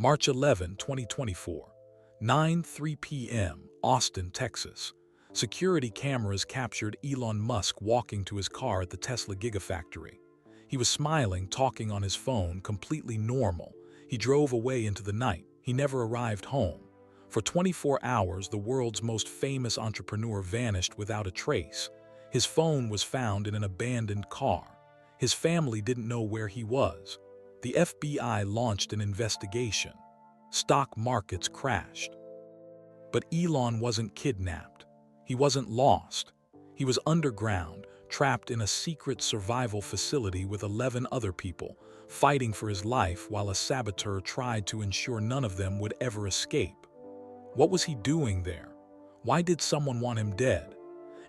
March 11, 2024, 9:03 p.m., Austin, Texas. Security cameras captured Elon Musk walking to his car at the Tesla Gigafactory. He was smiling, talking on his phone, completely normal. He drove away into the night. He never arrived home. For 24 hours, the world's most famous entrepreneur vanished without a trace. His phone was found in an abandoned car. His family didn't know where he was. The FBI launched an investigation. Stock markets crashed. But Elon wasn't kidnapped. He wasn't lost. He was underground, trapped in a secret survival facility with 11 other people, fighting for his life while a saboteur tried to ensure none of them would ever escape. What was he doing there? Why did someone want him dead?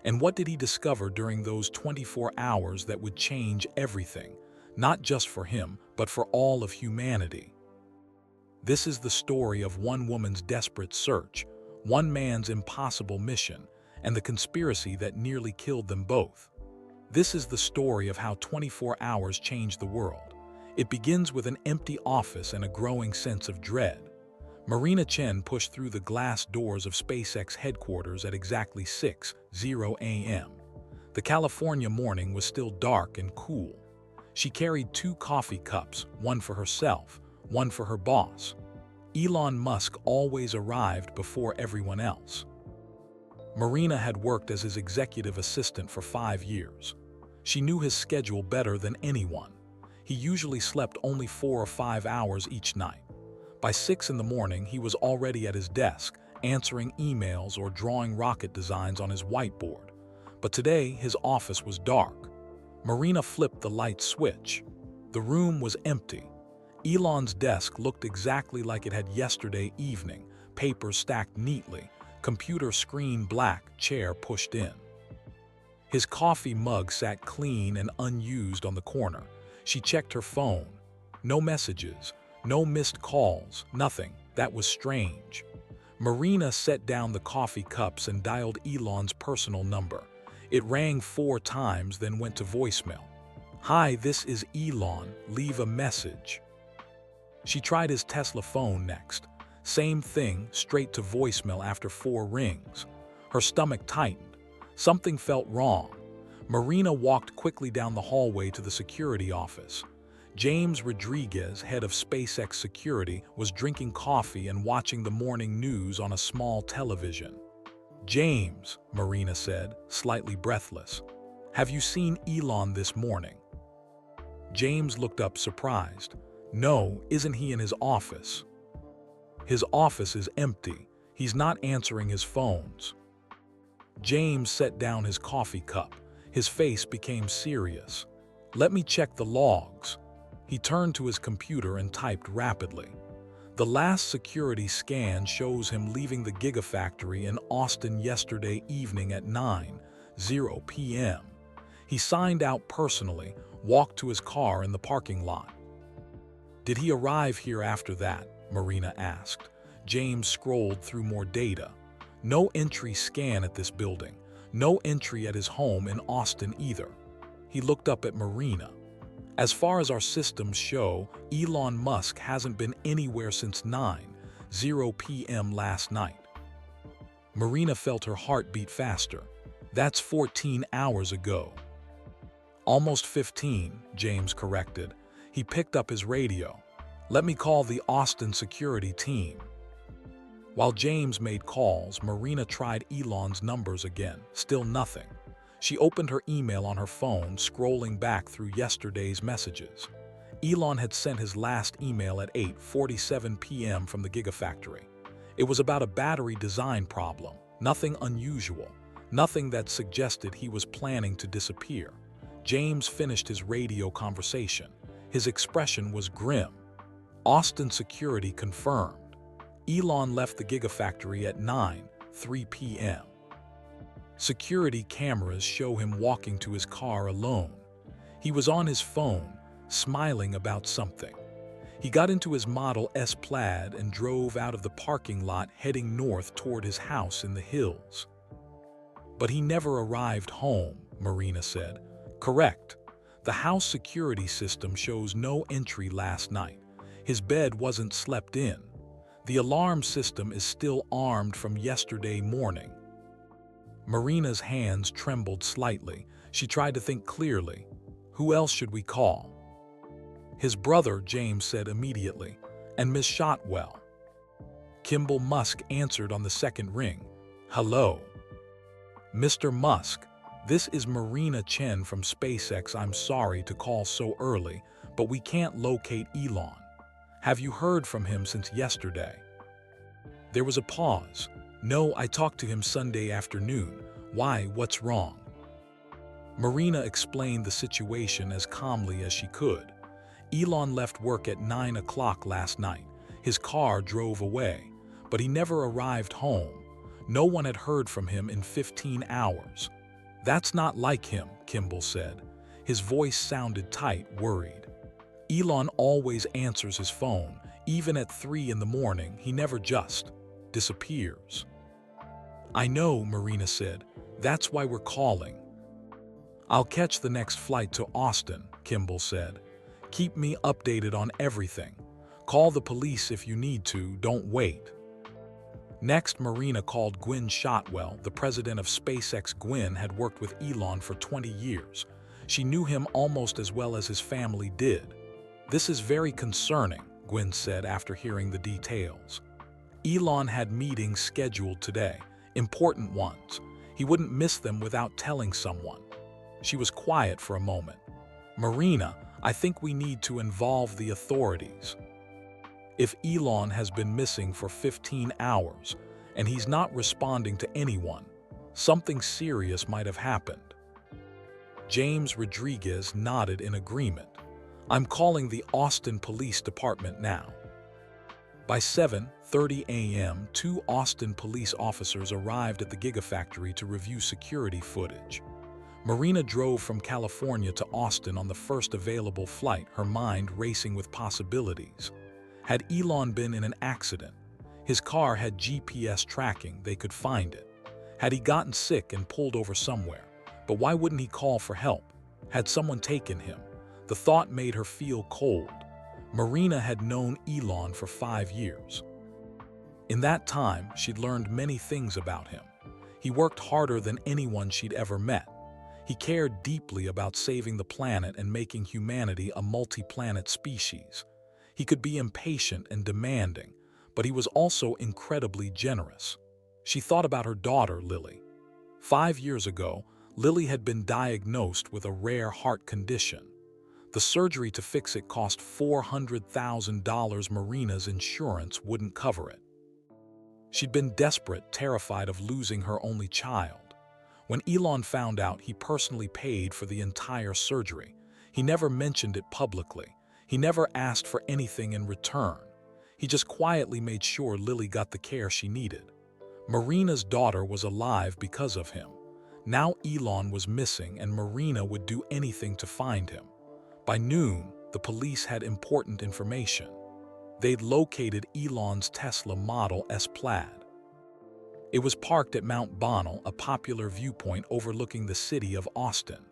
And what did he discover during those 24 hours that would change everything, not just for him, but for all of humanity? This is the story of one woman's desperate search, one man's impossible mission, and the conspiracy that nearly killed them both. This is the story of how 24 hours changed the world. It begins with an empty office and a growing sense of dread. Marina Chen pushed through the glass doors of SpaceX headquarters at exactly 6:00 a.m. The California morning was still dark and cool. She carried 2 coffee cups, one for herself, one for her boss. Elon Musk always arrived before everyone else. Marina had worked as his executive assistant for 5 years. She knew his schedule better than anyone. He usually slept only 4 or 5 hours each night. By 6 in the morning, he was already at his desk, answering emails or drawing rocket designs on his whiteboard. But today, his office was dark. Marina flipped the light switch. The room was empty. Elon's desk looked exactly like it had yesterday evening, papers stacked neatly, computer screen black, chair pushed in. His coffee mug sat clean and unused on the corner. She checked her phone. No messages. No missed calls, nothing. That was strange. Marina set down the coffee cups and dialed Elon's personal number. It rang 4 times, then went to voicemail. "Hi, this is Elon. Leave a message." She tried his Tesla phone next. Same thing, straight to voicemail after 4 rings. Her stomach tightened. Something felt wrong. Marina walked quickly down the hallway to the security office. James Rodriguez, head of SpaceX security, was drinking coffee and watching the morning news on a small television. "James," Marina said, slightly breathless, "have you seen Elon this morning?" James looked up surprised. "No, isn't he in his office?" "His office is empty. He's not answering his phones." James set down his coffee cup. His face became serious. "Let me check the logs." He turned to his computer and typed rapidly. The last security scan shows him leaving the Gigafactory in Austin yesterday evening at 9:00 p.m. He signed out personally, walked to his car in the parking lot. "Did he arrive here after that?" Marina asked. James scrolled through more data. No entry scan at this building. No entry at his home in Austin either. He looked up at Marina. "As far as our systems show, Elon Musk hasn't been anywhere since 9:00 p.m. last night." Marina felt her heart beat faster. "That's 14 hours ago." "Almost 15, James corrected. He picked up his radio. "Let me call the Austin security team." While James made calls, Marina tried Elon's numbers again. Still nothing. She opened her email on her phone, scrolling back through yesterday's messages. Elon had sent his last email at 8:47 p.m. from the Gigafactory. It was about a battery design problem, nothing unusual, nothing that suggested he was planning to disappear. James finished his radio conversation. His expression was grim. Austin security confirmed. Elon left the Gigafactory at 9:03 p.m. Security cameras show him walking to his car alone. He was on his phone, smiling about something. He got into his Model S Plaid and drove out of the parking lot heading north toward his house in the hills. "But he never arrived home," Marina said. "Correct. The house security system shows no entry last night. His bed wasn't slept in. The alarm system is still armed from yesterday morning. Marina's hands trembled slightly. She tried to think clearly. Who else should we call? His brother, James said immediately, and Miss Shotwell. Kimball Musk answered on the second ring. Hello. Mr. Musk, this is Marina Chen from SpaceX. I'm sorry to call so early, but we can't locate Elon. Have you heard from him since yesterday? There was a pause. No, I talked to him Sunday afternoon. Why, what's wrong? Marina explained the situation as calmly as she could. Elon left work at 9 o'clock last night. His car drove away, but he never arrived home. No one had heard from him in 15 hours. That's not like him, Kimball said. His voice sounded tight, worried. Elon always answers his phone. Even at 3 in the morning, he never just disappears. I know, Marina said. That's why we're calling. I'll catch the next flight to Austin, Kimball said. Keep me updated on everything. Call the police if you need to, don't wait. Next, Marina called Gwynne Shotwell, the president of SpaceX. Gwynne had worked with Elon for 20 years. She knew him almost as well as his family did. This is very concerning, Gwynne said after hearing the details. Elon had meetings scheduled today, important ones. He wouldn't miss them without telling someone. She was quiet for a moment. Marina, I think we need to involve the authorities. If Elon has been missing for 15 hours and he's not responding to anyone, something serious might have happened. James Rodriguez nodded in agreement. I'm calling the Austin Police Department now. By 7:30 a.m., 2 Austin police officers arrived at the Gigafactory to review security footage. Marina drove from California to Austin on the first available flight, her mind racing with possibilities. Had Elon been in an accident? His car had GPS tracking, they could find it. Had he gotten sick and pulled over somewhere? But why wouldn't he call for help? Had someone taken him? The thought made her feel cold. Marina had known Elon for 5 years. In that time, she'd learned many things about him. He worked harder than anyone she'd ever met. He cared deeply about saving the planet and making humanity a multi-planet species. He could be impatient and demanding, but he was also incredibly generous. She thought about her daughter, Lily. 5 years ago, Lily had been diagnosed with a rare heart condition. The surgery to fix it cost $400,000. Marina's insurance wouldn't cover it. She'd been desperate, terrified of losing her only child. When Elon found out, he personally paid for the entire surgery. He never mentioned it publicly. He never asked for anything in return. He just quietly made sure Lily got the care she needed. Marina's daughter was alive because of him. Now Elon was missing, and Marina would do anything to find him. By noon, the police had important information. They'd located Elon's Tesla Model S Plaid. It was parked at Mount Bonnell, a popular viewpoint overlooking the city of Austin.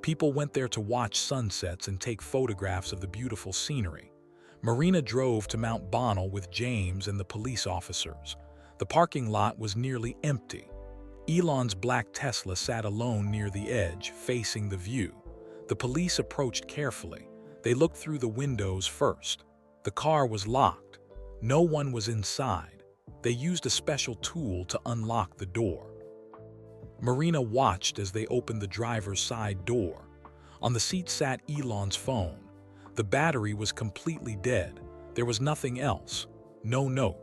People went there to watch sunsets and take photographs of the beautiful scenery. Marina drove to Mount Bonnell with James and the police officers. The parking lot was nearly empty. Elon's black Tesla sat alone near the edge, facing the view. The police approached carefully. They looked through the windows first. The car was locked. No one was inside. They used a special tool to unlock the door. Marina watched as they opened the driver's side door. On the seat sat Elon's phone. The battery was completely dead. There was nothing else. No note.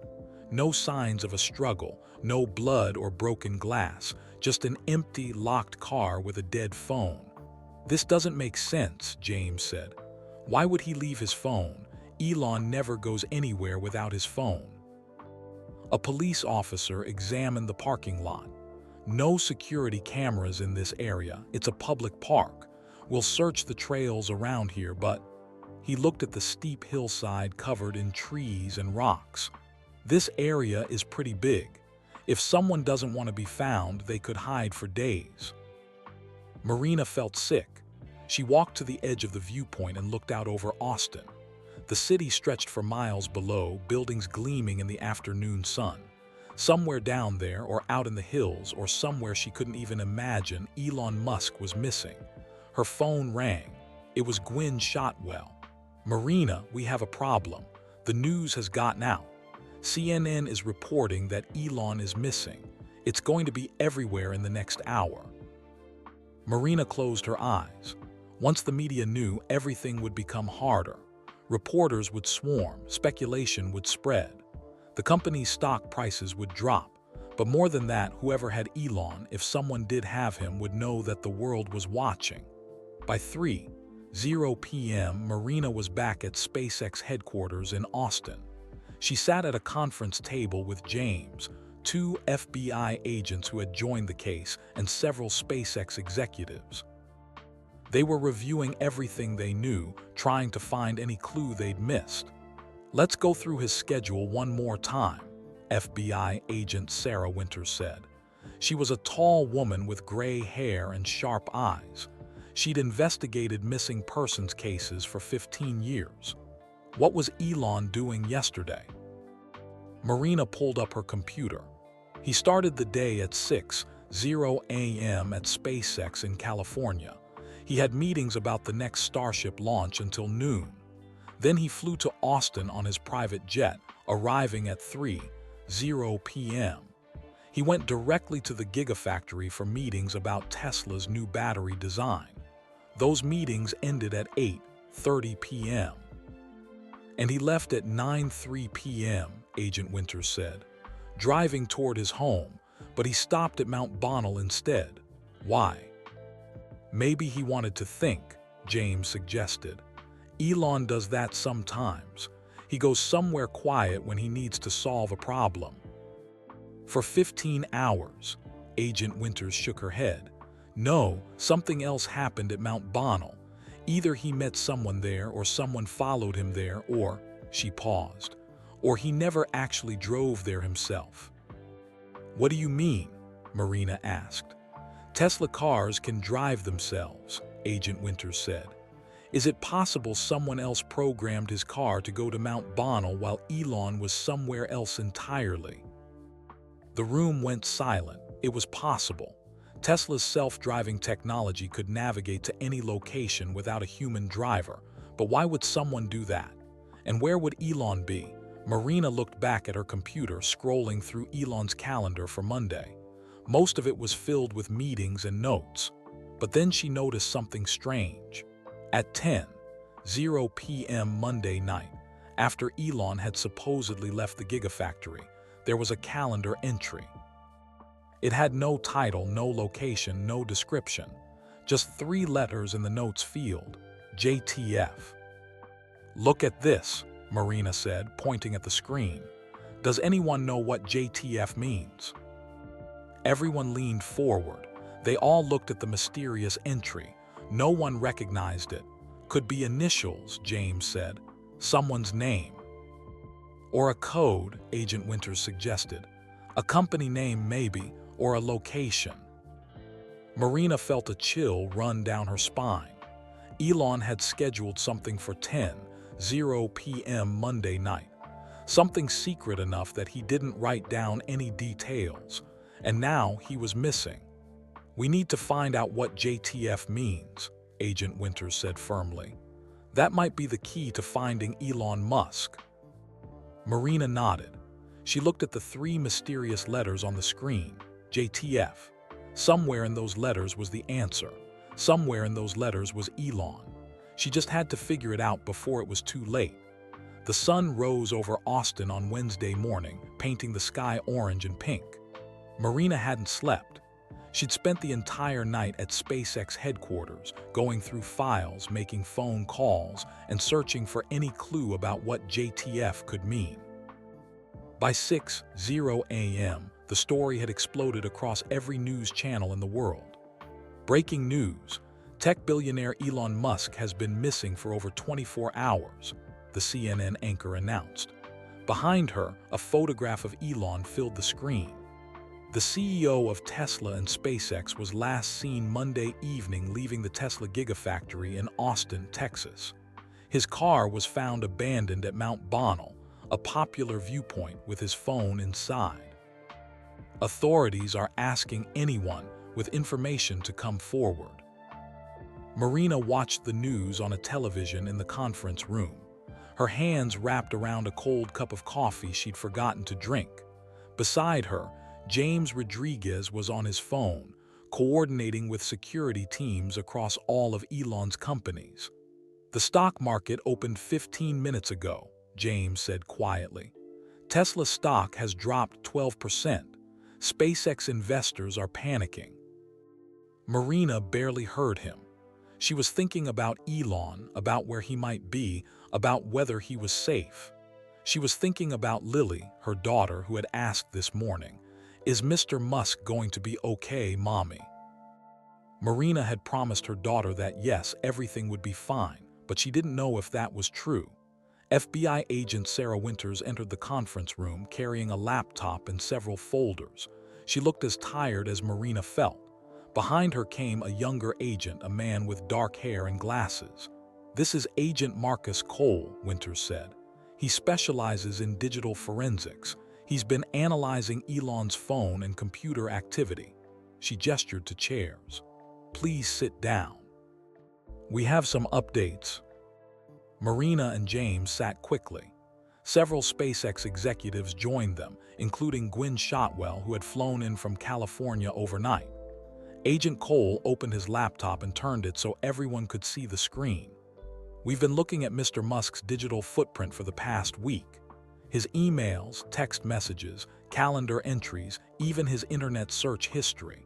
No signs of a struggle. No blood or broken glass. Just an empty, locked car with a dead phone. This doesn't make sense, James said. Why would he leave his phone? Elon never goes anywhere without his phone. A police officer examined the parking lot. No security cameras in this area. It's a public park. We'll search the trails around here, but... He looked at the steep hillside covered in trees and rocks. This area is pretty big. If someone doesn't want to be found, they could hide for days. Marina felt sick. She walked to the edge of the viewpoint and looked out over Austin. The city stretched for miles below, buildings gleaming in the afternoon sun. Somewhere down there, or out in the hills, or somewhere she couldn't even imagine, Elon Musk was missing. Her phone rang. It was Gwynn Shotwell. "Marina, we have a problem. The news has gotten out. CNN is reporting that Elon is missing. It's going to be everywhere in the next hour." Marina closed her eyes. Once the media knew, everything would become harder. Reporters would swarm, speculation would spread. The company's stock prices would drop. But more than that, whoever had Elon, if someone did have him, would know that the world was watching. By 3:00 p.m., Marina was back at SpaceX headquarters in Austin. She sat at a conference table with James, 2 FBI agents who had joined the case, and several SpaceX executives. They were reviewing everything they knew, trying to find any clue they'd missed. "Let's go through his schedule one more time," FBI agent Sarah Winters said. She was a tall woman with gray hair and sharp eyes. She'd investigated missing persons cases for 15 years. What was Elon doing yesterday? Marina pulled up her computer. He started the day at 6:00 a.m. at SpaceX in California. He had meetings about the next Starship launch until noon. Then he flew to Austin on his private jet, arriving at 3:00 p.m. He went directly to the Gigafactory for meetings about Tesla's new battery design. Those meetings ended at 8:30 p.m. And he left at 9:03 p.m., Agent Winters said, driving toward his home, but he stopped at Mount Bonnell instead. Why? Maybe he wanted to think, James suggested. Elon does that sometimes. He goes somewhere quiet when he needs to solve a problem. For 15 hours, Agent Winters shook her head. No, something else happened at Mount Bonnell. Either he met someone there, or someone followed him there, or, she paused, or he never actually drove there himself. What do you mean? Marina asked. Tesla cars can drive themselves, Agent Winters said. Is it possible someone else programmed his car to go to Mount Bonnell while Elon was somewhere else entirely? The room went silent. It was possible. Tesla's self-driving technology could navigate to any location without a human driver, but why would someone do that? And where would Elon be? Marina looked back at her computer, scrolling through Elon's calendar for Monday. Most of it was filled with meetings and notes. But then she noticed something strange. At 10:00 p.m. Monday night, after Elon had supposedly left the Gigafactory, there was a calendar entry. It had no title, no location, no description. Just 3 letters in the notes field, JTF. Look at this, Marina said, pointing at the screen. Does anyone know what JTF means? Everyone leaned forward. They all looked at the mysterious entry. No one recognized it. Could be initials, James said. Someone's name. Or a code, Agent Winters suggested. A company name maybe, or a location. Marina felt a chill run down her spine. Elon had scheduled something for 10:00 p.m. Monday night. Something secret enough that he didn't write down any details. And now he was missing. We need to find out what JTF means, Agent Winters said firmly. That might be the key to finding Elon Musk. Marina nodded. She looked at the 3 mysterious letters on the screen, JTF. Somewhere in those letters was the answer. Somewhere in those letters was Elon. She just had to figure it out before it was too late. The sun rose over Austin on Wednesday morning, painting the sky orange and pink. Marina hadn't slept. She'd spent the entire night at SpaceX headquarters, going through files, making phone calls, and searching for any clue about what JTF could mean. By 6:00 a.m., the story had exploded across every news channel in the world. Breaking news: tech billionaire Elon Musk has been missing for over 24 hours, the CNN anchor announced. Behind her, a photograph of Elon filled the screen. The CEO of Tesla and SpaceX was last seen Monday evening leaving the Tesla Gigafactory in Austin, Texas. His car was found abandoned at Mount Bonnell, a popular viewpoint with his phone inside. Authorities are asking anyone with information to come forward. Marina watched the news on a television in the conference room, her hands wrapped around a cold cup of coffee she'd forgotten to drink. Beside her, James Rodriguez was on his phone, coordinating with security teams across all of Elon's companies. "The stock market opened 15 minutes ago," James said quietly. "Tesla stock has dropped 12%. SpaceX investors are panicking." Marina barely heard him. She was thinking about Elon, about where he might be, about whether he was safe. She was thinking about Lily, her daughter, who had asked this morning, "Is Mr. Musk going to be okay, Mommy?" Marina had promised her daughter that yes, everything would be fine, but she didn't know if that was true. FBI agent Sarah Winters entered the conference room carrying a laptop and several folders. She looked as tired as Marina felt. Behind her came a younger agent, a man with dark hair and glasses. "This is Agent Marcus Cole," Winters said. "He specializes in digital forensics. He's been analyzing Elon's phone and computer activity." She gestured to chairs. "Please sit down. We have some updates." Marina and James sat quickly. Several SpaceX executives joined them, including Gwynne Shotwell, who had flown in from California overnight. Agent Cole opened his laptop and turned it so everyone could see the screen. "We've been looking at Mr. Musk's digital footprint for the past week. His emails, text messages, calendar entries, even his internet search history.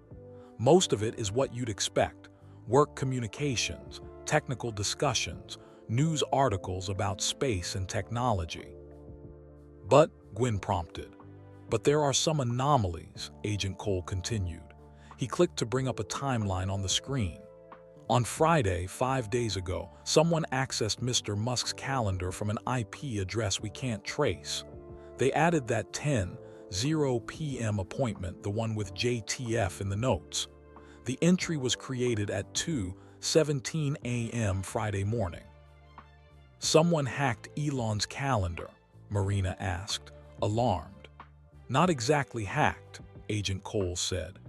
Most of it is what you'd expect: work communications, technical discussions, news articles about space and technology." "But," Gwynne prompted. "But there are some anomalies," Agent Cole continued. He clicked to bring up a timeline on the screen. "On Friday, 5 days ago, someone accessed Mr. Musk's calendar from an IP address we can't trace. They added that 10:00 p.m. appointment, the one with JTF in the notes. The entry was created at 2:17 a.m. Friday morning." "Someone hacked Elon's calendar?" Marina asked, alarmed. "Not exactly hacked," Agent Cole said.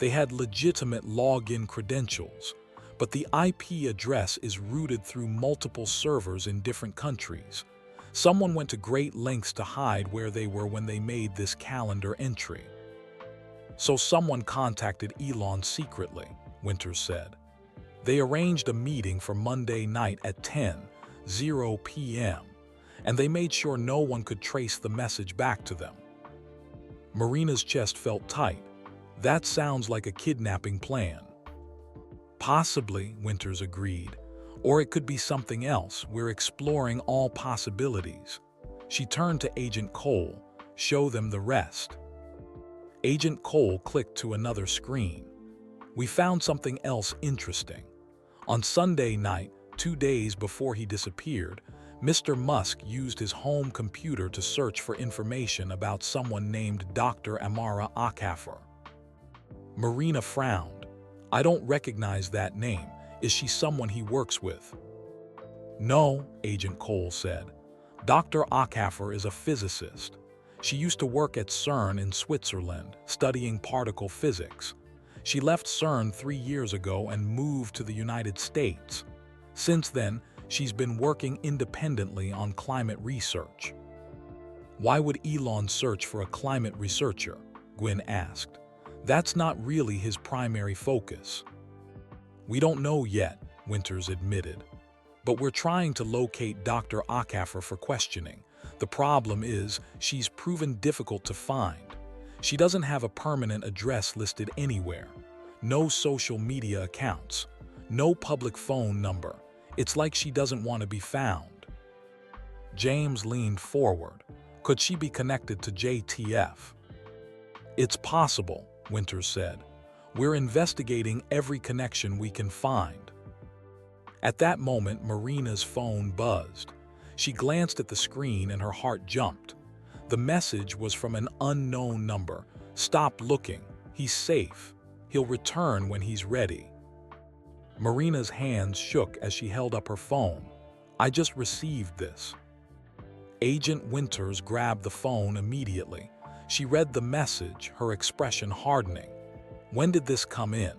"They had legitimate login credentials, but the IP address is routed through multiple servers in different countries. Someone went to great lengths to hide where they were when they made this calendar entry." "So someone contacted Elon secretly," Winters said. "They arranged a meeting for Monday night at 10:00 p.m., and they made sure no one could trace the message back to them." Marina's chest felt tight. "That sounds like a kidnapping plan." "Possibly," Winters agreed. "Or it could be something else. We're exploring all possibilities." She turned to Agent Cole. "Show them the rest." Agent Cole clicked to another screen. "We found something else interesting. On Sunday night, 2 days before he disappeared, Mr. Musk used his home computer to search for information about someone named Dr. Amara Akafor." Marina frowned. "I don't recognize that name. Is she someone he works with?" "No," Agent Cole said. "Dr. Akafor is a physicist. She used to work at CERN in Switzerland, studying particle physics. She left CERN 3 years ago and moved to the United States. Since then, she's been working independently on climate research." "Why would Elon search for a climate researcher?" Gwynne asked. "That's not really his primary focus." "We don't know yet," Winters admitted. "But we're trying to locate Dr. Akafor for questioning. The problem is, she's proven difficult to find. She doesn't have a permanent address listed anywhere. No social media accounts. No public phone number. It's like she doesn't want to be found." James leaned forward. "Could she be connected to JTF?" "It's possible," Winters said. "We're investigating every connection we can find." At that moment, Marina's phone buzzed. She glanced at the screen and her heart jumped. The message was from an unknown number. "Stop looking. He's safe. He'll return when he's ready." Marina's hands shook as she held up her phone. I just received this. Agent Winters grabbed the phone immediately. She read the message, her expression hardening. When did this come in?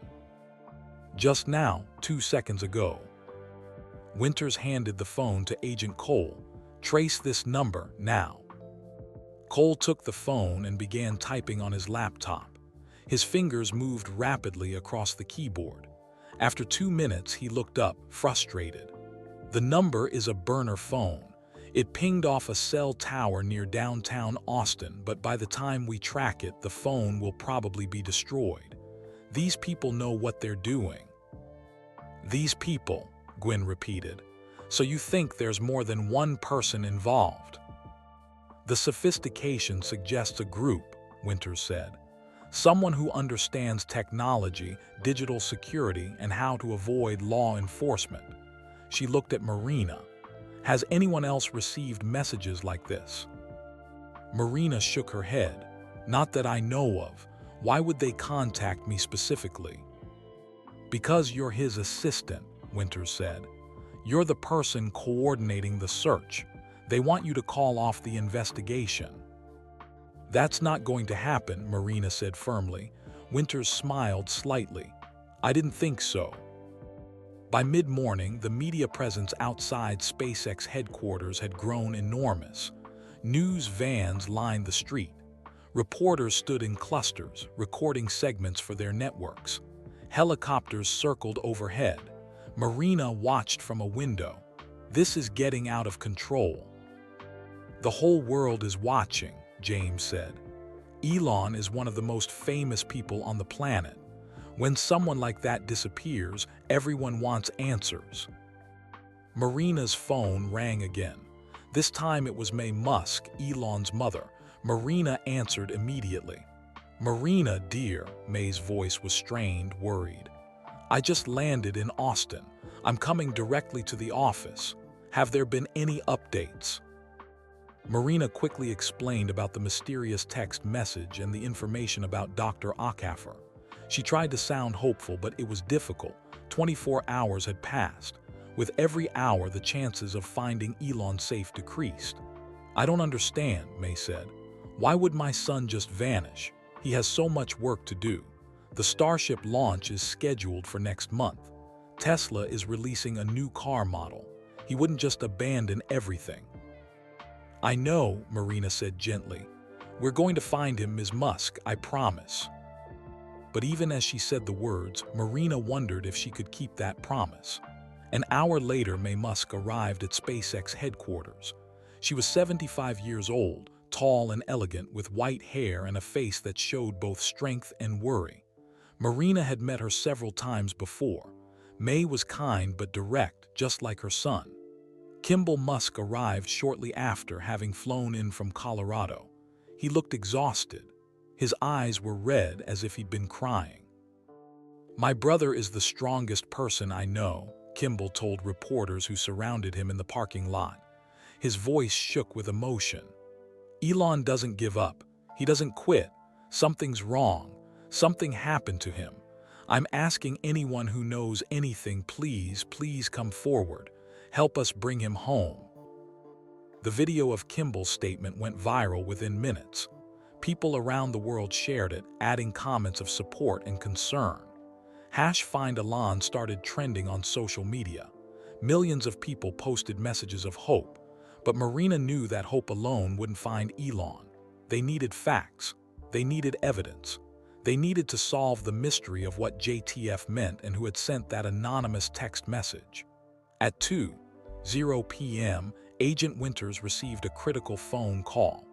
Just now, 2 seconds ago. Winters handed the phone to Agent Cole. Trace this number now. Cole took the phone and began typing on his laptop. His fingers moved rapidly across the keyboard. After 2 minutes, he looked up, frustrated. The number is a burner phone. It pinged off a cell tower near downtown Austin, but by the time we track it, the phone will probably be destroyed. These people know what they're doing. These people, Gwyn repeated. So you think there's more than one person involved? The sophistication suggests a group, Winters said. Someone who understands technology, digital security, and how to avoid law enforcement. She looked at Marina. Has anyone else received messages like this? Marina shook her head. Not that I know of. Why would they contact me specifically? Because you're his assistant, Winters said. You're the person coordinating the search. They want you to call off the investigation. That's not going to happen, Marina said firmly. Winters smiled slightly. I didn't think so. By mid-morning, the media presence outside SpaceX headquarters had grown enormous. News vans lined the street. Reporters stood in clusters, recording segments for their networks. Helicopters circled overhead. Marina watched from a window. This is getting out of control. The whole world is watching, James said. Elon is one of the most famous people on the planet. When someone like that disappears, everyone wants answers. Marina's phone rang again. This time it was May Musk, Elon's mother. Marina answered immediately. Marina, dear, May's voice was strained, worried. I just landed in Austin. I'm coming directly to the office. Have there been any updates? Marina quickly explained about the mysterious text message and the information about Dr. Acaffer. She tried to sound hopeful, but it was difficult. 24 hours had passed. With every hour, the chances of finding Elon safe decreased. I don't understand, May said. Why would my son just vanish? He has so much work to do. The Starship launch is scheduled for next month. Tesla is releasing a new car model. He wouldn't just abandon everything. I know, Marina said gently. We're going to find him, Ms. Musk, I promise. But even as she said the words, Marina wondered if she could keep that promise. An hour later, May Musk arrived at SpaceX headquarters. She was 75 years old, tall and elegant, with white hair and a face that showed both strength and worry. Marina had met her several times before. May was kind but direct, just like her son. Kimball Musk arrived shortly after, having flown in from Colorado. He looked exhausted. His eyes were red as if he'd been crying. My brother is the strongest person I know, Kimball told reporters who surrounded him in the parking lot. His voice shook with emotion. Elon doesn't give up. He doesn't quit. Something's wrong. Something happened to him. I'm asking anyone who knows anything, please come forward. Help us bring him home. The video of Kimball's statement went viral within minutes. People around the world shared it, adding comments of support and concern. #FindElon started trending on social media. Millions of people posted messages of hope. But Marina knew that hope alone wouldn't find Elon. They needed facts. They needed evidence. They needed to solve the mystery of what JTF meant and who had sent that anonymous text message. At 2:00 p.m., Agent Winters received a critical phone call.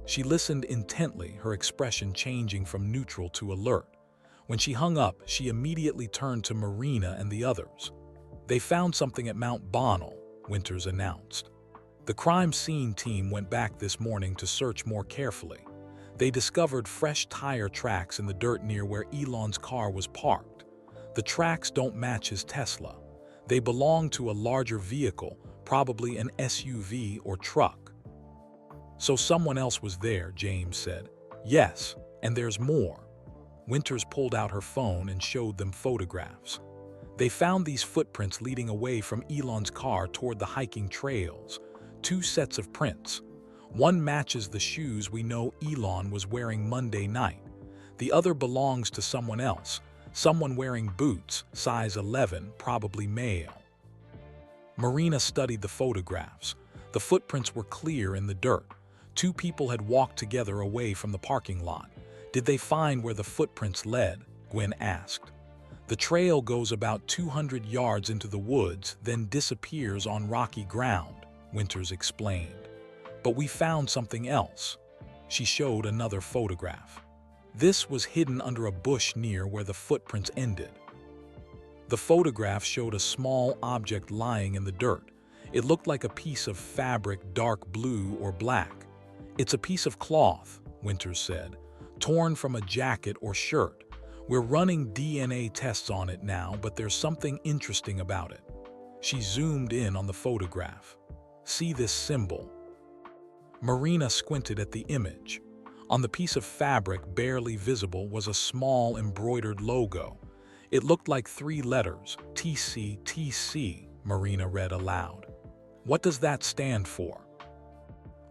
She listened intently, her expression changing from neutral to alert. When she hung up, she immediately turned to Marina and the others. They found something at Mount Bonnell, Winters announced. The crime scene team went back this morning to search more carefully. They discovered fresh tire tracks in the dirt near where Elon's car was parked. The tracks don't match his Tesla. They belong to a larger vehicle, probably an SUV or truck. So someone else was there, James said. Yes, and there's more. Winters pulled out her phone and showed them photographs. They found these footprints leading away from Elon's car toward the hiking trails. 2 sets of prints. One matches the shoes we know Elon was wearing Monday night. The other belongs to someone else, someone wearing boots, size 11, probably male. Marina studied the photographs. The footprints were clear in the dirt. 2 people had walked together away from the parking lot. Did they find where the footprints led? Gwen asked. The trail goes about 200 yards into the woods, then disappears on rocky ground, Winters explained. But we found something else. She showed another photograph. This was hidden under a bush near where the footprints ended. The photograph showed a small object lying in the dirt. It looked like a piece of fabric, dark blue or black. It's a piece of cloth, Winters said, torn from a jacket or shirt. We're running DNA tests on it now, but there's something interesting about it. She zoomed in on the photograph. See this symbol? Marina squinted at the image. On the piece of fabric, barely visible, was a small embroidered logo. It looked like 3 letters, TC, TC, Marina read aloud. What does that stand for?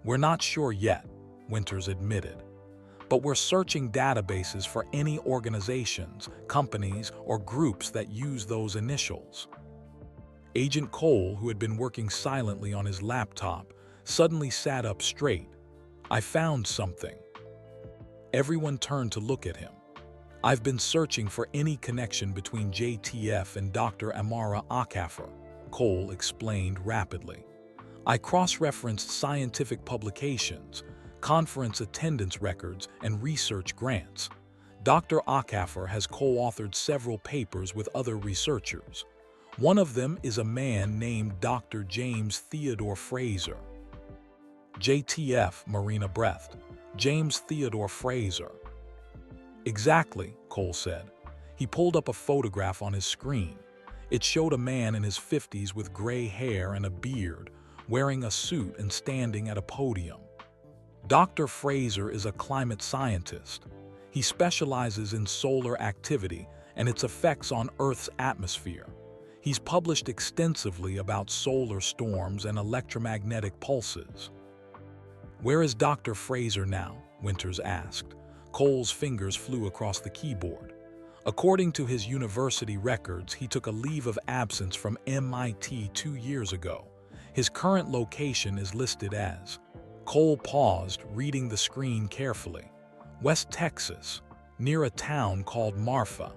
We're not sure yet, Winters admitted. But we're searching databases for any organizations, companies, or groups that use those initials. Agent Cole, who had been working silently on his laptop, suddenly sat up straight. I found something. Everyone turned to look at him. I've been searching for any connection between JTF and Dr. Amara Akafor, Cole explained rapidly. I cross-referenced scientific publications, conference attendance records, and research grants. Dr. Akafor has co-authored several papers with other researchers. One of them is a man named Dr. James Theodore Fraser. JTF, Marina breathed. James Theodore Fraser. Exactly, Cole said. He pulled up a photograph on his screen. It showed a man in his 50s with gray hair and a beard, wearing a suit and standing at a podium. Dr. Fraser is a climate scientist. He specializes in solar activity and its effects on Earth's atmosphere. He's published extensively about solar storms and electromagnetic pulses. Where is Dr. Fraser now? Winters asked. Cole's fingers flew across the keyboard. According to his university records, he took a leave of absence from MIT 2 years ago. His current location is listed as. Cole paused, reading the screen carefully. West Texas, near a town called Marfa.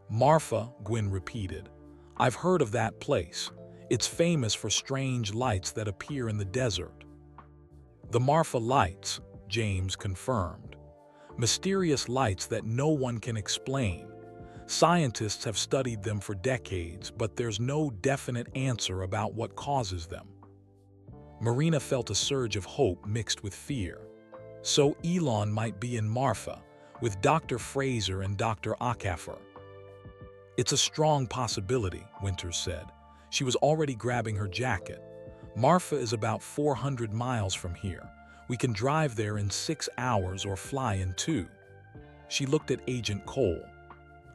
Marfa, Gwen repeated. I've heard of that place. It's famous for strange lights that appear in the desert. The Marfa lights, James confirmed. Mysterious lights that no one can explain. Scientists have studied them for decades, but there's no definite answer about what causes them. Marina felt a surge of hope mixed with fear. So Elon might be in Marfa, with Dr. Fraser and Dr. Akafor. It's a strong possibility, Winters said. She was already grabbing her jacket. Marfa is about 400 miles from here. We can drive there in 6 hours or fly in 2. She looked at Agent Cole.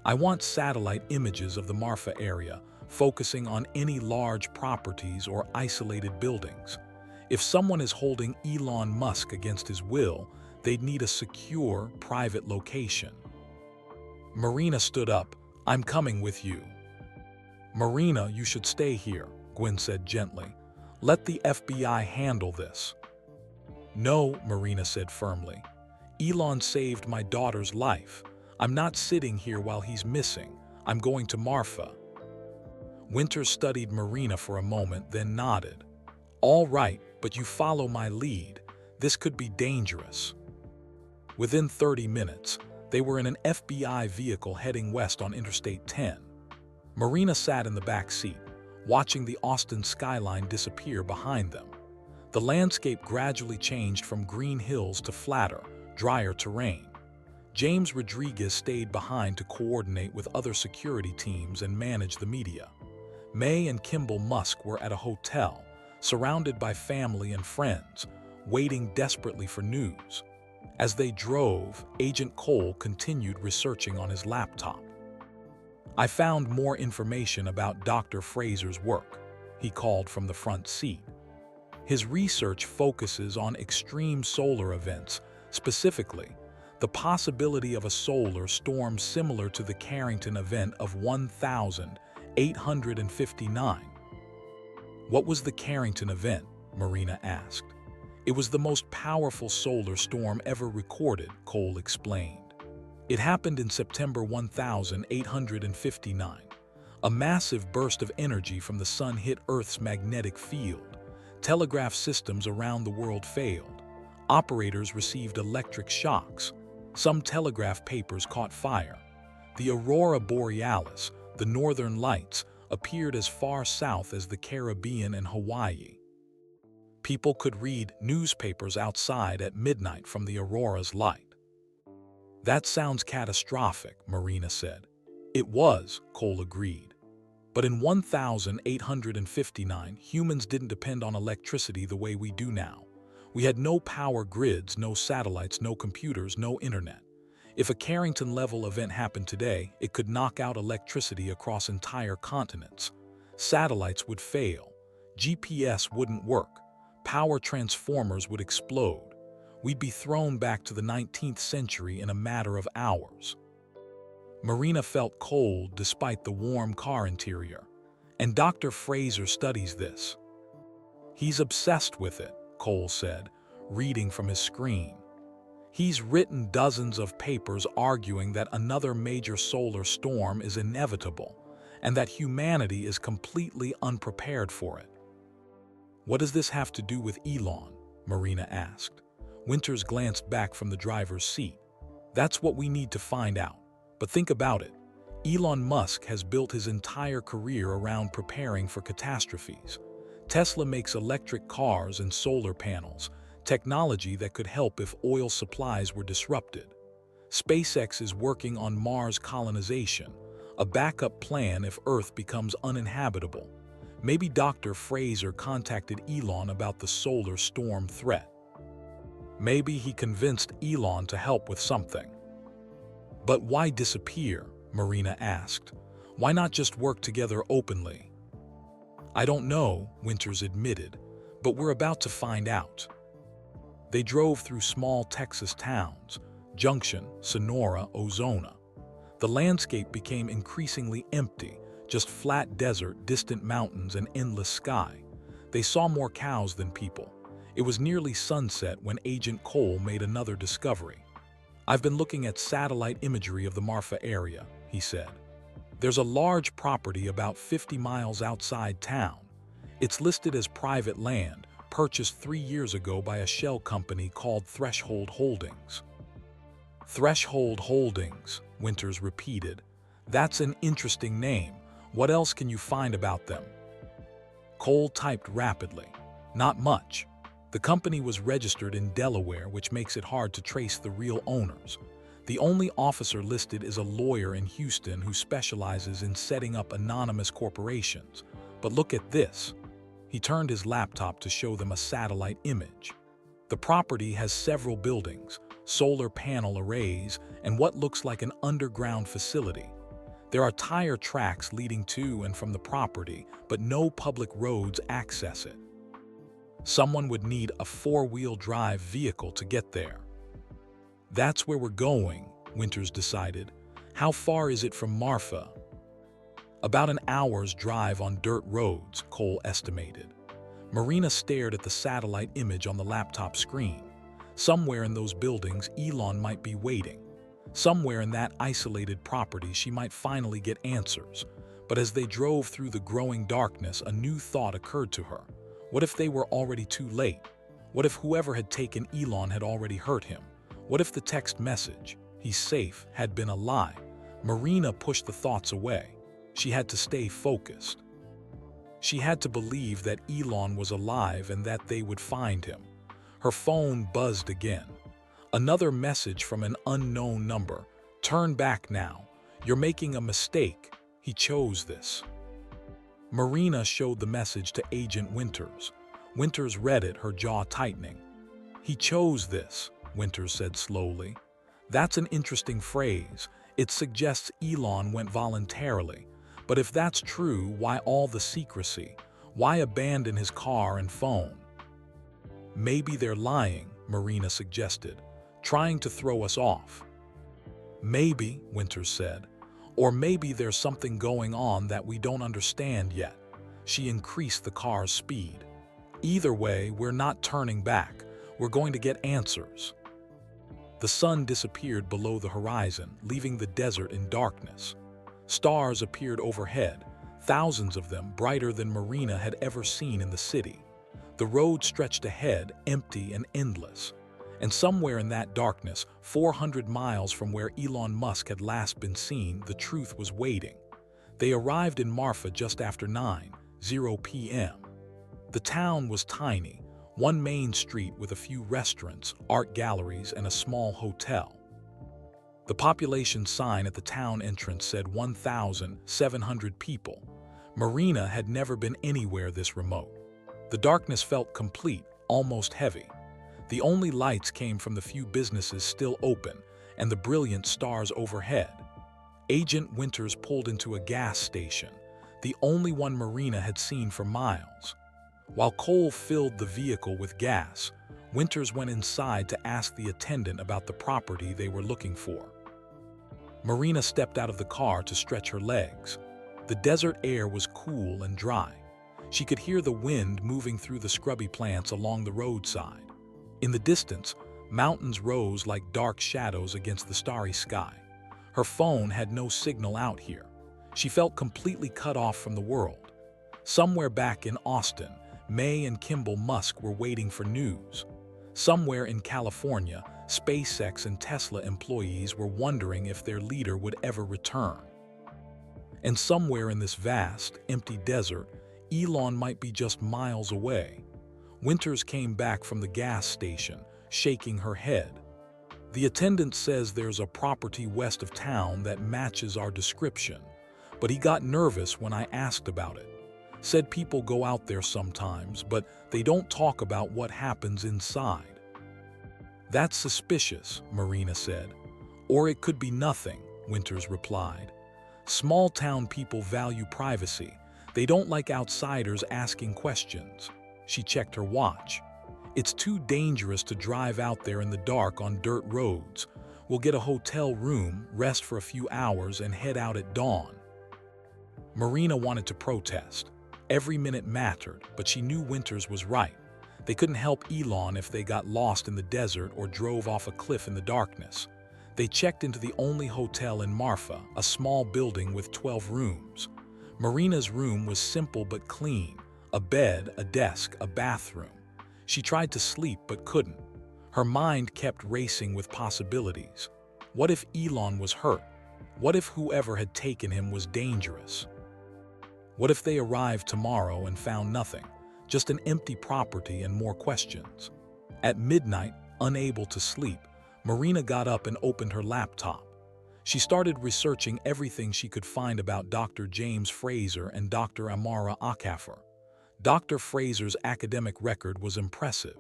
I want satellite images of the Marfa area, focusing on any large properties or isolated buildings. If someone is holding Elon Musk against his will, they'd need a secure, private location. Marina stood up. I'm coming with you. Marina, you should stay here, Gwen said gently. Let the FBI handle this. No, Marina said firmly. Elon saved my daughter's life. I'm not sitting here while he's missing. I'm going to Marfa. Winters studied Marina for a moment, then nodded. All right, but you follow my lead. This could be dangerous. Within 30 minutes, they were in an FBI vehicle heading west on Interstate 10. Marina sat in the back seat, watching the Austin skyline disappear behind them. The landscape gradually changed from green hills to flatter, drier terrain. James Rodriguez stayed behind to coordinate with other security teams and manage the media. May and Kimball Musk were at a hotel, surrounded by family and friends, waiting desperately for news. As they drove, Agent Cole continued researching on his laptop. I found more information about Dr. Fraser's work, he called from the front seat. His research focuses on extreme solar events, specifically the possibility of a solar storm similar to the Carrington event of 1859. What was the Carrington event? Marina asked. It was the most powerful solar storm ever recorded, Cole explained. It happened in September 1859. A massive burst of energy from the sun hit Earth's magnetic field. Telegraph systems around the world failed. Operators received electric shocks. Some telegraph papers caught fire. The aurora borealis, the northern lights, appeared as far south as the Caribbean and Hawaii. People could read newspapers outside at midnight from the aurora's light. That sounds catastrophic, Marina said. It was, Cole agreed. But in 1859, humans didn't depend on electricity the way we do now. We had no power grids, no satellites, no computers, no internet. If a Carrington-level event happened today, it could knock out electricity across entire continents. Satellites would fail. GPS wouldn't work. Power transformers would explode. We'd be thrown back to the 19th century in a matter of hours. Marina felt cold despite the warm car interior. And Dr. Fraser studies this. He's obsessed with it, Cole said, reading from his screen. He's written dozens of papers arguing that another major solar storm is inevitable and that humanity is completely unprepared for it. What does this have to do with Elon? Marina asked. Winters glanced back from the driver's seat. That's what we need to find out. But think about it. Elon Musk has built his entire career around preparing for catastrophes. Tesla makes electric cars and solar panels, technology that could help if oil supplies were disrupted. SpaceX is working on Mars colonization, a backup plan if Earth becomes uninhabitable. Maybe Dr. Fraser contacted Elon about the solar storm threat. Maybe he convinced Elon to help with something. But why disappear? Marina asked. Why not just work together openly? I don't know, Winters admitted, but we're about to find out. They drove through small Texas towns, Junction, Sonora, Ozona. The landscape became increasingly empty, just flat desert, distant mountains, and endless sky. They saw more cows than people. It was nearly sunset when Agent Cole made another discovery. I've been looking at satellite imagery of the Marfa area, he said. There's a large property about 50 miles outside town. It's listed as private land, purchased 3 years ago by a shell company called Threshold Holdings. Threshold Holdings, Winters repeated. That's an interesting name. What else can you find about them? Cole typed rapidly. Not much. The company was registered in Delaware, which makes it hard to trace the real owners. The only officer listed is a lawyer in Houston who specializes in setting up anonymous corporations. But look at this. He turned his laptop to show them a satellite image. The property has several buildings, solar panel arrays, and what looks like an underground facility. There are tire tracks leading to and from the property, but no public roads access it. Someone would need a four-wheel drive vehicle to get there. That's where we're going, Winters decided. How far is it from Marfa? About an hour's drive on dirt roads, Cole estimated. Marina stared at the satellite image on the laptop screen. Somewhere in those buildings, Elon might be waiting. Somewhere in that isolated property, she might finally get answers. But as they drove through the growing darkness, a new thought occurred to her. What if they were already too late? What if whoever had taken Elon had already hurt him? What if the text message, "He's safe," had been a lie? Marina pushed the thoughts away. She had to stay focused. She had to believe that Elon was alive and that they would find him. Her phone buzzed again. Another message from an unknown number. Turn back now. You're making a mistake. He chose this. Marina showed the message to Agent Winters. Winters read it, her jaw tightening. He chose this, Winters said slowly. That's an interesting phrase. It suggests Elon went voluntarily, but if that's true, why all the secrecy? Why abandon his car and phone? Maybe they're lying, Marina suggested, trying to throw us off. Maybe, Winters said, or maybe there's something going on that we don't understand yet. She increased the car's speed. Either way, we're not turning back. We're going to get answers. The sun disappeared below the horizon, leaving the desert in darkness. Stars appeared overhead, thousands of them brighter than Marina had ever seen in the city. The road stretched ahead, empty and endless. And somewhere in that darkness, 400 miles from where Elon Musk had last been seen, the truth was waiting. They arrived in Marfa just after 9:00 p.m. The town was tiny, one main street with a few restaurants, art galleries, and a small hotel. The population sign at the town entrance said 1,700 people. Marina had never been anywhere this remote. The darkness felt complete, almost heavy. The only lights came from the few businesses still open and the brilliant stars overhead. Agent Winters pulled into a gas station, the only one Marina had seen for miles. While Cole filled the vehicle with gas, Winters went inside to ask the attendant about the property they were looking for. Marina stepped out of the car to stretch her legs. The desert air was cool and dry. She could hear the wind moving through the scrubby plants along the roadside. In the distance, mountains rose like dark shadows against the starry sky. Her phone had no signal out here. She felt completely cut off from the world. Somewhere back in Austin, May and Kimball Musk were waiting for news. Somewhere in California, SpaceX and Tesla employees were wondering if their leader would ever return. And somewhere in this vast, empty desert, Elon might be just miles away. Winters came back from the gas station, shaking her head. The attendant says there's a property west of town that matches our description, but he got nervous when I asked about it. Said people go out there sometimes, but they don't talk about what happens inside. That's suspicious, Marina said. Or it could be nothing, Winters replied. Small-town people value privacy. They don't like outsiders asking questions. She checked her watch. It's too dangerous to drive out there in the dark on dirt roads. We'll get a hotel room, rest for a few hours, and head out at dawn. Marina wanted to protest. Every minute mattered, but she knew Winters was right. They couldn't help Elon if they got lost in the desert or drove off a cliff in the darkness. They checked into the only hotel in Marfa, a small building with 12 rooms. Marina's room was simple but clean. A bed, a desk, a bathroom. She tried to sleep but couldn't. Her mind kept racing with possibilities. What if Elon was hurt? What if whoever had taken him was dangerous? What if they arrived tomorrow and found nothing, just an empty property and more questions? At midnight, unable to sleep, Marina got up and opened her laptop. She started researching everything she could find about Dr. James Fraser and Dr. Amara Akafor. Dr. Fraser's academic record was impressive.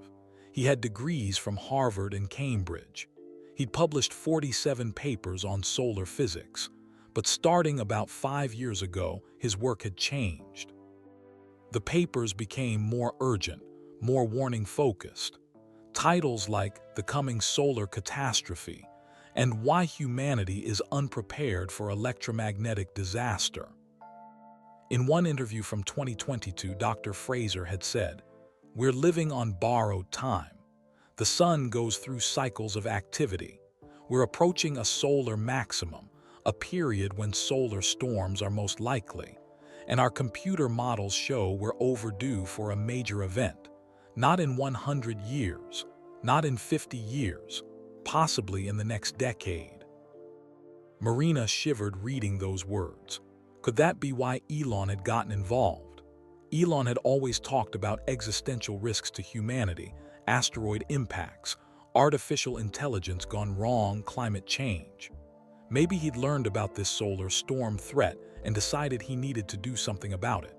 He had degrees from Harvard and Cambridge. He'd published 47 papers on solar physics. But starting about 5 years ago, his work had changed. The papers became more urgent, more warning-focused. Titles like The Coming Solar Catastrophe and Why Humanity is Unprepared for Electromagnetic Disaster. In one interview from 2022, Dr. Fraser had said, "We're living on borrowed time. The sun goes through cycles of activity. We're approaching a solar maximum, a period when solar storms are most likely, and our computer models show we're overdue for a major event. Not in 100 years, not in 50 years, possibly in the next decade." Marina shivered reading those words. Could that be why Elon had gotten involved? Elon had always talked about existential risks to humanity, asteroid impacts, artificial intelligence gone wrong, climate change. Maybe he'd learned about this solar storm threat and decided he needed to do something about it.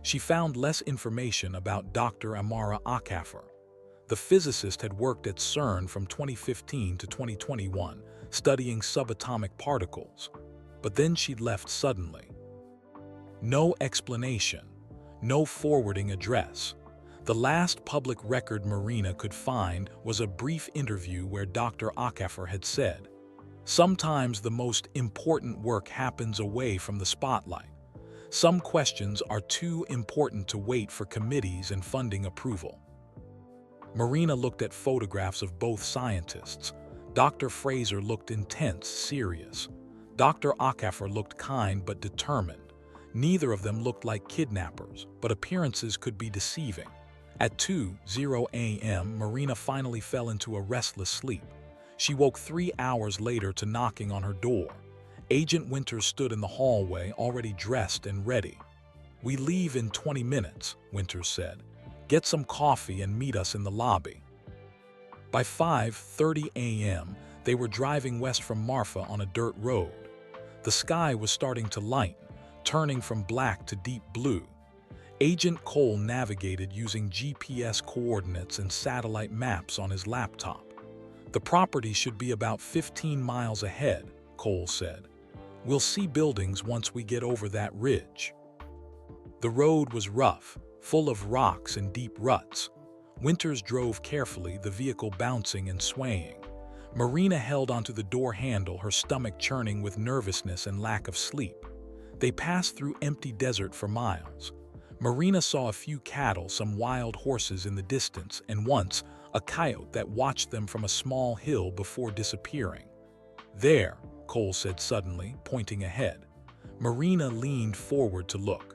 She found less information about Dr. Amara Akafor. The physicist had worked at CERN from 2015 to 2021, studying subatomic particles. But then she'd left suddenly. No explanation, no forwarding address. The last public record Marina could find was a brief interview where Dr. Ackafer had said, "Sometimes the most important work happens away from the spotlight. Some questions are too important to wait for committees and funding approval." Marina looked at photographs of both scientists. Dr. Fraser looked intense, serious. Dr. Ackafer looked kind but determined. Neither of them looked like kidnappers, but appearances could be deceiving. At 2:00 a.m., Marina finally fell into a restless sleep. She woke 3 hours later to knocking on her door. Agent Winters stood in the hallway, already dressed and ready. "We leave in 20 minutes, Winters said. "Get some coffee and meet us in the lobby." By 5:30 a.m., they were driving west from Marfa on a dirt road. The sky was starting to lighten, turning from black to deep blue. Agent Cole navigated using GPS coordinates and satellite maps on his laptop. "The property should be about 15 miles ahead," Cole said. "We'll see buildings once we get over that ridge." The road was rough, full of rocks and deep ruts. Winters drove carefully, the vehicle bouncing and swaying. Marina held onto the door handle, her stomach churning with nervousness and lack of sleep. They passed through empty desert for miles. Marina saw a few cattle, some wild horses in the distance, and once, a coyote that watched them from a small hill before disappearing. "There," Cole said suddenly, pointing ahead. Marina leaned forward to look.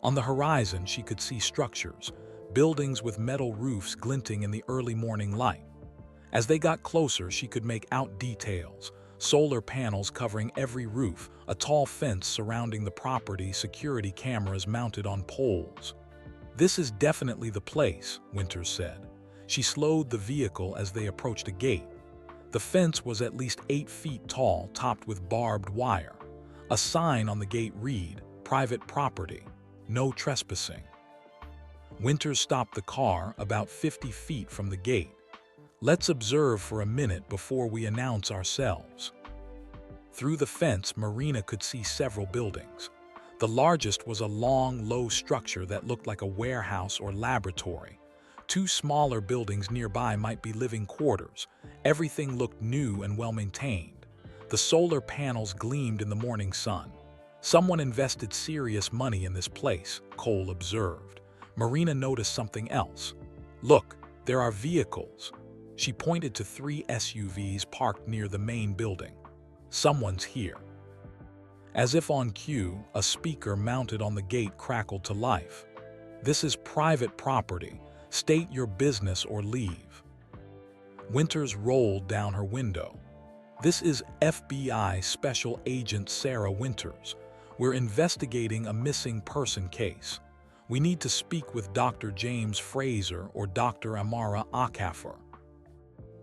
On the horizon, she could see structures, buildings with metal roofs glinting in the early morning light. As they got closer, she could make out details: solar panels covering every roof, a tall fence surrounding the property, security cameras mounted on poles. "This is definitely the place," Winters said. She slowed the vehicle as they approached a gate. The fence was at least 8 feet tall, topped with barbed wire. A sign on the gate read, "Private property, no trespassing." Winters stopped the car about 50 feet from the gate. "Let's observe for a minute before we announce ourselves." Through the fence, Marina could see several buildings. The largest was a long, low structure that looked like a warehouse or laboratory. 2 smaller buildings nearby might be living quarters. Everything looked new and well-maintained. The solar panels gleamed in the morning sun. "Someone invested serious money in this place," Cole observed. Marina noticed something else. "Look, there are vehicles." She pointed to 3 SUVs parked near the main building. "Someone's here." As if on cue, a speaker mounted on the gate crackled to life. "This is private property. State your business or leave." Winters rolled down her window. "This is FBI Special Agent Sarah Winters. We're investigating a missing person case. We need to speak with Dr. James Fraser or Dr. Amara Ackafer."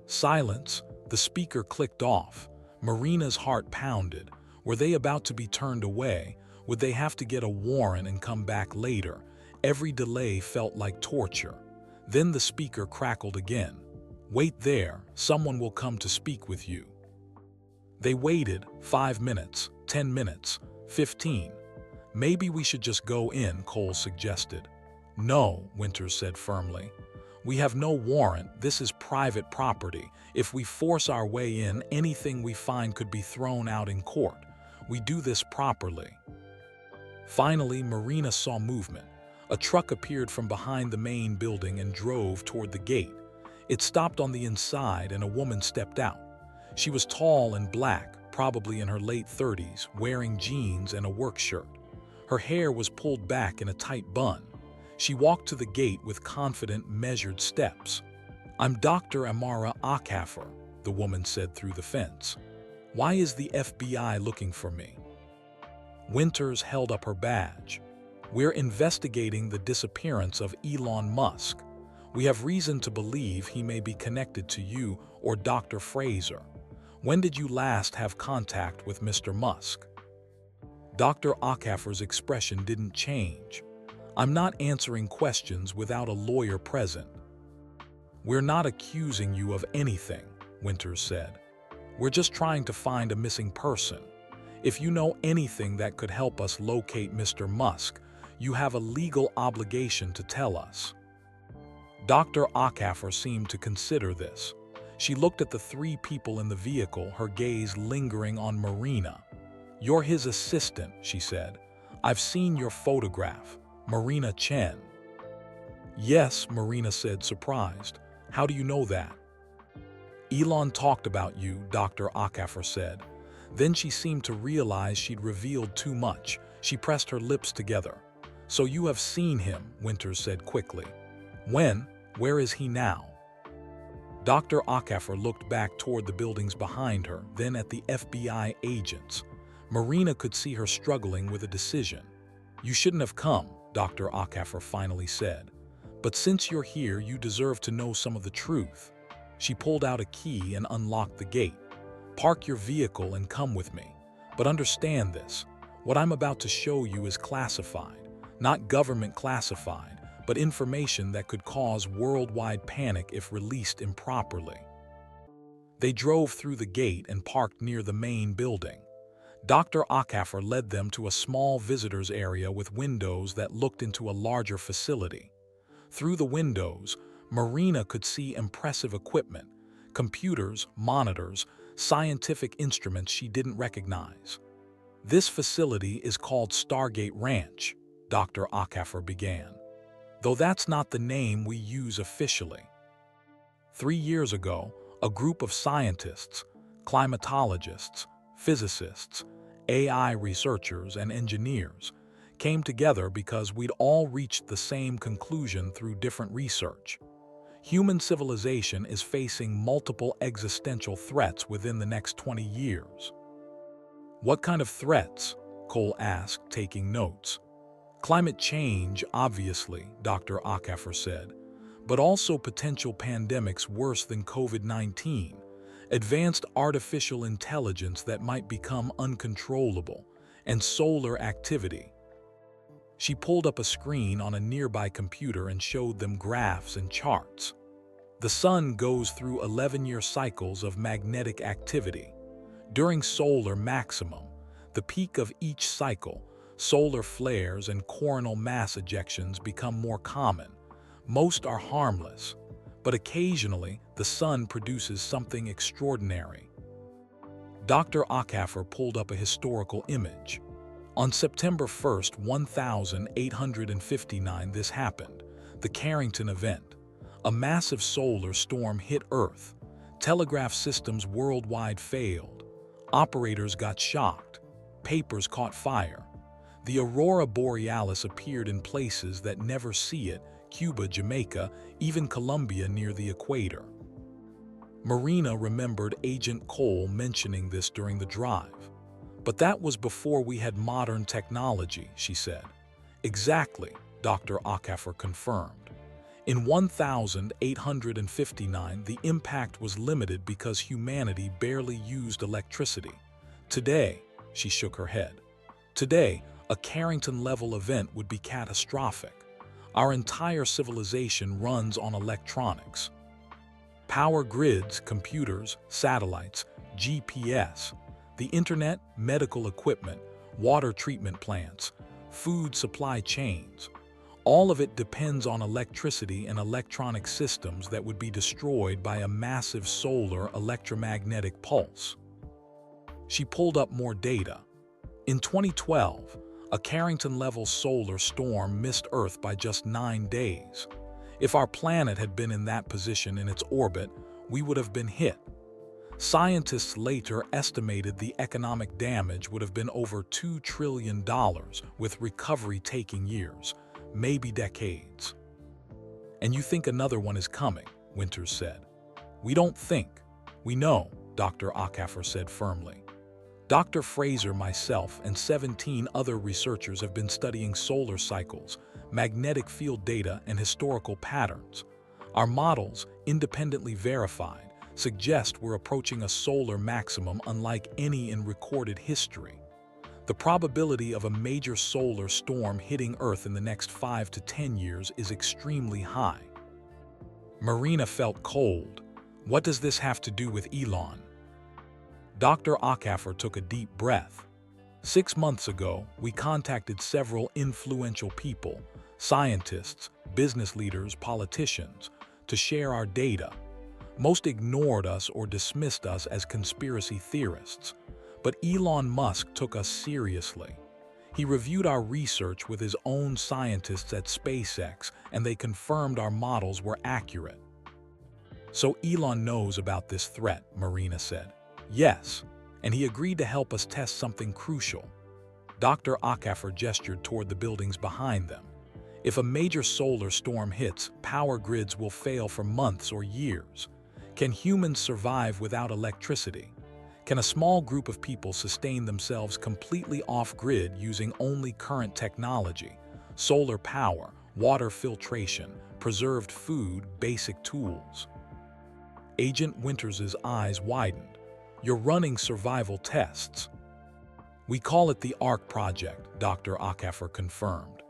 Silence. The speaker clicked off. Marina's heart pounded. Were they about to be turned away? Would they have to get a warrant and come back later? Every delay felt like torture. Then the speaker crackled again. "Wait there. Someone will come to speak with you." They waited. 5 minutes, 10 minutes, 15. "Maybe we should just go in," Cole suggested. "No," Winters said firmly. "We have no warrant. This is private property. If we force our way in, anything we find could be thrown out in court. We do this properly." Finally, Marina saw movement. A truck appeared from behind the main building and drove toward the gate. It stopped on the inside and a woman stepped out. She was tall and black, probably in her late 30s, wearing jeans and a work shirt. Her hair was pulled back in a tight bun. She walked to the gate with confident, measured steps. "I'm Dr. Amara Ackafer," the woman said through the fence. "Why is the FBI looking for me?" Winters held up her badge. "We're investigating the disappearance of Elon Musk. We have reason to believe he may be connected to you or Dr. Fraser. When did you last have contact with Mr. Musk?" Dr. Ackafer's expression didn't change. "I'm not answering questions without a lawyer present." "We're not accusing you of anything," Winters said. "We're just trying to find a missing person. If you know anything that could help us locate Mr. Musk, you have a legal obligation to tell us." Dr. Ackafer seemed to consider this. She looked at the three people in the vehicle, her gaze lingering on Marina. "You're his assistant," she said. "I've seen your photograph. Marina Chen." "Yes," Marina said, surprised. "How do you know that?" "Elon talked about you," Dr. Ackafer said. Then she seemed to realize she'd revealed too much. She pressed her lips together. "So you have seen him," Winters said quickly. "When? Where is he now?" Dr. Ackafer looked back toward the buildings behind her, then at the FBI agents. Marina could see her struggling with a decision. "You shouldn't have come," Dr. Ackafer finally said. "But since you're here, you deserve to know some of the truth." She pulled out a key and unlocked the gate. "Park your vehicle and come with me. But understand this. What I'm about to show you is classified. Not government classified, but information that could cause worldwide panic if released improperly." They drove through the gate and parked near the main building. Dr. Ackafer led them to a small visitors area with windows that looked into a larger facility. Through the windows, Marina could see impressive equipment, computers, monitors, scientific instruments she didn't recognize. "This facility is called Stargate Ranch," Dr. Ackafer began, "though that's not the name we use officially. 3 years ago, a group of scientists, climatologists, physicists, AI researchers, and engineers came together because we'd all reached the same conclusion through different research. Human civilization is facing multiple existential threats within the next 20 years. "What kind of threats?" Cole asked, taking notes. "Climate change, obviously," Dr. Ackafer said, "but also potential pandemics worse than COVID-19, advanced artificial intelligence that might become uncontrollable, and solar activity." She pulled up a screen on a nearby computer and showed them graphs and charts. "The sun goes through 11-year cycles of magnetic activity. During solar maximum, the peak of each cycle, solar flares and coronal mass ejections become more common. Most are harmless, but occasionally the sun produces something extraordinary." Dr. Ackafer pulled up a historical image. On September 1st, 1859, this happened, the Carrington event. A massive solar storm hit Earth. Telegraph systems worldwide failed. Operators got shocked. Papers caught fire. The aurora borealis appeared in places that never see it, Cuba, Jamaica, even Colombia near the equator. Marina remembered Agent Cole mentioning this during the drive. "But that was before we had modern technology," she said. "Exactly," Dr. Ackafer confirmed. "In 1859, the impact was limited because humanity barely used electricity. Today," she shook her head, "today, a Carrington-level event would be catastrophic. Our entire civilization runs on electronics. Power grids, computers, satellites, GPS, the internet, medical equipment, water treatment plants, food supply chains. All of it depends on electricity and electronic systems that would be destroyed by a massive solar electromagnetic pulse." She pulled up more data. In 2012, a Carrington-level solar storm missed Earth by just 9 days. If our planet had been in that position in its orbit, we would have been hit. Scientists later estimated the economic damage would have been over $2 trillion, with recovery taking years, maybe decades. "And you think another one is coming," Winters said. "We don't think. We know," Dr. Ackafer said firmly. "Dr. Fraser, myself, and 17 other researchers have been studying solar cycles, magnetic field data, and historical patterns. Our models, independently verified, suggest we're approaching a solar maximum unlike any in recorded history. The probability of a major solar storm hitting Earth in the next 5 to 10 years is extremely high." Marina felt cold. What does this have to do with Elon? Dr. Akaffer took a deep breath. 6 months ago, we contacted several influential people, scientists, business leaders, politicians, to share our data. Most ignored us or dismissed us as conspiracy theorists, but Elon Musk took us seriously. He reviewed our research with his own scientists at SpaceX, and they confirmed our models were accurate. So Elon knows about this threat, Marina said. Yes, and he agreed to help us test something crucial. Dr. Akaffer gestured toward the buildings behind them. If a major solar storm hits, power grids will fail for months or years. Can humans survive without electricity? Can a small group of people sustain themselves completely off-grid using only current technology, solar power, water filtration, preserved food, basic tools? Agent Winters' eyes widened. You're running survival tests. We call it the ARC project, Dr. Akaffer confirmed.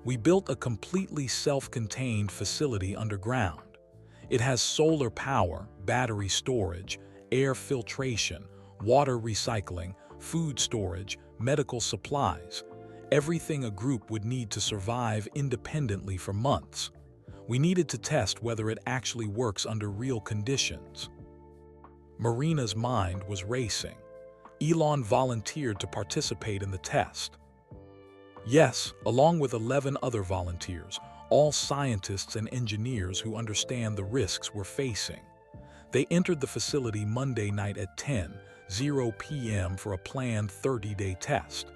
We built a completely self-contained facility underground. It has solar power, battery storage, air filtration, water recycling, food storage, medical supplies, everything a group would need to survive independently for months. We needed to test whether it actually works under real conditions. Marina's mind was racing. Elon volunteered to participate in the test. Yes, along with 11 other volunteers, all scientists and engineers who understand the risks we're facing. They entered the facility Monday night at 10:00 p.m. for a planned 30-day test.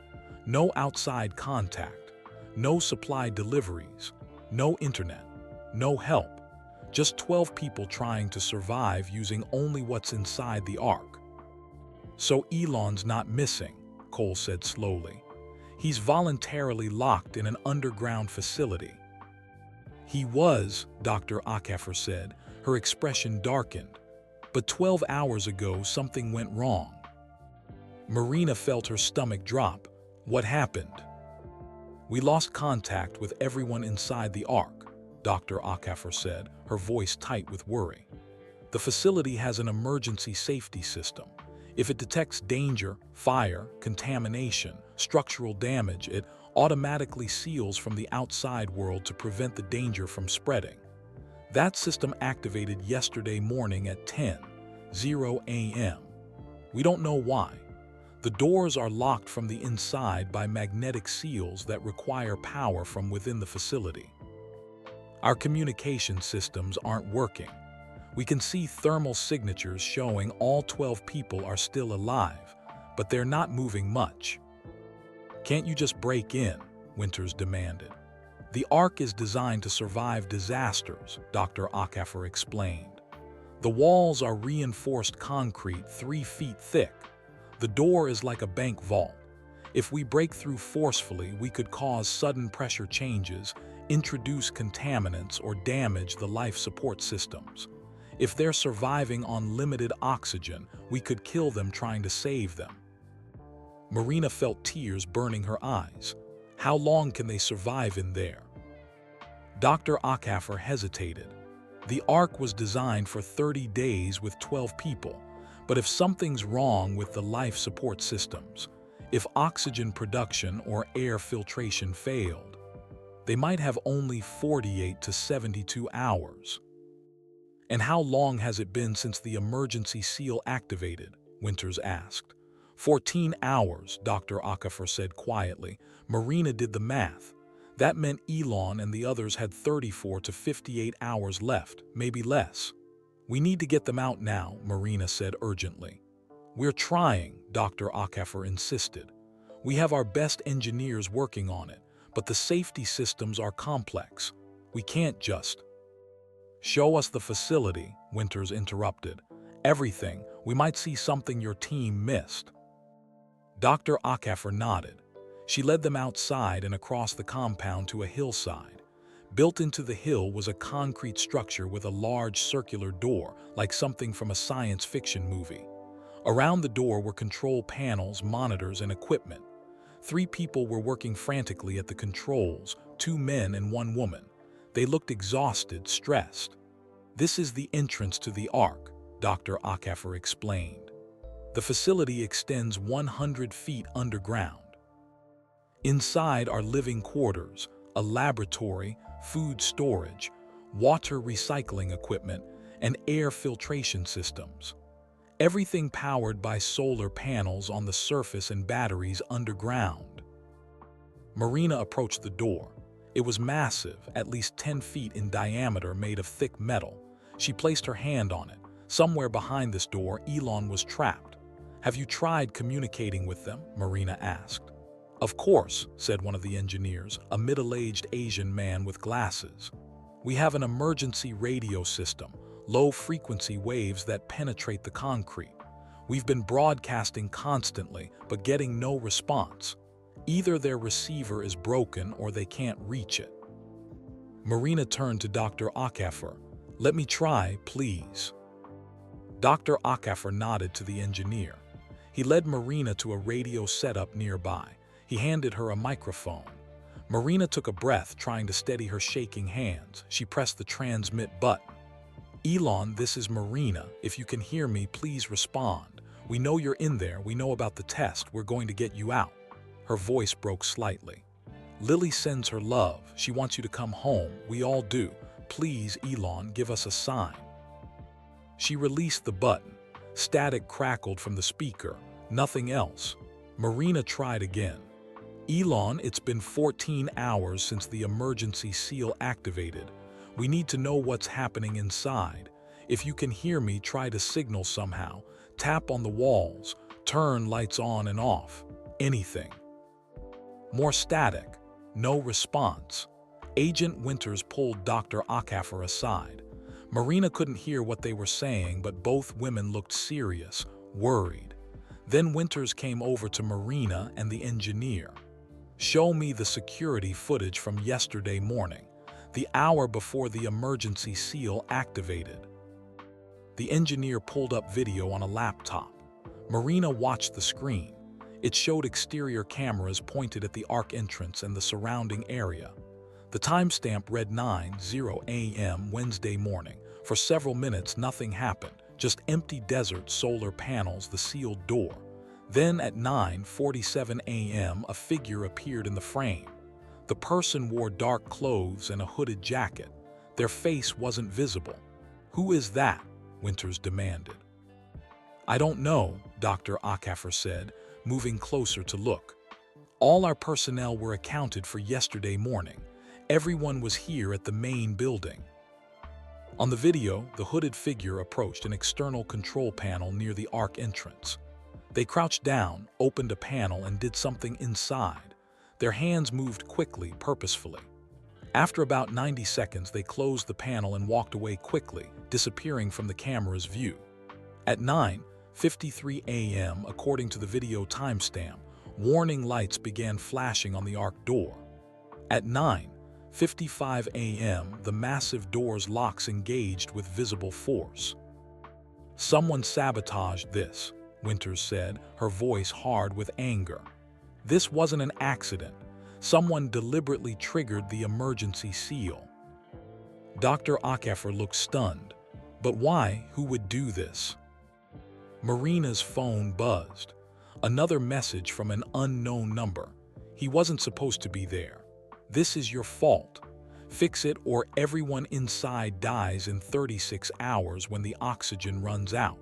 No outside contact, no supply deliveries, no internet, no help. Just 12 people trying to survive using only what's inside the Ark. So Elon's not missing, Cole said slowly. He's voluntarily locked in an underground facility. He was, Dr. Akaffer said, her expression darkened. But 12 hours ago, something went wrong. Marina felt her stomach drop. What happened? We lost contact with everyone inside the Ark, Dr. Akaffer said, her voice tight with worry. The facility has an emergency safety system. If it detects danger, fire, contamination, structural damage, it automatically seals from the outside world to prevent the danger from spreading. That system activated yesterday morning at 10:00 a.m. We don't know why. The doors are locked from the inside by magnetic seals that require power from within the facility. Our communication systems aren't working. We can see thermal signatures showing all 12 people are still alive, but they're not moving much. Can't you just break in? Winters demanded. The Ark is designed to survive disasters, Dr. Akaffer explained. The walls are reinforced concrete 3 feet thick. The door is like a bank vault. If we break through forcefully, we could cause sudden pressure changes, introduce contaminants, or damage the life support systems. If they're surviving on limited oxygen, we could kill them trying to save them. Marina felt tears burning her eyes. How long can they survive in there? Dr. Akaffer hesitated. The Ark was designed for 30 days with 12 people, but if something's wrong with the life support systems, if oxygen production or air filtration failed, they might have only 48 to 72 hours. And how long has it been since the emergency seal activated? Winters asked. 14 hours, Dr. Akaffer said quietly. Marina did the math. That meant Elon and the others had 34 to 58 hours left, maybe less. We need to get them out now, Marina said urgently. We're trying, Dr. Akaffer insisted. We have our best engineers working on it, but the safety systems are complex. We can't just... Show us the facility, Winters interrupted. Everything. We might see something your team missed. Dr. Akaffer nodded. She led them outside and across the compound to a hillside. Built into the hill was a concrete structure with a large circular door, like something from a science fiction movie. Around the door were control panels, monitors, and equipment. 3 people were working frantically at the controls, 2 men and 1 woman. They looked exhausted, stressed. This is the entrance to the Ark, Dr. Akafer explained. The facility extends 100 feet underground. Inside are living quarters, a laboratory, food storage, water recycling equipment, and air filtration systems. Everything powered by solar panels on the surface and batteries underground. Marina approached the door. It was massive, at least 10 feet in diameter, made of thick metal. She placed her hand on it. Somewhere behind this door, Elon was trapped. "Have you tried communicating with them?" Marina asked. "Of course," said one of the engineers, a middle-aged Asian man with glasses. "We have an emergency radio system, low-frequency waves that penetrate the concrete. We've been broadcasting constantly, but getting no response. Either their receiver is broken or they can't reach it." Marina turned to Dr. Akafer. "Let me try, please." Dr. Akafer nodded to the engineer. He led Marina to a radio setup nearby. He handed her a microphone. Marina took a breath, trying to steady her shaking hands. She pressed the transmit button. "Elon, this is Marina. If you can hear me, please respond. We know you're in there. We know about the test. We're going to get you out." Her voice broke slightly. "Lily sends her love. She wants you to come home. We all do. Please, Elon, give us a sign." She released the button. Static crackled from the speaker. Nothing else. Marina tried again. "Elon, it's been 14 hours since the emergency seal activated. We need to know what's happening inside. If you can hear me, try to signal somehow. Tap on the walls. Turn lights on and off. Anything." More static. No response. Agent Winters pulled Dr. Akafer aside. Marina couldn't hear what they were saying, but both women looked serious, worried. Then Winters came over to Marina and the engineer. "Show me the security footage from yesterday morning, the hour before the emergency seal activated." The engineer pulled up video on a laptop. Marina watched the screen. It showed exterior cameras pointed at the Ark entrance and the surrounding area. The timestamp read 9:00 a.m. Wednesday morning. For several minutes, nothing happened, just empty desert, solar panels, the sealed door. Then at 9:47 a.m., a figure appeared in the frame. The person wore dark clothes and a hooded jacket. Their face wasn't visible. "Who is that?" Winters demanded. "I don't know," Dr. Akafer said, moving closer to look. "All our personnel were accounted for yesterday morning. Everyone was here at the main building." On the video, the hooded figure approached an external control panel near the Ark entrance. They crouched down, opened a panel, and did something inside. Their hands moved quickly, purposefully. After about 90 seconds, they closed the panel and walked away quickly, disappearing from the camera's view. At 9:53 a.m., according to the video timestamp, warning lights began flashing on the Ark door. At 9:55 a.m., the massive door's locks engaged with visible force. "Someone sabotaged this," Winters said, her voice hard with anger. "This wasn't an accident. Someone deliberately triggered the emergency seal." Dr. Akafer looked stunned. "But why? Who would do this?" Marina's phone buzzed. Another message from an unknown number. "He wasn't supposed to be there. This is your fault. Fix it or everyone inside dies in 36 hours when the oxygen runs out."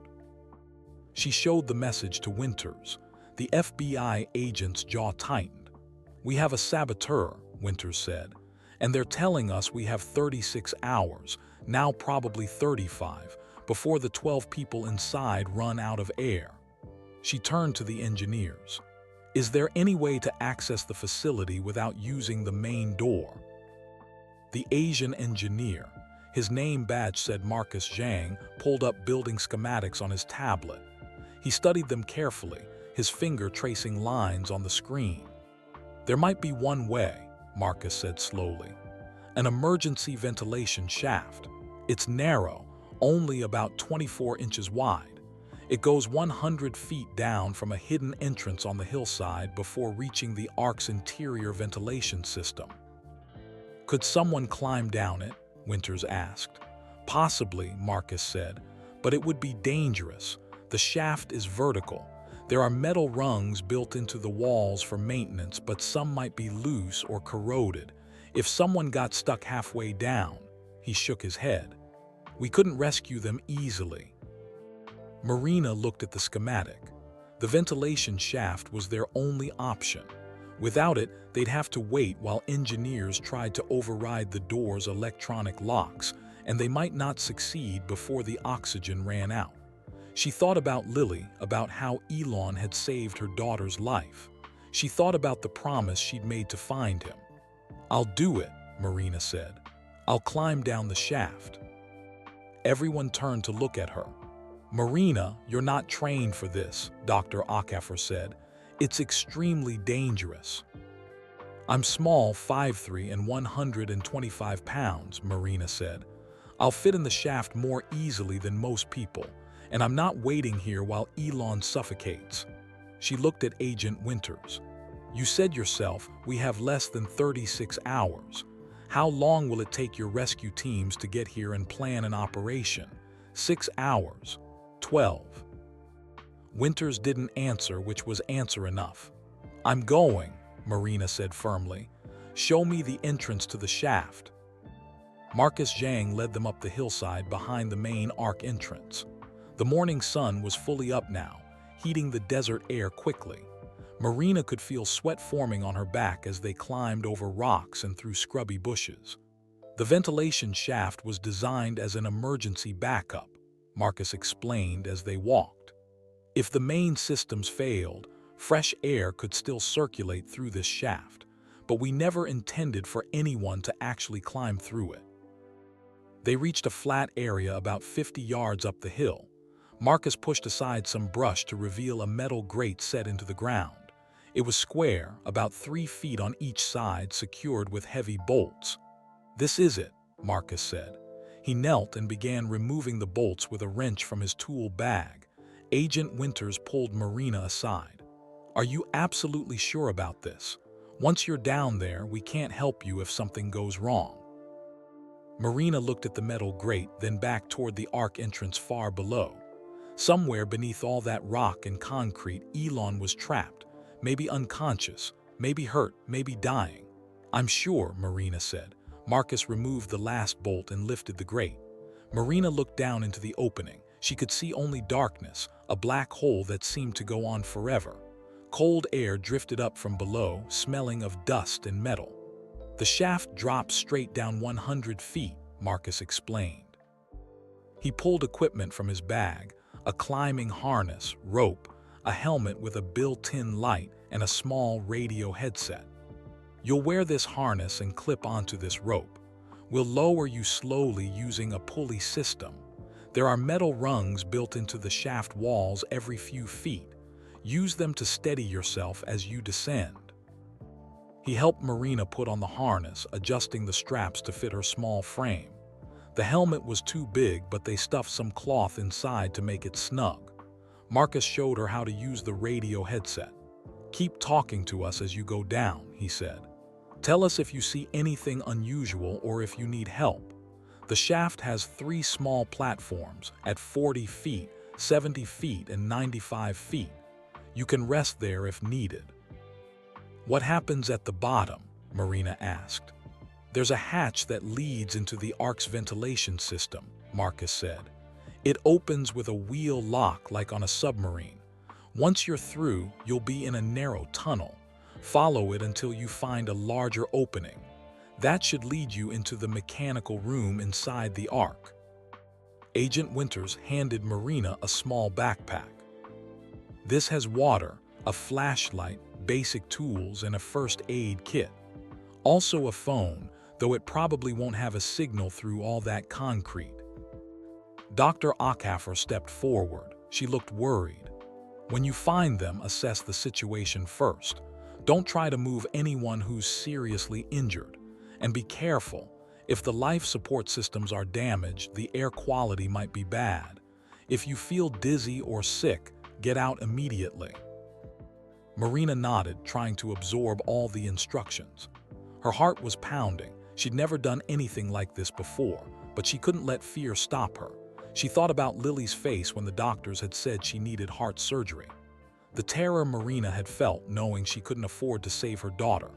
She showed the message to Winters. The FBI agent's jaw tightened. "We have a saboteur," Winters said, "and they're telling us we have 36 hours, now probably 35, before the 12 people inside run out of air." She turned to the engineers. "Is there any way to access the facility without using the main door?" The Asian engineer, his name badge said Marcus Zhang, pulled up building schematics on his tablet. He studied them carefully, his finger tracing lines on the screen. "There might be one way," Marcus said slowly. "An emergency ventilation shaft. It's narrow, only about 24 inches wide. It goes 100 feet down from a hidden entrance on the hillside before reaching the Ark's interior ventilation system." "Could someone climb down it?" Winters asked. Possibly, Marcus said, but it would be dangerous. The shaft is vertical. There are metal rungs built into the walls for maintenance, but some might be loose or corroded. If someone got stuck halfway down, he shook his head. We couldn't rescue them easily. Marina looked at the schematic. The ventilation shaft was their only option. Without it, they'd have to wait while engineers tried to override the door's electronic locks, and they might not succeed before the oxygen ran out. She thought about Lily, about how Elon had saved her daughter's life. She thought about the promise she'd made to find him. "I'll do it," Marina said. "I'll climb down the shaft." Everyone turned to look at her. "Marina, you're not trained for this," Dr. Akafor said. "It's extremely dangerous." "I'm small, 5'3" and 125 pounds, Marina said. "I'll fit in the shaft more easily than most people, and I'm not waiting here while Elon suffocates." She looked at Agent Winters. "You said yourself we have less than 36 hours. How long will it take your rescue teams to get here and plan an operation? 6 hours. 12. Winters didn't answer, which was answer enough. "I'm going," Marina said firmly. "Show me the entrance to the shaft." Marcus Zhang led them up the hillside behind the main arc entrance. The morning sun was fully up now, heating the desert air quickly. Marina could feel sweat forming on her back as they climbed over rocks and through scrubby bushes. The ventilation shaft was designed as an emergency backup, Marcus explained as they walked. If the main systems failed, fresh air could still circulate through this shaft, but we never intended for anyone to actually climb through it. They reached a flat area about 50 yards up the hill. Marcus pushed aside some brush to reveal a metal grate set into the ground. It was square, about 3 feet on each side, secured with heavy bolts. "This is it," Marcus said. He knelt and began removing the bolts with a wrench from his tool bag. Agent Winters pulled Marina aside. "Are you absolutely sure about this? Once you're down there, we can't help you if something goes wrong." Marina looked at the metal grate, then back toward the arc entrance far below. Somewhere beneath all that rock and concrete, Elon was trapped, maybe unconscious, maybe hurt, maybe dying. "I'm sure," Marina said. Marcus removed the last bolt and lifted the grate. Marina looked down into the opening. She could see only darkness, a black hole that seemed to go on forever. Cold air drifted up from below, smelling of dust and metal. "The shaft drops straight down 100 feet, Marcus explained. He pulled equipment from his bag, a climbing harness, rope, a helmet with a built-in light, and a small radio headset. "You'll wear this harness and clip onto this rope. We'll lower you slowly using a pulley system. There are metal rungs built into the shaft walls every few feet. Use them to steady yourself as you descend." He helped Marina put on the harness, adjusting the straps to fit her small frame. The helmet was too big, but they stuffed some cloth inside to make it snug. Marcus showed her how to use the radio headset. "Keep talking to us as you go down," he said. "Tell us if you see anything unusual or if you need help. The shaft has 3 small platforms at 40 feet, 70 feet, and 95 feet. You can rest there if needed." "What happens at the bottom?" Marina asked. "There's a hatch that leads into the ark's ventilation system," Marcus said. "It opens with a wheel lock like on a submarine. Once you're through, you'll be in a narrow tunnel. Follow it until you find a larger opening. That should lead you into the mechanical room inside the ark." Agent Winters handed Marina a small backpack. "This has water, a flashlight, basic tools, and a first aid kit. Also a phone, though it probably won't have a signal through all that concrete." Dr. Akafor stepped forward. She looked worried. "When you find them, assess the situation first. Don't try to move anyone who's seriously injured. And be careful. If the life support systems are damaged, the air quality might be bad. If you feel dizzy or sick, get out immediately." Marina nodded, trying to absorb all the instructions. Her heart was pounding. She'd never done anything like this before, but she couldn't let fear stop her. She thought about Lily's face when the doctors had said she needed heart surgery. The terror Marina had felt knowing she couldn't afford to save her daughter.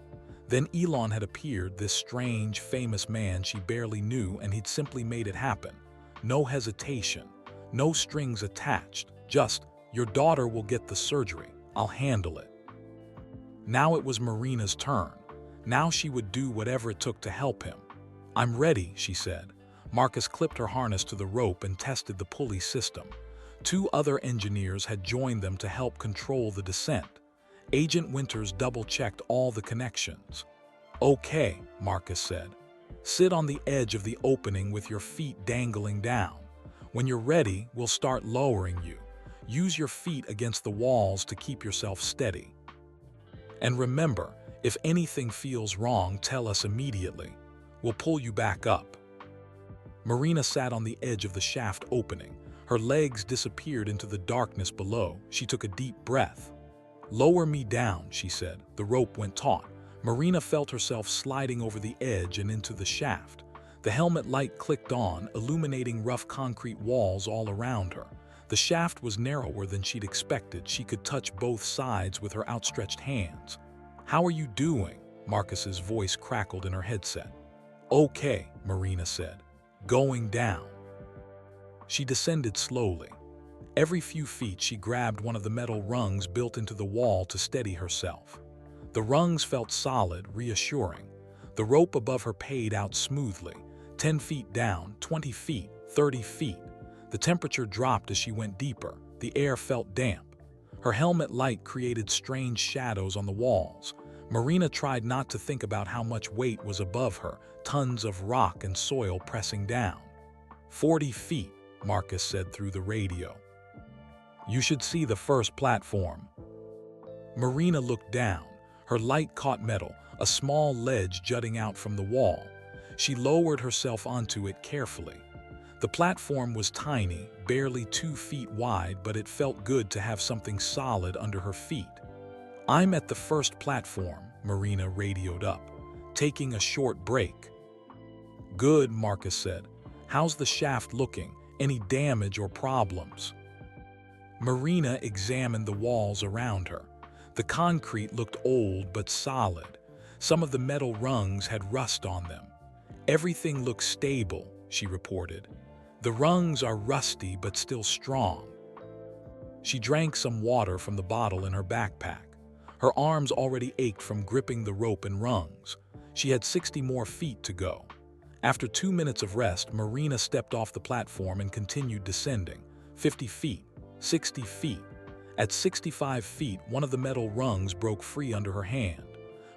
Then Elon had appeared, this strange, famous man she barely knew, and he'd simply made it happen. No hesitation, no strings attached, just, "Your daughter will get the surgery. I'll handle it." Now it was Marina's turn. Now she would do whatever it took to help him. "I'm ready," she said. Marcus clipped her harness to the rope and tested the pulley system. 2 other engineers had joined them to help control the descent. Agent Winters double-checked all the connections. "Okay," Marcus said. "Sit on the edge of the opening with your feet dangling down. When you're ready, we'll start lowering you. Use your feet against the walls to keep yourself steady. And remember, if anything feels wrong, tell us immediately. We'll pull you back up." Marina sat on the edge of the shaft opening. Her legs disappeared into the darkness below. She took a deep breath. "Lower me down," she said. The rope went taut. Marina felt herself sliding over the edge and into the shaft. The helmet light clicked on, illuminating rough concrete walls all around her. The shaft was narrower than she'd expected. She could touch both sides with her outstretched hands. "How are you doing?" Marcus's voice crackled in her headset. "Okay," Marina said. "Going down." She descended slowly. Every few feet she grabbed one of the metal rungs built into the wall to steady herself. The rungs felt solid, reassuring. The rope above her paid out smoothly. 10 feet down, 20 feet, 30 feet. The temperature dropped as she went deeper. The air felt damp. Her helmet light created strange shadows on the walls. Marina tried not to think about how much weight was above her, tons of rock and soil pressing down. 40 feet, Marcus said through the radio. "You should see the first platform." Marina looked down. Her light caught metal, a small ledge jutting out from the wall. She lowered herself onto it carefully. The platform was tiny, barely 2 feet wide, but it felt good to have something solid under her feet. "I'm at the first platform," Marina radioed up, taking a short break. "Good," Marcus said. "How's the shaft looking? Any damage or problems?" Marina examined the walls around her. The concrete looked old but solid. Some of the metal rungs had rust on them. "Everything looks stable," she reported. "The rungs are rusty but still strong." She drank some water from the bottle in her backpack. Her arms already ached from gripping the rope and rungs. She had 60 more feet to go. After 2 minutes of rest, Marina stepped off the platform and continued descending. 50 feet, 60 feet. At 65 feet, one of the metal rungs broke free under her hand.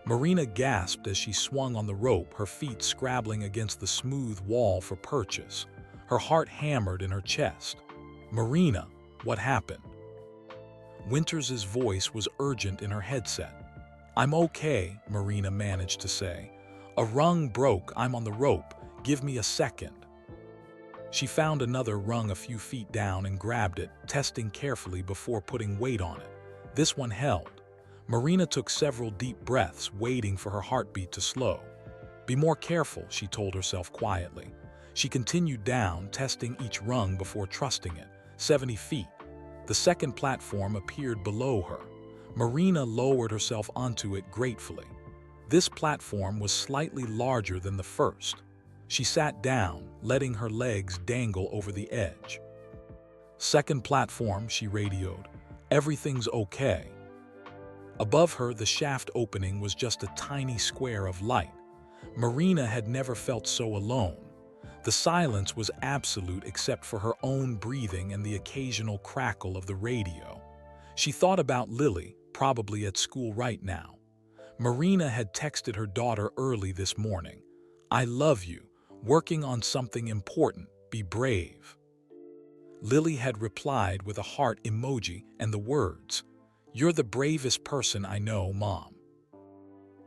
Marina gasped as she swung on the rope, her feet scrabbling against the smooth wall for purchase. Her heart hammered in her chest. "Marina, what happened?" Winters's voice was urgent in her headset. "I'm okay," Marina managed to say. "A rung broke. I'm on the rope. Give me a second." She found another rung a few feet down and grabbed it, testing carefully before putting weight on it. This one held. Marina took several deep breaths, waiting for her heartbeat to slow. "Be more careful," she told herself quietly. She continued down, testing each rung before trusting it. 70 feet. The second platform appeared below her. Marina lowered herself onto it gratefully. This platform was slightly larger than the first. She sat down, letting her legs dangle over the edge. "Second platform," she radioed. "Everything's okay." Above her, the shaft opening was just a tiny square of light. Marina had never felt so alone. The silence was absolute except for her own breathing and the occasional crackle of the radio. She thought about Lily, probably at school right now. Marina had texted her daughter early this morning. "I love you. Working on something important. Be brave." Lily had replied with a heart emoji and the words, "You're the bravest person I know, Mom."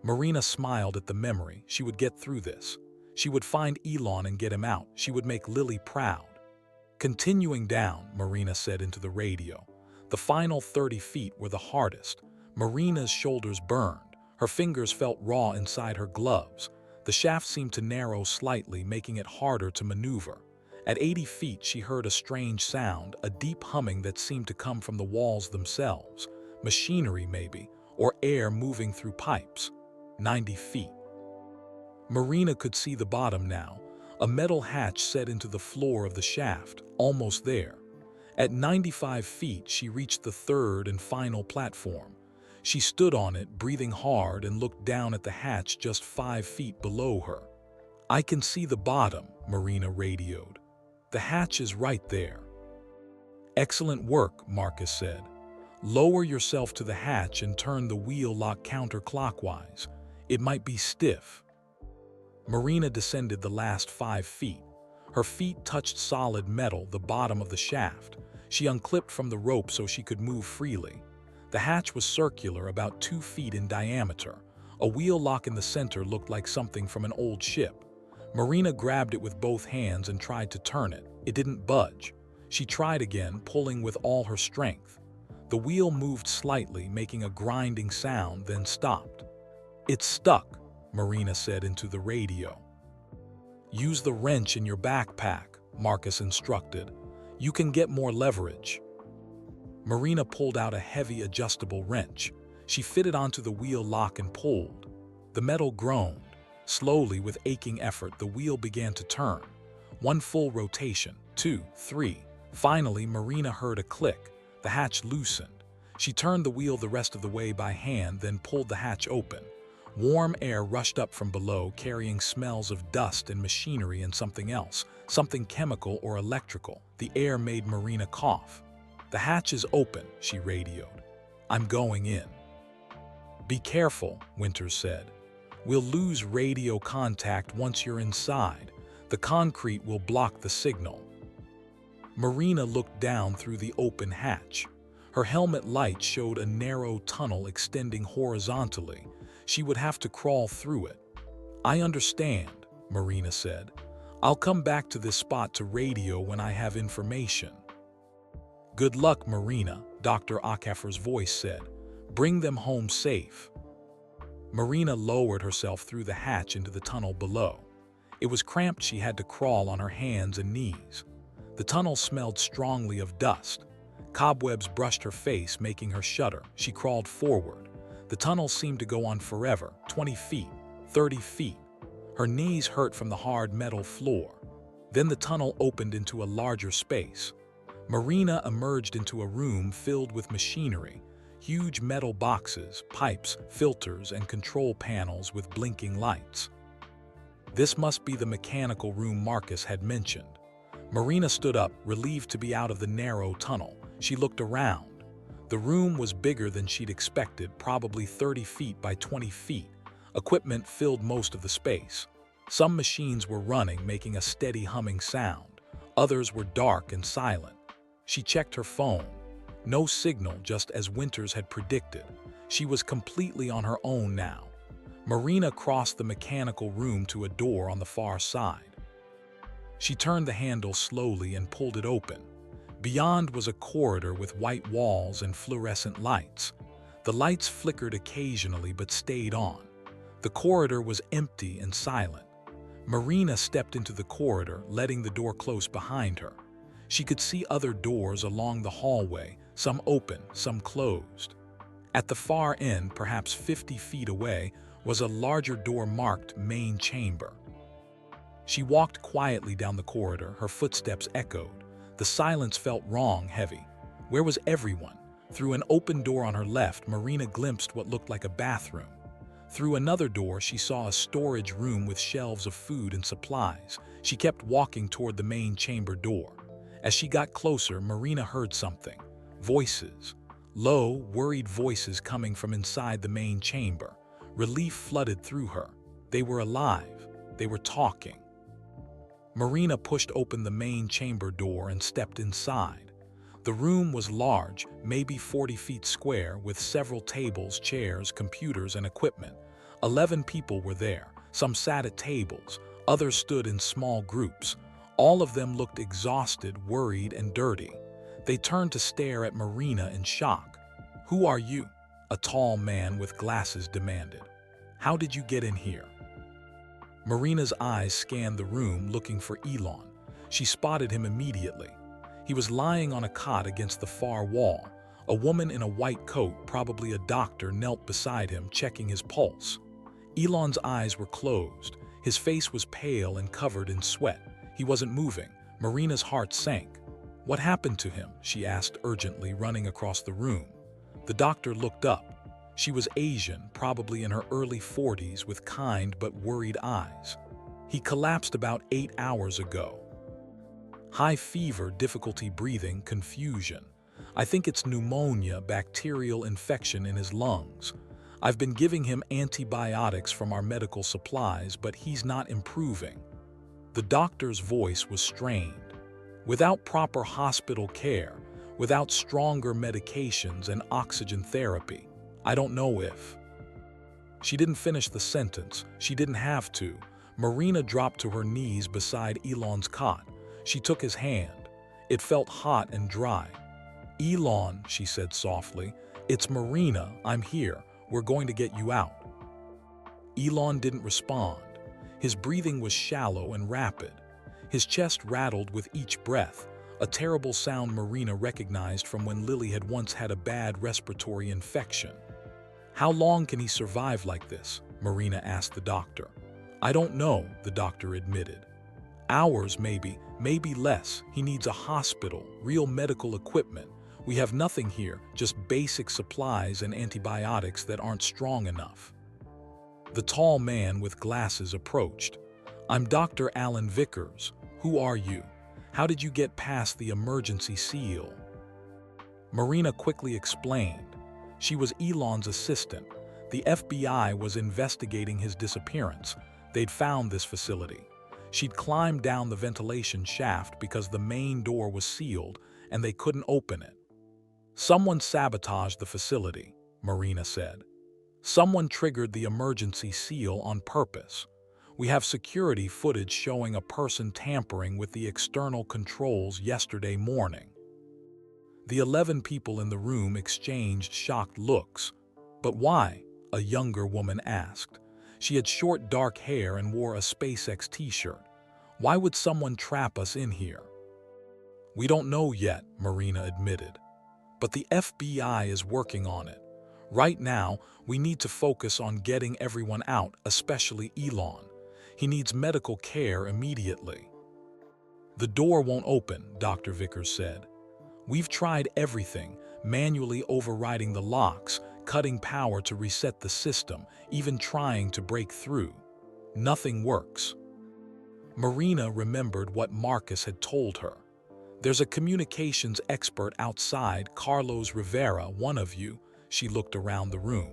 Marina smiled at the memory. She would get through this. She would find Elon and get him out. She would make Lily proud. Continuing down, Marina said into the radio. The final 30 feet were the hardest. Marina's shoulders burned. Her fingers felt raw inside her gloves. The shaft seemed to narrow slightly, making it harder to maneuver. At 80 feet, she heard a strange sound, a deep humming that seemed to come from the walls themselves. Machinery, maybe, or air moving through pipes. 90 feet. Marina could see the bottom now, a metal hatch set into the floor of the shaft, almost there. At 95 feet, she reached the third and final platform. She stood on it, breathing hard, and looked down at the hatch just 5 feet below her. "I can see the bottom," Marina radioed. "The hatch is right there." "Excellent work," Marcus said. "Lower yourself to the hatch and turn the wheel lock counterclockwise. It might be stiff." Marina descended the last 5 feet. Her feet touched solid metal, the bottom of the shaft. She unclipped from the rope so she could move freely. The hatch was circular, about 2 feet in diameter. A wheel lock in the center looked like something from an old ship. Marina grabbed it with both hands and tried to turn it. It didn't budge. She tried again, pulling with all her strength. The wheel moved slightly, making a grinding sound, then stopped. "It's stuck," Marina said into the radio. "Use the wrench in your backpack," Marcus instructed. "You can get more leverage." Marina pulled out a heavy adjustable wrench. She fitted onto the wheel lock and pulled. The metal groaned. Slowly, with aching effort, the wheel began to turn. 1 full rotation, 2, 3. Finally, Marina heard a click. The hatch loosened. She turned the wheel the rest of the way by hand, then pulled the hatch open. Warm air rushed up from below, carrying smells of dust and machinery and something else, something chemical or electrical. The air made Marina cough. "The hatch is open," she radioed. "I'm going in." "Be careful," Winters said. "We'll lose radio contact once you're inside. The concrete will block the signal." Marina looked down through the open hatch. Her helmet light showed a narrow tunnel extending horizontally. She would have to crawl through it. "I understand," Marina said. "I'll come back to this spot to radio when I have information." "Good luck, Marina," Dr. Acker's voice said. "Bring them home safe." Marina lowered herself through the hatch into the tunnel below. It was cramped. She had to crawl on her hands and knees. The tunnel smelled strongly of dust. Cobwebs brushed her face, making her shudder. She crawled forward. The tunnel seemed to go on forever, 20 feet, 30 feet. Her knees hurt from the hard metal floor. Then the tunnel opened into a larger space. Marina emerged into a room filled with machinery, huge metal boxes, pipes, filters, and control panels with blinking lights. This must be the mechanical room Marcus had mentioned. Marina stood up, relieved to be out of the narrow tunnel. She looked around. The room was bigger than she'd expected, probably 30 feet by 20 feet. Equipment filled most of the space. Some machines were running, making a steady humming sound. Others were dark and silent. She checked her phone. No signal, just as Winters had predicted. She was completely on her own now. Marina crossed the mechanical room to a door on the far side. She turned the handle slowly and pulled it open. Beyond was a corridor with white walls and fluorescent lights. The lights flickered occasionally but stayed on. The corridor was empty and silent. Marina stepped into the corridor, letting the door close behind her. She could see other doors along the hallway, some open, some closed. At the far end, perhaps 50 feet away, was a larger door marked Main Chamber. She walked quietly down the corridor, her footsteps echoed. The silence felt wrong, heavy. Where was everyone? Through an open door on her left, Marina glimpsed what looked like a bathroom. Through another door, she saw a storage room with shelves of food and supplies. She kept walking toward the main chamber door. As she got closer, Marina heard something. Voices. Low, worried voices coming from inside the main chamber. Relief flooded through her. They were alive. They were talking. Marina pushed open the main chamber door and stepped inside. The room was large, maybe 40 feet square, with several tables, chairs, computers, and equipment. 11 people were there. Some sat at tables. Others stood in small groups. All of them looked exhausted, worried, and dirty. They turned to stare at Marina in shock. "Who are you?" a tall man with glasses demanded. "How did you get in here?" Marina's eyes scanned the room looking for Elon. She spotted him immediately. He was lying on a cot against the far wall. A woman in a white coat, probably a doctor, knelt beside him, checking his pulse. Elon's eyes were closed. His face was pale and covered in sweat. He wasn't moving. Marina's heart sank. "What happened to him?" she asked urgently, running across the room. The doctor looked up. She was Asian, probably in her early 40s, with kind but worried eyes. "He collapsed about 8 hours ago. High fever, difficulty breathing, confusion. I think it's pneumonia, bacterial infection in his lungs. I've been giving him antibiotics from our medical supplies, but he's not improving." The doctor's voice was strained. "Without proper hospital care, without stronger medications and oxygen therapy, I don't know if..." She didn't finish the sentence. She didn't have to. Marina dropped to her knees beside Elon's cot. She took his hand. It felt hot and dry. "Elon," she said softly, "it's Marina. I'm here. We're going to get you out." Elon didn't respond. His breathing was shallow and rapid. His chest rattled with each breath, a terrible sound Marina recognized from when Lily had once had a bad respiratory infection. "How long can he survive like this?" Marina asked the doctor. "I don't know," the doctor admitted. "Hours maybe less. He needs a hospital, real medical equipment. We have nothing here, just basic supplies and antibiotics that aren't strong enough." The tall man with glasses approached. "I'm Dr. Alan Vickers. Who are you? How did you get past the emergency seal?" Marina quickly explained. She was Elon's assistant. The FBI was investigating his disappearance. They'd found this facility. She'd climbed down the ventilation shaft because the main door was sealed and they couldn't open it. "Someone sabotaged the facility," Marina said. "Someone triggered the emergency seal on purpose. We have security footage showing a person tampering with the external controls yesterday morning." The 11 people in the room exchanged shocked looks. "But why?" a younger woman asked. She had short dark hair and wore a SpaceX t-shirt. "Why would someone trap us in here?" "We don't know yet," Marina admitted. "But the FBI is working on it. Right now, we need to focus on getting everyone out, especially Elon. He needs medical care immediately." "The door won't open," Dr. Vickers said. "We've tried everything, manually overriding the locks, cutting power to reset the system, even trying to break through. Nothing works." Marina remembered what Marcus had told her. "There's a communications expert outside, Carlos Rivera, one of you." She looked around the room.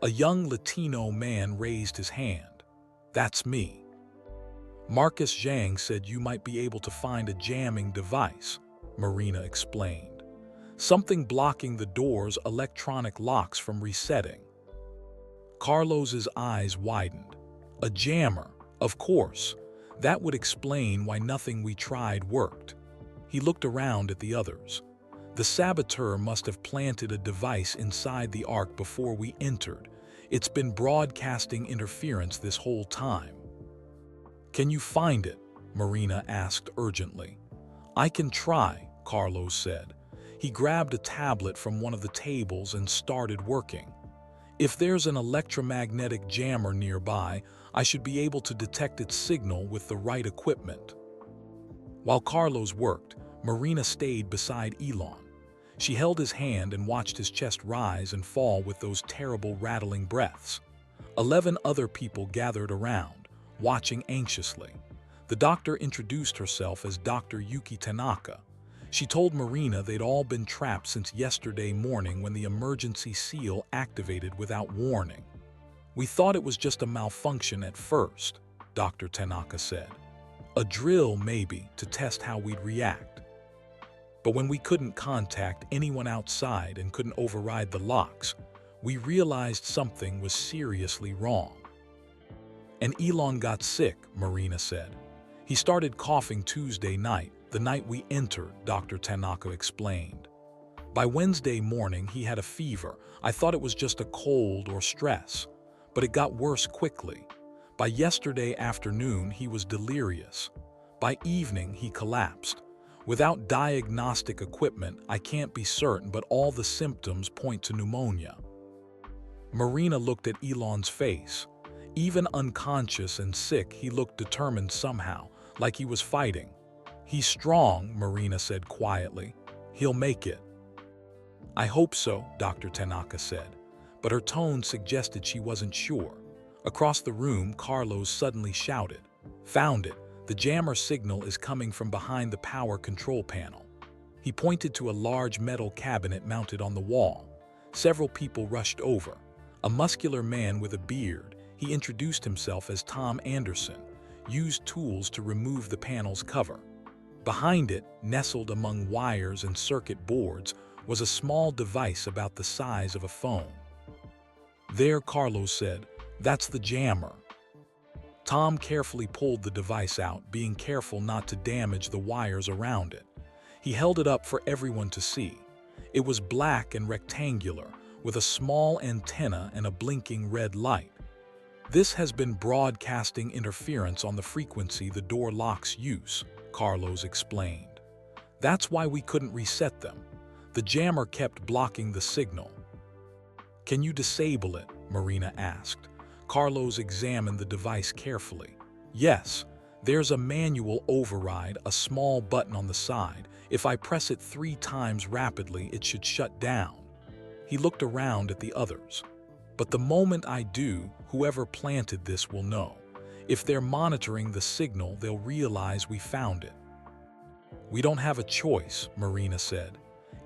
A young Latino man raised his hand. "That's me." "Marcus Zhang said you might be able to find a jamming device," Marina explained. "Something blocking the door's electronic locks from resetting." Carlos's eyes widened. "A jammer, of course. That would explain why nothing we tried worked." He looked around at the others. "The saboteur must have planted a device inside the Ark before we entered. It's been broadcasting interference this whole time." "Can you find it?" Marina asked urgently. "I can try," Carlos said. He grabbed a tablet from one of the tables and started working. "If there's an electromagnetic jammer nearby, I should be able to detect its signal with the right equipment." While Carlos worked, Marina stayed beside Elon. She held his hand and watched his chest rise and fall with those terrible rattling breaths. 11 other people gathered around, watching anxiously. The doctor introduced herself as Dr. Yuki Tanaka. She told Marina they'd all been trapped since yesterday morning when the emergency seal activated without warning. "We thought it was just a malfunction at first," Dr. Tanaka said. "A drill, maybe, to test how we'd react. But when we couldn't contact anyone outside and couldn't override the locks, we realized something was seriously wrong." "And Elon got sick," Marina said. "He started coughing Tuesday night, the night we entered," Dr. Tanaka explained. "By Wednesday morning, he had a fever. I thought it was just a cold or stress, but it got worse quickly. By yesterday afternoon, he was delirious. By evening, he collapsed. Without diagnostic equipment, I can't be certain, but all the symptoms point to pneumonia. Marina looked at Elon's face. Even unconscious and sick, he looked determined somehow, like he was fighting. "He's strong," Marina said quietly. "He'll make it." "I hope so," Dr. Tanaka said, but her tone suggested she wasn't sure. Across the room, Carlos suddenly shouted, "Found it! The jammer signal is coming from behind the power control panel." He pointed to a large metal cabinet mounted on the wall. Several people rushed over. A muscular man with a beard, he introduced himself as Tom Anderson, used tools to remove the panel's cover. Behind it, nestled among wires and circuit boards, was a small device about the size of a phone. "There," Carlos said, "that's the jammer." Tom carefully pulled the device out, being careful not to damage the wires around it. He held it up for everyone to see. It was black and rectangular, with a small antenna and a blinking red light. "This has been broadcasting interference on the frequency the door locks use," Carlos explained. "That's why we couldn't reset them. The jammer kept blocking the signal." "Can you disable it?" Marina asked. Carlos examined the device carefully. "Yes, there's a manual override, a small button on the side. If I press it 3 times rapidly, it should shut down." He looked around at the others. "But the moment I do, whoever planted this will know. If they're monitoring the signal, they'll realize we found it." "We don't have a choice," Marina said.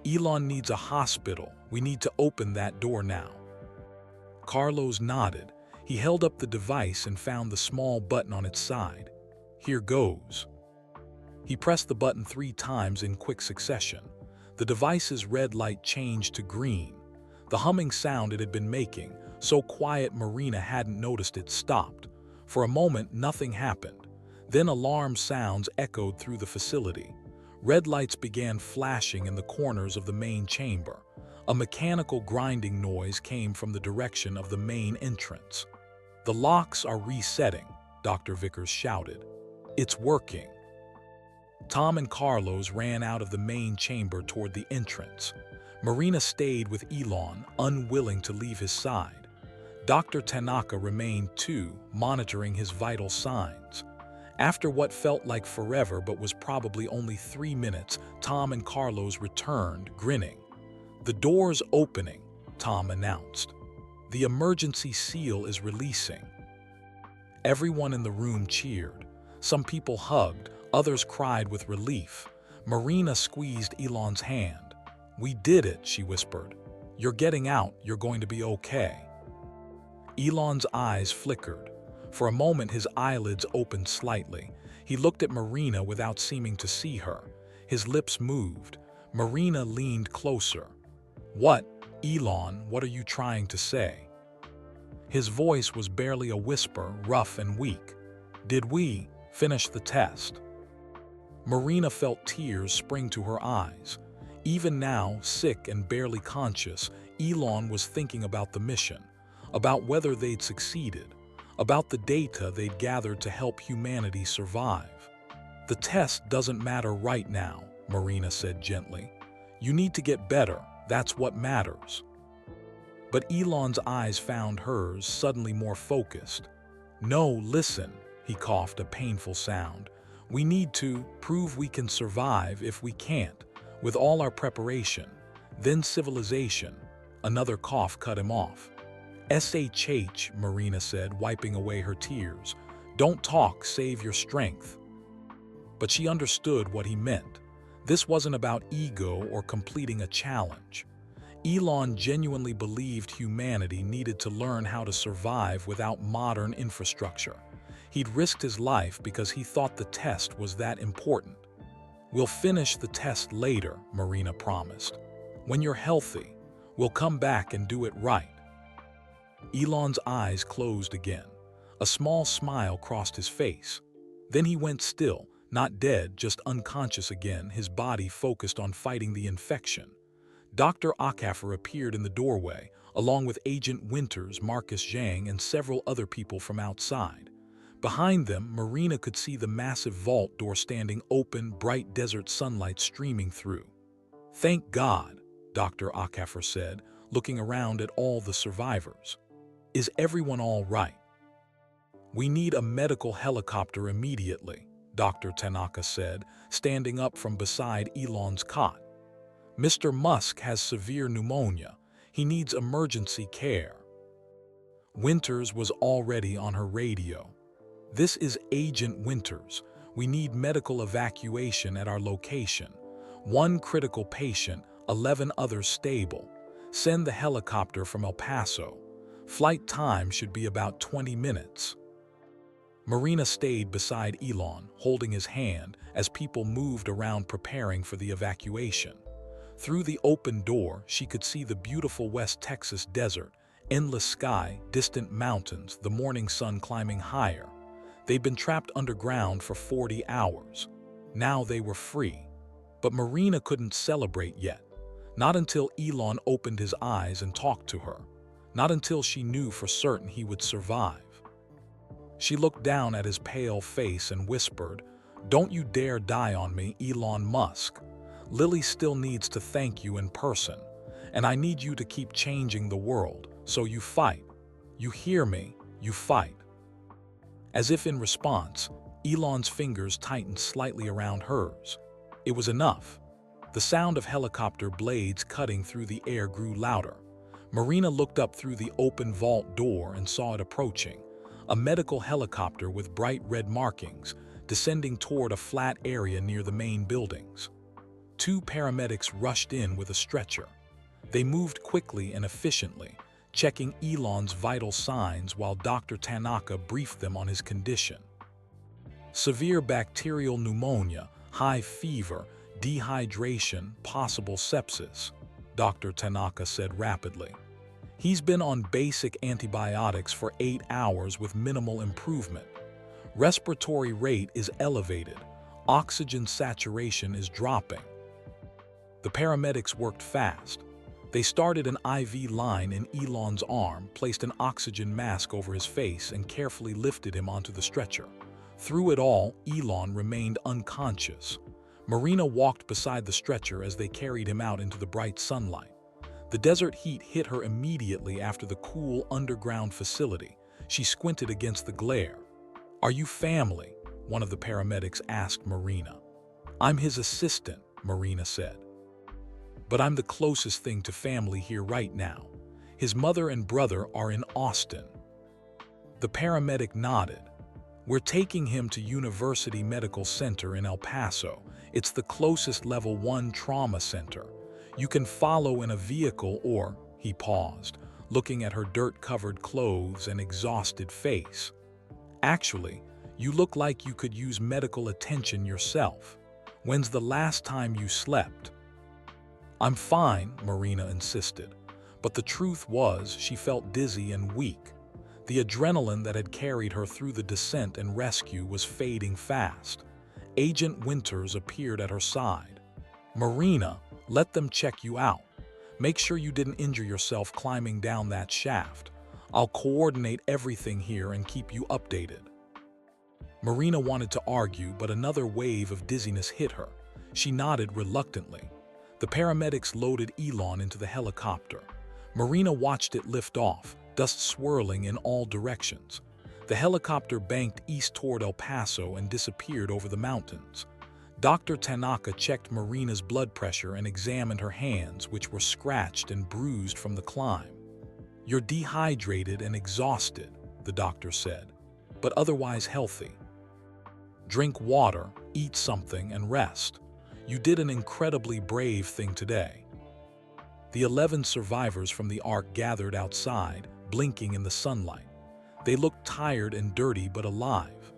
"Elon needs a hospital. We need to open that door now." Carlos nodded. He held up the device and found the small button on its side. "Here goes." He pressed the button 3 times in quick succession. The device's red light changed to green. The humming sound it had been making, so quiet Marina hadn't noticed it, stopped. For a moment, nothing happened. Then alarm sounds echoed through the facility. Red lights began flashing in the corners of the main chamber. A mechanical grinding noise came from the direction of the main entrance. "The locks are resetting," Dr. Vickers shouted. "It's working." Tom and Carlos ran out of the main chamber toward the entrance. Marina stayed with Elon, unwilling to leave his side. Dr. Tanaka remained too, monitoring his vital signs. After what felt like forever but was probably only 3 minutes, Tom and Carlos returned, grinning. "The door's opening," Tom announced. "The emergency seal is releasing." Everyone in the room cheered. Some people hugged, others cried with relief. Marina squeezed Elon's hand. "We did it," she whispered. "You're getting out. You're going to be okay." Elon's eyes flickered. For a moment, his eyelids opened slightly. He looked at Marina without seeming to see her. His lips moved. Marina leaned closer. "What, Elon, what are you trying to say?" His voice was barely a whisper, rough and weak. "Did we finish the test?" Marina felt tears spring to her eyes. Even now, sick and barely conscious, Elon was thinking about the mission, about whether they'd succeeded, about the data they'd gathered to help humanity survive. "The test doesn't matter right now," Marina said gently. "You need to get better. That's what matters." But Elon's eyes found hers, suddenly more focused. "No, listen," he coughed, a painful sound. "We need to prove we can survive. If we can't, with all our preparation, then civilization." Another cough cut him off. "SHH," Marina said, wiping away her tears. "Don't talk, save your strength." But she understood what he meant. This wasn't about ego or completing a challenge. Elon genuinely believed humanity needed to learn how to survive without modern infrastructure. He'd risked his life because he thought the test was that important. "We'll finish the test later," Marina promised. "When you're healthy, we'll come back and do it right." Elon's eyes closed again. A small smile crossed his face. Then he went still, not dead, just unconscious again, his body focused on fighting the infection. Dr. Akaffer appeared in the doorway, along with Agent Winters, Marcus Zhang, and several other people from outside. Behind them, Marina could see the massive vault door standing open, bright desert sunlight streaming through. "Thank God," Dr. Akafer said, looking around at all the survivors. "Is everyone all right?" "We need a medical helicopter immediately," Dr. Tanaka said, standing up from beside Elon's cot. "Mr. Musk has severe pneumonia. He needs emergency care." Winters was already on her radio. "This is Agent Winters. We need medical evacuation at our location. 1 critical patient, 11 others stable. Send the helicopter from El Paso. Flight time should be about 20 minutes. Marina stayed beside Elon, holding his hand as people moved around preparing for the evacuation. Through the open door, she could see the beautiful West Texas desert, endless sky, distant mountains, the morning sun climbing higher. They'd been trapped underground for 40 hours. Now they were free. But Marina couldn't celebrate yet. Not until Elon opened his eyes and talked to her. Not until she knew for certain he would survive. She looked down at his pale face and whispered, "Don't you dare die on me, Elon Musk. Lily still needs to thank you in person, and I need you to keep changing the world, so you fight. You hear me? You fight." As if in response, Elon's fingers tightened slightly around hers. It was enough. The sound of helicopter blades cutting through the air grew louder. Marina looked up through the open vault door and saw it approaching. A medical helicopter with bright red markings, descending toward a flat area near the main buildings. 2 paramedics rushed in with a stretcher. They moved quickly and efficiently, checking Elon's vital signs while Dr. Tanaka briefed them on his condition. "Severe bacterial pneumonia, high fever, dehydration, possible sepsis," Dr. Tanaka said rapidly. "He's been on basic antibiotics for 8 hours with minimal improvement. Respiratory rate is elevated. Oxygen saturation is dropping." The paramedics worked fast. They started an IV line in Elon's arm, placed an oxygen mask over his face, and carefully lifted him onto the stretcher. Through it all, Elon remained unconscious. Marina walked beside the stretcher as they carried him out into the bright sunlight. The desert heat hit her immediately after the cool underground facility. She squinted against the glare. "Are you family?" one of the paramedics asked Marina. "I'm his assistant," Marina said. "But I'm the closest thing to family here right now. His mother and brother are in Austin." The paramedic nodded. "We're taking him to University Medical Center in El Paso. It's the closest level 1 trauma center. You can follow in a vehicle or," he paused, looking at her dirt-covered clothes and exhausted face. "Actually, you look like you could use medical attention yourself. When's the last time you slept?" "I'm fine," Marina insisted. But the truth was, she felt dizzy and weak. The adrenaline that had carried her through the descent and rescue was fading fast. Agent Winters appeared at her side. "Marina, let them check you out. Make sure you didn't injure yourself climbing down that shaft. I'll coordinate everything here and keep you updated." Marina wanted to argue, but another wave of dizziness hit her. She nodded reluctantly. The paramedics loaded Elon into the helicopter. Marina watched it lift off, dust swirling in all directions. The helicopter banked east toward El Paso and disappeared over the mountains. Dr. Tanaka checked Marina's blood pressure and examined her hands, which were scratched and bruised from the climb. "You're dehydrated and exhausted," the doctor said, "but otherwise healthy. Drink water, eat something, and rest. You did an incredibly brave thing today." The 11 survivors from the Ark gathered outside, blinking in the sunlight. They looked tired and dirty but alive.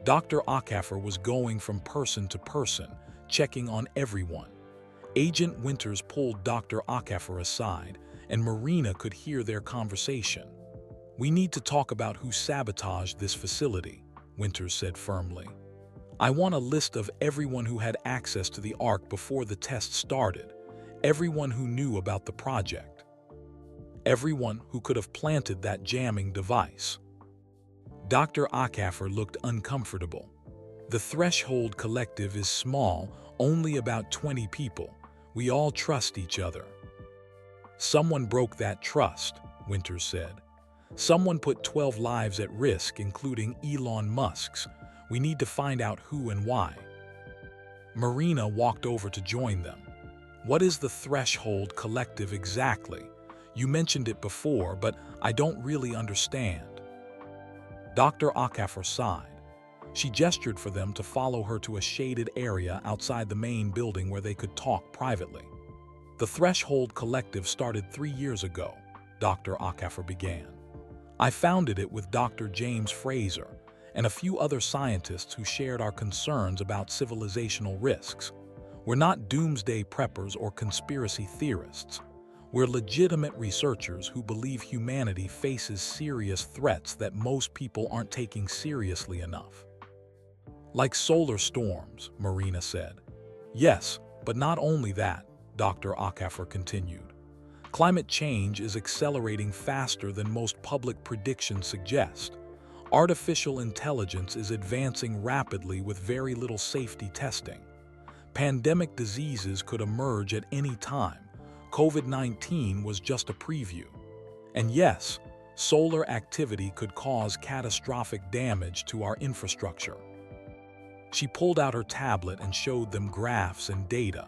Dr. Akafer was going from person to person, checking on everyone. Agent Winters pulled Dr. Akafer aside, and Marina could hear their conversation. "We need to talk about who sabotaged this facility," Winters said firmly. "I want a list of everyone who had access to the Ark before the test started, everyone who knew about the project, everyone who could have planted that jamming device." Dr. Acaffer looked uncomfortable. The Threshold Collective is small, only about 20 people. We all trust each other. Someone broke that trust, Winters said. Someone put 12 lives at risk, including Elon Musk's. We need to find out who and why. Marina walked over to join them. What is the Threshold Collective exactly? You mentioned it before, but I don't really understand. Dr. Acaffer sighed. She gestured for them to follow her to a shaded area outside the main building where they could talk privately. The Threshold Collective started 3 years ago, Dr. Acaffer began. I founded it with Dr. James Fraser and a few other scientists who shared our concerns about civilizational risks. We're not doomsday preppers or conspiracy theorists. We're legitimate researchers who believe humanity faces serious threats that most people aren't taking seriously enough. Like solar storms, Marina said. Yes, but not only that, Dr. Acaffer continued. Climate change is accelerating faster than most public predictions suggest. Artificial intelligence is advancing rapidly with very little safety testing. Pandemic diseases could emerge at any time. COVID-19 was just a preview. And yes, solar activity could cause catastrophic damage to our infrastructure. She pulled out her tablet and showed them graphs and data.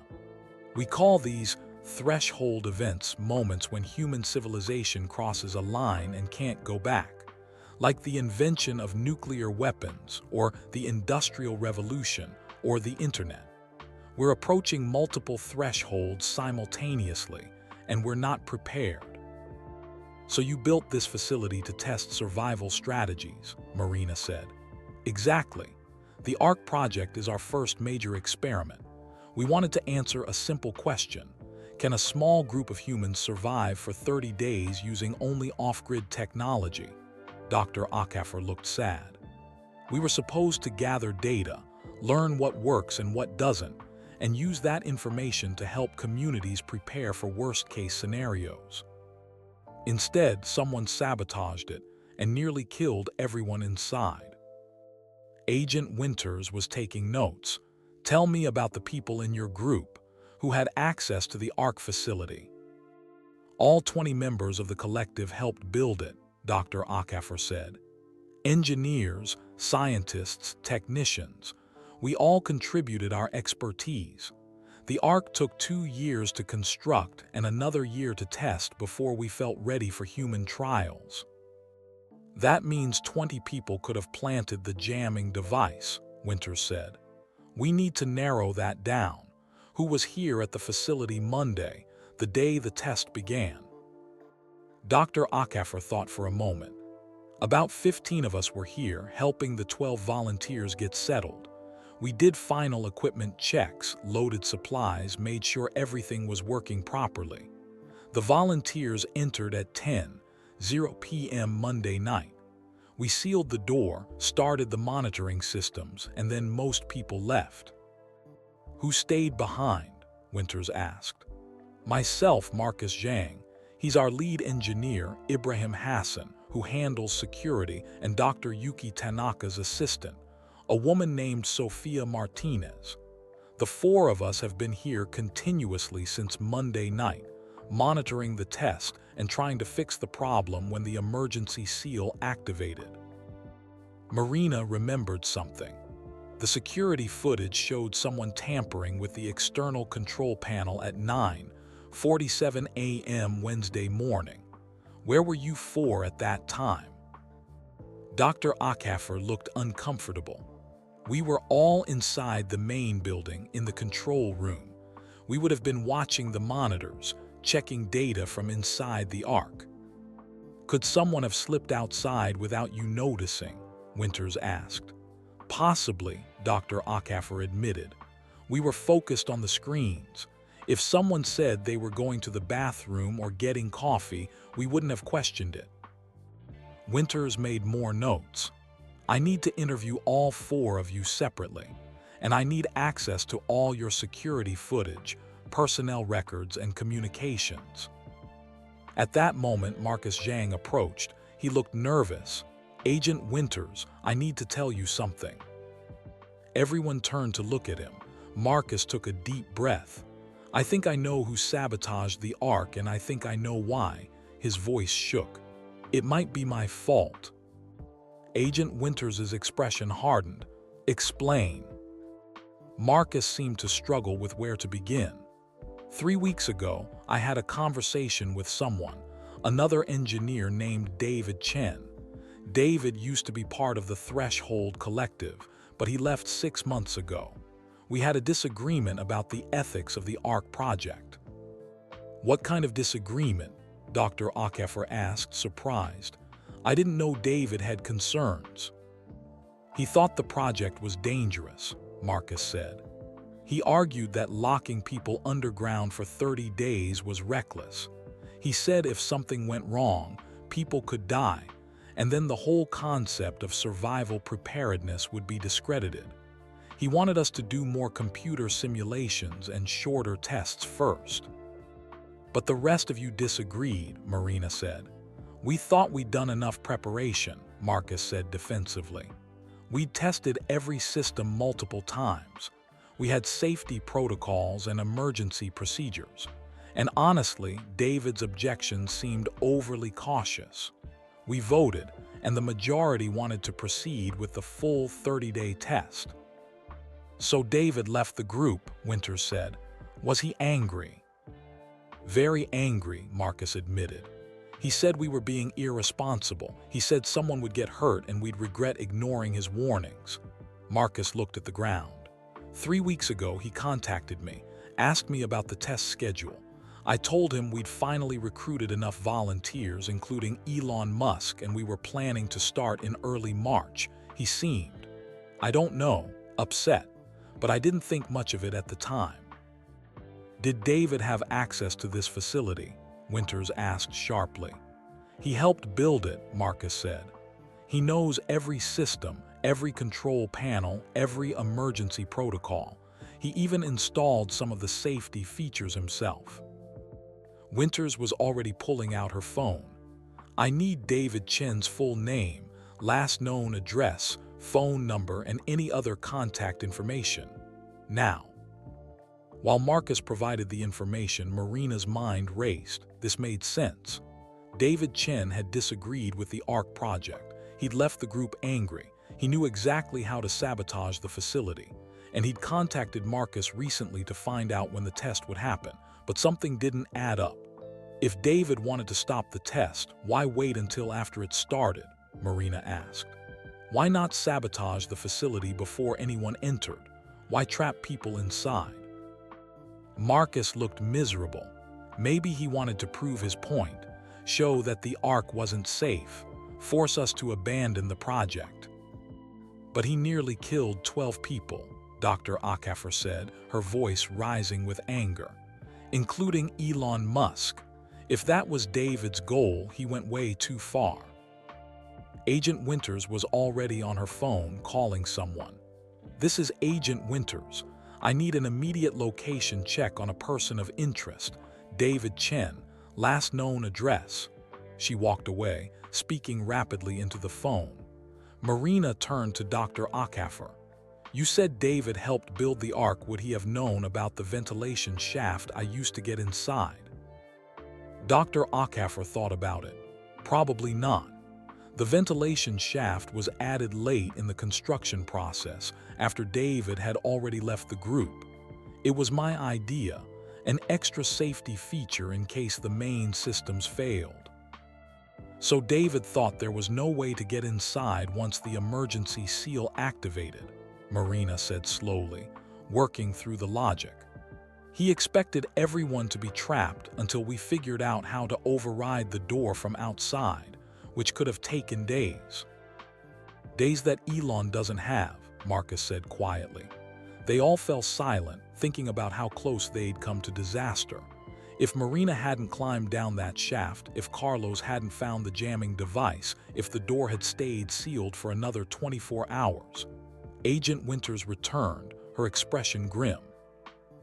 We call these threshold events, moments when human civilization crosses a line and can't go back. Like the invention of nuclear weapons, or the Industrial Revolution, or the Internet. We're approaching multiple thresholds simultaneously, and we're not prepared. So you built this facility to test survival strategies, Marina said. Exactly. The ARC project is our first major experiment. We wanted to answer a simple question. Can a small group of humans survive for 30 days using only off-grid technology? Dr. Acaffer looked sad. We were supposed to gather data, learn what works and what doesn't, and use that information to help communities prepare for worst-case scenarios. Instead, someone sabotaged it and nearly killed everyone inside. Agent Winters was taking notes. Tell me about the people in your group who had access to the ARC facility. All 20 members of the collective helped build it, Dr. Acaffer said. Engineers, scientists, technicians, we all contributed our expertise. The ARC took 2 years to construct and another year to test before we felt ready for human trials. That means 20 people could have planted the jamming device, Winters said. We need to narrow that down. Who was here at the facility Monday, the day the test began? Dr. Acaffer thought for a moment. About 15 of us were here, helping the 12 volunteers get settled. We did final equipment checks, loaded supplies, made sure everything was working properly. The volunteers entered at 10:00 p.m. Monday night. We sealed the door, started the monitoring systems, and then most people left. Who stayed behind? Winters asked. Myself, Marcus Zhang. He's our lead engineer, Ibrahim Hassan, who handles security, and Dr. Yuki Tanaka's assistant, a woman named Sophia Martinez. The 4 of us have been here continuously since Monday night, monitoring the test and trying to fix the problem when the emergency seal activated. Marina remembered something. The security footage showed someone tampering with the external control panel at 9:47 a.m. Wednesday morning. Where were you 4 at that time? Dr. Acaffer looked uncomfortable. We were all inside the main building in the control room. We would have been watching the monitors, checking data from inside the ARC. Could someone have slipped outside without you noticing? Winters asked. Possibly, Dr. Acaffer admitted. We were focused on the screens. If someone said they were going to the bathroom or getting coffee, we wouldn't have questioned it. Winters made more notes. I need to interview all 4 of you separately, and I need access to all your security footage, personnel records, and communications. At that moment, Marcus Zhang approached. He looked nervous. "Agent Winters, I need to tell you something." Everyone turned to look at him. Marcus took a deep breath. "I think I know who sabotaged the Ark, and I think I know why." His voice shook. "It might be my fault." Agent Winters' expression hardened. "Explain." Marcus seemed to struggle with where to begin. 3 weeks ago, I had a conversation with someone, another engineer named David Chen. David used to be part of the Threshold Collective, but he left 6 months ago. We had a disagreement about the ethics of the Ark project. "What kind of disagreement?" Dr. Ackefer asked, surprised. "I didn't know David had concerns." "He thought the project was dangerous," Marcus said. "He argued that locking people underground for 30 days was reckless. He said if something went wrong, people could die, and then the whole concept of survival preparedness would be discredited. He wanted us to do more computer simulations and shorter tests first." "But the rest of you disagreed," Marina said. "We thought we'd done enough preparation," Marcus said defensively. "We'd tested every system multiple times. We had safety protocols and emergency procedures. And honestly, David's objections seemed overly cautious. We voted, and the majority wanted to proceed with the full 30-day test." "So David left the group," Winters said. "Was he angry?" "Very angry," Marcus admitted. "He said we were being irresponsible. He said someone would get hurt and we'd regret ignoring his warnings." Marcus looked at the ground. 3 weeks ago, he contacted me, asked me about the test schedule. I told him we'd finally recruited enough volunteers, including Elon Musk, and we were planning to start in early March. He seemed, I don't know, upset, but I didn't think much of it at the time." "Did David have access to this facility?" Winters asked sharply. "He helped build it," Marcus said. "He knows every system, every control panel, every emergency protocol. He even installed some of the safety features himself." Winters was already pulling out her phone. "I need David Chen's full name, last known address, phone number, and any other contact information. Now." While Marcus provided the information, Marina's mind raced. This made sense. David Chen had disagreed with the Ark project. He'd left the group angry. He knew exactly how to sabotage the facility. And he'd contacted Marcus recently to find out when the test would happen. But something didn't add up. "If David wanted to stop the test, why wait until after it started?" Marina asked. "Why not sabotage the facility before anyone entered? Why trap people inside?" Marcus looked miserable. Maybe he wanted to prove his point, show that the Ark wasn't safe, force us to abandon the project. "But he nearly killed 12 people, Dr. Ackefer said, her voice rising with anger, "including Elon Musk. If that was David's goal, he went way too far." Agent Winters was already on her phone calling someone. "This is Agent Winters. I need an immediate location check on a person of interest, David Chen, last known address." She walked away, speaking rapidly into the phone. Marina turned to Dr. Ackefer. "You said David helped build the Ark. Would he have known about the ventilation shaft I used to get inside?" Dr. Ackefer thought about it. Probably not. The ventilation shaft was added late in the construction process, after David had already left the group. It was my idea, an extra safety feature in case the main systems failed. "So David thought there was no way to get inside once the emergency seal activated," Marina said slowly, working through the logic. "He expected everyone to be trapped until we figured out how to override the door from outside, which could have taken days." "Days that Elon doesn't have," Marcus said quietly. They all fell silent, thinking about how close they'd come to disaster. If Marina hadn't climbed down that shaft, if Carlos hadn't found the jamming device, if the door had stayed sealed for another 24 hours. Agent Winters returned, her expression grim.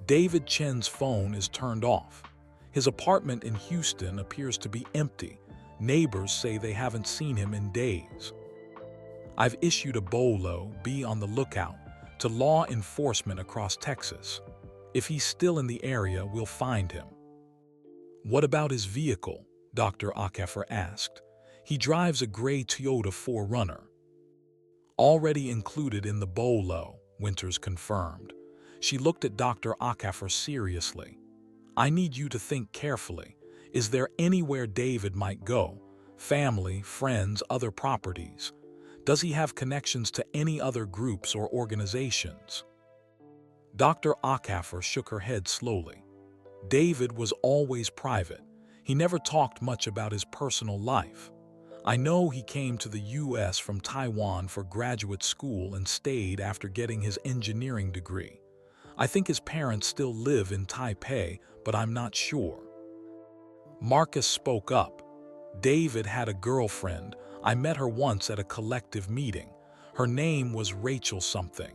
"David Chen's phone is turned off. His apartment in Houston appears to be empty. Neighbors say they haven't seen him in days." I've issued a BOLO, be on the lookout, to law enforcement across Texas. If he's still in the area, we'll find him." "What about his vehicle?" Dr. Ackefer asked. "He drives a gray Toyota 4Runner." "Already included in the BOLO," Winters confirmed. She looked at Dr. Ackefer seriously. "I need you to think carefully. Is there anywhere David might go? Family, friends, other properties? Does he have connections to any other groups or organizations?" Dr. Ackefer shook her head slowly. "David was always private. He never talked much about his personal life. I know he came to the U.S. from Taiwan for graduate school and stayed after getting his engineering degree. I think his parents still live in Taipei, but I'm not sure." Marcus spoke up. "David had a girlfriend. I met her once at a collective meeting. Her name was Rachel something.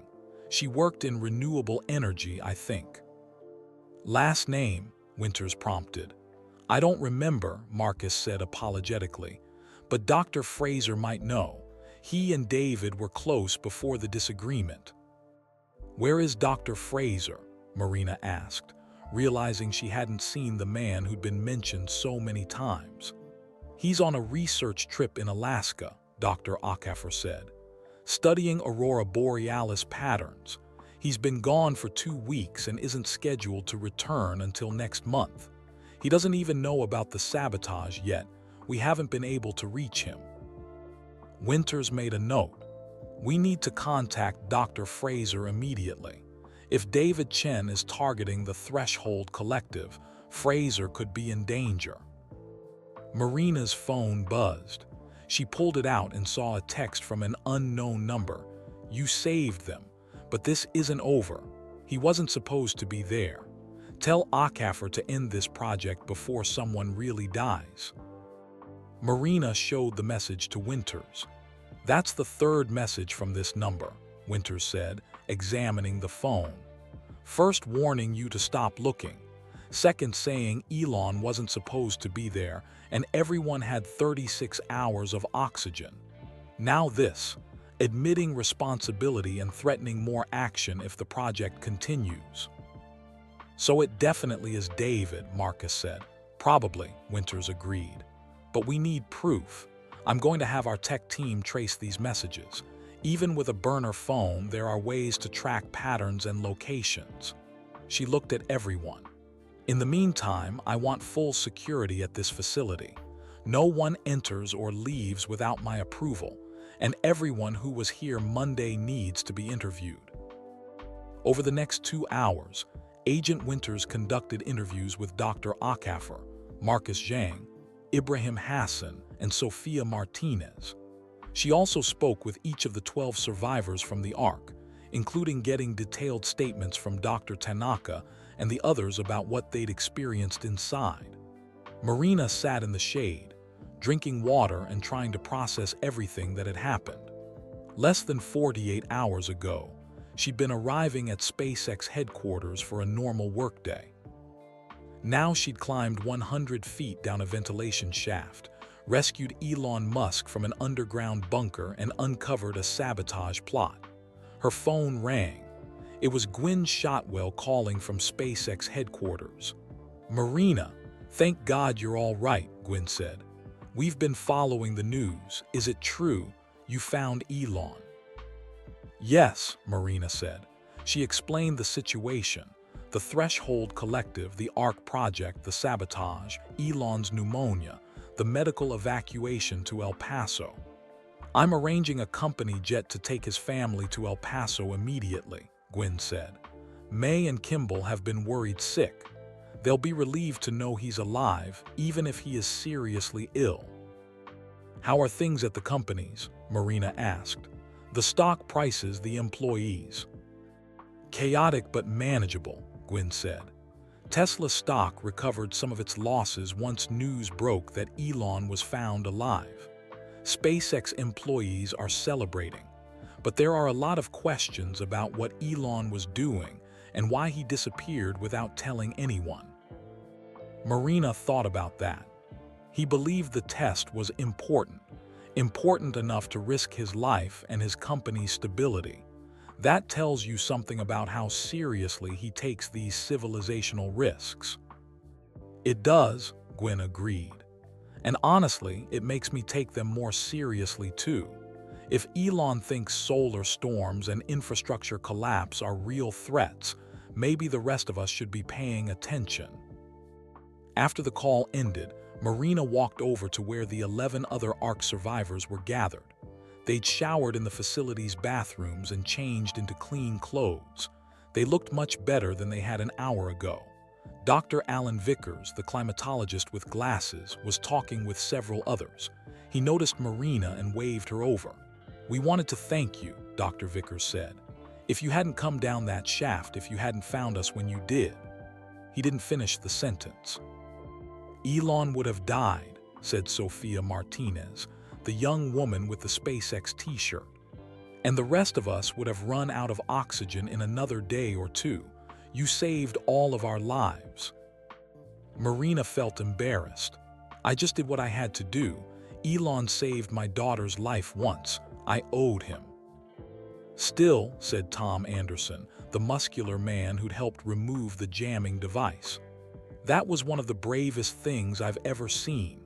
She worked in renewable energy, I think." "Last name?" Winters prompted. "I don't remember," Marcus said apologetically. "But Dr. Fraser might know. He and David were close before the disagreement." "Where is Dr. Fraser?" Marina asked, realizing she hadn't seen the man who'd been mentioned so many times. "He's on a research trip in Alaska," Dr. Ackefer said, "studying aurora borealis patterns. He's been gone for 2 weeks and isn't scheduled to return until next month. He doesn't even know about the sabotage yet. We haven't been able to reach him." Winters made a note. "We need to contact Dr. Fraser immediately. If David Chen is targeting the Threshold Collective, Fraser could be in danger." Marina's phone buzzed. She pulled it out and saw a text from an unknown number. "You saved them, but this isn't over. He wasn't supposed to be there. Tell Ackefer to end this project before someone really dies." Marina showed the message to Winters. "That's the 3rd message from this number," Winters said, examining the phone. "First warning you to stop looking. Second saying Elon wasn't supposed to be there and everyone had 36 hours of oxygen. Now this, admitting responsibility and threatening more action if the project continues." "So it definitely is David," Marcus said. "Probably," Winters agreed. "But we need proof. I'm going to have our tech team trace these messages. Even with a burner phone, there are ways to track patterns and locations." She looked at everyone. "In the meantime, I want full security at this facility. No one enters or leaves without my approval, and everyone who was here Monday needs to be interviewed." Over the next 2 hours, Agent Winters conducted interviews with Dr. Ackefer, Marcus Zhang, Ibrahim Hassan, and Sophia Martinez. She also spoke with each of the 12 survivors from the Ark, including getting detailed statements from Dr. Tanaka and the others about what they'd experienced inside. Marina sat in the shade, drinking water and trying to process everything that had happened. Less than 48 hours ago, she'd been arriving at SpaceX headquarters for a normal workday. Now she'd climbed 100 feet down a ventilation shaft, rescued Elon Musk from an underground bunker, and uncovered a sabotage plot. Her phone rang. It was Gwyn Shotwell calling from SpaceX headquarters. "Marina, thank God you're all right," Gwyn said. "We've been following the news. Is it true you found Elon?" "Yes," Marina said. She explained the situation. The Threshold Collective, the Ark Project, the sabotage, Elon's pneumonia, the medical evacuation to El Paso. "I'm arranging a company jet to take his family to El Paso immediately," Gwyn said. "May and Kimball have been worried sick. They'll be relieved to know he's alive, even if he is seriously ill." "How are things at the companies?" Marina asked. "The stock prices, the employees." "Chaotic but manageable," Gwyn said. Tesla stock recovered some of its losses once news broke that Elon was found alive. SpaceX employees are celebrating, but there are a lot of questions about what Elon was doing and why he disappeared without telling anyone. Marina thought about that. He believed the test was important. important enough to risk his life and his company's stability. That tells you something about how seriously he takes these civilizational risks. It does, Gwen agreed. And honestly, it makes me take them more seriously too. If Elon thinks solar storms and infrastructure collapse are real threats, maybe the rest of us should be paying attention. After the call ended, Marina walked over to where the 11 other Ark survivors were gathered. They'd showered in the facility's bathrooms and changed into clean clothes. They looked much better than they had an hour ago. Dr. Alan Vickers, the climatologist with glasses, was talking with several others. He noticed Marina and waved her over. "We wanted to thank you," Dr. Vickers said. "If you hadn't come down that shaft, if you hadn't found us when you did." He didn't finish the sentence. "Elon would have died," said Sophia Martinez, the young woman with the SpaceX t-shirt. "And the rest of us would have run out of oxygen in another day or two. You saved all of our lives." Marina felt embarrassed. "I just did what I had to do. Elon saved my daughter's life once. I owed him." "Still," said Tom Anderson, the muscular man who'd helped remove the jamming device, "that was one of the bravest things I've ever seen.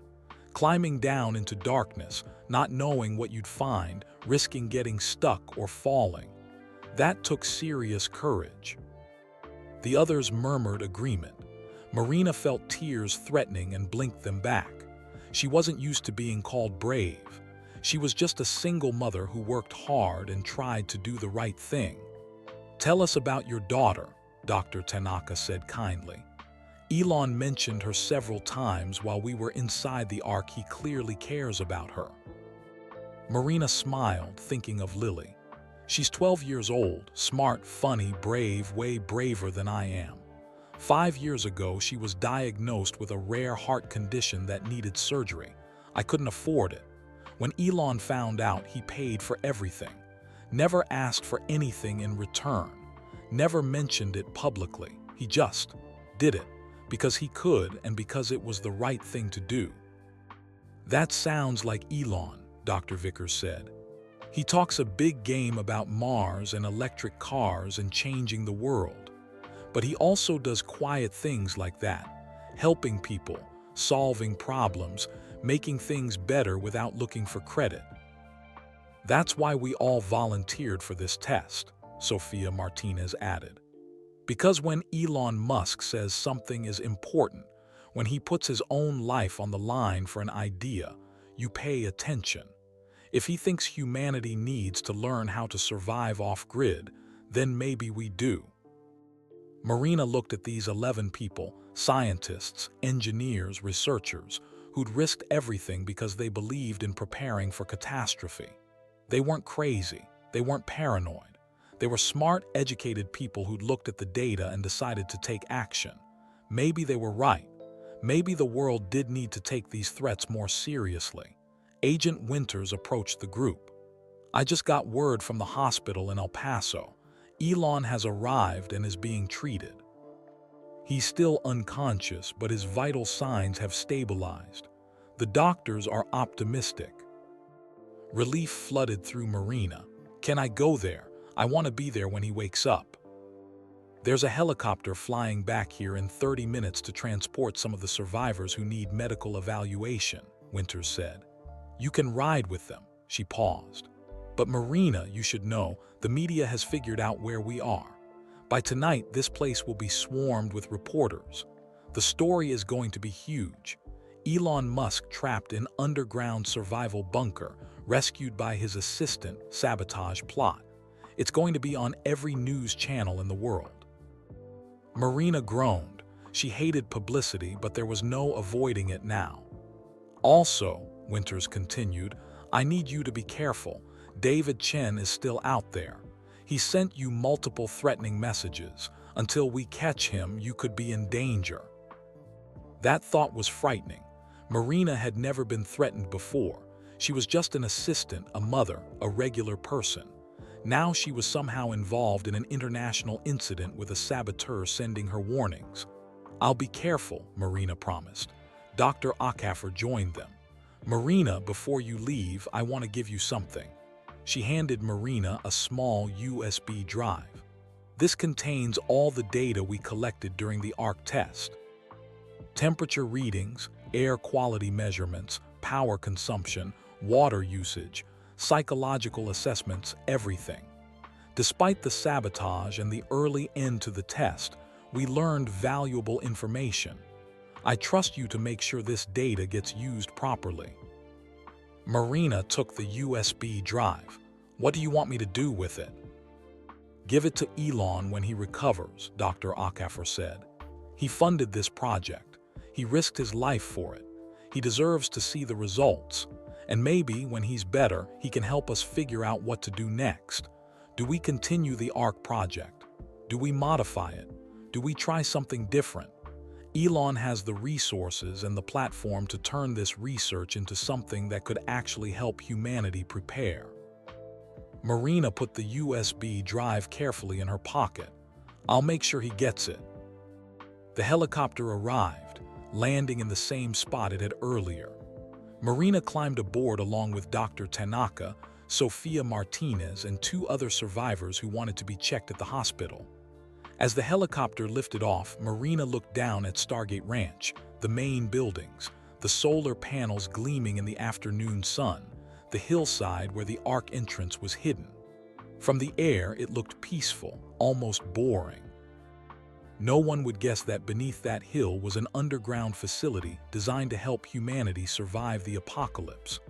Climbing down into darkness, not knowing what you'd find, risking getting stuck or falling. That took serious courage." The others murmured agreement. Marina felt tears threatening and blinked them back. She wasn't used to being called brave. She was just a single mother who worked hard and tried to do the right thing. "Tell us about your daughter," Dr. Tanaka said kindly. "Elon mentioned her several times while we were inside the Ark. He clearly cares about her." Marina smiled, thinking of Lily. "She's 12 years old, smart, funny, brave, way braver than I am. 5 years ago, she was diagnosed with a rare heart condition that needed surgery. I couldn't afford it. When Elon found out, he paid for everything. Never asked for anything in return. Never mentioned it publicly. He just did it because he could and because it was the right thing to do." "That sounds like Elon," Dr. Vickers said. "He talks a big game about Mars and electric cars and changing the world. But he also does quiet things like that, helping people, solving problems, making things better without looking for credit." "That's why we all volunteered for this test," Sophia Martinez added. "Because when Elon Musk says something is important, when he puts his own life on the line for an idea, you pay attention. If he thinks humanity needs to learn how to survive off-grid, then maybe we do." Marina looked at these 11 people, scientists, engineers, researchers, who'd risked everything because they believed in preparing for catastrophe. They weren't crazy. They weren't paranoid. They were smart, educated people who'd looked at the data and decided to take action. Maybe they were right. Maybe the world did need to take these threats more seriously. Agent Winters approached the group. "I just got word from the hospital in El Paso. Elon has arrived and is being treated. He's still unconscious, but his vital signs have stabilized. The doctors are optimistic." Relief flooded through Marina. "Can I go there? I want to be there when he wakes up." "There's a helicopter flying back here in 30 minutes to transport some of the survivors who need medical evaluation," Winters said. "You can ride with them." She paused. "But Marina, you should know, the media has figured out where we are. By tonight, this place will be swarmed with reporters. The story is going to be huge. Elon Musk trapped in underground survival bunker, rescued by his assistant, sabotage plot. It's going to be on every news channel in the world." Marina groaned. She hated publicity, but there was no avoiding it now. "Also," Winters continued, "I need you to be careful. David Chen is still out there. He sent you multiple threatening messages. Until we catch him, you could be in danger." That thought was frightening. Marina had never been threatened before. She was just an assistant, a mother, a regular person. Now she was somehow involved in an international incident with a saboteur sending her warnings. "I'll be careful," Marina promised. Dr. Acaffer joined them. "Marina, before you leave, I want to give you something." She handed Marina a small USB drive. "This contains all the data we collected during the ARC test. Temperature readings, air quality measurements, power consumption, water usage, psychological assessments, everything. Despite the sabotage and the early end to the test, we learned valuable information. I trust you to make sure this data gets used properly." Marina took the USB drive. "What do you want me to do with it?" "Give it to Elon when he recovers," Dr. Akafor said. "He funded this project. He risked his life for it. He deserves to see the results. And maybe, when he's better, he can help us figure out what to do next. Do we continue the ARC project? Do we modify it? Do we try something different? Elon has the resources and the platform to turn this research into something that could actually help humanity prepare." Marina put the USB drive carefully in her pocket. "I'll make sure he gets it." The helicopter arrived, landing in the same spot it had earlier. Marina climbed aboard along with Dr. Tanaka, Sofia Martinez, and 2 other survivors who wanted to be checked at the hospital. As the helicopter lifted off, Marina looked down at Stargate Ranch, the main buildings, the solar panels gleaming in the afternoon sun, the hillside where the ARC entrance was hidden. From the air, it looked peaceful, almost boring. No one would guess that beneath that hill was an underground facility designed to help humanity survive the apocalypse.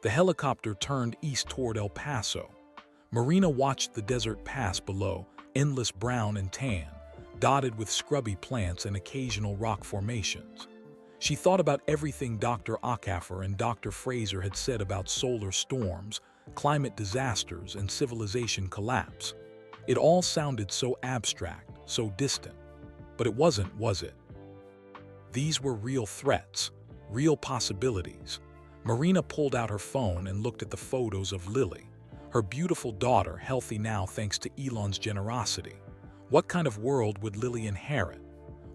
The helicopter turned east toward El Paso. Marina watched the desert pass below, endless brown and tan, dotted with scrubby plants and occasional rock formations. She thought about everything Dr. Akafor and Dr. Fraser had said about solar storms, climate disasters, and civilization collapse. It all sounded so abstract, so distant. But it wasn't, was it? These were real threats, real possibilities. Marina pulled out her phone and looked at the photos of Lily, her beautiful daughter, healthy now thanks to Elon's generosity. What kind of world would Lily inherit?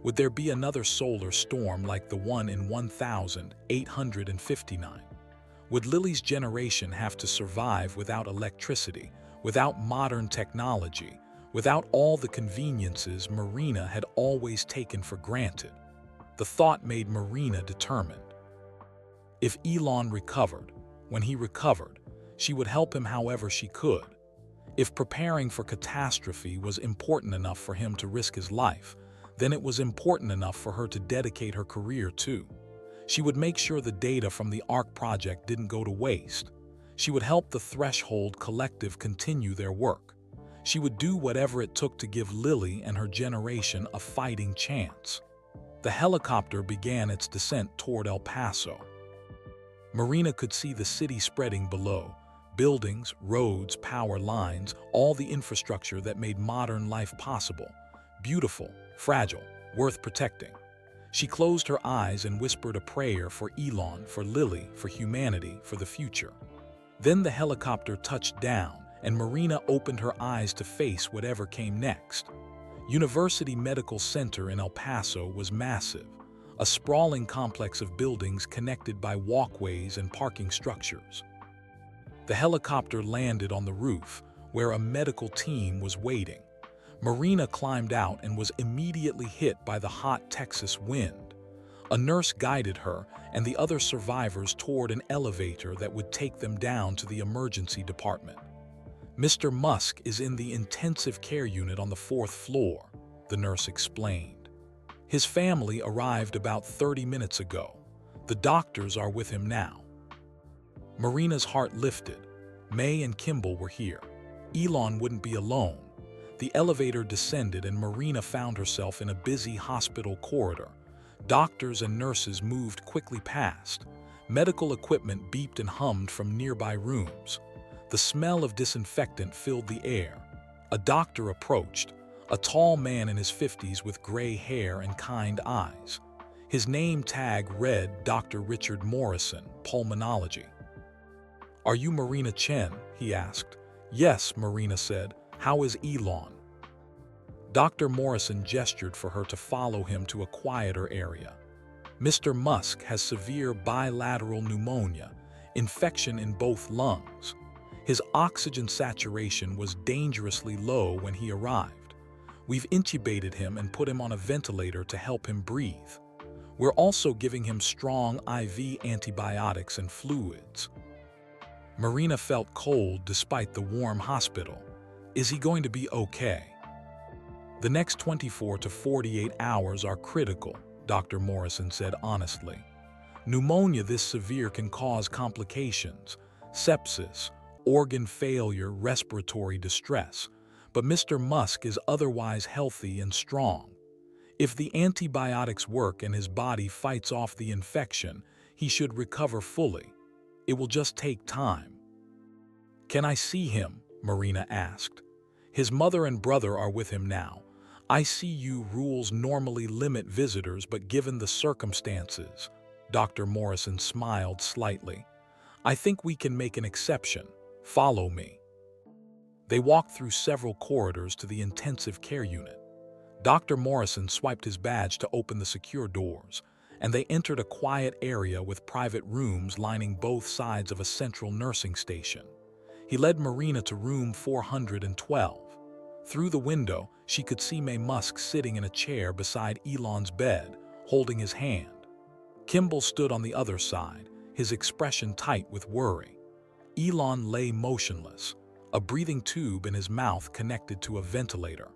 Would there be another solar storm like the one in 1859? Would Lily's generation have to survive without electricity, without modern technology, without all the conveniences Marina had always taken for granted? The thought made Marina determined. If Elon recovered, when he recovered, she would help him however she could. If preparing for catastrophe was important enough for him to risk his life, then it was important enough for her to dedicate her career too. She would make sure the data from the ARC project didn't go to waste. She would help the Threshold Collective continue their work. She would do whatever it took to give Lily and her generation a fighting chance. The helicopter began its descent toward El Paso. Marina could see the city spreading below. Buildings, roads, power lines, all the infrastructure that made modern life possible. Beautiful, fragile, worth protecting. She closed her eyes and whispered a prayer for Elon, for Lily, for humanity, for the future. Then the helicopter touched down, and Marina opened her eyes to face whatever came next. University Medical Center in El Paso was massive, a sprawling complex of buildings connected by walkways and parking structures. The helicopter landed on the roof, where a medical team was waiting. Marina climbed out and was immediately hit by the hot Texas wind. A nurse guided her and the other survivors toward an elevator that would take them down to the emergency department. "Mr. Musk is in the intensive care unit on the 4th floor, the nurse explained. "His family arrived about 30 minutes ago. The doctors are with him now." Marina's heart lifted. May and Kimball were here. Elon wouldn't be alone. The elevator descended and Marina found herself in a busy hospital corridor. Doctors and nurses moved quickly past. Medical equipment beeped and hummed from nearby rooms. The smell of disinfectant filled the air. A doctor approached, a tall man in his 50s with gray hair and kind eyes. His name tag read Dr. Richard Morrison, Pulmonology. "Are you Marina Chen?" he asked. "Yes," Marina said. "How is Elon?" Dr. Morrison gestured for her to follow him to a quieter area. Mr. Musk has severe bilateral pneumonia, infection in both lungs. His oxygen saturation was dangerously low when he arrived. We've intubated him and put him on a ventilator to help him breathe. We're also giving him strong IV antibiotics and fluids. Marina felt cold despite the warm hospital. Is he going to be okay? The next 24 to 48 hours are critical, Dr. Morrison said honestly. Pneumonia this severe can cause complications, sepsis, organ failure, respiratory distress, but Mr. Musk is otherwise healthy and strong. If the antibiotics work and his body fights off the infection, he should recover fully. It will just take time. Can I see him? Marina asked. His mother and brother are with him now. ICU rules normally limit visitors, but given the circumstances, Dr. Morrison smiled slightly. I think we can make an exception. Follow me. They walked through several corridors to the intensive care unit. Dr. Morrison swiped his badge to open the secure doors, and they entered a quiet area with private rooms lining both sides of a central nursing station. He led Marina to room 412. Through the window, she could see Musk sitting in a chair beside Elon's bed, holding his hand. Kimball stood on the other side, his expression tight with worry. Elon lay motionless, a breathing tube in his mouth connected to a ventilator.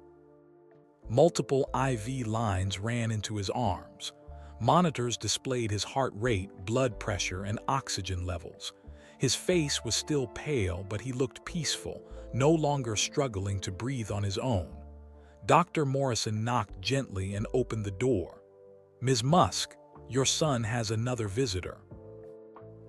Multiple IV lines ran into his arms. Monitors displayed his heart rate, blood pressure, and oxygen levels. His face was still pale, but he looked peaceful, no longer struggling to breathe on his own. Dr. Morrison knocked gently and opened the door. Ms. Musk, your son has another visitor.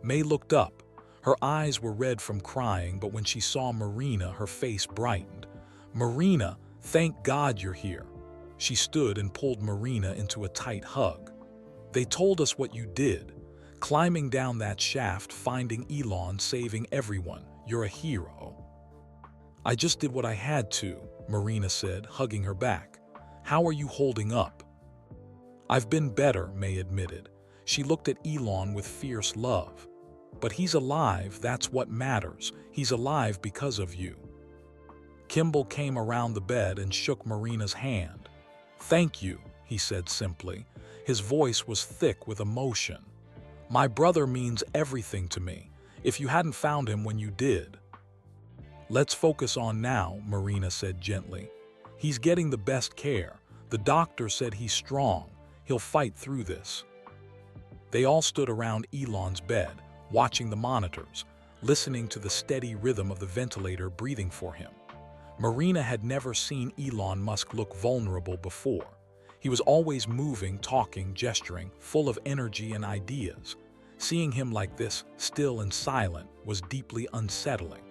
May looked up. Her eyes were red from crying, but when she saw Marina, her face brightened. Marina, thank God you're here. She stood and pulled Marina into a tight hug. They told us what you did. Climbing down that shaft, finding Elon, saving everyone. You're a hero. I just did what I had to, Marina said, hugging her back. How are you holding up? I've been better, May admitted. She looked at Elon with fierce love. But he's alive, that's what matters. He's alive because of you. Kimball came around the bed and shook Marina's hand. Thank you, he said simply. His voice was thick with emotion. My brother means everything to me. If you hadn't found him when you did. Let's focus on now, Marina said gently. He's getting the best care. The doctor said he's strong. He'll fight through this. They all stood around Elon's bed, watching the monitors, listening to the steady rhythm of the ventilator breathing for him. Marina had never seen Elon Musk look vulnerable before. He was always moving, talking, gesturing, full of energy and ideas. Seeing him like this, still and silent, was deeply unsettling.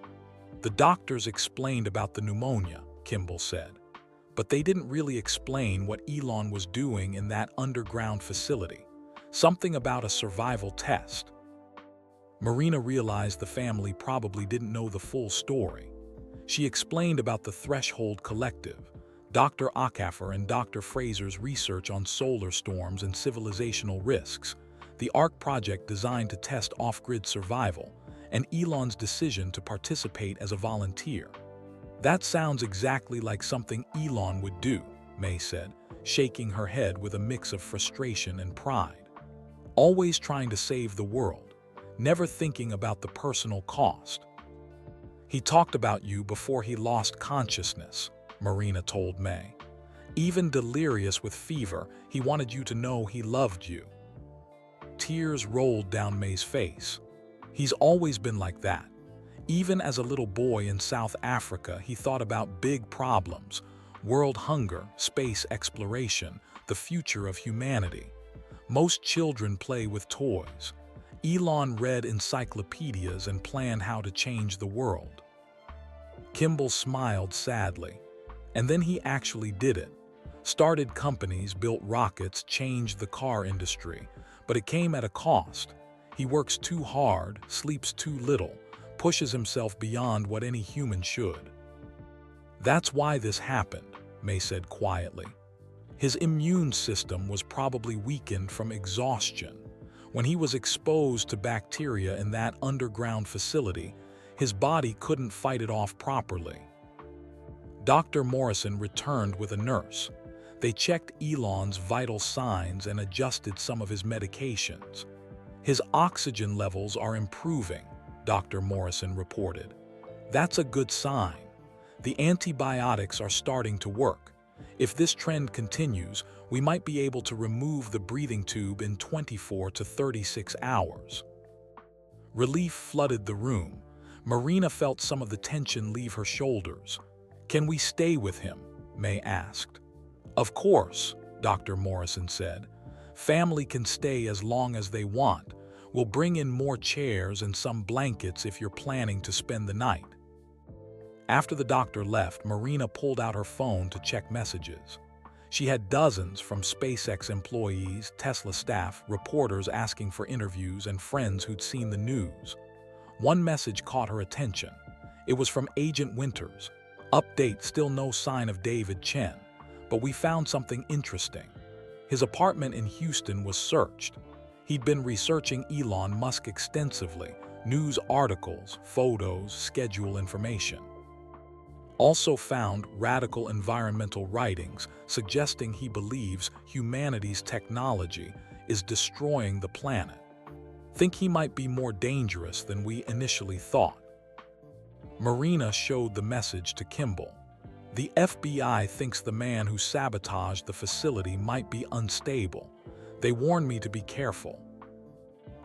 The doctors explained about the pneumonia, Kimball said. But they didn't really explain what Elon was doing in that underground facility. Something about a survival test. Marina realized the family probably didn't know the full story. She explained about the Threshold Collective, Dr. Acaffer and Dr. Fraser's research on solar storms and civilizational risks, the ARC project designed to test off-grid survival, and Elon's decision to participate as a volunteer. That sounds exactly like something Elon would do, May said, shaking her head with a mix of frustration and pride. Always trying to save the world, never thinking about the personal cost. He talked about you before he lost consciousness, Marina told May. Even delirious with fever, he wanted you to know he loved you. Tears rolled down May's face. He's always been like that. Even as a little boy in South Africa, he thought about big problems, world hunger, space exploration, the future of humanity. Most children play with toys. Elon read encyclopedias and planned how to change the world. Kimball smiled sadly. And then he actually did it. Started companies, built rockets, changed the car industry. But it came at a cost. He works too hard, sleeps too little, pushes himself beyond what any human should. That's why this happened, May said quietly. His immune system was probably weakened from exhaustion. When he was exposed to bacteria in that underground facility, his body couldn't fight it off properly. Dr. Morrison returned with a nurse. They checked Elon's vital signs and adjusted some of his medications. His oxygen levels are improving, Dr. Morrison reported. That's a good sign. The antibiotics are starting to work. If this trend continues, we might be able to remove the breathing tube in 24 to 36 hours. Relief flooded the room. Marina felt some of the tension leave her shoulders. "Can we stay with him?" May asked. "Of course," Dr. Morrison said. "Family can stay as long as they want. We'll bring in more chairs and some blankets if you're planning to spend the night." After the doctor left, Marina pulled out her phone to check messages. She had dozens from SpaceX employees, Tesla staff, reporters asking for interviews, and friends who'd seen the news. One message caught her attention. It was from Agent Winters. "Update, still no sign of David Chen, but we found something interesting. His apartment in Houston was searched. He'd been researching Elon Musk extensively, news articles, photos, schedule information. Also found radical environmental writings suggesting he believes humanity's technology is destroying the planet. Think he might be more dangerous than we initially thought." Marina showed the message to Kimball. "The FBI thinks the man who sabotaged the facility might be unstable. They warned me to be careful."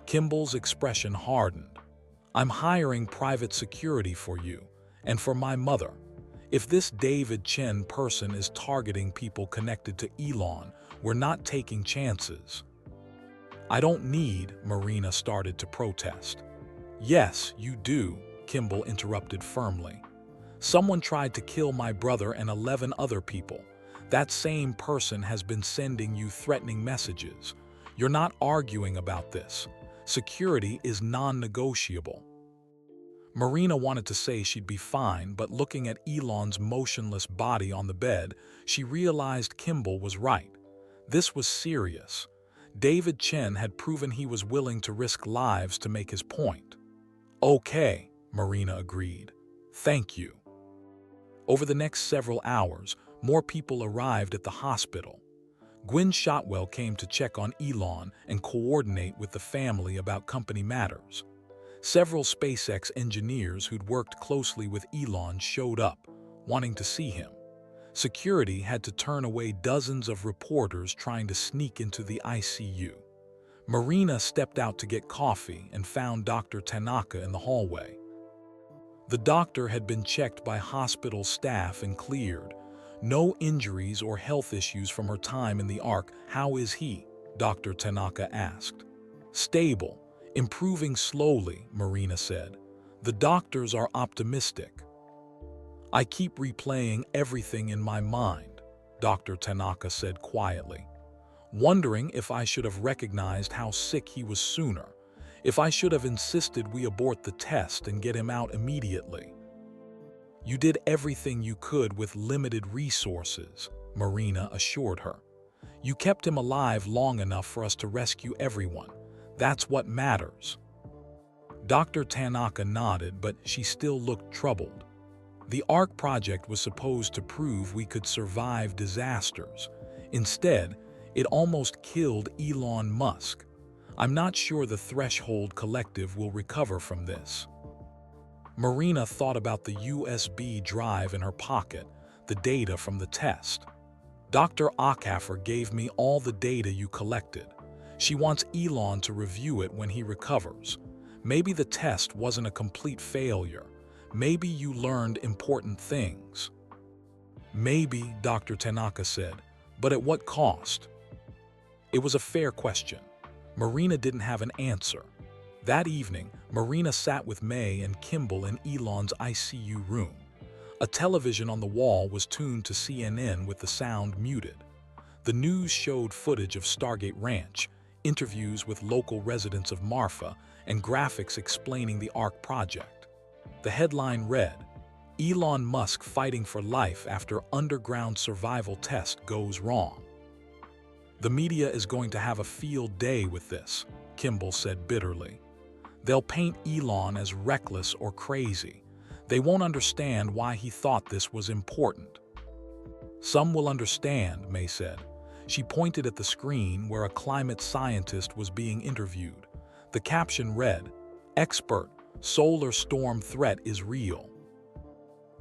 Kimball's expression hardened. "I'm hiring private security for you, and for my mother. If this David Chen person is targeting people connected to Elon, we're not taking chances." "I don't need," Marina started to protest. "Yes, you do," Kimball interrupted firmly. "Someone tried to kill my brother and 11 other people. That same person has been sending you threatening messages. You're not arguing about this. Security is non-negotiable." Marina wanted to say she'd be fine, but looking at Elon's motionless body on the bed, she realized Kimball was right. This was serious. David Chen had proven he was willing to risk lives to make his point. "Okay," Marina agreed. "Thank you." Over the next several hours, more people arrived at the hospital. Gwynne Shotwell came to check on Elon and coordinate with the family about company matters. Several SpaceX engineers who'd worked closely with Elon showed up, wanting to see him. Security had to turn away dozens of reporters trying to sneak into the ICU. Marina stepped out to get coffee and found Dr. Tanaka in the hallway. The doctor had been checked by hospital staff and cleared. No injuries or health issues from her time in the Ark. "How is he?" Dr. Tanaka asked. "Stable. Improving slowly," Marina said. "The doctors are optimistic." "I keep replaying everything in my mind," Dr. Tanaka said quietly. "Wondering if I should have recognized how sick he was sooner. If I should have insisted we abort the test and get him out immediately." "You did everything you could with limited resources," Marina assured her. "You kept him alive long enough for us to rescue everyone. That's what matters." Dr. Tanaka nodded, but she still looked troubled. The Ark project was supposed to prove we could survive disasters. Instead, it almost killed Elon Musk. "I'm not sure the Threshold Collective will recover from this." Marina thought about the USB drive in her pocket, the data from the test. "Dr. Ackhaffer gave me all the data you collected. She wants Elon to review it when he recovers. Maybe the test wasn't a complete failure. Maybe you learned important things." "Maybe," Dr. Tanaka said, "but at what cost?" It was a fair question. Marina didn't have an answer. That evening, Marina sat with May and Kimball in Elon's ICU room. A television on the wall was tuned to CNN with the sound muted. The news showed footage of Stargate Ranch, interviews with local residents of Marfa, and graphics explaining the Ark project. The headline read, "Elon Musk fighting for life after underground survival test goes wrong." The media is going to have a field day with this, Kimball said bitterly. They'll paint Elon as reckless or crazy. They won't understand why he thought this was important. Some will understand, May said. She pointed at the screen where a climate scientist was being interviewed. The caption read, "Expert, solar storm threat is real."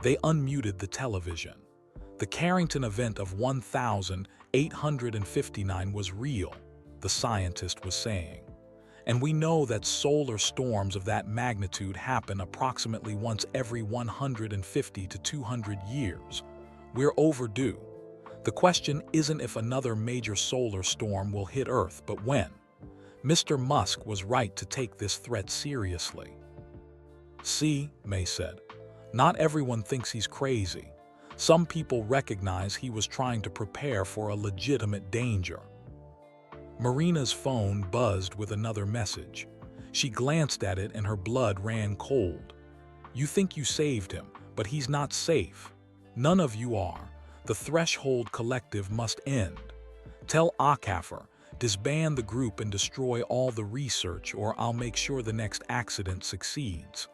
They unmuted the television. The Carrington event of 1859 was real, the scientist was saying. And we know that solar storms of that magnitude happen approximately once every 150 to 200 years. We're overdue. The question isn't if another major solar storm will hit Earth, but when. Mr. Musk was right to take this threat seriously. See, May said, not everyone thinks he's crazy. Some people recognize he was trying to prepare for a legitimate danger. Marina's phone buzzed with another message. She glanced at it and her blood ran cold. You think you saved him, but he's not safe. None of you are. The Threshold Collective must end. Tell Akaffer, disband the group and destroy all the research, or I'll make sure the next accident succeeds.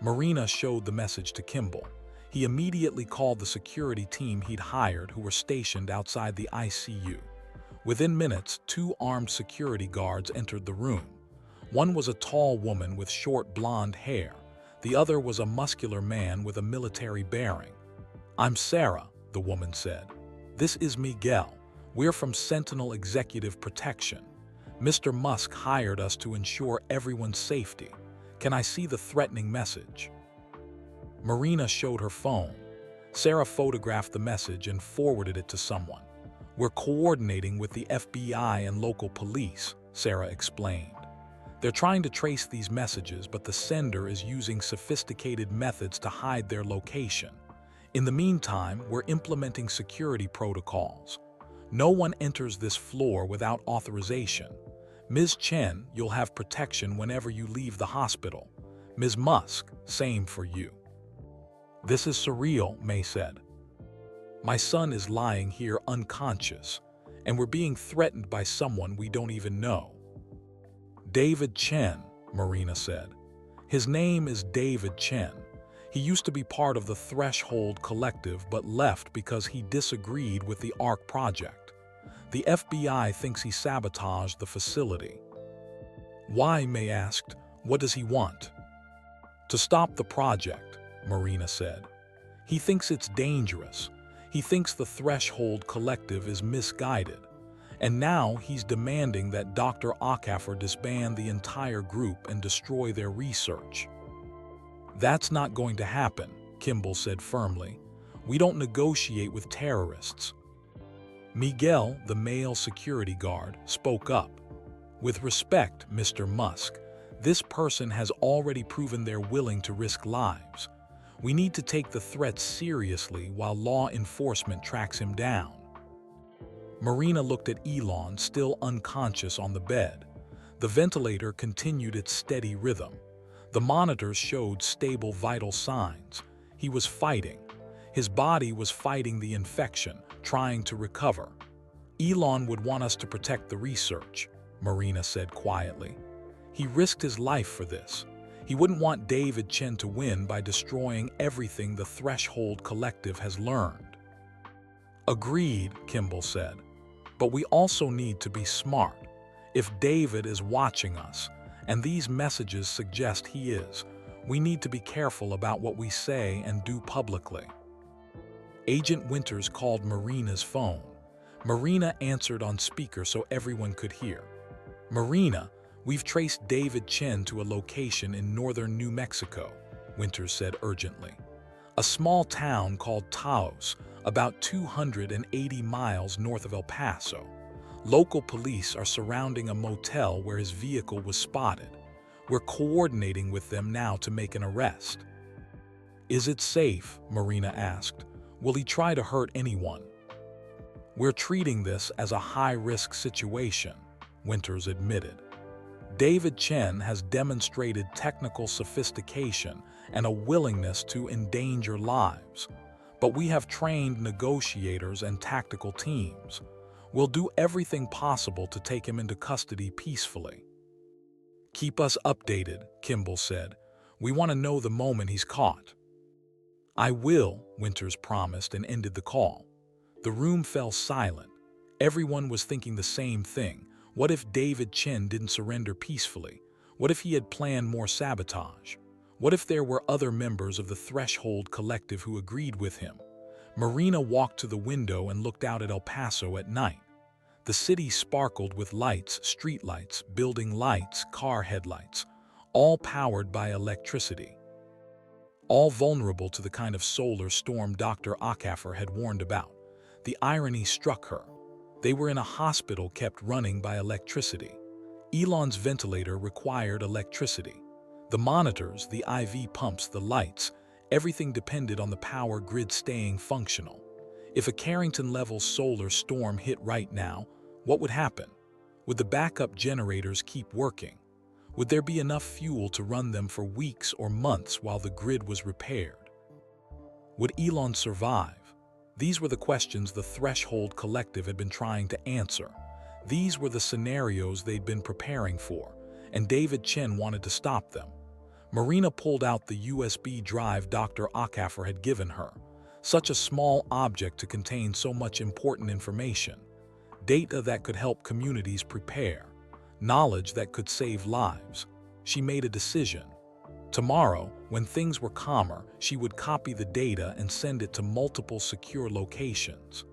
Marina showed the message to Kimball. He immediately called the security team he'd hired who were stationed outside the ICU. Within minutes, 2 armed security guards entered the room. One was a tall woman with short blonde hair. The other was a muscular man with a military bearing. "I'm Sarah," the woman said. "This is Miguel. We're from Sentinel Executive Protection. Mr. Musk hired us to ensure everyone's safety. Can I see the threatening message?" Marina showed her phone. Sarah photographed the message and forwarded it to someone. "We're coordinating with the FBI and local police," Sarah explained. "They're trying to trace these messages, but the sender is using sophisticated methods to hide their location. In the meantime, we're implementing security protocols. No one enters this floor without authorization. Ms. Chen, you'll have protection whenever you leave the hospital. Ms. Musk, same for you." "This is surreal," May said. "My son is lying here unconscious, and we're being threatened by someone we don't even know." "David Chen," Marina said. "His name is David Chen. He used to be part of the Threshold Collective but left because he disagreed with the ARC project. The FBI thinks he sabotaged the facility." "Why?" May asked. "What does he want?" "To stop the project," Marina said. "He thinks it's dangerous. He thinks the Threshold Collective is misguided. And now he's demanding that Dr. Akaffer disband the entire group and destroy their research." "That's not going to happen," Kimball said firmly. "We don't negotiate with terrorists." Miguel, the male security guard, spoke up. "With respect, Mr. Musk, this person has already proven they're willing to risk lives. We need to take the threat seriously while law enforcement tracks him down." Marina looked at Elon, still unconscious on the bed. The ventilator continued its steady rhythm. The monitors showed stable vital signs. He was fighting. His body was fighting the infection, trying to recover. "Elon would want us to protect the research," Marina said quietly. "He risked his life for this. He wouldn't want David Chen to win by destroying everything the Threshold Collective has learned." "Agreed," Kimball said. "But we also need to be smart. If David is watching us, and these messages suggest he is, we need to be careful about what we say and do publicly." Agent Winters called Marina's phone. Marina answered on speaker so everyone could hear. "Marina, we've traced David Chen to a location in northern New Mexico," Winters said urgently. "A small town called Taos, about 280 miles north of El Paso. Local police are surrounding a motel where his vehicle was spotted. We're coordinating with them now to make an arrest." "Is it safe?" Marina asked. "Will he try to hurt anyone?" "We're treating this as a high-risk situation," Winters admitted. "David Chen has demonstrated technical sophistication and a willingness to endanger lives. But we have trained negotiators and tactical teams. We'll do everything possible to take him into custody peacefully. Keep us updated, Kimball said. We want to know the moment he's caught. I will, Winters promised and ended the call. The room fell silent. Everyone was thinking the same thing. What if David Chen didn't surrender peacefully? What if he had planned more sabotage? What if there were other members of the Threshold Collective who agreed with him? Marina walked to the window and looked out at El Paso at night. The city sparkled with lights, streetlights, building lights, car headlights, all powered by electricity. All vulnerable to the kind of solar storm Dr. Acaffer had warned about. The irony struck her. They were in a hospital kept running by electricity. Elon's ventilator required electricity. The monitors, the IV pumps, the lights, everything depended on the power grid staying functional. If a Carrington-level solar storm hit right now, what would happen? Would the backup generators keep working? Would there be enough fuel to run them for weeks or months while the grid was repaired? Would Elon survive? These were the questions the Threshold Collective had been trying to answer. These were the scenarios they'd been preparing for, and David Chen wanted to stop them. Marina pulled out the USB drive Dr. Acaffer had given her. Such a small object to contain so much important information. Data that could help communities prepare. Knowledge that could save lives. She made a decision. Tomorrow, when things were calmer, she would copy the data and send it to multiple secure locations.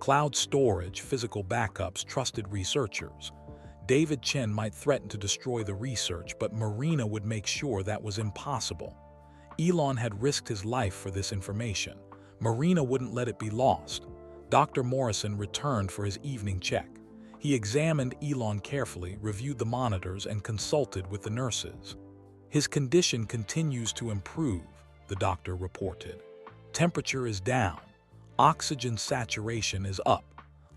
Cloud storage, physical backups, trusted researchers. David Chen might threaten to destroy the research, but Marina would make sure that was impossible. Elon had risked his life for this information. Marina wouldn't let it be lost. Dr. Morrison returned for his evening check. He examined Elon carefully, reviewed the monitors, and consulted with the nurses. His condition continues to improve, the doctor reported. Temperature is down. Oxygen saturation is up.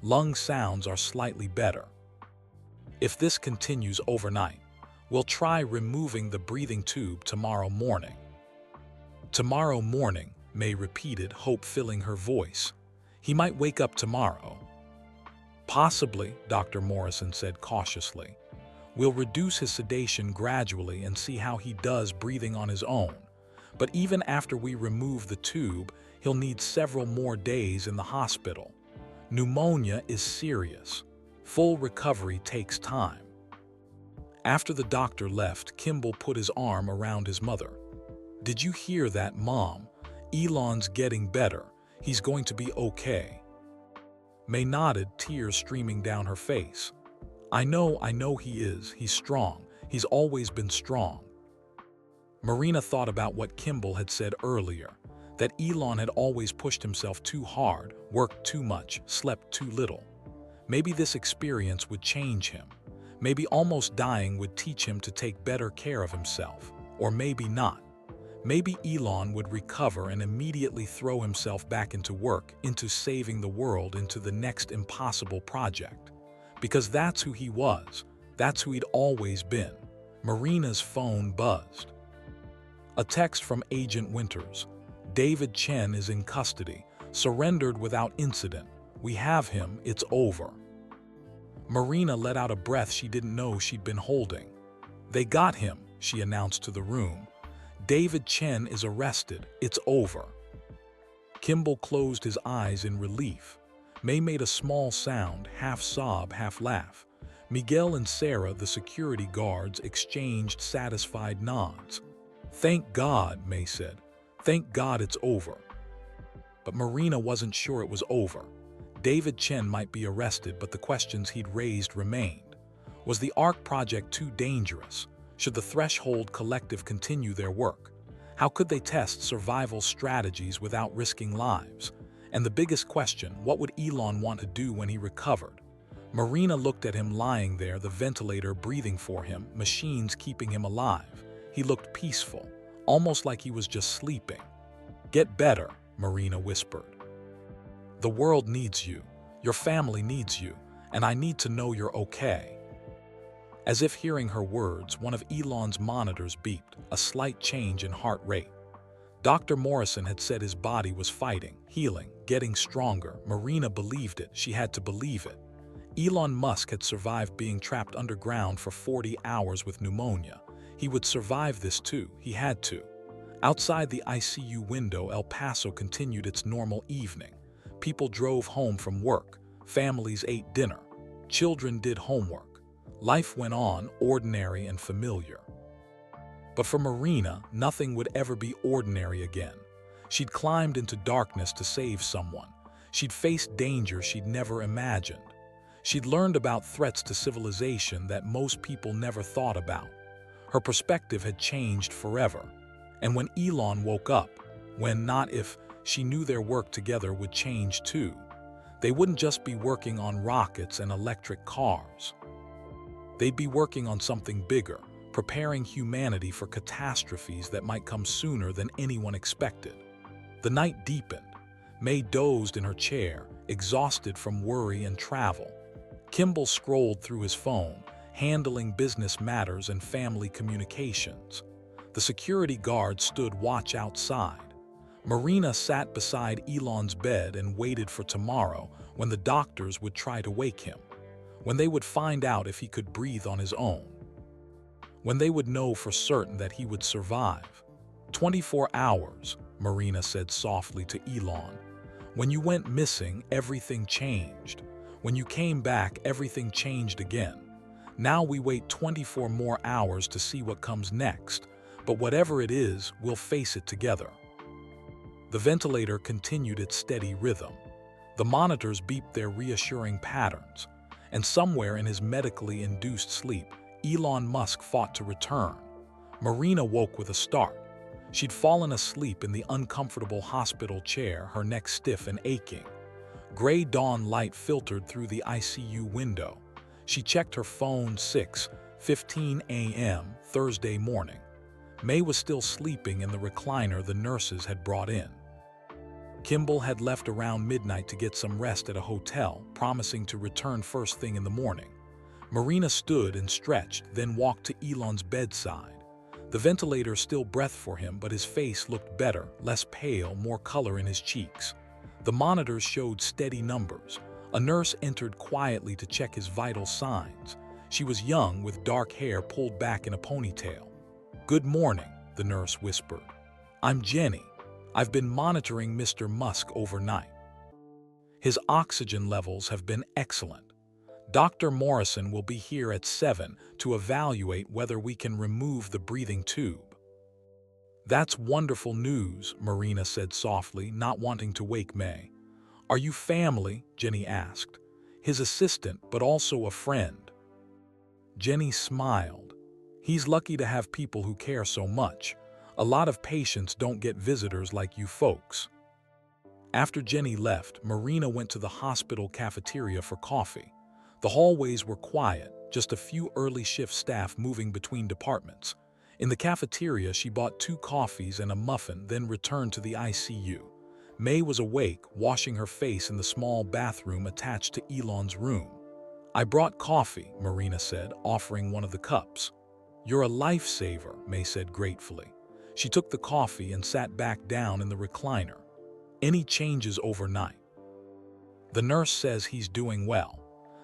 Lung sounds are slightly better. If this continues overnight, we'll try removing the breathing tube tomorrow morning. Tomorrow morning, May repeated, hope filling her voice. He might wake up tomorrow. Possibly, Dr. Morrison said cautiously. We'll reduce his sedation gradually and see how he does breathing on his own. But even after we remove the tube, he'll need several more days in the hospital. Pneumonia is serious. Full recovery takes time. After the doctor left, Kimball put his arm around his mother. Did you hear that, Mom? Elon's getting better. He's going to be okay. May nodded, tears streaming down her face. I know he is. He's strong. He's always been strong. Marina thought about what Kimball had said earlier, that Elon had always pushed himself too hard, worked too much, slept too little. Maybe this experience would change him. Maybe almost dying would teach him to take better care of himself. Or maybe not. Maybe Elon would recover and immediately throw himself back into work, into saving the world, into the next impossible project. Because that's who he was. That's who he'd always been. Marina's phone buzzed. A text from Agent Winters. David Chen is in custody, surrendered without incident. We have him, it's over. Marina let out a breath she didn't know she'd been holding. They got him, she announced to the room. David Chen is arrested, it's over. Kimball closed his eyes in relief. May made a small sound, half sob, half laugh. Miguel and Sarah, the security guards, exchanged satisfied nods. Thank God, May said. Thank God it's over. But Marina wasn't sure it was over. David Chen might be arrested, but the questions he'd raised remained. Was the ARC project too dangerous? Should the Threshold Collective continue their work? How could they test survival strategies without risking lives? And the biggest question, what would Elon want to do when he recovered? Marina looked at him lying there, the ventilator breathing for him, machines keeping him alive. He looked peaceful, almost like he was just sleeping. Get better, Marina whispered. The world needs you, your family needs you, and I need to know you're okay. As if hearing her words, one of Elon's monitors beeped, a slight change in heart rate. Dr. Morrison had said his body was fighting, healing, getting stronger. Marina believed it. She had to believe it. Elon Musk had survived being trapped underground for 40 hours with pneumonia. He would survive this too. He had to. Outside the ICU window, El Paso continued its normal evening. People drove home from work. Families ate dinner. Children did homework. Life went on, ordinary and familiar. But for Marina, nothing would ever be ordinary again. She'd climbed into darkness to save someone. She'd faced danger she'd never imagined. She'd learned about threats to civilization that most people never thought about. Her perspective had changed forever. And when Elon woke up, when not if, she knew their work together would change too. They wouldn't just be working on rockets and electric cars. They'd be working on something bigger, preparing humanity for catastrophes that might come sooner than anyone expected. The night deepened. May dozed in her chair, exhausted from worry and travel. Kimball scrolled through his phone, handling business matters and family communications. The security guard stood watch outside. Marina sat beside Elon's bed and waited for tomorrow, when the doctors would try to wake him, when they would find out if he could breathe on his own, when they would know for certain that he would survive. 24 hours, Marina said softly to Elon. When you went missing, everything changed. When you came back, everything changed again. Now we wait 24 more hours to see what comes next, but whatever it is, we'll face it together. The ventilator continued its steady rhythm. The monitors beeped their reassuring patterns, and somewhere in his medically induced sleep, Elon Musk fought to return. Marina woke with a start. She'd fallen asleep in the uncomfortable hospital chair, her neck stiff and aching. Gray dawn light filtered through the ICU window. She checked her phone. 6:15 a.m. Thursday morning. May was still sleeping in the recliner the nurses had brought in. Kimball had left around midnight to get some rest at a hotel, promising to return first thing in the morning. Marina stood and stretched, then walked to Elon's bedside. The ventilator still breathed for him, but his face looked better, less pale, more color in his cheeks. The monitors showed steady numbers. A nurse entered quietly to check his vital signs. She was young, with dark hair pulled back in a ponytail. "Good morning," the nurse whispered. "I'm Jenny. I've been monitoring Mr. Musk overnight. His oxygen levels have been excellent. Dr. Morrison will be here at 7 to evaluate whether we can remove the breathing tube." "That's wonderful news," Marina said softly, not wanting to wake May. "Are you family?" Jenny asked. "His assistant, but also a friend." Jenny smiled. "He's lucky to have people who care so much. A lot of patients don't get visitors like you folks." After Jenny left, Marina went to the hospital cafeteria for coffee. The hallways were quiet, just a few early shift staff moving between departments. In the cafeteria, she bought 2 coffees and a muffin, then returned to the ICU. May was awake, washing her face in the small bathroom attached to Elon's room. "I brought coffee," Marina said, offering one of the cups. "You're a lifesaver," May said gratefully. She took the coffee and sat back down in the recliner. "Any changes overnight?" "The nurse says he's doing well.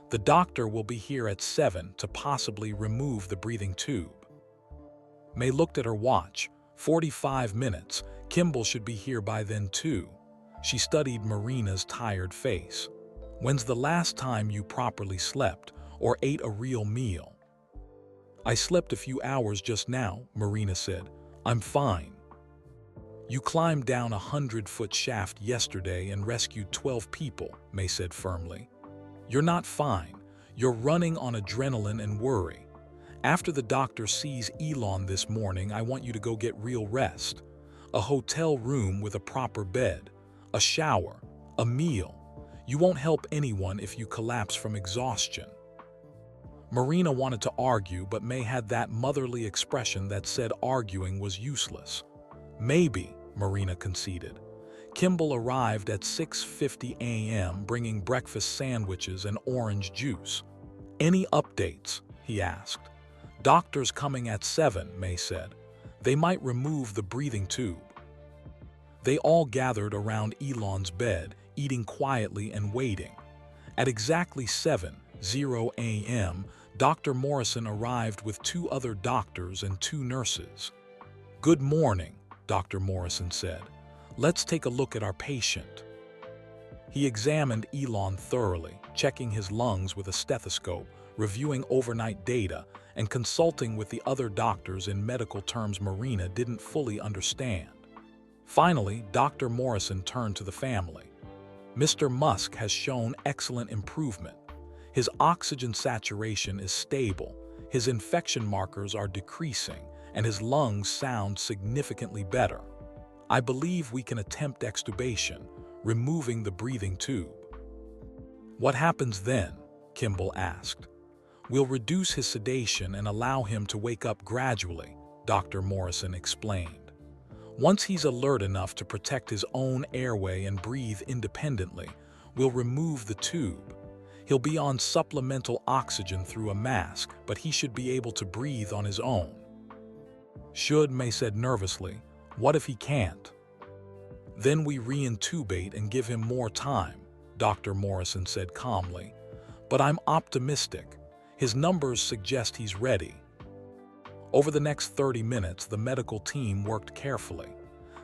The doctor will be here at 7 to possibly remove the breathing tube." May looked at her watch. 45 minutes. Kimball should be here by then too. She studied Marina's tired face. "When's the last time you properly slept or ate a real meal?" "I slept a few hours just now," Marina said. "I'm fine." "You climbed down a 100-foot shaft yesterday and rescued 12 people," May said firmly. "You're not fine. You're running on adrenaline and worry. After the doctor sees Elon this morning, I want you to go get real rest. A hotel room with a proper bed, a shower, a meal. You won't help anyone if you collapse from exhaustion." Marina wanted to argue, but May had that motherly expression that said arguing was useless. "Maybe," Marina conceded. Kimball arrived at 6:50 a.m. bringing breakfast sandwiches and orange juice. "Any updates?" he asked. "Doctor's coming at 7, May said. They might remove the breathing tube." They all gathered around Elon's bed, eating quietly and waiting. At exactly 7:00 a.m., Dr. Morrison arrived with two other doctors and two nurses. "Good morning," Dr. Morrison said. "Let's take a look at our patient." He examined Elon thoroughly, checking his lungs with a stethoscope, reviewing overnight data, and consulting with the other doctors in medical terms Marina didn't fully understand. Finally, Dr. Morrison turned to the family. "Mr. Musk has shown excellent improvement. His oxygen saturation is stable, his infection markers are decreasing, and his lungs sound significantly better. I believe we can attempt extubation, removing the breathing tube." "What happens then?" Kimball asked. "We'll reduce his sedation and allow him to wake up gradually," Dr. Morrison explained. "Once he's alert enough to protect his own airway and breathe independently, we'll remove the tube. He'll be on supplemental oxygen through a mask, but he should be able to breathe on his own." "Should," May said nervously. "What if he can't?" "Then we re-intubate and give him more time," Dr. Morrison said calmly. "But I'm optimistic. His numbers suggest he's ready." Over the next 30 minutes, the medical team worked carefully.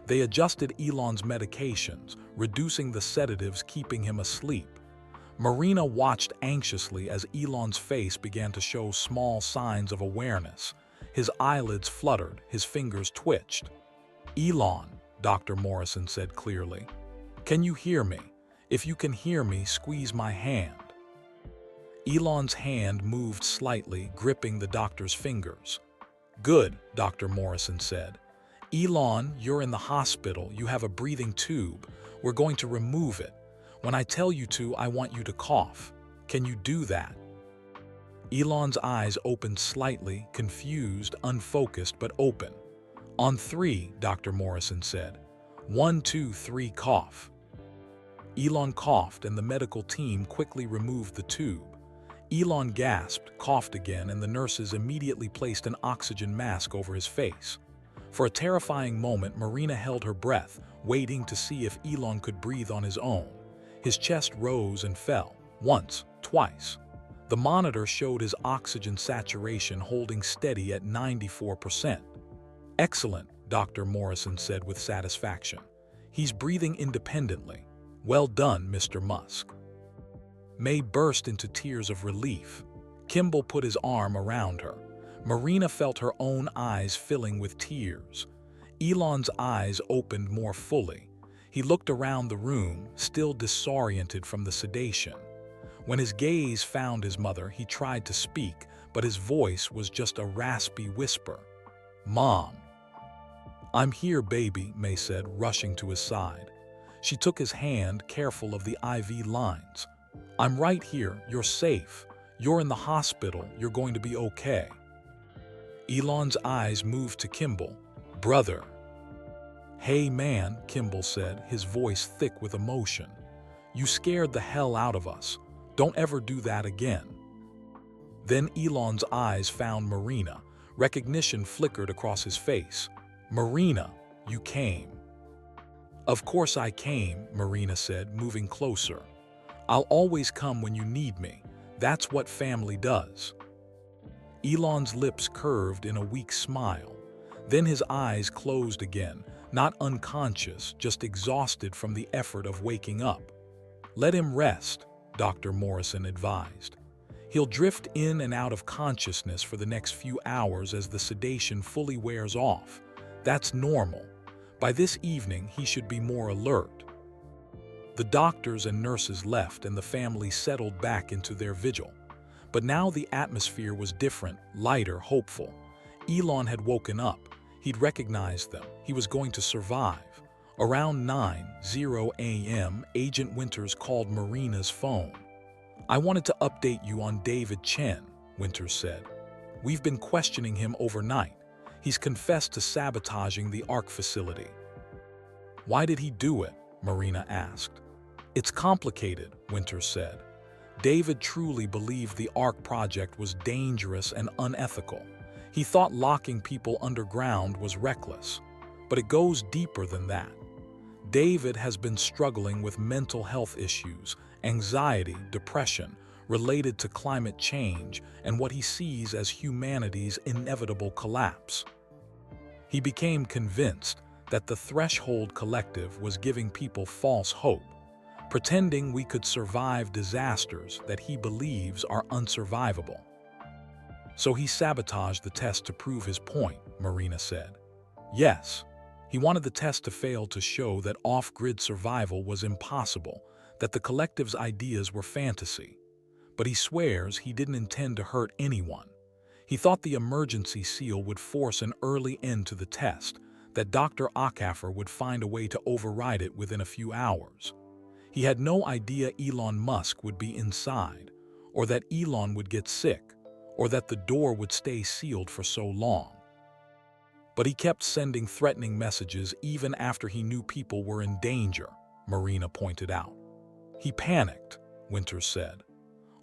They adjusted Elon's medications, reducing the sedatives keeping him asleep. Marina watched anxiously as Elon's face began to show small signs of awareness. His eyelids fluttered, his fingers twitched. "Elon," Dr. Morrison said clearly, "can you hear me? If you can hear me, squeeze my hand." Elon's hand moved slightly, gripping the doctor's fingers. "Good," Dr. Morrison said. "Elon, you're in the hospital. You have a breathing tube. We're going to remove it. When I tell you to, I want you to cough. Can you do that?" Elon's eyes opened slightly, confused, unfocused, but open. "On 3, Dr. Morrison said. 1, 2, 3, cough." Elon coughed, and the medical team quickly removed the tube. Elon gasped, coughed again, and the nurses immediately placed an oxygen mask over his face. For a terrifying moment, Marina held her breath, waiting to see if Elon could breathe on his own. His chest rose and fell, once, twice. The monitor showed his oxygen saturation holding steady at 94%. "Excellent," Dr. Morrison said with satisfaction. "He's breathing independently. Well done, Mr. Musk." May burst into tears of relief. Kimball put his arm around her. Marina felt her own eyes filling with tears. Elon's eyes opened more fully. He looked around the room, still disoriented from the sedation. When his gaze found his mother, he tried to speak, but his voice was just a raspy whisper. "Mom." "I'm here, baby," May said, rushing to his side. She took his hand, careful of the IV lines. "I'm right here. You're safe. You're in the hospital. You're going to be okay." Elon's eyes moved to Kimball. "Brother." "Hey man," Kimball said, his voice thick with emotion. "You scared the hell out of us. Don't ever do that again." Then Elon's eyes found Marina. Recognition flickered across his face. "Marina, you came." "Of course I came," Marina said, moving closer. "I'll always come when you need me. That's what family does." Elon's lips curved in a weak smile. Then his eyes closed again, not unconscious, just exhausted from the effort of waking up. "Let him rest," Dr. Morrison advised. "He'll drift in and out of consciousness for the next few hours as the sedation fully wears off. That's normal. By this evening, he should be more alert." The doctors and nurses left, and the family settled back into their vigil. But now the atmosphere was different, lighter, hopeful. Elon had woken up. He'd recognized them. He was going to survive. Around 9:00 a.m., Agent Winters called Marina's phone. "I wanted to update you on David Chen," Winters said. "We've been questioning him overnight. He's confessed to sabotaging the ARC facility." "Why did he do it?" Marina asked. "It's complicated," Winters said. "David truly believed the ARC project was dangerous and unethical. He thought locking people underground was reckless. But it goes deeper than that. David has been struggling with mental health issues, anxiety, depression, related to climate change and what he sees as humanity's inevitable collapse. He became convinced that the Threshold Collective was giving people false hope, pretending we could survive disasters that he believes are unsurvivable. So he sabotaged the test to prove his point, Marina said. Yes, he wanted the test to fail to show that off-grid survival was impossible, that the collective's ideas were fantasy. But he swears he didn't intend to hurt anyone. He thought the emergency seal would force an early end to the test, that Dr. Ackafer would find a way to override it within a few hours. He had no idea Elon Musk would be inside, or that Elon would get sick, or that the door would stay sealed for so long. But he kept sending threatening messages even after he knew people were in danger, Marina pointed out. He panicked, Winters said.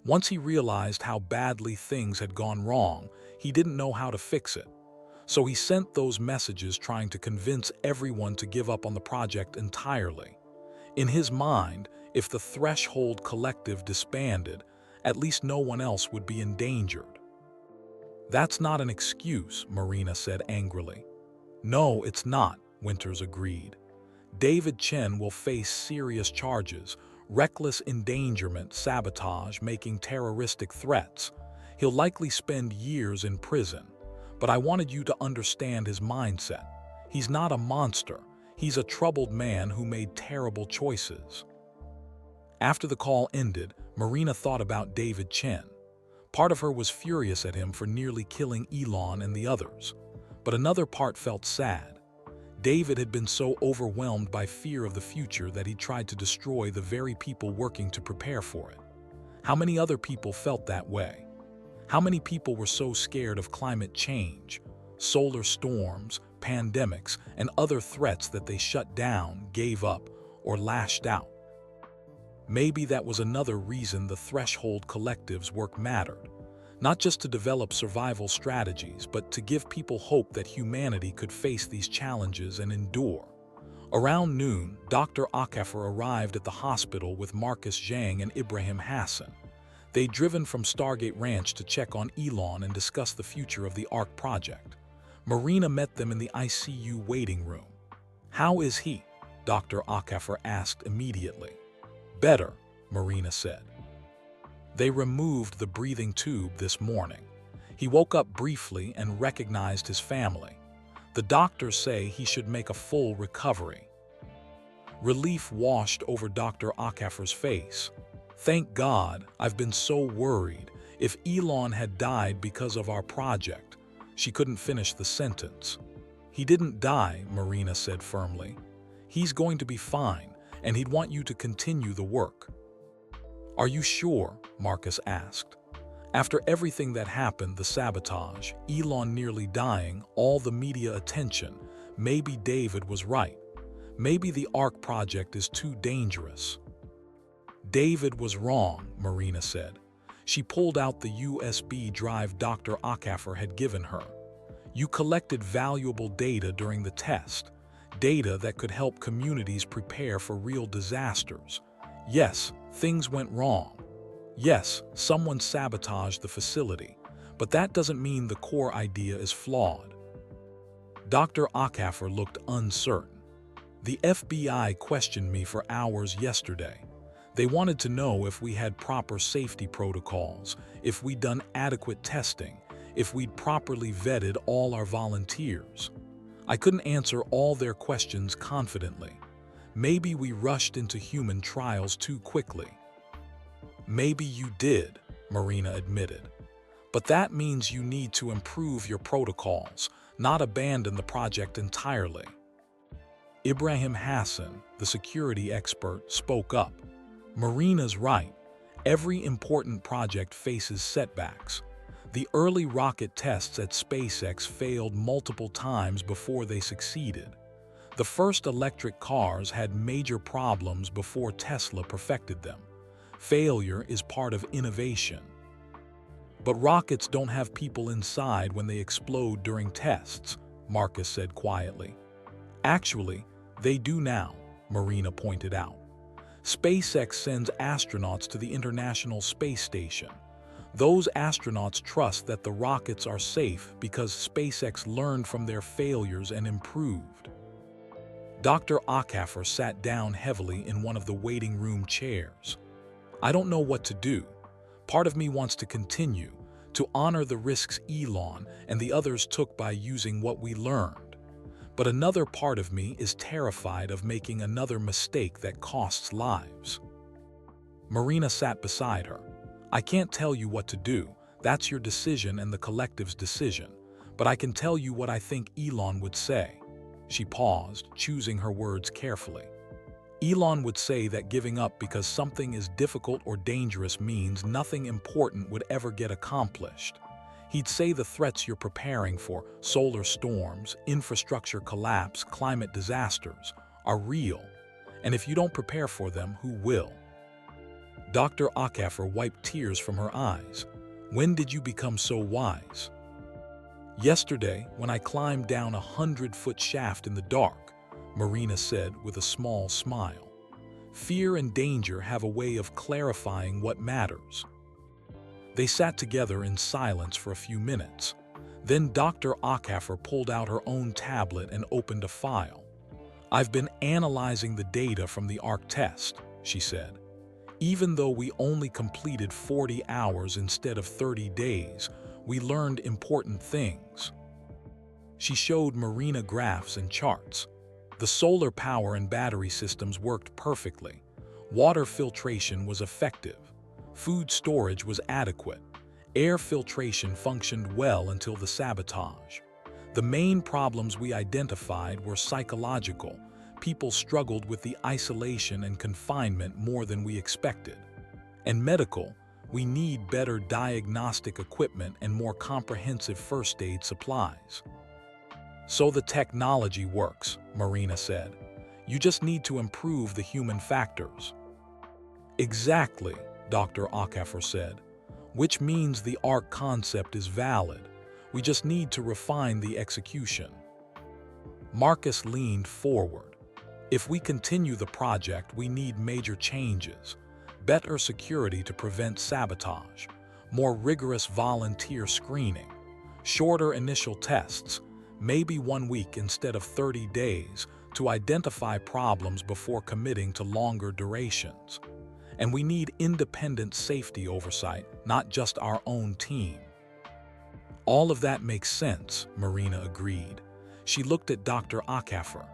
Once he realized how badly things had gone wrong, he didn't know how to fix it. So he sent those messages trying to convince everyone to give up on the project entirely. In his mind, if the Threshold Collective disbanded, at least no one else would be endangered. That's not an excuse, Marina said angrily. No, it's not, Winters agreed. David Chen will face serious charges, reckless endangerment, sabotage, making terroristic threats. He'll likely spend years in prison. But I wanted you to understand his mindset. He's not a monster. He's a troubled man who made terrible choices. After the call ended, Marina thought about David Chen. Part of her was furious at him for nearly killing Elon and the others. But another part felt sad. David had been so overwhelmed by fear of the future that he tried to destroy the very people working to prepare for it. How many other people felt that way? How many people were so scared of climate change, solar storms, pandemics, and other threats that they shut down, gave up, or lashed out? Maybe that was another reason the Threshold Collective's work mattered. Not just to develop survival strategies, but to give people hope that humanity could face these challenges and endure. Around noon, Dr. Ackafer arrived at the hospital with Marcus Zhang and Ibrahim Hassan. They'd driven from Stargate Ranch to check on Elon and discuss the future of the ARC project. Marina met them in the ICU waiting room. How is he? Dr. Ackafer asked immediately. Better, Marina said. They removed the breathing tube this morning. He woke up briefly and recognized his family. The doctors say he should make a full recovery. Relief washed over Dr. Ackafer's face. Thank God, I've been so worried. If Elon had died because of our project, she couldn't finish the sentence. He didn't die, Marina said firmly. He's going to be fine, and he'd want you to continue the work. Are you sure? Marcus asked. After everything that happened, the sabotage, Elon nearly dying, all the media attention, maybe David was right. Maybe the ARC project is too dangerous. David was wrong, Marina said. She pulled out the USB drive Dr. Ackafer had given her. You collected valuable data during the test, data that could help communities prepare for real disasters. Yes, things went wrong. Yes, someone sabotaged the facility, but that doesn't mean the core idea is flawed. Dr. Ackafer looked uncertain. The FBI questioned me for hours yesterday. They wanted to know if we had proper safety protocols, if we'd done adequate testing, if we'd properly vetted all our volunteers. I couldn't answer all their questions confidently. Maybe we rushed into human trials too quickly. Maybe you did, Marina admitted. But that means you need to improve your protocols, not abandon the project entirely. Ibrahim Hassan, the security expert, spoke up. Marina's right. Every important project faces setbacks. The early rocket tests at SpaceX failed multiple times before they succeeded. The first electric cars had major problems before Tesla perfected them. Failure is part of innovation. But rockets don't have people inside when they explode during tests, Marcus said quietly. Actually, they do now. Marina pointed out. SpaceX sends astronauts to the International Space Station. Those astronauts trust that the rockets are safe because SpaceX learned from their failures and improved. Dr. Ackafer sat down heavily in one of the waiting room chairs. I don't know what to do. Part of me wants to continue, to honor the risks Elon and the others took by using what we learned. But another part of me is terrified of making another mistake that costs lives. Marina sat beside her. I can't tell you what to do. That's your decision and the collective's decision. But I can tell you what I think Elon would say. She paused, choosing her words carefully. Elon would say that giving up because something is difficult or dangerous means nothing important would ever get accomplished. He'd say the threats you're preparing for, solar storms, infrastructure collapse, climate disasters, are real. And if you don't prepare for them, who will? Dr. Ackafer wiped tears from her eyes. When did you become so wise? Yesterday, when I climbed down a 100-foot shaft in the dark, Marina said with a small smile. Fear and danger have a way of clarifying what matters. They sat together in silence for a few minutes. Then Dr. Ackafer pulled out her own tablet and opened a file. I've been analyzing the data from the ARC test, she said. Even though we only completed 40 hours instead of 30 days, we learned important things. She showed Marina graphs and charts. The solar power and battery systems worked perfectly. Water filtration was effective. Food storage was adequate. Air filtration functioned well until the sabotage. The main problems we identified were psychological. People struggled with the isolation and confinement more than we expected. And medical, we need better diagnostic equipment and more comprehensive first aid supplies. So the technology works, Marina said. You just need to improve the human factors. Exactly, Dr. Ackafer said, which means the ARC concept is valid. We just need to refine the execution. Marcus leaned forward. If we continue the project, we need major changes. Better security to prevent sabotage, more rigorous volunteer screening, shorter initial tests, maybe 1 week instead of 30 days, to identify problems before committing to longer durations. And we need independent safety oversight, not just our own team. All of that makes sense, Marina agreed. She looked at Dr. Ackafer.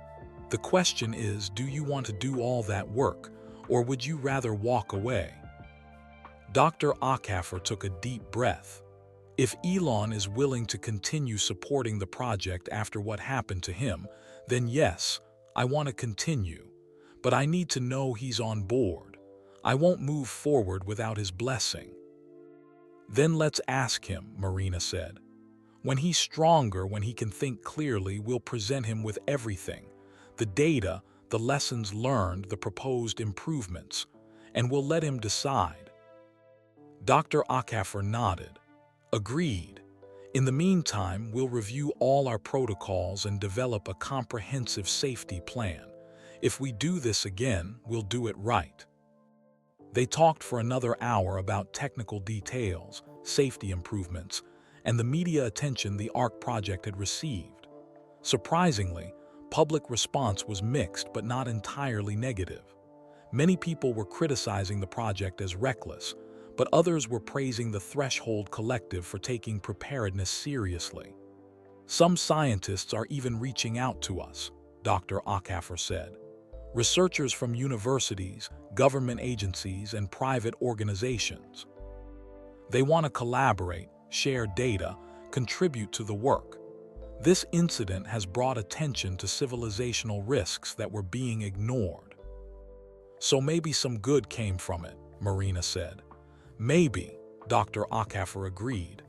The question is, do you want to do all that work, or would you rather walk away? Dr. Ackafer took a deep breath. If Elon is willing to continue supporting the project after what happened to him, then yes, I want to continue. But I need to know he's on board. I won't move forward without his blessing. Then let's ask him, Marina said. When he's stronger, when he can think clearly, we'll present him with everything. The data, the lessons learned, the proposed improvements, and we'll let him decide. Dr. Ackafer nodded. Agreed. In the meantime, we'll review all our protocols and develop a comprehensive safety plan. If we do this again, we'll do it right. They talked for another hour about technical details, safety improvements, and the media attention the ARC project had received. Surprisingly, public response was mixed but not entirely negative. Many people were criticizing the project as reckless, but others were praising the Threshold Collective for taking preparedness seriously. Some scientists are even reaching out to us, Dr. Ackafer said. Researchers from universities, government agencies, and private organizations. They want to collaborate, share data, contribute to the work. This incident has brought attention to civilizational risks that were being ignored. So maybe some good came from it, Marina said. Maybe, Dr. Ackafer agreed.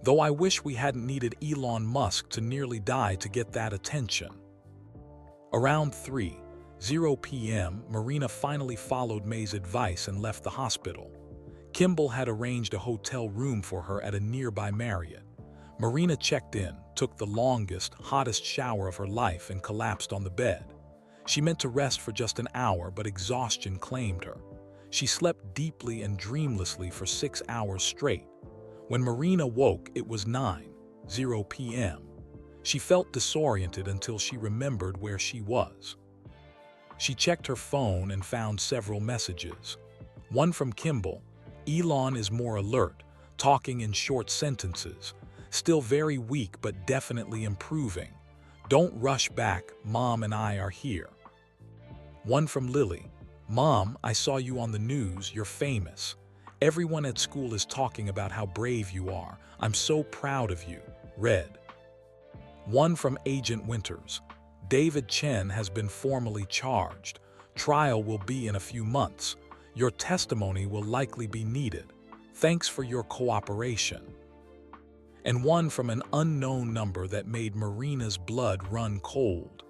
Though I wish we hadn't needed Elon Musk to nearly die to get that attention. Around 3:00 p.m., Marina finally followed May's advice and left the hospital. Kimball had arranged a hotel room for her at a nearby Marriott. Marina checked in, took the longest, hottest shower of her life and collapsed on the bed. She meant to rest for just an hour, but exhaustion claimed her. She slept deeply and dreamlessly for 6 hours straight. When Marina woke, it was 9:00 p.m. She felt disoriented until she remembered where she was. She checked her phone and found several messages. One from Kimball: "Elon is more alert, talking in short sentences. Still very weak but definitely improving. Don't rush back, Mom and I are here." One from Lily: "Mom, I saw you on the news, you're famous. Everyone at school is talking about how brave you are. I'm so proud of you. Red." One from Agent Winters: "David Chen has been formally charged. Trial will be in a few months. Your testimony will likely be needed. Thanks for your cooperation." And one from an unknown number that made Marina's blood run cold: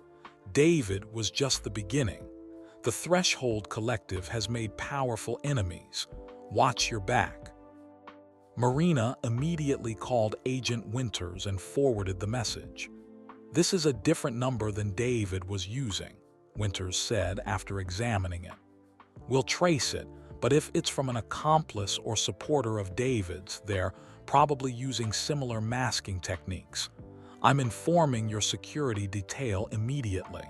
"David was just the beginning. The Threshold Collective has made powerful enemies. Watch your back." Marina immediately called Agent Winters and forwarded the message. "This is a different number than David was using," Winters said after examining it. "We'll trace it, but if it's from an accomplice or supporter of David's, they're probably using similar masking techniques. I'm informing your security detail immediately."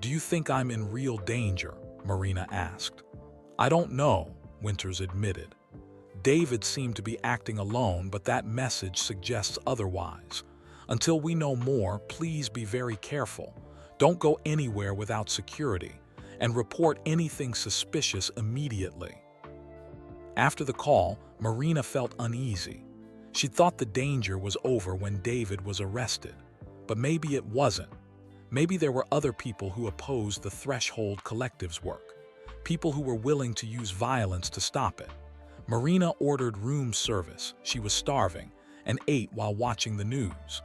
"Do you think I'm in real danger?" Marina asked. "I don't know," Winters admitted. "David seemed to be acting alone, but that message suggests otherwise. Until we know more, please be very careful. Don't go anywhere without security, and report anything suspicious immediately." After the call, Marina felt uneasy. She thought the danger was over when David was arrested, but maybe it wasn't. Maybe there were other people who opposed the Threshold Collective's work, people who were willing to use violence to stop it. Marina ordered room service, she was starving, and ate while watching the news.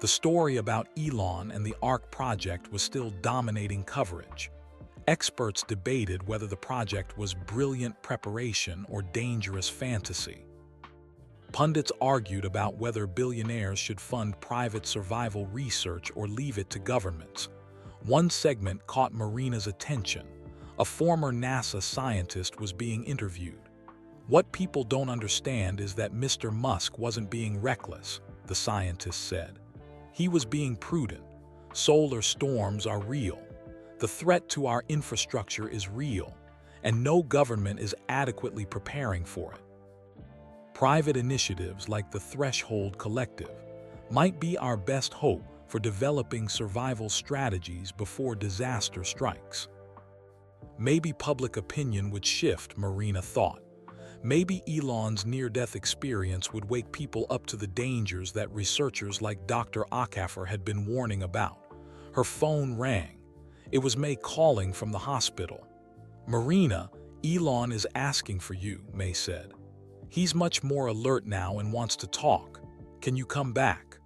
The story about Elon and the ARC project was still dominating coverage. Experts debated whether the project was brilliant preparation or dangerous fantasy. Pundits argued about whether billionaires should fund private survival research or leave it to governments. One segment caught Marina's attention. A former NASA scientist was being interviewed. "What people don't understand is that Mr. Musk wasn't being reckless," the scientist said. "He was being prudent. Solar storms are real. The threat to our infrastructure is real, and no government is adequately preparing for it. Private initiatives like the Threshold Collective might be our best hope for developing survival strategies before disaster strikes." Maybe public opinion would shift, Marina thought. Maybe Elon's near-death experience would wake people up to the dangers that researchers like Dr. Acaffer had been warning about. Her phone rang. It was May calling from the hospital. "Marina, Elon is asking for you," May said. "He's much more alert now and wants to talk. Can you come back?"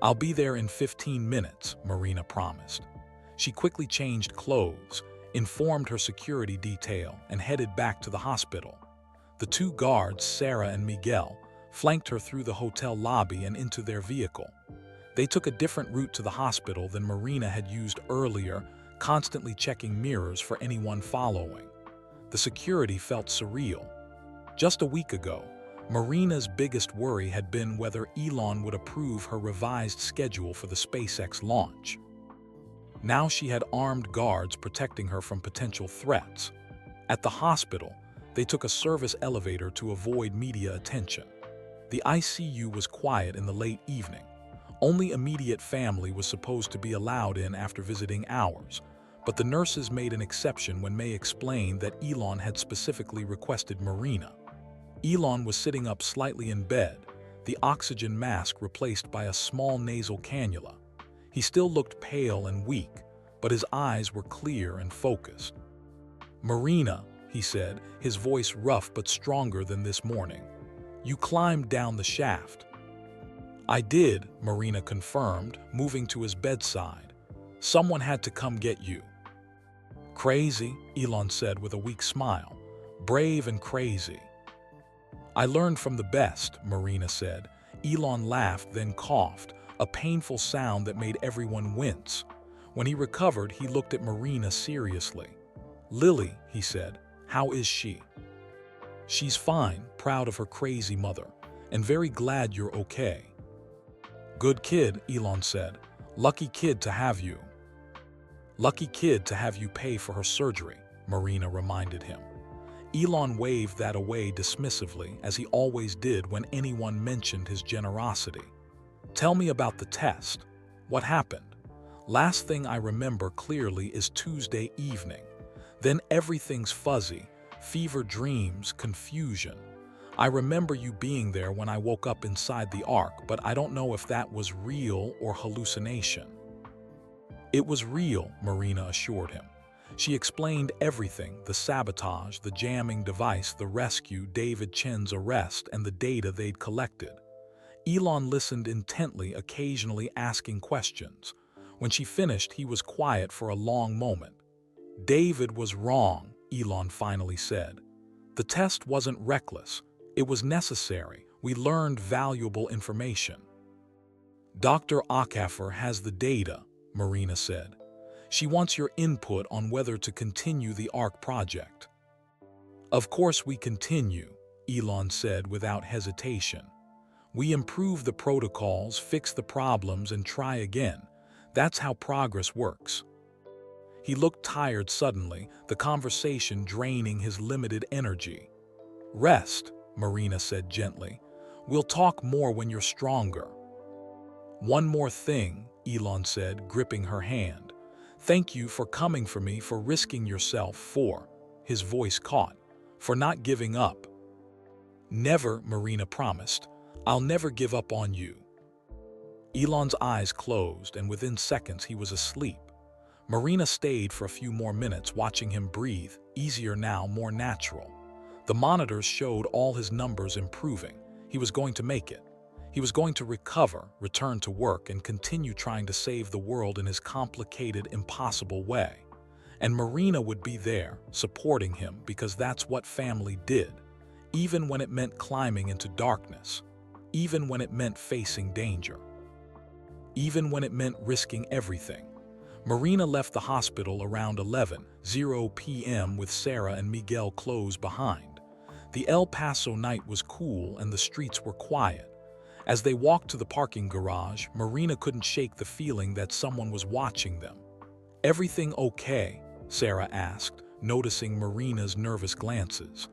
"I'll be there in 15 minutes, Marina promised. She quickly changed clothes, informed her security detail, and headed back to the hospital. The two guards, Sarah and Miguel, flanked her through the hotel lobby and into their vehicle. They took a different route to the hospital than Marina had used earlier, constantly checking mirrors for anyone following. The security felt surreal. Just a week ago, Marina's biggest worry had been whether Elon would approve her revised schedule for the SpaceX launch. Now she had armed guards protecting her from potential threats. At the hospital, they took a service elevator to avoid media attention. The ICU was quiet in the late evening. Only immediate family was supposed to be allowed in after visiting hours, but the nurses made an exception when May explained that Elon had specifically requested Marina. Elon was sitting up slightly in bed, the oxygen mask replaced by a small nasal cannula. He still looked pale and weak, but his eyes were clear and focused. "Marina," he said, his voice rough but stronger than this morning, "you climbed down the shaft." "I did," Marina confirmed, moving to his bedside. "Someone had to come get you." "Crazy," Elon said with a weak smile. "Brave and crazy." "I learned from the best," Marina said. Elon laughed, then coughed, a painful sound that made everyone wince. When he recovered, he looked at Marina seriously. "Lily," he said, "how is she?" "She's fine, proud of her crazy mother, and very glad you're okay." "Good kid," Elon said. "Lucky kid to have you." "Lucky kid to have you pay for her surgery," Marina reminded him. Elon waved that away dismissively, as he always did when anyone mentioned his generosity. "Tell me about the test. What happened?" "Last thing I remember clearly is Tuesday evening. Then everything's fuzzy, fever dreams, confusion. I remember you being there when I woke up inside the Ark, but I don't know if that was real or hallucination." "It was real," Marina assured him. She explained everything: the sabotage, the jamming device, the rescue, David Chen's arrest, and the data they'd collected. Elon listened intently, occasionally asking questions. When she finished, he was quiet for a long moment. "David was wrong," Elon finally said. "The test wasn't reckless. It was necessary. We learned valuable information." "Dr. Akaffer has the data," Marina said. "She wants your input on whether to continue the Ark project." "Of course we continue," Elon said without hesitation. "We improve the protocols, fix the problems, and try again. That's how progress works." He looked tired suddenly, the conversation draining his limited energy. "Rest," Marina said gently. "We'll talk more when you're stronger." "One more thing," Elon said, gripping her hand. "Thank you for coming for me, for risking yourself, for—" his voice caught, "for not giving up." "Never," Marina promised. "I'll never give up on you." Elon's eyes closed, and within seconds he was asleep. Marina stayed for a few more minutes, watching him breathe, easier now, more natural. The monitors showed all his numbers improving. He was going to make it. He was going to recover, return to work, and continue trying to save the world in his complicated, impossible way. And Marina would be there, supporting him, because that's what family did, even when it meant climbing into darkness, even when it meant facing danger, even when it meant risking everything. Marina left the hospital around 11:00 p.m. with Sarah and Miguel close behind. The El Paso night was cool and the streets were quiet. As they walked to the parking garage, Marina couldn't shake the feeling that someone was watching them. "Everything okay?" Sarah asked, noticing Marina's nervous glances.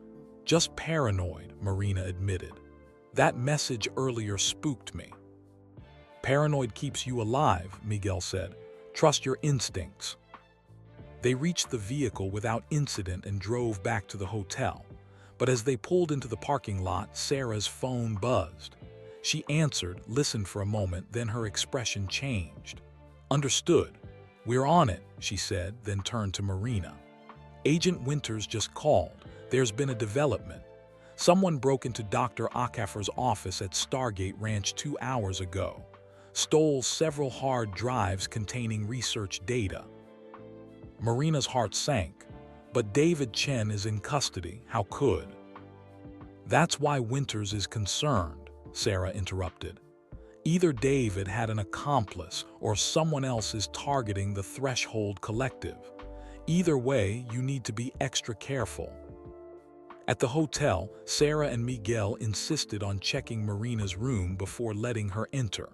"Just paranoid," Marina admitted. "That message earlier spooked me." "Paranoid keeps you alive," Miguel said. "Trust your instincts." They reached the vehicle without incident and drove back to the hotel. But as they pulled into the parking lot, Sarah's phone buzzed. She answered, listened for a moment, then her expression changed. "Understood. We're on it," she said, then turned to Marina. "Agent Winters just called. There's been a development. Someone broke into Dr. Akaffer's office at Stargate Ranch 2 hours ago. Stole several hard drives containing research data." Marina's heart sank. "But David Chen is in custody. How could?" "That's why Winters is concerned," Sarah interrupted. "Either David had an accomplice or someone else is targeting the Threshold Collective. Either way, you need to be extra careful." At the hotel, Sarah and Miguel insisted on checking Marina's room before letting her enter.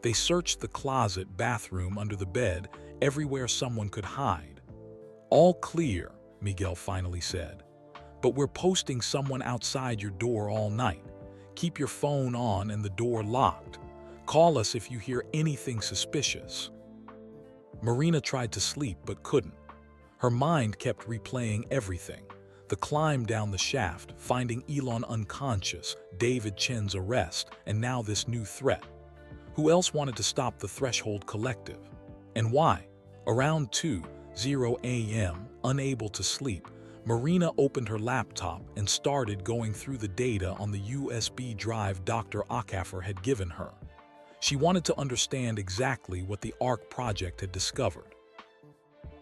They searched the closet, bathroom, under the bed, everywhere someone could hide. "All clear," Miguel finally said. "But we're posting someone outside your door all night. Keep your phone on and the door locked. Call us if you hear anything suspicious." Marina tried to sleep but couldn't. Her mind kept replaying everything: the climb down the shaft, finding Elon unconscious, David Chen's arrest, and now this new threat. Who else wanted to stop the Threshold Collective? And why? Around 2:00 a.m., unable to sleep, Marina opened her laptop and started going through the data on the USB drive Dr. Akaffer had given her. She wanted to understand exactly what the Ark project had discovered.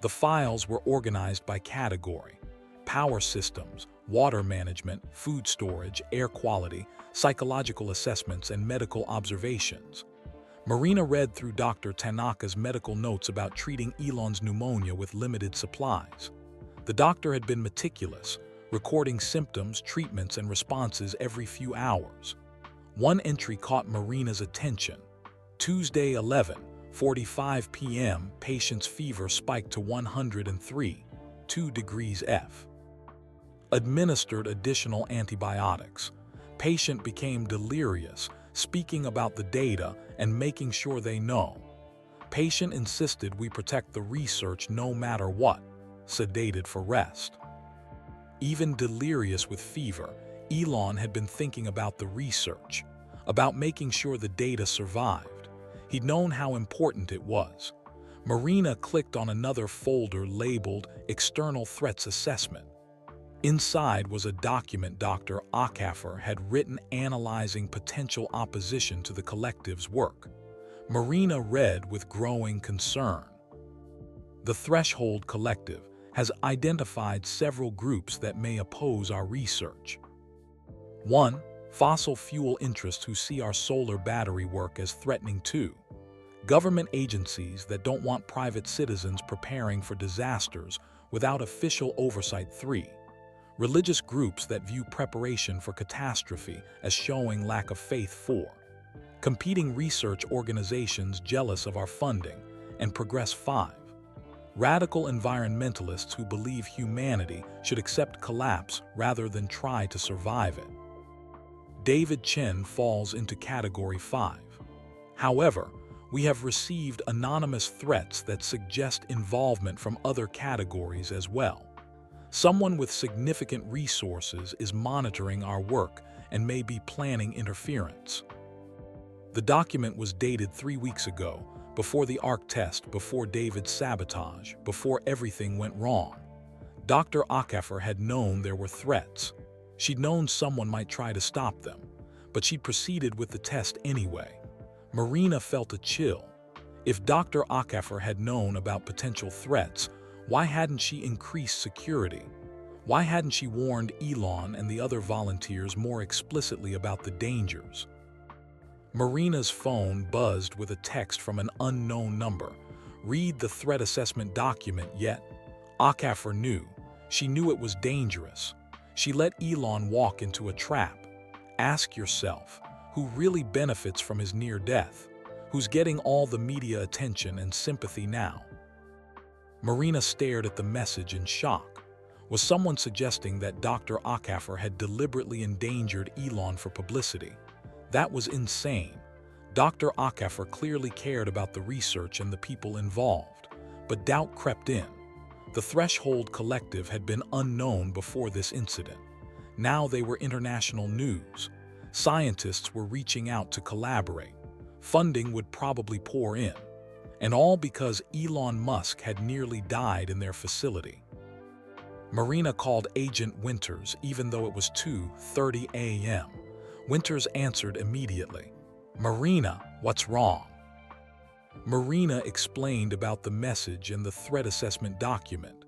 The files were organized by category: power systems, water management, food storage, air quality, psychological assessments, and medical observations. Marina read through Dr. Tanaka's medical notes about treating Elon's pneumonia with limited supplies. The doctor had been meticulous, recording symptoms, treatments, and responses every few hours. One entry caught Marina's attention. Tuesday, 11:45 p.m., patient's fever spiked to 103.2 degrees F. Administered additional antibiotics. Patient became delirious, speaking about the data and making sure they know. Patient insisted we protect the research no matter what, sedated for rest. Even delirious with fever, Elon had been thinking about the research, about making sure the data survived. He'd known how important it was. Marina clicked on another folder labeled External Threats Assessment. Inside was a document Dr. Akaffer had written analyzing potential opposition to the collective's work. Marina read with growing concern. The Threshold Collective has identified several groups that may oppose our research. 1. Fossil fuel interests who see our solar battery work as threatening. 2. Government agencies that don't want private citizens preparing for disasters without official oversight. 3. Religious groups that view preparation for catastrophe as showing lack of faith. 4. Competing research organizations jealous of our funding and progress. 5. Radical environmentalists who believe humanity should accept collapse rather than try to survive it. David Chen falls into category 5. However, we have received anonymous threats that suggest involvement from other categories as well. Someone with significant resources is monitoring our work and may be planning interference. The document was dated 3 weeks ago, before the ARC test, before David's sabotage, before everything went wrong. Dr. Akaffer had known there were threats. She'd known someone might try to stop them, but she'd proceeded with the test anyway. Marina felt a chill. If Dr. Akaffer had known about potential threats, why hadn't she increased security? Why hadn't she warned Elon and the other volunteers more explicitly about the dangers? Marina's phone buzzed with a text from an unknown number. Read the threat assessment document yet? Akaffer knew. She knew it was dangerous. She let Elon walk into a trap. Ask yourself, who really benefits from his near death? Who's getting all the media attention and sympathy now? Marina stared at the message in shock. Was someone suggesting that Dr. Akaffer had deliberately endangered Elon for publicity? That was insane. Dr. Akaffer clearly cared about the research and the people involved, but doubt crept in. The Threshold Collective had been unknown before this incident. Now they were international news. Scientists were reaching out to collaborate. Funding would probably pour in. And all because Elon Musk had nearly died in their facility. Marina called Agent Winters even though it was 2:30 a.m. Winters answered immediately. "Marina, what's wrong?" Marina explained about the message and the threat assessment document.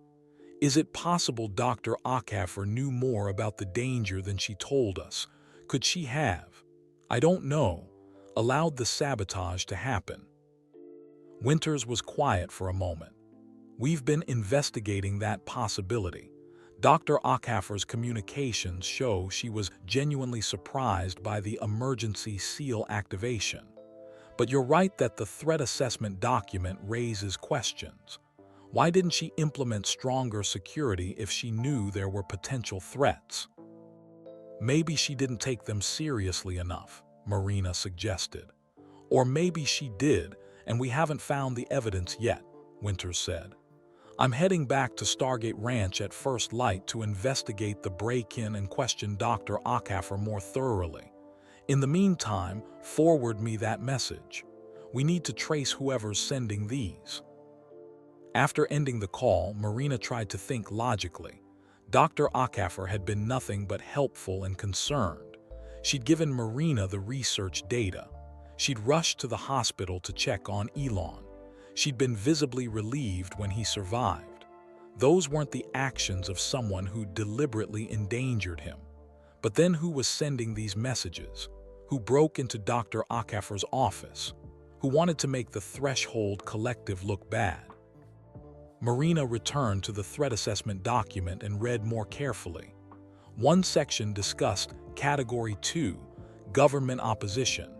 Is it possible Dr. Akaffer knew more about the danger than she told us? Could she have, I don't know, allowed the sabotage to happen? Winters was quiet for a moment. We've been investigating that possibility. Dr. Akaffer's communications show she was genuinely surprised by the emergency seal activation. But you're right that the threat assessment document raises questions. Why didn't she implement stronger security if she knew there were potential threats? Maybe she didn't take them seriously enough, Marina suggested. Or maybe she did, and we haven't found the evidence yet, Winters said. I'm heading back to Stargate Ranch at first light to investigate the break-in and question Dr. Akaffer more thoroughly. In the meantime, forward me that message. We need to trace whoever's sending these. After ending the call, Marina tried to think logically. Dr. Akaffer had been nothing but helpful and concerned. She'd given Marina the research data. She'd rushed to the hospital to check on Elon. She'd been visibly relieved when he survived. Those weren't the actions of someone who deliberately endangered him. But then who was sending these messages? Who broke into Dr. Akaffer's office? who wanted to make the Threshold Collective look bad. Marina returned to the threat assessment document and read more carefully. One section discussed Category 2, government opposition.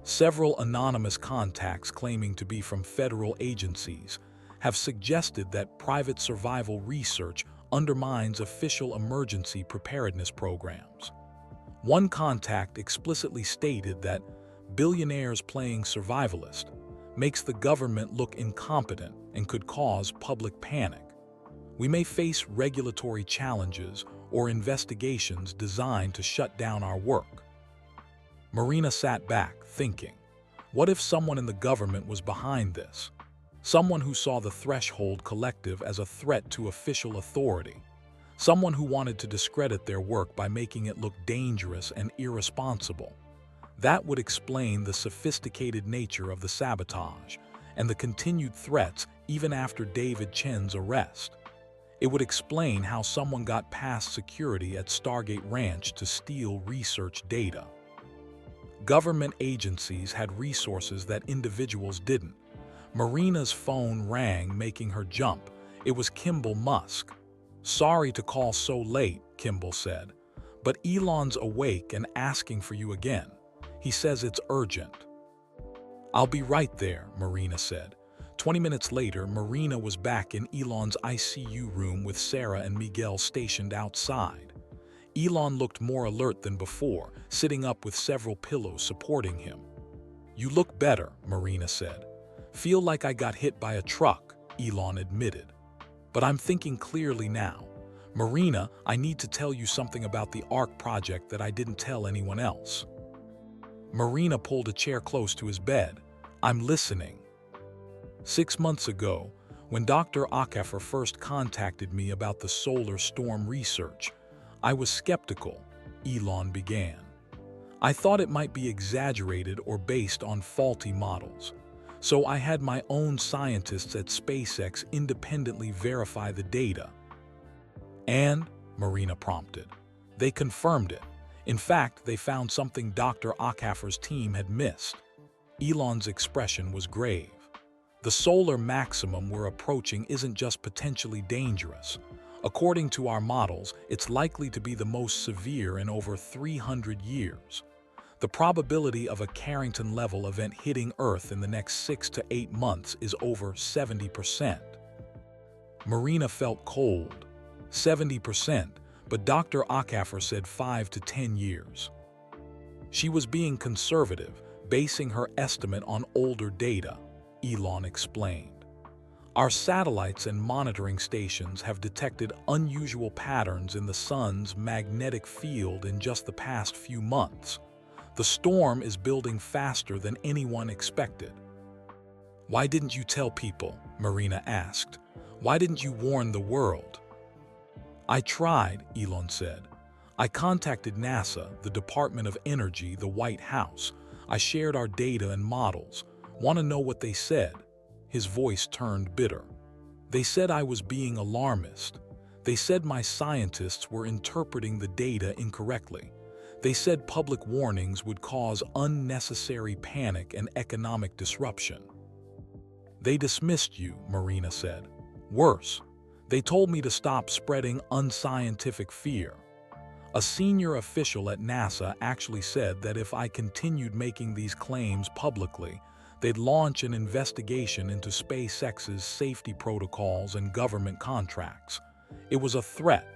Several anonymous contacts claiming to be from federal agencies have suggested that private survival research undermines official emergency preparedness programs. One contact explicitly stated that billionaires playing survivalist makes the government look incompetent and could cause public panic. We may face regulatory challenges or investigations designed to shut down our work. Marina sat back, thinking, what if someone in the government was behind this? Someone who saw the Threshold Collective as a threat to official authority. Someone who wanted to discredit their work by making it look dangerous and irresponsible. That would explain the sophisticated nature of the sabotage and the continued threats even after David Chen's arrest. It would explain how someone got past security at Stargate Ranch to steal research data. Government agencies had resources that individuals didn't. Marina's phone rang, making her jump. It was Kimball Musk. "Sorry to call so late," Kimball said, "but Elon's awake and asking for you again. He says it's urgent." "I'll be right there," Marina said. 20 minutes later, Marina was back in Elon's ICU room with Sarah and Miguel stationed outside. Elon looked more alert than before, sitting up with several pillows supporting him. "You look better," Marina said. "Feel like I got hit by a truck," Elon admitted. "But I'm thinking clearly now. Marina, I need to tell you something about the ARC project that I didn't tell anyone else." Marina pulled a chair close to his bed. "I'm listening." 6 months ago, when Dr. Akafer first contacted me about the solar storm research, I was skeptical, Elon began. I thought it might be exaggerated or based on faulty models. So I had my own scientists at SpaceX independently verify the data. And, Marina prompted, they confirmed it. In fact, they found something Dr. Akafer's team had missed. Elon's expression was grave. The solar maximum we're approaching isn't just potentially dangerous. According to our models, it's likely to be the most severe in over 300 years. The probability of a Carrington-level event hitting Earth in the next 6 to 8 months is over 70%. Marina felt cold. 70%, but Dr. Akafer said 5 to 10 years. She was being conservative, basing her estimate on older data, Elon explained. Our satellites and monitoring stations have detected unusual patterns in the sun's magnetic field in just the past few months. The storm is building faster than anyone expected. "Why didn't you tell people?" Marina asked. "Why didn't you warn the world?" "I tried," Elon said. "I contacted NASA, the Department of Energy, the White House. I shared our data and models. Want to know what they said?" His voice turned bitter. "They said I was being alarmist. They said my scientists were interpreting the data incorrectly. They said public warnings would cause unnecessary panic and economic disruption." "They dismissed you," Marina said. "Worse, they told me to stop spreading unscientific fear. A senior official at NASA actually said that if I continued making these claims publicly, they'd launch an investigation into SpaceX's safety protocols and government contracts. It was a threat.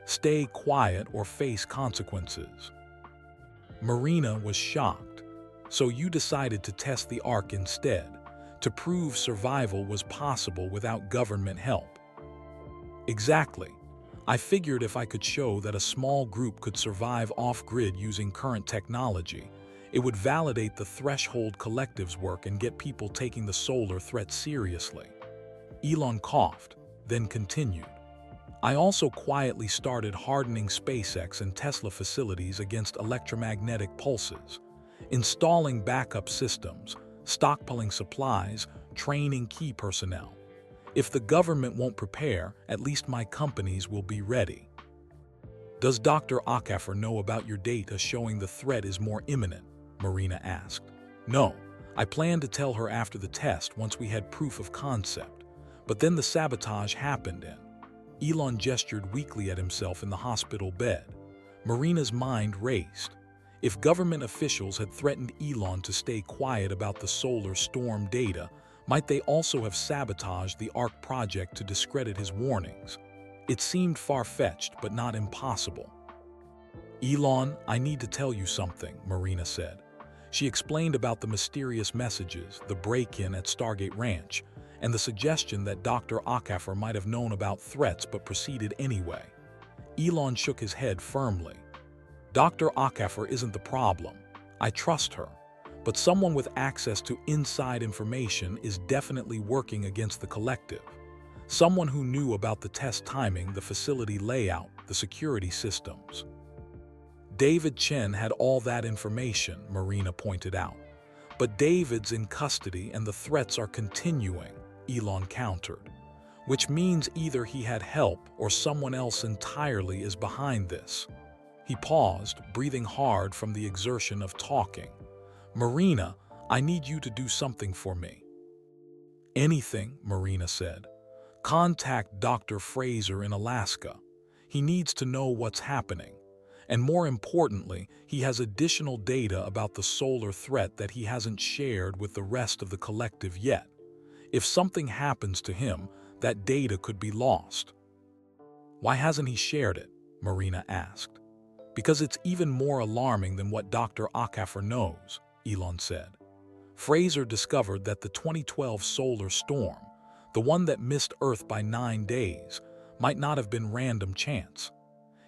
Stay quiet or face consequences." Marina was shocked. "So you decided to test the ARC instead, to prove survival was possible without government help?" "Exactly. I figured if I could show that a small group could survive off-grid using current technology, it would validate the Threshold Collective's work and get people taking the solar threat seriously." Elon coughed, then continued. "I also quietly started hardening SpaceX and Tesla facilities against electromagnetic pulses, installing backup systems, stockpiling supplies, training key personnel. If the government won't prepare, at least my companies will be ready." "Does Dr. Akafer know about your data showing the threat is more imminent?" Marina asked. "No, I planned to tell her after the test once we had proof of concept. But then the sabotage happened and Elon gestured weakly at himself in the hospital bed. Marina's mind raced. If government officials had threatened Elon to stay quiet about the solar storm data, might they also have sabotaged the ARC project to discredit his warnings? It seemed far-fetched, but not impossible. "Elon, I need to tell you something," Marina said. She explained about the mysterious messages, the break-in at Stargate Ranch, and the suggestion that Dr. Akafor might have known about threats but proceeded anyway. Elon shook his head firmly. "Dr. Akafor isn't the problem. I trust her. But someone with access to inside information is definitely working against the collective. Someone who knew about the test timing, the facility layout, the security systems." "David Chen had all that information," Marina pointed out. "But David's in custody and the threats are continuing," Elon countered. "Which means either he had help or someone else entirely is behind this." He paused, breathing hard from the exertion of talking. "Marina, I need you to do something for me." "Anything," Marina said. "Contact Dr. Fraser in Alaska. He needs to know what's happening. And more importantly, he has additional data about the solar threat that he hasn't shared with the rest of the collective yet. If something happens to him, that data could be lost." "Why hasn't he shared it?" Marina asked. "Because it's even more alarming than what Dr. Akafor knows," Elon said. "Fraser discovered that the 2012 solar storm, the one that missed Earth by 9 days, might not have been random chance.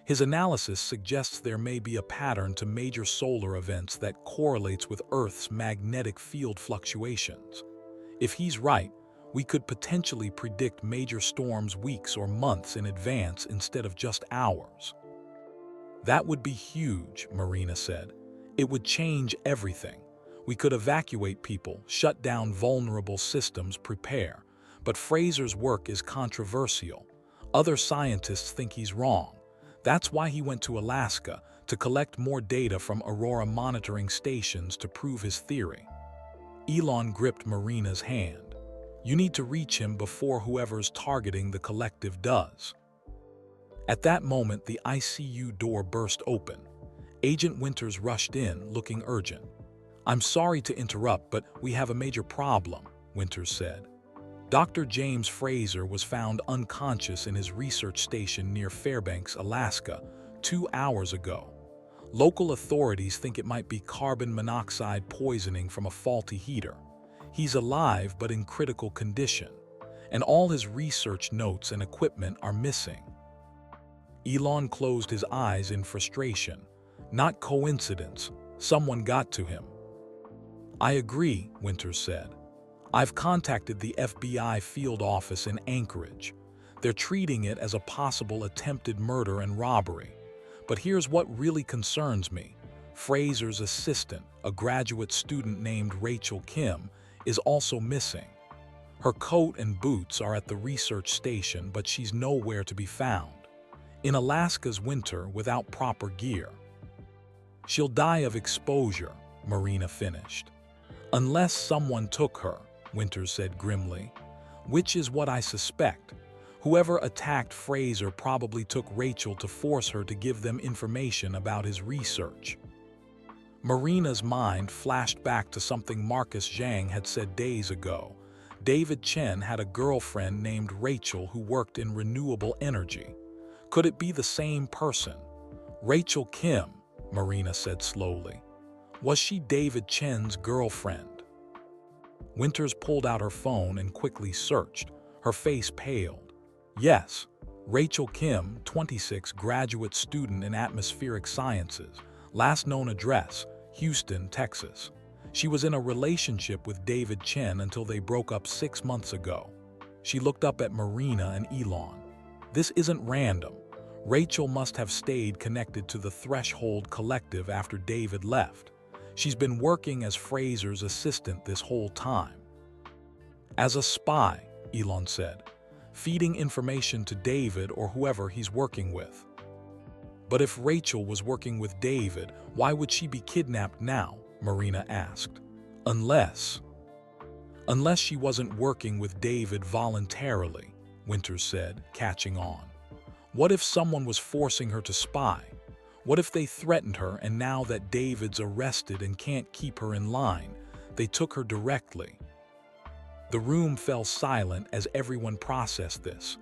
His analysis suggests there may be a pattern to major solar events that correlates with Earth's magnetic field fluctuations. If he's right, we could potentially predict major storms weeks or months in advance instead of just hours." "That would be huge," Marina said. "It would change everything. We could evacuate people, shut down vulnerable systems, prepare. But Fraser's work is controversial. Other scientists think he's wrong. That's why he went to Alaska, to collect more data from Aurora monitoring stations to prove his theory." Elon gripped Marina's hand. "You need to reach him before whoever's targeting the collective does." At that moment, the ICU door burst open. Agent Winters rushed in, looking urgent. "I'm sorry to interrupt, but we have a major problem," Winters said. "Dr. James Fraser was found unconscious in his research station near Fairbanks, Alaska, 2 hours ago. Local authorities think it might be carbon monoxide poisoning from a faulty heater. He's alive but in critical condition, and all his research notes and equipment are missing." Elon closed his eyes in frustration. "Not coincidence. Someone got to him." "I agree," Winters said. "I've contacted the FBI field office in Anchorage. They're treating it as a possible attempted murder and robbery. But here's what really concerns me. Fraser's assistant, a graduate student named Rachel Kim, is also missing. Her coat and boots are at the research station, but she's nowhere to be found. In Alaska's winter without proper gear. She'll die of exposure," Marina finished. "Unless someone took her," Winters said grimly. "Which is what I suspect. Whoever attacked Fraser probably took Rachel to force her to give them information about his research." Marina's mind flashed back to something Marcus Zhang had said days ago. David Chen had a girlfriend named Rachel who worked in renewable energy. Could it be the same person? "Rachel Kim," Marina said slowly. "Was she David Chen's girlfriend?" Winters pulled out her phone and quickly searched. Her face paled. "Yes, Rachel Kim, 26, graduate student in atmospheric sciences. Last known address, Houston, Texas. She was in a relationship with David Chen until they broke up 6 months ago." She looked up at Marina and Elon. "This isn't random. Rachel must have stayed connected to the Threshold Collective after David left. She's been working as Fraser's assistant this whole time." "As a spy," Elon said, "feeding information to David or whoever he's working with." "But if Rachel was working with David, why would she be kidnapped now?" Marina asked. Unless she wasn't working with David voluntarily, Winters said, catching on. What if someone was forcing her to spy? What if they threatened her and now that David's arrested and can't keep her in line, they took her directly? The room fell silent as everyone processed this.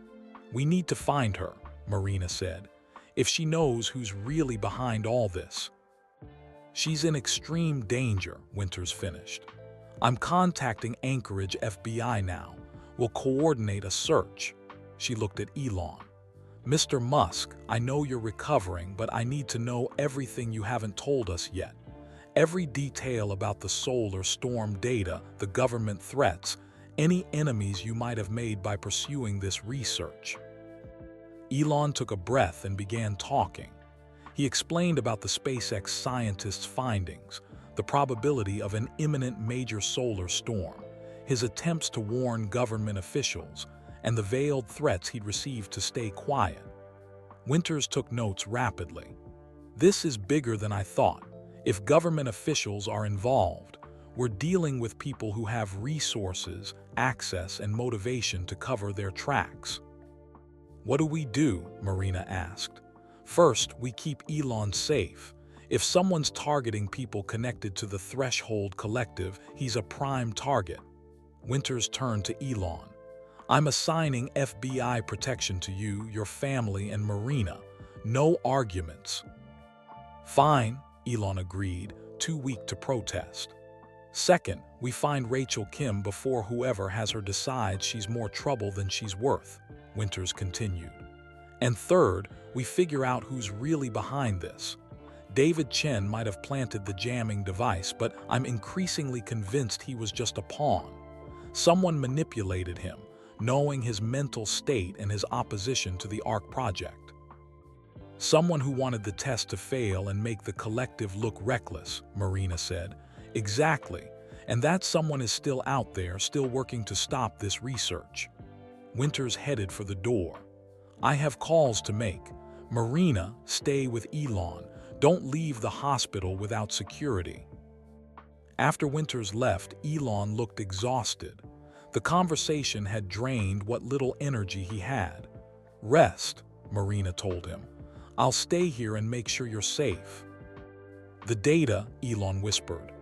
We need to find her, Marina said, if she knows who's really behind all this. She's in extreme danger, Winters finished. I'm contacting Anchorage FBI now. We'll coordinate a search. She looked at Elon. Mr. Musk, I know you're recovering, but I need to know everything you haven't told us yet. Every detail about the solar storm data, the government threats, any enemies you might have made by pursuing this research. Elon took a breath and began talking. He explained about the SpaceX scientists' findings, the probability of an imminent major solar storm, his attempts to warn government officials, and the veiled threats he'd received to stay quiet. Winters took notes rapidly. This is bigger than I thought. If government officials are involved, we're dealing with people who have resources, access, and motivation to cover their tracks. What do we do? Marina asked. First, we keep Elon safe. If someone's targeting people connected to the Threshold Collective, he's a prime target. Winters turned to Elon. I'm assigning FBI protection to you, your family, and Marina. No arguments. Fine, Elon agreed, too weak to protest. Second, we find Rachel Kim before whoever has her decides she's more trouble than she's worth, Winters continued. And third, we figure out who's really behind this. David Chen might have planted the jamming device, but I'm increasingly convinced he was just a pawn. Someone manipulated him, knowing his mental state and his opposition to the ARC project. Someone who wanted the test to fail and make the collective look reckless, Marina said. Exactly, and that someone is still out there, still working to stop this research. Winters headed for the door. I have calls to make. Marina, stay with Elon. Don't leave the hospital without security. After Winters left, Elon looked exhausted. The conversation had drained what little energy he had. Rest, Marina told him. I'll stay here and make sure you're safe. The data, Elon whispered.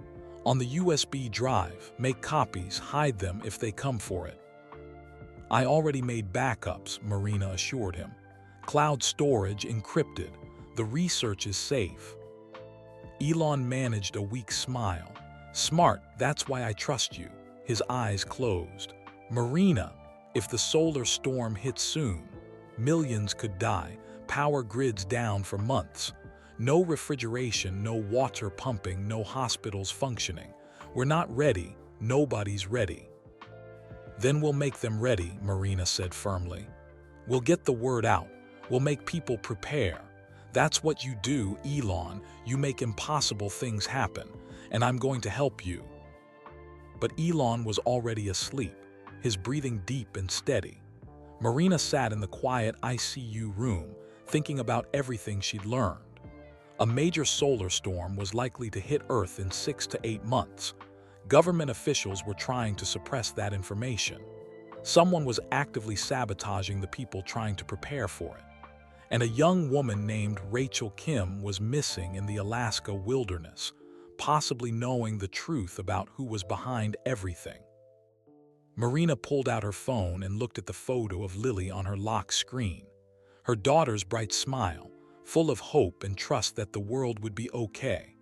On the USB drive, make copies, hide them if they come for it. I already made backups, Marina assured him. Cloud storage encrypted. The research is safe. Elon managed a weak smile. Smart, that's why I trust you. His eyes closed. Marina, if the solar storm hits soon, millions could die, power grids down for months. No refrigeration, no water pumping, no hospitals functioning. We're not ready. Nobody's ready. Then we'll make them ready, Marina said firmly. We'll get the word out. We'll make people prepare. That's what you do, Elon. You make impossible things happen, and I'm going to help you. But Elon was already asleep, his breathing deep and steady. Marina sat in the quiet ICU room, thinking about everything she'd learned. A major solar storm was likely to hit Earth in 6 to 8 months. Government officials were trying to suppress that information. Someone was actively sabotaging the people trying to prepare for it. And a young woman named Rachel Kim was missing in the Alaska wilderness, possibly knowing the truth about who was behind everything. Marina pulled out her phone and looked at the photo of Lily on her lock screen. Her daughter's bright smile, full of hope and trust that the world would be okay.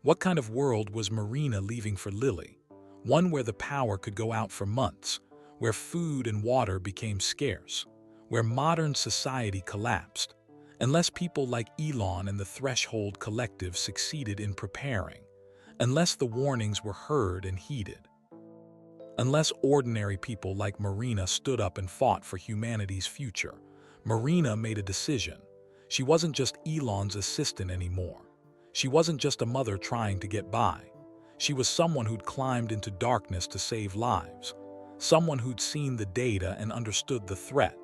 What kind of world was Marina leaving for Lily? One where the power could go out for months, where food and water became scarce, where modern society collapsed, unless people like Elon and the Threshold Collective succeeded in preparing, unless the warnings were heard and heeded. Unless ordinary people like Marina stood up and fought for humanity's future. Marina made a decision. She wasn't just Elon's assistant anymore. She wasn't just a mother trying to get by. She was someone who'd climbed into darkness to save lives. Someone who'd seen the data and understood the threat.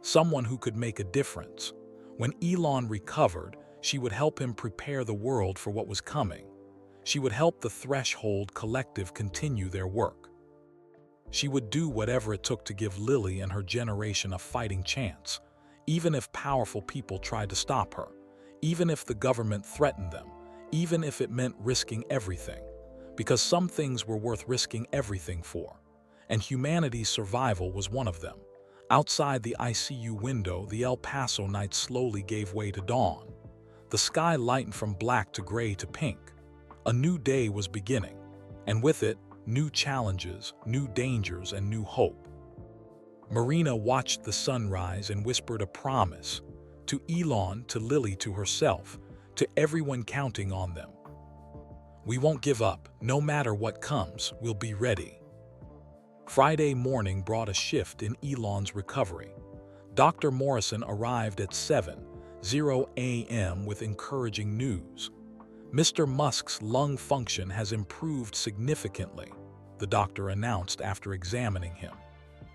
Someone who could make a difference. When Elon recovered, she would help him prepare the world for what was coming. She would help the Threshold Collective continue their work. She would do whatever it took to give Lily and her generation a fighting chance, even if powerful people tried to stop her, even if the government threatened them, even if it meant risking everything, because some things were worth risking everything for, and humanity's survival was one of them. Outside the ICU window, the El Paso night slowly gave way to dawn. The sky lightened from black to gray to pink. A new day was beginning, and with it, new challenges, new dangers, and new hope. Marina watched the sunrise and whispered a promise to Elon, to Lily, to herself, to everyone counting on them. "We won't give up. No matter what comes, we'll be ready." Friday morning brought a shift in Elon's recovery. Dr. Morrison arrived at 7:00 a.m. with encouraging news. "Mr. Musk's lung function has improved significantly," the doctor announced after examining him.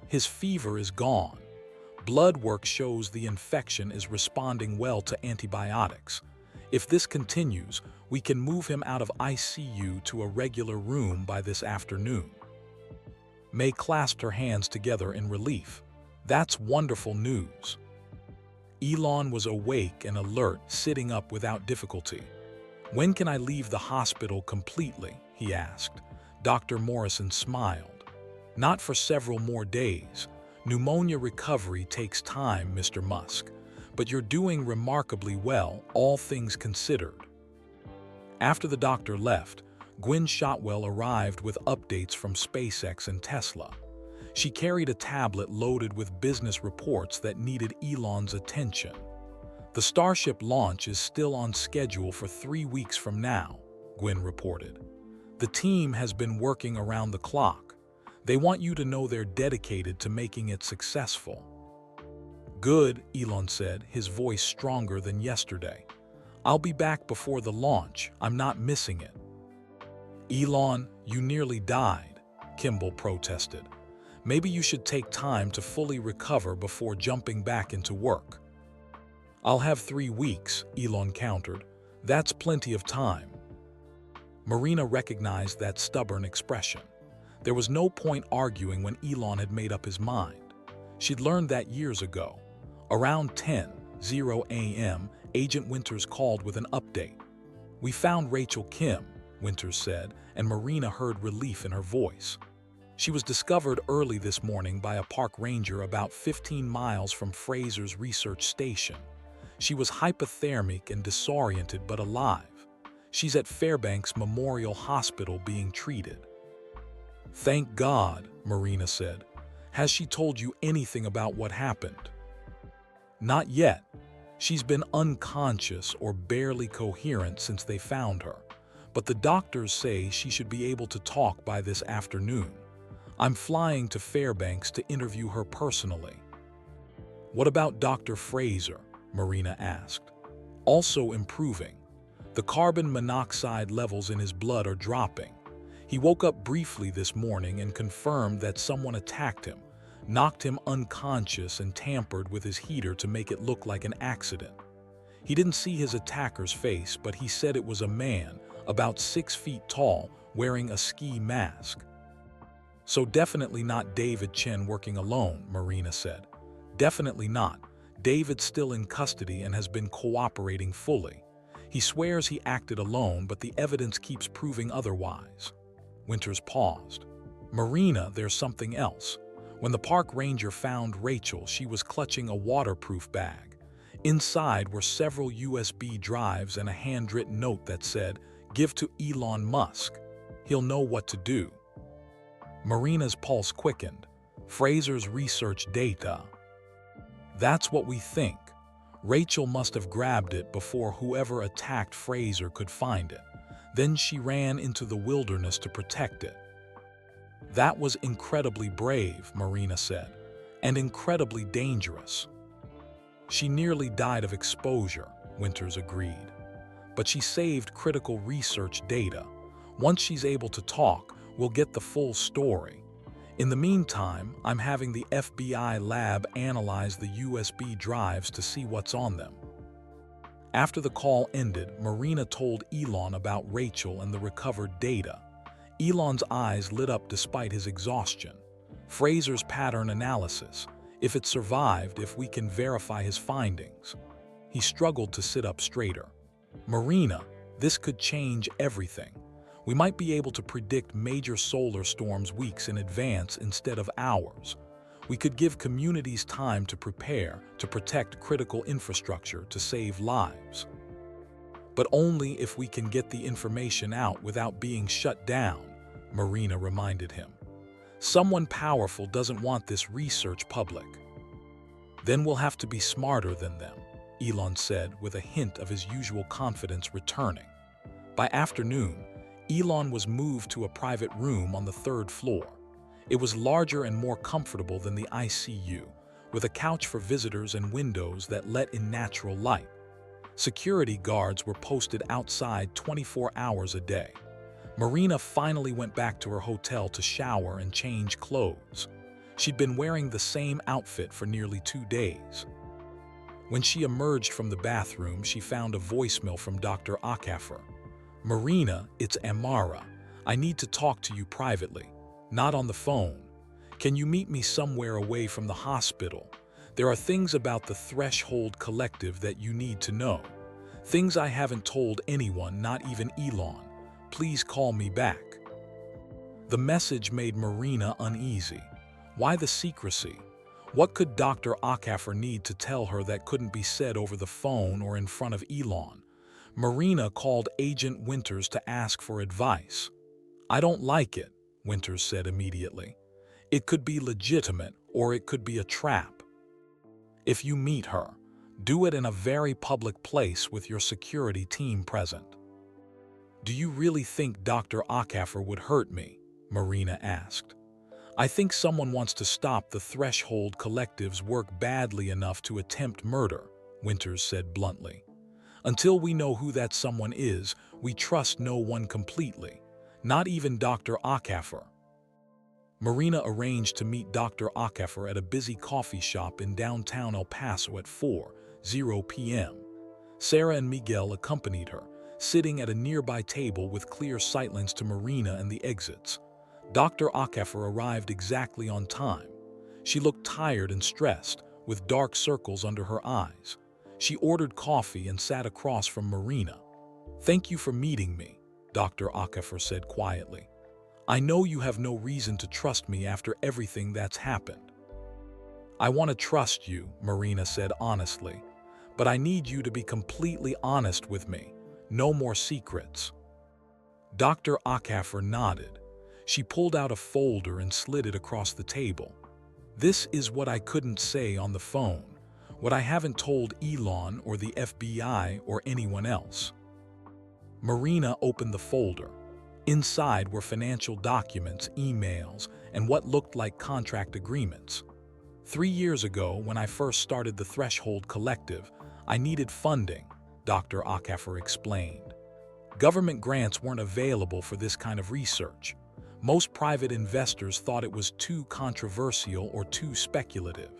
"His fever is gone. Blood work shows the infection is responding well to antibiotics. If this continues, we can move him out of ICU to a regular room by this afternoon." May clasped her hands together in relief. "That's wonderful news." Elon was awake and alert, sitting up without difficulty. "When can I leave the hospital completely?" he asked. Dr. Morrison smiled. "Not for several more days. Pneumonia recovery takes time, Mr. Musk, but you're doing remarkably well, all things considered." After the doctor left, Gwynne Shotwell arrived with updates from SpaceX and Tesla. She carried a tablet loaded with business reports that needed Elon's attention. "The Starship launch is still on schedule for 3 weeks from now," Gwynne reported. "The team has been working around the clock. They want you to know they're dedicated to making it successful." "Good," Elon said, his voice stronger than yesterday. "I'll be back before the launch. I'm not missing it." "Elon, you nearly died," Kimball protested. "Maybe you should take time to fully recover before jumping back into work." "I'll have 3 weeks," Elon countered. "That's plenty of time." Marina recognized that stubborn expression. There was no point arguing when Elon had made up his mind. She'd learned that years ago. Around 10:00 a.m., Agent Winters called with an update. "We found Rachel Kim," Winters said, and Marina heard relief in her voice. "She was discovered early this morning by a park ranger about 15 miles from Fraser's research station. She was hypothermic and disoriented but alive. She's at Fairbanks Memorial Hospital being treated." "Thank God," Marina said. "Has she told you anything about what happened?" "Not yet. She's been unconscious or barely coherent since they found her, but the doctors say she should be able to talk by this afternoon. I'm flying to Fairbanks to interview her personally." "What about Dr. Fraser?" Marina asked. "Also improving. The carbon monoxide levels in his blood are dropping. He woke up briefly this morning and confirmed that someone attacked him, knocked him unconscious, and tampered with his heater to make it look like an accident. He didn't see his attacker's face, but he said it was a man, about 6 feet tall, wearing a ski mask." "So definitely not David Chen working alone," Marina said. "Definitely not. David's still in custody and has been cooperating fully. He swears he acted alone, but the evidence keeps proving otherwise." Winters paused. "Marina, there's something else. When the park ranger found Rachel, she was clutching a waterproof bag. Inside were several USB drives and a handwritten note that said, 'Give to Elon Musk. He'll know what to do.'" Marina's pulse quickened. "Fraser's research data." "That's what we think. Rachel must have grabbed it before whoever attacked Fraser could find it. Then she ran into the wilderness to protect it." "That was incredibly brave," Marina said, "and incredibly dangerous." "She nearly died of exposure," Winters agreed. "But she saved critical research data. Once she's able to talk, we'll get the full story. In the meantime, I'm having the FBI lab analyze the USB drives to see what's on them." After the call ended, Marina told Elon about Rachel and the recovered data. Elon's eyes lit up despite his exhaustion. Fraser's pattern analysis. If it survived, if we can verify his findings. He struggled to sit up straighter. Marina, this could change everything. We might be able to predict major solar storms weeks in advance instead of hours. We could give communities time to prepare, to protect critical infrastructure, to save lives. But only if we can get the information out without being shut down, Marina reminded him. Someone powerful doesn't want this research public. Then we'll have to be smarter than them, Elon said with a hint of his usual confidence returning. By afternoon, Elon was moved to a private room on the third floor. It was larger and more comfortable than the ICU, with a couch for visitors and windows that let in natural light. Security guards were posted outside 24 hours a day. Marina finally went back to her hotel to shower and change clothes. She'd been wearing the same outfit for nearly 2 days. When she emerged from the bathroom, she found a voicemail from Dr. Akafer. Marina, it's Amara. I need to talk to you privately, not on the phone. Can you meet me somewhere away from the hospital? There are things about the Threshold Collective that you need to know. Things I haven't told anyone, not even Elon. Please call me back. The message made Marina uneasy. Why the secrecy? What could Dr. Akafer need to tell her that couldn't be said over the phone or in front of Elon? Marina called Agent Winters to ask for advice. I don't like it, Winters said immediately. It could be legitimate or it could be a trap. If you meet her, do it in a very public place with your security team present. Do you really think Dr. Akafer would hurt me? Marina asked. I think someone wants to stop the Threshold Collective's work badly enough to attempt murder, Winters said bluntly. Until we know who that someone is, we trust no one completely, not even Dr. Akafer. Marina arranged to meet Dr. Akafer at a busy coffee shop in downtown El Paso at 4:00 p.m. Sarah and Miguel accompanied her, sitting at a nearby table with clear sightlines to Marina and the exits. Dr. Akafer arrived exactly on time. She looked tired and stressed, with dark circles under her eyes. She ordered coffee and sat across from Marina. Thank you for meeting me, Dr. Akafer said quietly. I know you have no reason to trust me after everything that's happened. I want to trust you, Marina said honestly, but I need you to be completely honest with me. No more secrets. Dr. Akafer nodded. She pulled out a folder and slid it across the table. This is what I couldn't say on the phone, what I haven't told Elon or the FBI or anyone else. Marina opened the folder. Inside were financial documents, emails, and what looked like contract agreements. 3 years ago, when I first started the Threshold Collective, I needed funding, Dr. Akafer explained. Government grants weren't available for this kind of research. Most private investors thought it was too controversial or too speculative.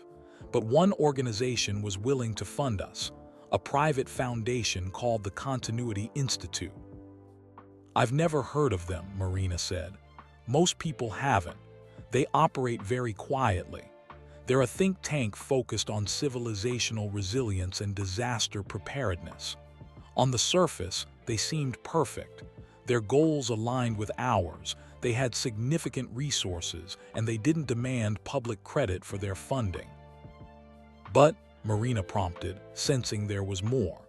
But one organization was willing to fund us, a private foundation called the Continuity Institute. I've never heard of them, Marina said. Most people haven't. They operate very quietly. They're a think tank focused on civilizational resilience and disaster preparedness. On the surface, they seemed perfect. Their goals aligned with ours. They had significant resources, and they didn't demand public credit for their funding. But, Marina prompted, sensing there was more.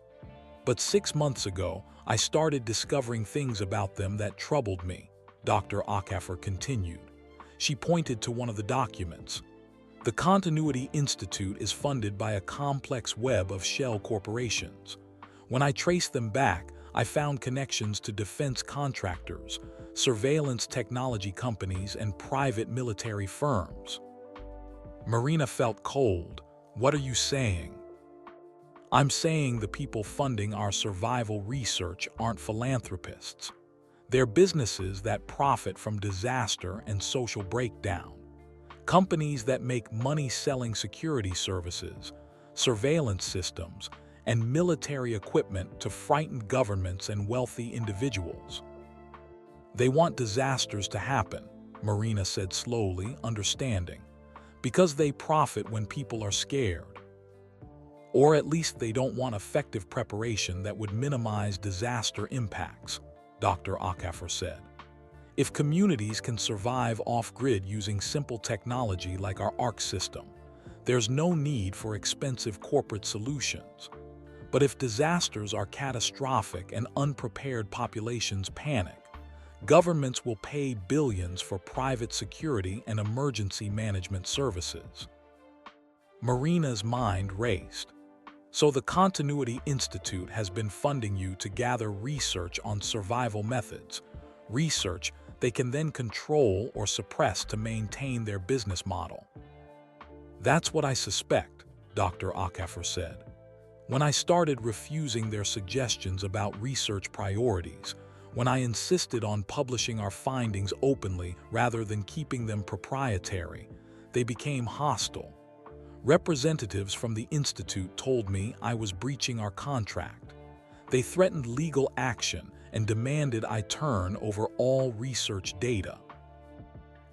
But 6 months ago, I started discovering things about them that troubled me, Dr. Akafer continued. She pointed to one of the documents. The Continuity Institute is funded by a complex web of shell corporations. When I traced them back, I found connections to defense contractors, surveillance technology companies, and private military firms. Marina felt cold. What are you saying? I'm saying the people funding our survival research aren't philanthropists. They're businesses that profit from disaster and social breakdown. Companies that make money selling security services, surveillance systems, and military equipment to frighten governments and wealthy individuals. They want disasters to happen, Marina said slowly, understanding, because they profit when people are scared. Or at least they don't want effective preparation that would minimize disaster impacts, Dr. Akafor said. If communities can survive off-grid using simple technology like our ARC system, there's no need for expensive corporate solutions. But if disasters are catastrophic and unprepared populations panic, governments will pay billions for private security and emergency management services. Marina's mind raced. So the Continuity Institute has been funding you to gather research on survival methods, research they can then control or suppress to maintain their business model. That's what I suspect, Dr. Akafor said. When I started refusing their suggestions about research priorities, when I insisted on publishing our findings openly rather than keeping them proprietary, they became hostile. Representatives from the Institute told me I was breaching our contract. They threatened legal action and demanded I turn over all research data.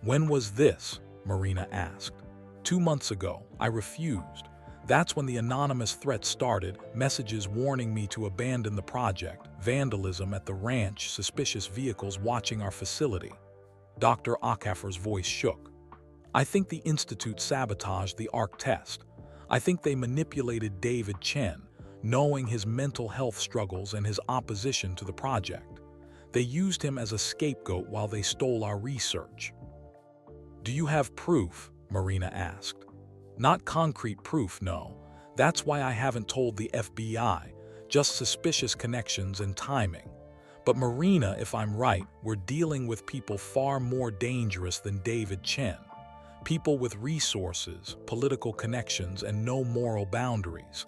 When was this? Marina asked. 2 months ago. I refused. That's when the anonymous threats started, messages warning me to abandon the project, vandalism at the ranch, suspicious vehicles watching our facility. Dr. Akafor's voice shook. I think the Institute sabotaged the ARC test. I think they manipulated David Chen, knowing his mental health struggles and his opposition to the project. They used him as a scapegoat while they stole our research. Do you have proof? Marina asked. Not concrete proof, no. That's why I haven't told the FBI, just suspicious connections and timing. But Marina, if I'm right, we're dealing with people far more dangerous than David Chen. People with resources, political connections, and no moral boundaries.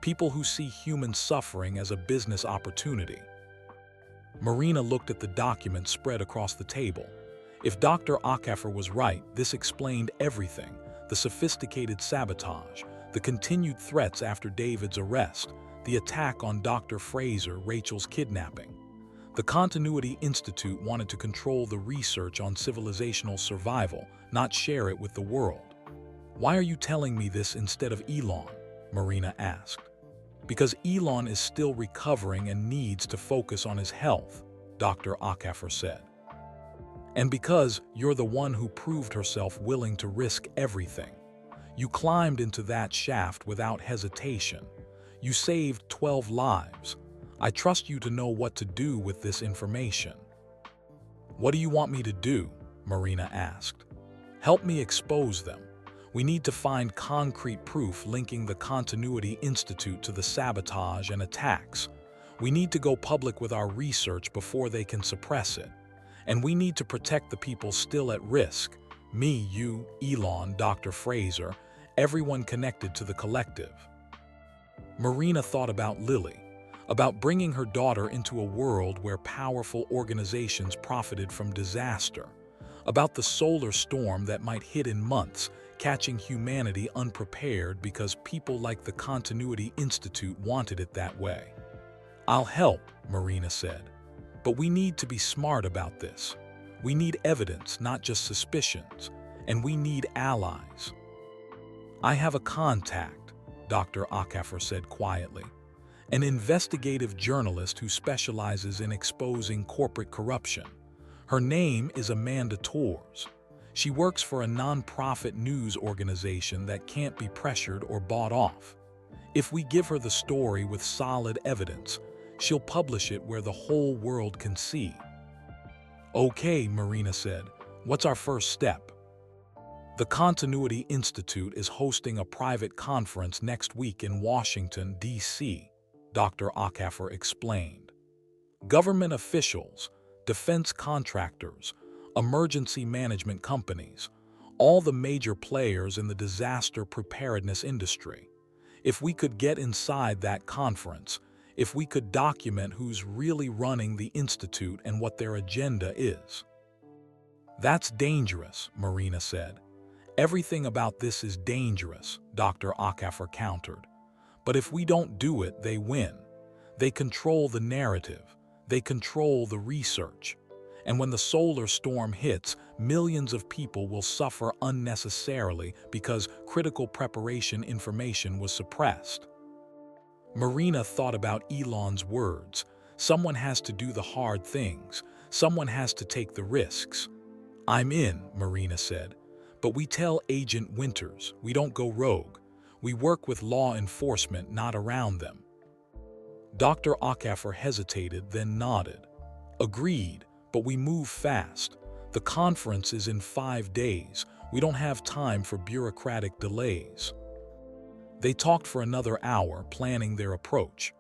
People who see human suffering as a business opportunity. Marina looked at the documents spread across the table. If Dr. Akafor was right, this explained everything. The sophisticated sabotage, the continued threats after David's arrest, the attack on Dr. Fraser, Rachel's kidnapping. The Continuity Institute wanted to control the research on civilizational survival, not share it with the world. Why are you telling me this instead of Elon? Marina asked. Because Elon is still recovering and needs to focus on his health, Dr. Akafor said. And because you're the one who proved herself willing to risk everything. You climbed into that shaft without hesitation. You saved 12 lives. I trust you to know what to do with this information. What do you want me to do? Marina asked. Help me expose them. We need to find concrete proof linking the Continuity Institute to the sabotage and attacks. We need to go public with our research before they can suppress it. And we need to protect the people still at risk. Me, you, Elon, Dr. Fraser, everyone connected to the collective. Marina thought about Lily, about bringing her daughter into a world where powerful organizations profited from disaster, about the solar storm that might hit in months, catching humanity unprepared because people like the Continuity Institute wanted it that way. I'll help, Marina said. But we need to be smart about this. We need evidence, not just suspicions, and we need allies. I have a contact, Dr. Akafor said quietly, an investigative journalist who specializes in exposing corporate corruption. Her name is Amanda Torres. She works for a non-profit news organization that can't be pressured or bought off. If we give her the story with solid evidence, she'll publish it where the whole world can see. Okay, Marina said. What's our first step? The Continuity Institute is hosting a private conference next week in Washington, D.C., Dr. Akafor explained. Government officials, defense contractors, emergency management companies, all the major players in the disaster preparedness industry. If we could get inside that conference, if we could document who's really running the Institute and what their agenda is. That's dangerous, Marina said. Everything about this is dangerous, Dr. Akafor countered. But if we don't do it, they win. They control the narrative. They control the research. And when the solar storm hits, millions of people will suffer unnecessarily because critical preparation information was suppressed. Marina thought about Elon's words. Someone has to do the hard things. Someone has to take the risks. "I'm in," Marina said. "But we tell Agent Winters, we don't go rogue. We work with law enforcement, not around them." Dr. Acaffer hesitated, then nodded. "Agreed, but we move fast. The conference is in 5 days. We don't have time for bureaucratic delays." They talked for another hour, planning their approach.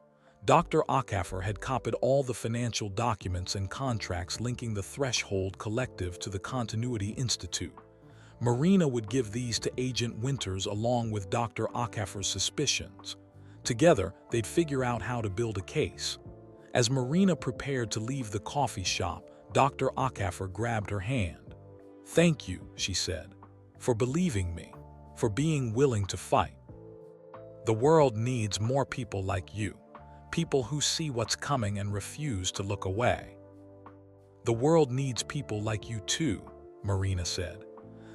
Dr. Acaffer had copied all the financial documents and contracts linking the Threshold Collective to the Continuity Institute. Marina would give these to Agent Winters along with Dr. Acaffer's suspicions. Together, they'd figure out how to build a case. As Marina prepared to leave the coffee shop, Dr. Acaffer grabbed her hand. "Thank you," she said, "for believing me, for being willing to fight. The world needs more people like you, people who see what's coming and refuse to look away." "The world needs people like you too," Marina said.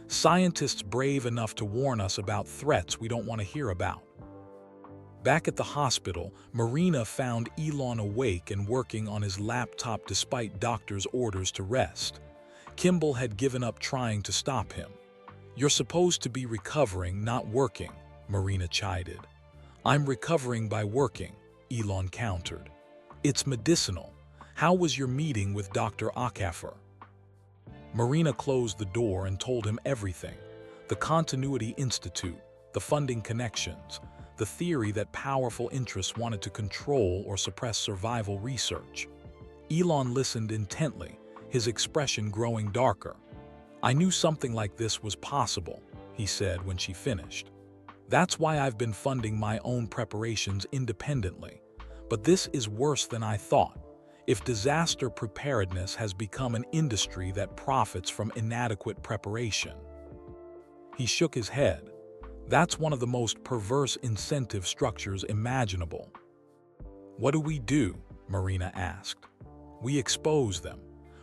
"Scientists brave enough to warn us about threats we don't want to hear about." Back at the hospital, Marina found Elon awake and working on his laptop despite doctors' orders to rest. Kimball had given up trying to stop him. "You're supposed to be recovering, not working," Marina chided. "I'm recovering by working," Elon countered. "It's medicinal. How was your meeting with Dr. Acaffer?" Marina closed the door and told him everything. The Continuity Institute, the funding connections, the theory that powerful interests wanted to control or suppress survival research. Elon listened intently, his expression growing darker. "I knew something like this was possible," he said when she finished. "That's why I've been funding my own preparations independently. But this is worse than I thought. If disaster preparedness has become an industry that profits from inadequate preparation." He shook his head. "That's one of the most perverse incentive structures imaginable." "What do we do?" Marina asked. "We expose them.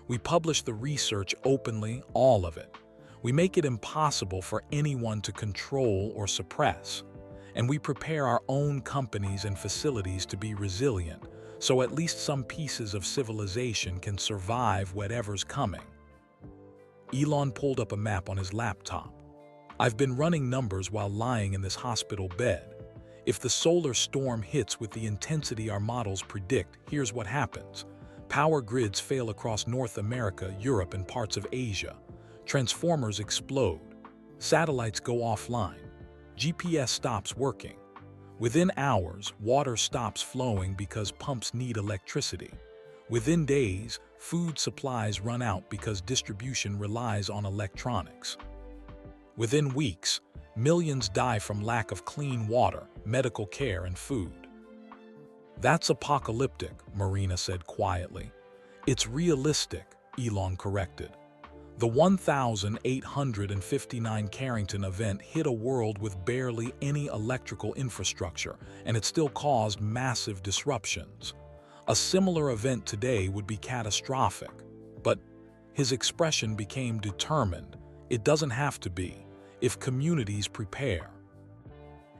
We publish the research openly, all of it. We make it impossible for anyone to control or suppress. And we prepare our own companies and facilities to be resilient, so at least some pieces of civilization can survive whatever's coming." Elon pulled up a map on his laptop. "I've been running numbers while lying in this hospital bed. If the solar storm hits with the intensity our models predict, here's what happens. Power grids fail across North America, Europe, and parts of Asia. Transformers explode. Satellites go offline. GPS stops working. Within hours, water stops flowing because pumps need electricity. Within days, food supplies run out because distribution relies on electronics. Within weeks, millions die from lack of clean water, medical care, and food." "That's apocalyptic," Marina said quietly. "It's realistic," Elon corrected. "The 1859 Carrington event hit a world with barely any electrical infrastructure, and it still caused massive disruptions. A similar event today would be catastrophic. But," his expression became determined, "it doesn't have to be, if communities prepare.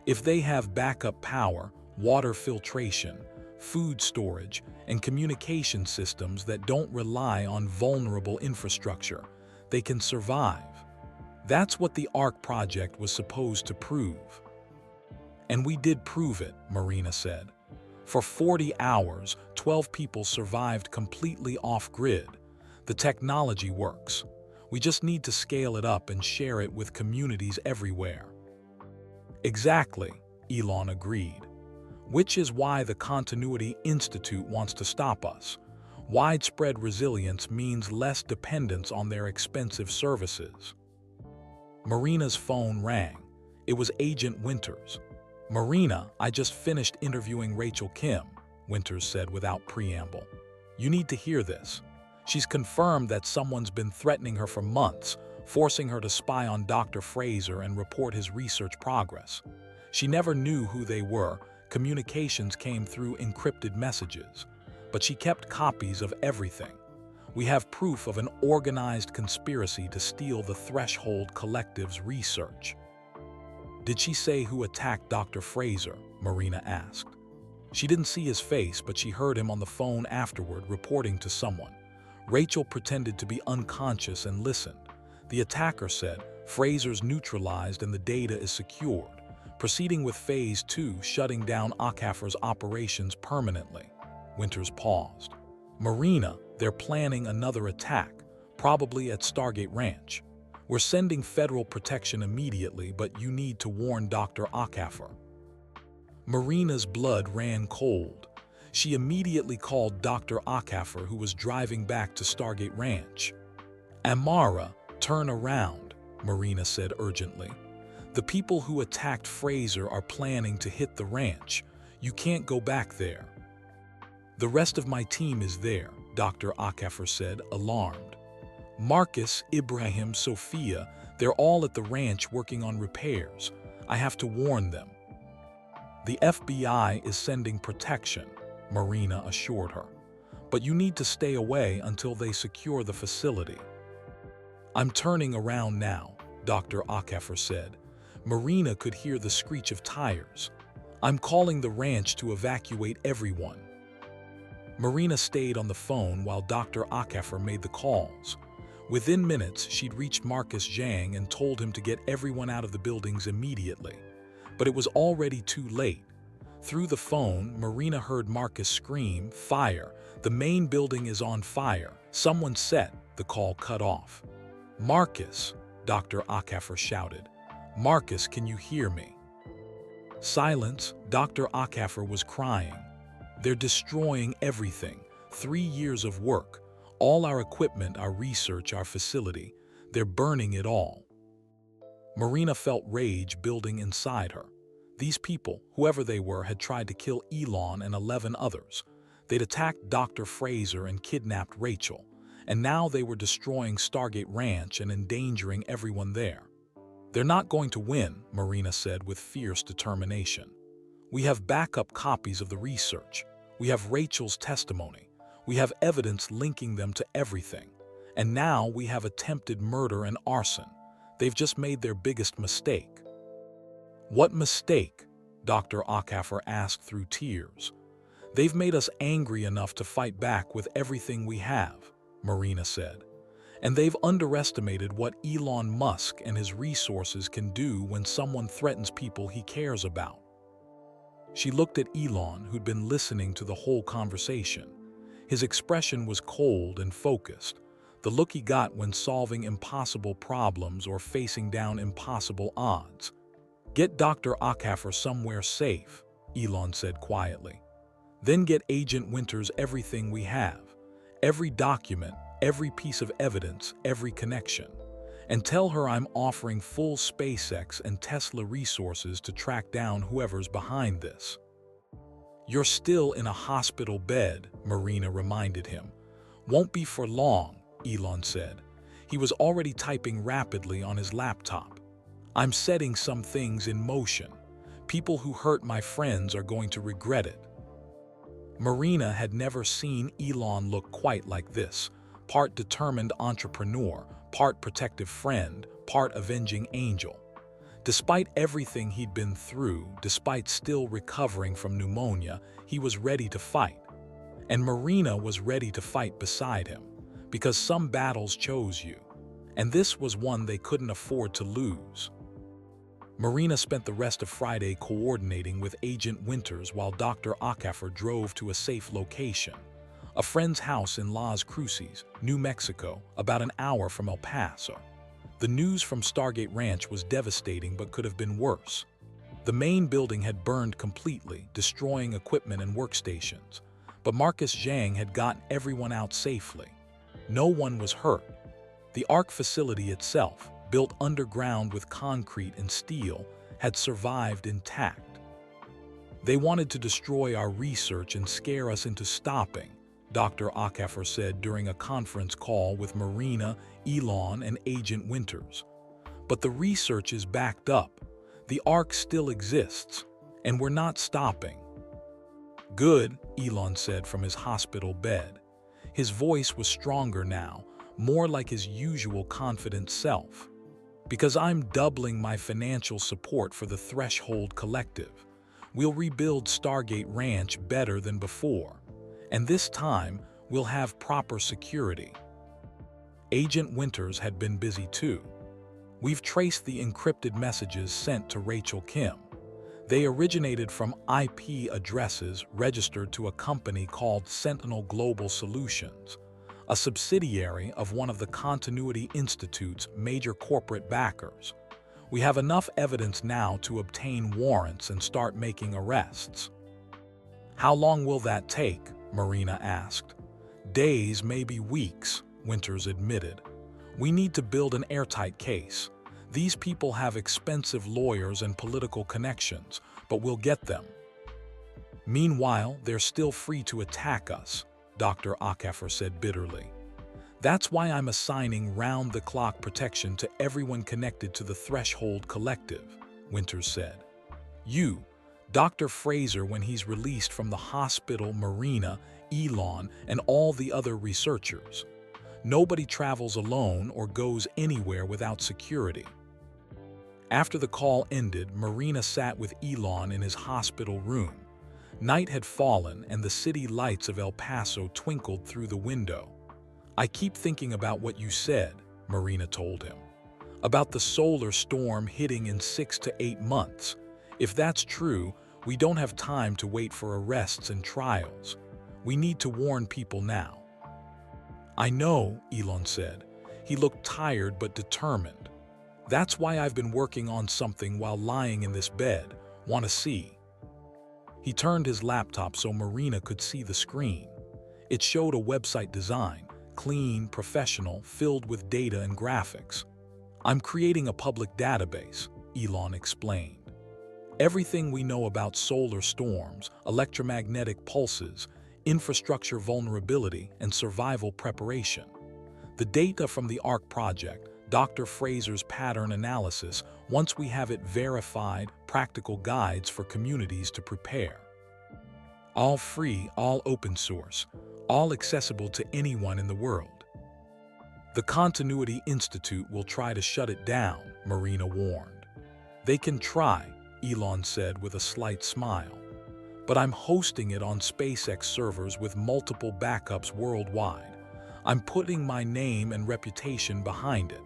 If they have backup power, water filtration, food storage, and communication systems that don't rely on vulnerable infrastructure, they can survive. That's what the ARC project was supposed to prove." "And we did prove it," Marina said. "For 40 hours, 12 people survived completely off-grid. The technology works. We just need to scale it up and share it with communities everywhere." "Exactly," Elon agreed. "Which is why the Continuity Institute wants to stop us. Widespread resilience means less dependence on their expensive services." Marina's phone rang. It was Agent Winters. "Marina, I just finished interviewing Rachel Kim," Winters said without preamble. "You need to hear this. She's confirmed that someone's been threatening her for months, forcing her to spy on Dr. Fraser and report his research progress. She never knew who they were, Communications came through encrypted messages, but she kept copies of everything. We have proof of an organized conspiracy to steal the Threshold Collective's research. Did she say who attacked Dr. Fraser? Marina asked. She didn't see his face, but she heard him on the phone afterward reporting to someone. Rachel pretended to be unconscious and listened. The attacker said, Fraser's neutralized and the data is secured, proceeding with Phase 2, shutting down Ackhafer's operations permanently. Winters paused. Marina, they're planning another attack, probably at Stargate Ranch. We're sending federal protection immediately, but you need to warn Dr. Ackhafer. Marina's blood ran cold. She immediately called Dr. Ackhafer, who was driving back to Stargate Ranch. Amara, turn around, Marina said urgently. The people who attacked Fraser are planning to hit the ranch. You can't go back there. The rest of my team is there, Dr. Ackhafer said, alarmed. Marcus, Ibrahim, Sophia, they're all at the ranch working on repairs. I have to warn them. The FBI is sending protection, Marina assured her. But you need to stay away until they secure the facility. I'm turning around now, Dr. Ackhafer said. Marina could hear the screech of tires. I'm calling the ranch to evacuate everyone. Marina stayed on the phone while Dr. Ackhafer made the calls. Within minutes, she'd reached Marcus Zhang and told him to get everyone out of the buildings immediately. But it was already too late. Through the phone, Marina heard Marcus scream, "Fire! The main building is on fire! Someone set!" The call cut off. "Marcus!" Dr. Ackhafer shouted. "Marcus, can you hear me?" Silence. Dr. Ackhafer was crying. "They're destroying everything. 3 years of work. All our equipment, our research, our facility. They're burning it all." Marina felt rage building inside her. These people, whoever they were, had tried to kill Elon and 11 others. They'd attacked Dr. Fraser and kidnapped Rachel, and now they were destroying Stargate Ranch and endangering everyone there. "They're not going to win," Marina said with fierce determination. "We have backup copies of the research. We have Rachel's testimony. We have evidence linking them to everything. And now we have attempted murder and arson. They've just made their biggest mistake." "What mistake?" Dr. Ackhafer asked through tears. "They've made us angry enough to fight back with everything we have," Marina said. "And they've underestimated what Elon Musk and his resources can do when someone threatens people he cares about." She looked at Elon, who'd been listening to the whole conversation. His expression was cold and focused, the look he got when solving impossible problems or facing down impossible odds. "Get Dr. Ackhafer somewhere safe," Elon said quietly. "Then get Agent Winters everything we have, every document, every piece of evidence, every connection. And tell her I'm offering full SpaceX and Tesla resources to track down whoever's behind this." "You're still in a hospital bed," Marina reminded him. "Won't be for long," Elon said. He was already typing rapidly on his laptop. "I'm setting some things in motion. People who hurt my friends are going to regret it." Marina had never seen Elon look quite like this, part determined entrepreneur, part protective friend, part avenging angel. Despite everything he'd been through, despite still recovering from pneumonia, he was ready to fight. And Marina was ready to fight beside him, because some battles chose you, and this was one they couldn't afford to lose. Marina spent the rest of Friday coordinating with Agent Winters while Dr. Ackhafer drove to a safe location, a friend's house in Las Cruces, New Mexico, about an hour from El Paso. The news from Stargate Ranch was devastating but could have been worse. The main building had burned completely, destroying equipment and workstations, but Marcus Zhang had gotten everyone out safely. No one was hurt. The ARC facility itself, built underground with concrete and steel, had survived intact. "They wanted to destroy our research and scare us into stopping," Dr. Ackhafer said during a conference call with Marina, Elon, and Agent Winters. "But the research is backed up. The ARC still exists. And we're not stopping. Good, Elon said from his hospital bed. His voice was stronger now, more like his usual confident self. Because I'm doubling my financial support for the Threshold Collective. We'll rebuild Stargate Ranch better than before. And this time, we'll have proper security. Agent Winters had been busy too. We've traced the encrypted messages sent to Rachel Kim. They originated from IP addresses registered to a company called Sentinel Global Solutions, a subsidiary of one of the Continuity Institute's major corporate backers. We have enough evidence now to obtain warrants and start making arrests. How long will that take? Marina asked. Days, maybe weeks, Winters admitted. We need to build an airtight case. These people have expensive lawyers and political connections, but we'll get them. Meanwhile, they're still free to attack us, Dr. Akeffer said bitterly. That's why I'm assigning round-the-clock protection to everyone connected to the Threshold Collective, Winters said. You, Dr. Fraser when he's released from the hospital, Marina, Elon, and all the other researchers. Nobody travels alone or goes anywhere without security. After the call ended, Marina sat with Elon in his hospital room. Night had fallen and the city lights of El Paso twinkled through the window. I keep thinking about what you said, Marina told him. About the solar storm hitting in 6 to 8 months. If that's true, we don't have time to wait for arrests and trials. We need to warn people now. I know, Elon said. He looked tired but determined. That's why I've been working on something while lying in this bed. Want to see? He turned his laptop so Marina could see the screen. It showed a website design, clean, professional, filled with data and graphics. I'm creating a public database, Elon explained. Everything we know about solar storms, electromagnetic pulses, infrastructure vulnerability, and survival preparation. The data from the ARC project, Dr. Fraser's pattern analysis, once we have it verified, practical guides for communities to prepare. All free, all open source, all accessible to anyone in the world. The Continuity Institute will try to shut it down, Marina warned. They can try, Elon said with a slight smile. But I'm hosting it on SpaceX servers with multiple backups worldwide. I'm putting my name and reputation behind it.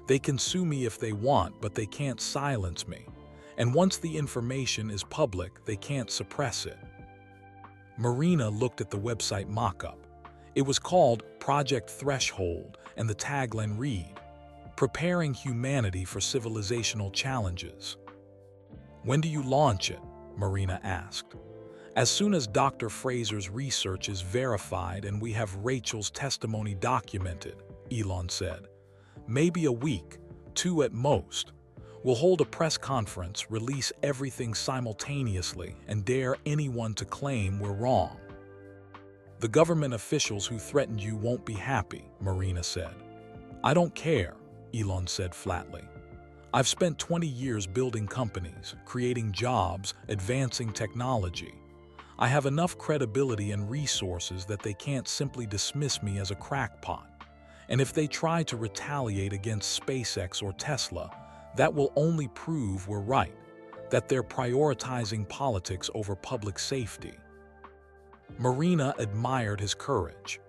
They can sue me if they want, but they can't silence me. And once the information is public, they can't suppress it. Marina looked at the website mock-up. It was called Project Threshold, and the tagline read, Preparing Humanity for Civilizational Challenges. When do you launch it? Marina asked. As soon as Dr. Fraser's research is verified and we have Rachel's testimony documented, Elon said. Maybe a week, 2 at most. We'll hold a press conference, release everything simultaneously, and dare anyone to claim we're wrong. The government officials who threatened you won't be happy, Marina said. I don't care, Elon said flatly. I've spent 20 years building companies, creating jobs, advancing technology. I have enough credibility and resources that they can't simply dismiss me as a crackpot. And if they try to retaliate against SpaceX or Tesla, that will only prove we're right, that they're prioritizing politics over public safety. Marina admired his courage.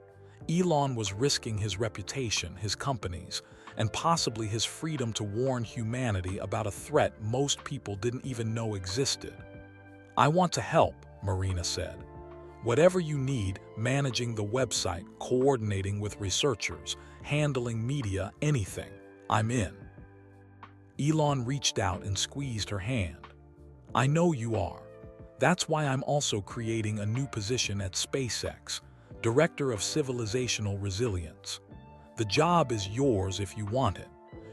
Elon was risking his reputation, his companies, and possibly his freedom to warn humanity about a threat most people didn't even know existed. I want to help, Marina said. Whatever you need, managing the website, coordinating with researchers, handling media, anything, I'm in. Elon reached out and squeezed her hand. I know you are. That's why I'm also creating a new position at SpaceX, Director of Civilizational Resilience. The job is yours if you want it.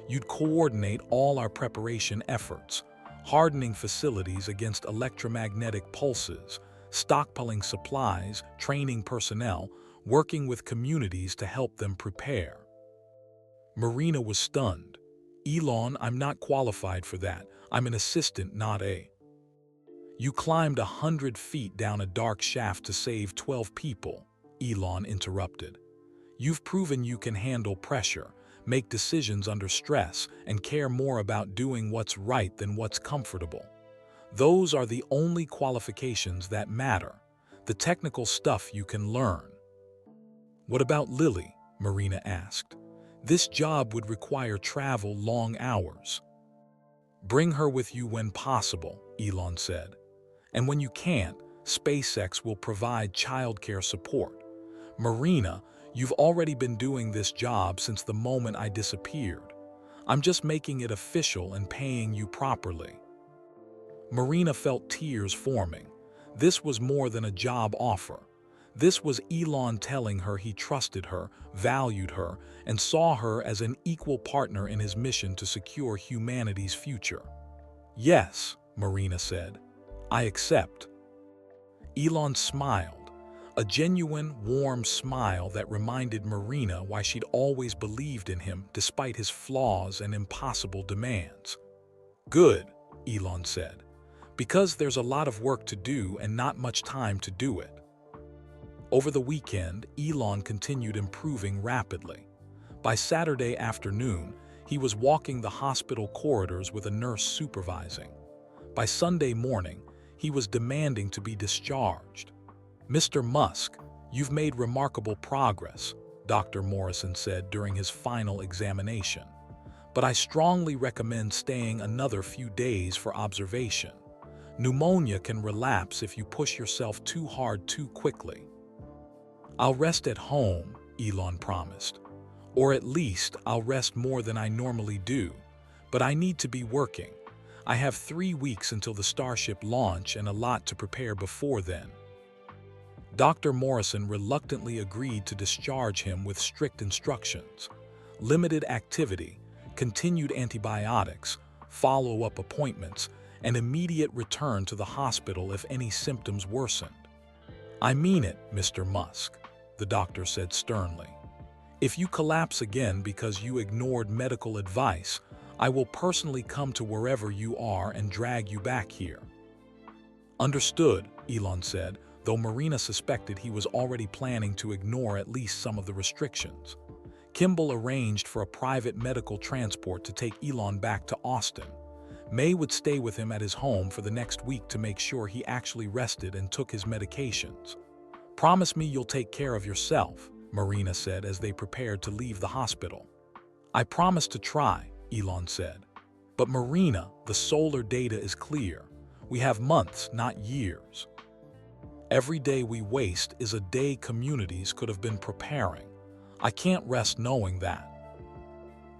You'd coordinate all our preparation efforts, hardening facilities against electromagnetic pulses, stockpiling supplies, training personnel, working with communities to help them prepare. Marina was stunned. Elon, I'm not qualified for that. I'm an assistant, not a... You climbed 100 feet down a dark shaft to save 12 people, Elon interrupted. You've proven you can handle pressure, make decisions under stress, and care more about doing what's right than what's comfortable. Those are the only qualifications that matter. The technical stuff you can learn. What about Lily? Marina asked. This job would require travel long hours. Bring her with you when possible, Elon said. And when you can't, SpaceX will provide childcare support. Marina, you've already been doing this job since the moment I disappeared. I'm just making it official and paying you properly. Marina felt tears forming. This was more than a job offer. This was Elon telling her he trusted her, valued her, and saw her as an equal partner in his mission to secure humanity's future. Yes, Marina said. I accept. Elon smiled, a genuine, warm smile that reminded Marina why she'd always believed in him despite his flaws and impossible demands. Good, Elon said, because there's a lot of work to do and not much time to do it. Over the weekend, Elon continued improving rapidly. By Saturday afternoon, he was walking the hospital corridors with a nurse supervising. By Sunday morning, he was demanding to be discharged. Mr. Musk, you've made remarkable progress, Dr. Morrison said during his final examination. But I strongly recommend staying another few days for observation. Pneumonia can relapse if you push yourself too hard too quickly. I'll rest at home, Elon promised. Or at least I'll rest more than I normally do. But I need to be working. I have 3 weeks until the Starship launch and a lot to prepare before then. Dr. Morrison reluctantly agreed to discharge him with strict instructions. Limited activity, continued antibiotics, follow-up appointments, and immediate return to the hospital if any symptoms worsened. I mean it, Mr. Musk, the doctor said sternly. If you collapse again because you ignored medical advice, I will personally come to wherever you are and drag you back here. Understood, Elon said, though Marina suspected he was already planning to ignore at least some of the restrictions. Kimball arranged for a private medical transport to take Elon back to Austin. May would stay with him at his home for the next week to make sure he actually rested and took his medications. Promise me you'll take care of yourself, Marina said as they prepared to leave the hospital. I promise to try, Elon said. But Marina, the solar data is clear. We have months, not years. Every day we waste is a day communities could have been preparing. I can't rest knowing that.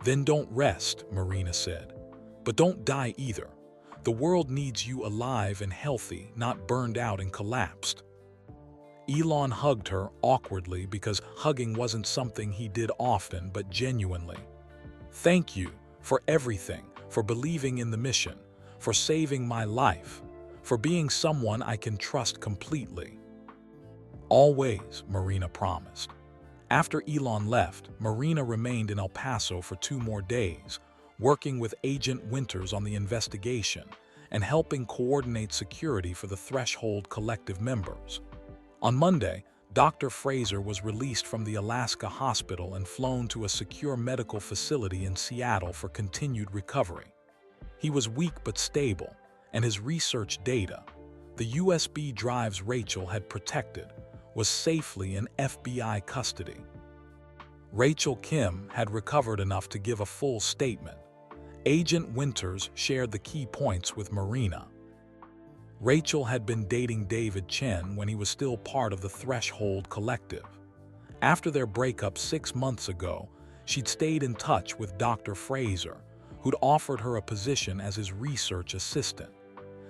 Then don't rest, Marina said. But don't die either. The world needs you alive and healthy, not burned out and collapsed. Elon hugged her awkwardly because hugging wasn't something he did often but genuinely. Thank you for everything, for believing in the mission, for saving my life, for being someone I can trust completely. Always, Marina promised. After Elon left, Marina remained in El Paso for 2 more days, working with Agent Winters on the investigation and helping coordinate security for the Threshold Collective members. On Monday, Dr. Fraser was released from the Alaska hospital and flown to a secure medical facility in Seattle for continued recovery. He was weak but stable, and his research data, the USB drives Rachel had protected, was safely in FBI custody. Rachel Kim had recovered enough to give a full statement. Agent Winters shared the key points with Marina. Rachel had been dating David Chen when he was still part of the Threshold Collective. After their breakup 6 months ago, she'd stayed in touch with Dr. Fraser, who'd offered her a position as his research assistant.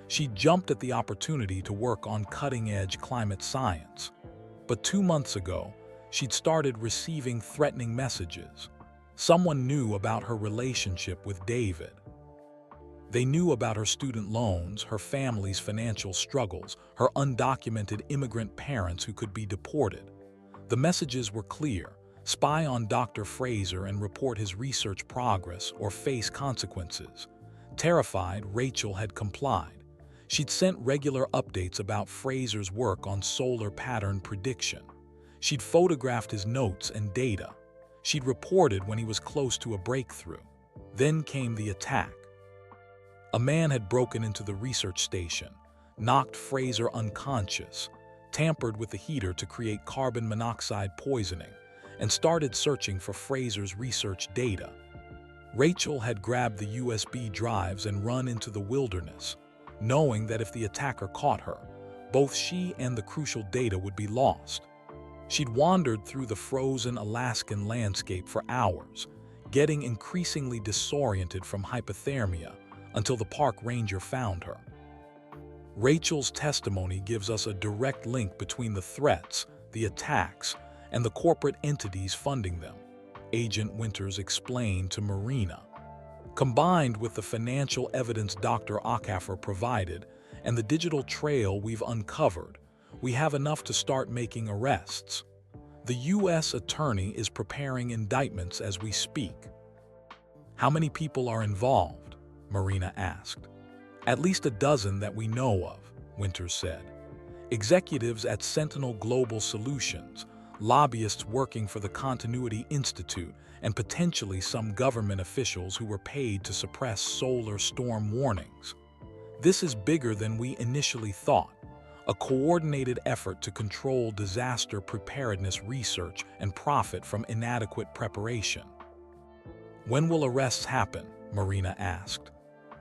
She jumped at the opportunity to work on cutting-edge climate science. But 2 months ago, she'd started receiving threatening messages. Someone knew about her relationship with David. They knew about her student loans, her family's financial struggles, her undocumented immigrant parents who could be deported. The messages were clear: spy on Dr. Fraser and report his research progress or face consequences. Terrified, Rachel had complied. She'd sent regular updates about Fraser's work on solar pattern prediction. She'd photographed his notes and data. She'd reported when he was close to a breakthrough. Then came the attack. A man had broken into the research station, knocked Fraser unconscious, tampered with the heater to create carbon monoxide poisoning, and started searching for Fraser's research data. Rachel had grabbed the USB drives and run into the wilderness, knowing that if the attacker caught her, both she and the crucial data would be lost. She'd wandered through the frozen Alaskan landscape for hours, getting increasingly disoriented from hypothermia until the park ranger found her. Rachel's testimony gives us a direct link between the threats, the attacks, and the corporate entities funding them, Agent Winters explained to Marina. Combined with the financial evidence Dr. Acaffer provided and the digital trail we've uncovered, we have enough to start making arrests. The U.S. attorney is preparing indictments as we speak. How many people are involved? Marina asked. At least a dozen that we know of, Winters said. Executives at Sentinel Global Solutions, lobbyists working for the Continuity Institute, and potentially some government officials who were paid to suppress solar storm warnings. This is bigger than we initially thought, a coordinated effort to control disaster preparedness research and profit from inadequate preparation. When will arrests happen? Marina asked.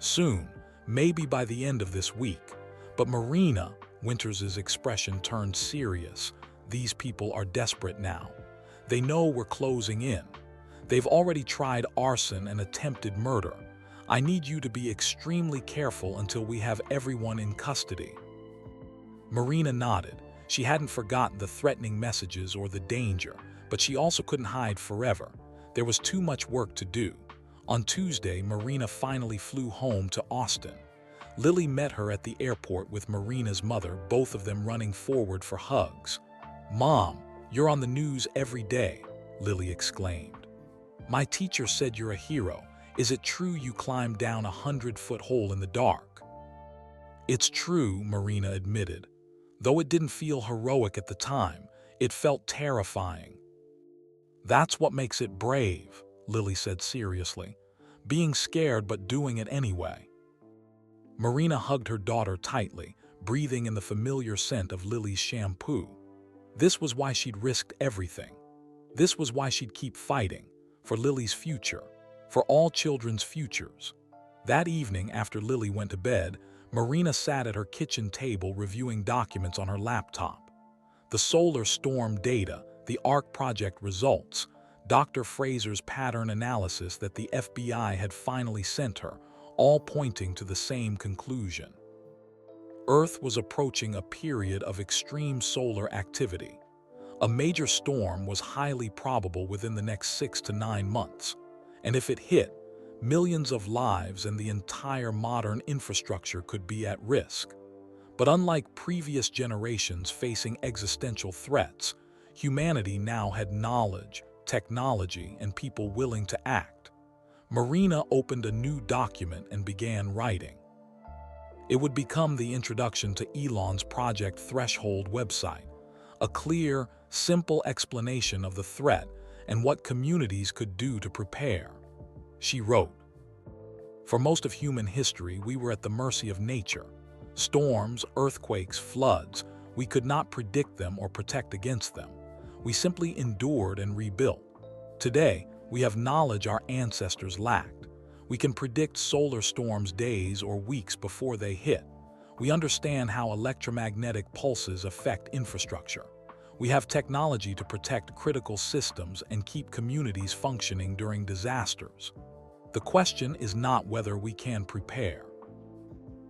Soon, maybe by the end of this week. But Marina, Winters' expression turned serious. These people are desperate now. They know we're closing in. They've already tried arson and attempted murder. I need you to be extremely careful until we have everyone in custody. Marina nodded. She hadn't forgotten the threatening messages or the danger, but she also couldn't hide forever. There was too much work to do. On Tuesday, Marina finally flew home to Austin. Lily met her at the airport with Marina's mother, both of them running forward for hugs. "Mom, you're on the news every day," Lily exclaimed. "My teacher said you're a hero. Is it true you climbed down a 100-foot hole in the dark?" "It's true," Marina admitted. "Though it didn't feel heroic at the time, it felt terrifying." "That's what makes it brave," Lily said seriously. "Being scared but doing it anyway." Marina hugged her daughter tightly, breathing in the familiar scent of Lily's shampoo. This was why she'd risked everything. This was why she'd keep fighting, for Lily's future, for all children's futures. That evening, after Lily went to bed, Marina sat at her kitchen table reviewing documents on her laptop. The solar storm data, the ARC project results, Dr. Fraser's pattern analysis that the FBI had finally sent her, all pointing to the same conclusion. Earth was approaching a period of extreme solar activity. A major storm was highly probable within the next 6 to 9 months, and if it hit, millions of lives and the entire modern infrastructure could be at risk. But unlike previous generations facing existential threats, humanity now had knowledge, technology, and people willing to act. Marina opened a new document and began writing. It would become the introduction to Elon's Project Threshold website, a clear, simple explanation of the threat and what communities could do to prepare. She wrote, "For most of human history, we were at the mercy of nature. Storms, earthquakes, floods, we could not predict them or protect against them. We simply endured and rebuilt. Today, we have knowledge our ancestors lacked. We can predict solar storms days or weeks before they hit. We understand how electromagnetic pulses affect infrastructure. We have technology to protect critical systems and keep communities functioning during disasters. The question is not whether we can prepare.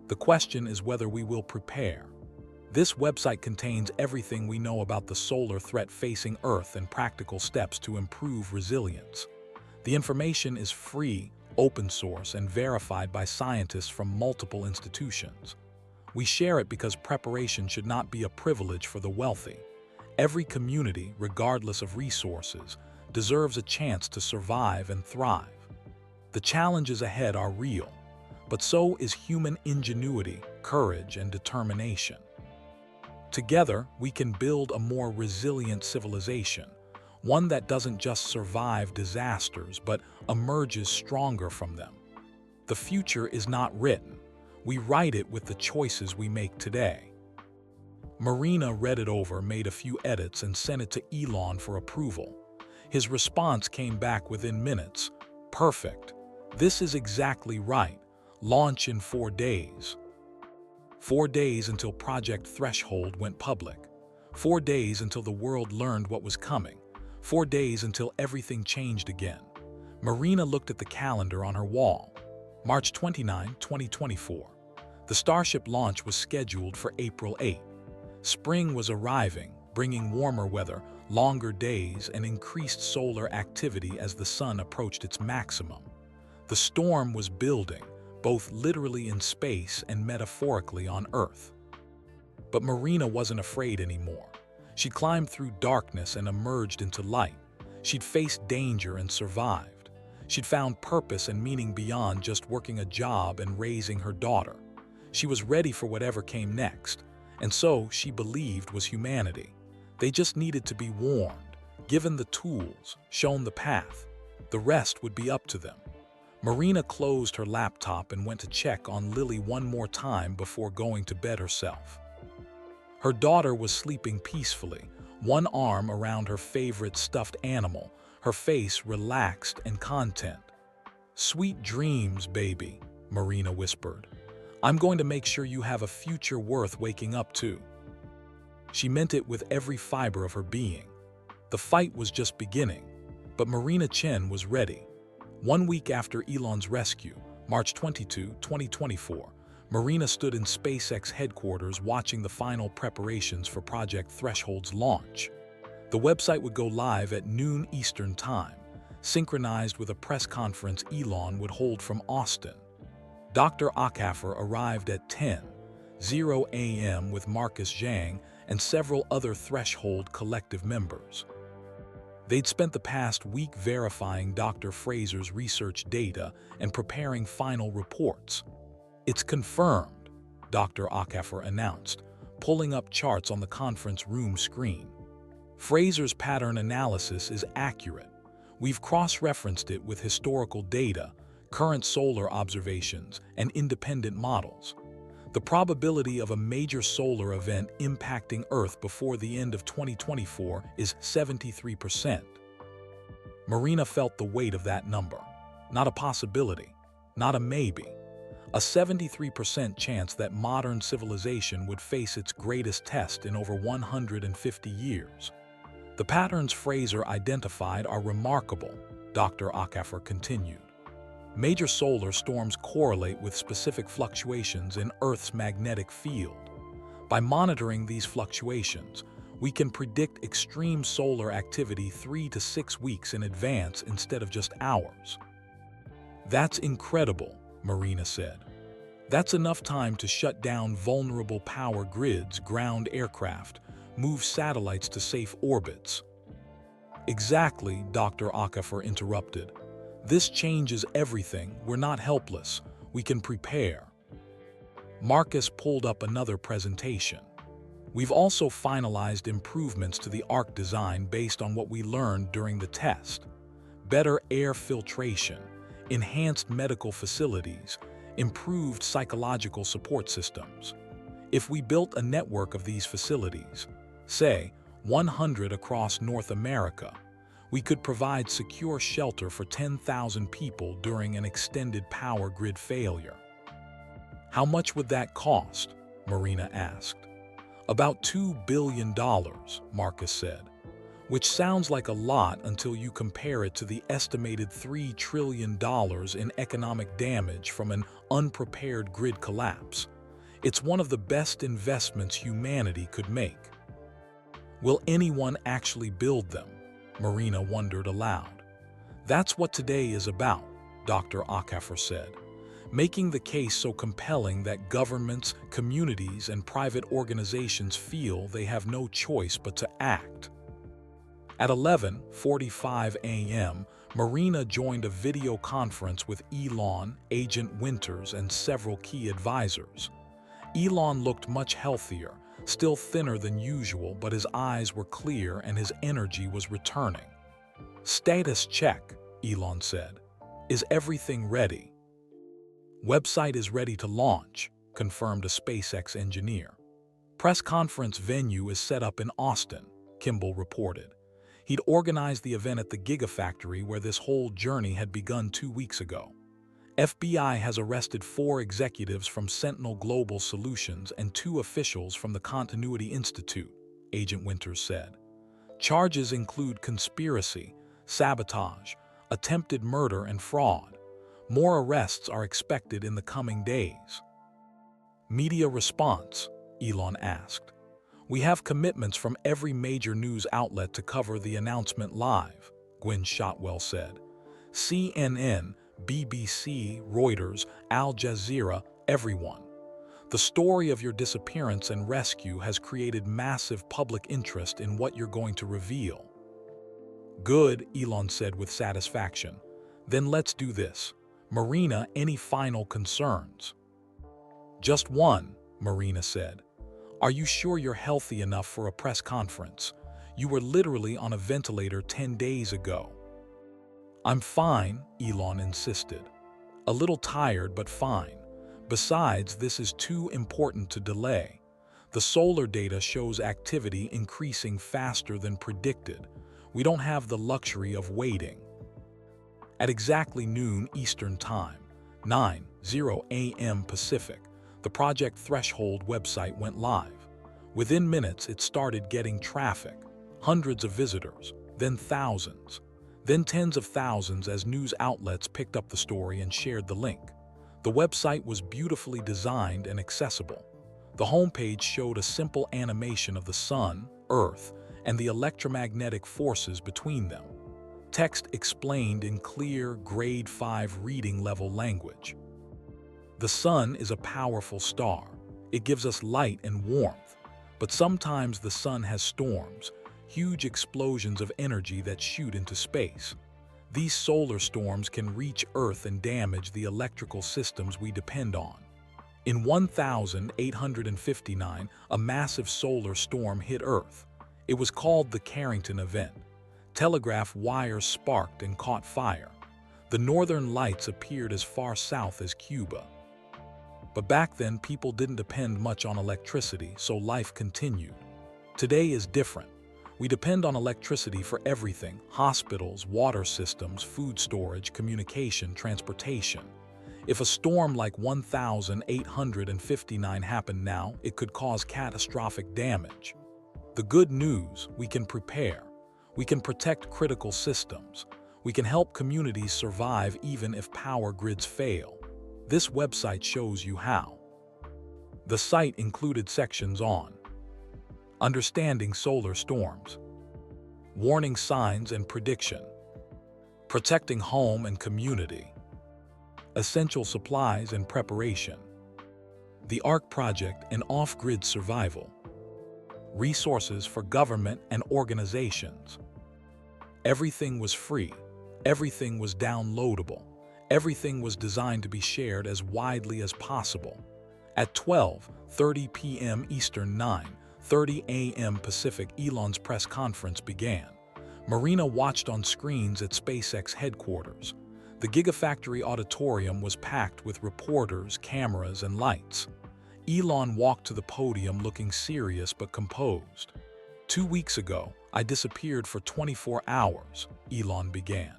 The question is whether we will prepare." This website contains everything we know about the solar threat facing Earth and practical steps to improve resilience. The information is free, open source, and verified by scientists from multiple institutions. We share it because preparation should not be a privilege for the wealthy. Every community, regardless of resources, deserves a chance to survive and thrive. The challenges ahead are real, but so is human ingenuity, courage, and determination. Together, we can build a more resilient civilization, one that doesn't just survive disasters but emerges stronger from them. The future is not written. We write it with the choices we make today. Marina read it over, made a few edits, and sent it to Elon for approval. His response came back within minutes. Perfect. This is exactly right. Launch in 4 days. 4 days until Project Threshold went public. 4 days until the world learned what was coming. 4 days until everything changed again. Marina looked at the calendar on her wall. March 29, 2024. The Starship launch was scheduled for April 8. Spring was arriving, bringing warmer weather, longer days, and increased solar activity as the sun approached its maximum. The storm was building, both literally in space and metaphorically on Earth. But Marina wasn't afraid anymore. She climbed through darkness and emerged into light. She'd faced danger and survived. She'd found purpose and meaning beyond just working a job and raising her daughter. She was ready for whatever came next, and so she believed was humanity. They just needed to be warned, given the tools, shown the path. The rest would be up to them. Marina closed her laptop and went to check on Lily one more time before going to bed herself. Her daughter was sleeping peacefully, one arm around her favorite stuffed animal, her face relaxed and content. "Sweet dreams, baby," Marina whispered. "I'm going to make sure you have a future worth waking up to." She meant it with every fiber of her being. The fight was just beginning, but Marina Chen was ready. 1 week after Elon's rescue, March 22, 2024, Marina stood in SpaceX headquarters watching the final preparations for Project Threshold's launch. The website would go live at noon Eastern Time, synchronized with a press conference Elon would hold from Austin. Dr. Ackafer arrived at 10:00 a.m. with Marcus Zhang and several other Threshold collective members. They'd spent the past week verifying Dr. Fraser's research data and preparing final reports. "It's confirmed," Dr. Ackafer announced, pulling up charts on the conference room screen. "Fraser's pattern analysis is accurate. We've cross-referenced it with historical data, current solar observations, and independent models. The probability of a major solar event impacting Earth before the end of 2024 is 73%. Marina felt the weight of that number. Not a possibility, not a maybe. A 73% chance that modern civilization would face its greatest test in over 150 years. "The patterns Fraser identified are remarkable," Dr. Ackafer continued. "Major solar storms correlate with specific fluctuations in Earth's magnetic field. By monitoring these fluctuations, we can predict extreme solar activity 3 to 6 weeks in advance instead of just hours." "That's incredible," Marina said. "That's enough time to shut down vulnerable power grids, ground aircraft, move satellites to safe orbits." "Exactly," Dr. Ackafer interrupted. "This changes everything. We're not helpless. We can prepare." Marcus pulled up another presentation. "We've also finalized improvements to the Ark design based on what we learned during the test. Better air filtration, enhanced medical facilities, improved psychological support systems. If we built a network of these facilities, say 100 across North America, we could provide secure shelter for 10,000 people during an extended power grid failure." "How much would that cost?" Marina asked. "About $2 billion, Marcus said, "which sounds like a lot until you compare it to the estimated $3 trillion in economic damage from an unprepared grid collapse. It's one of the best investments humanity could make." "Will anyone actually build them?" Marina wondered aloud. "That's what today is about," Dr. Ackafer said, "making the case so compelling that governments, communities, and private organizations feel they have no choice but to act." At 11:45 a.m., Marina joined a video conference with Elon, Agent Winters, and several key advisors. Elon looked much healthier, still thinner than usual, but his eyes were clear and his energy was returning. "Status check," Elon said. "Is everything ready?" "Website is ready to launch," confirmed a SpaceX engineer. "Press conference venue is set up in Austin," Kimball reported. He'd organized the event at the Gigafactory where this whole journey had begun 2 weeks ago. FBI has arrested 4 executives from Sentinel Global Solutions and 2 officials from the Continuity Institute, Agent Winters said. Charges include conspiracy, sabotage, attempted murder, and fraud. More arrests are expected in the coming days. Media response, Elon asked. "We have commitments from every major news outlet to cover the announcement live," Gwynne Shotwell said. CNN, BBC, Reuters, Al Jazeera, everyone. "The story of your disappearance and rescue has created massive public interest in what you're going to reveal." "Good," Elon said with satisfaction. "Then let's do this. Marina, any final concerns?" "Just one," Marina said. "Are you sure you're healthy enough for a press conference? You were literally on a ventilator 10 days ago." "I'm fine," Elon insisted. "A little tired, but fine. Besides, this is too important to delay. The solar data shows activity increasing faster than predicted. We don't have the luxury of waiting." At exactly noon Eastern Time, 9:00 a.m. Pacific, the Project Threshold website went live. Within minutes, it started getting traffic, hundreds of visitors, then thousands, then tens of thousands as news outlets picked up the story and shared the link. The website was beautifully designed and accessible. The homepage showed a simple animation of the Sun, Earth, and the electromagnetic forces between them. Text explained in clear, grade 5 reading level language. "The Sun is a powerful star. It gives us light and warmth. But sometimes the Sun has storms, huge explosions of energy that shoot into space. These solar storms can reach Earth and damage the electrical systems we depend on. In 1859, a massive solar storm hit Earth. It was called the Carrington Event. Telegraph wires sparked and caught fire. The northern lights appeared as far south as Cuba. But back then, people didn't depend much on electricity, so life continued. Today is different. We depend on electricity for everything: hospitals, water systems, food storage, communication, transportation. If a storm like 1859 happened now, it could cause catastrophic damage. The good news: we can prepare. We can protect critical systems. We can help communities survive even if power grids fail. This website shows you how." The site included sections on understanding solar storms, warning signs and prediction, protecting home and community, essential supplies and preparation, the ARC project and off-grid survival, resources for government and organizations. Everything was free. Everything was downloadable. Everything was designed to be shared as widely as possible. At 12:30 p.m. Eastern, 9:30 a.m. Pacific, Elon's press conference began. Marina watched on screens at SpaceX headquarters. The Gigafactory auditorium was packed with reporters, cameras, and lights. Elon walked to the podium looking serious but composed. 2 weeks ago, I disappeared for 24 hours, Elon began.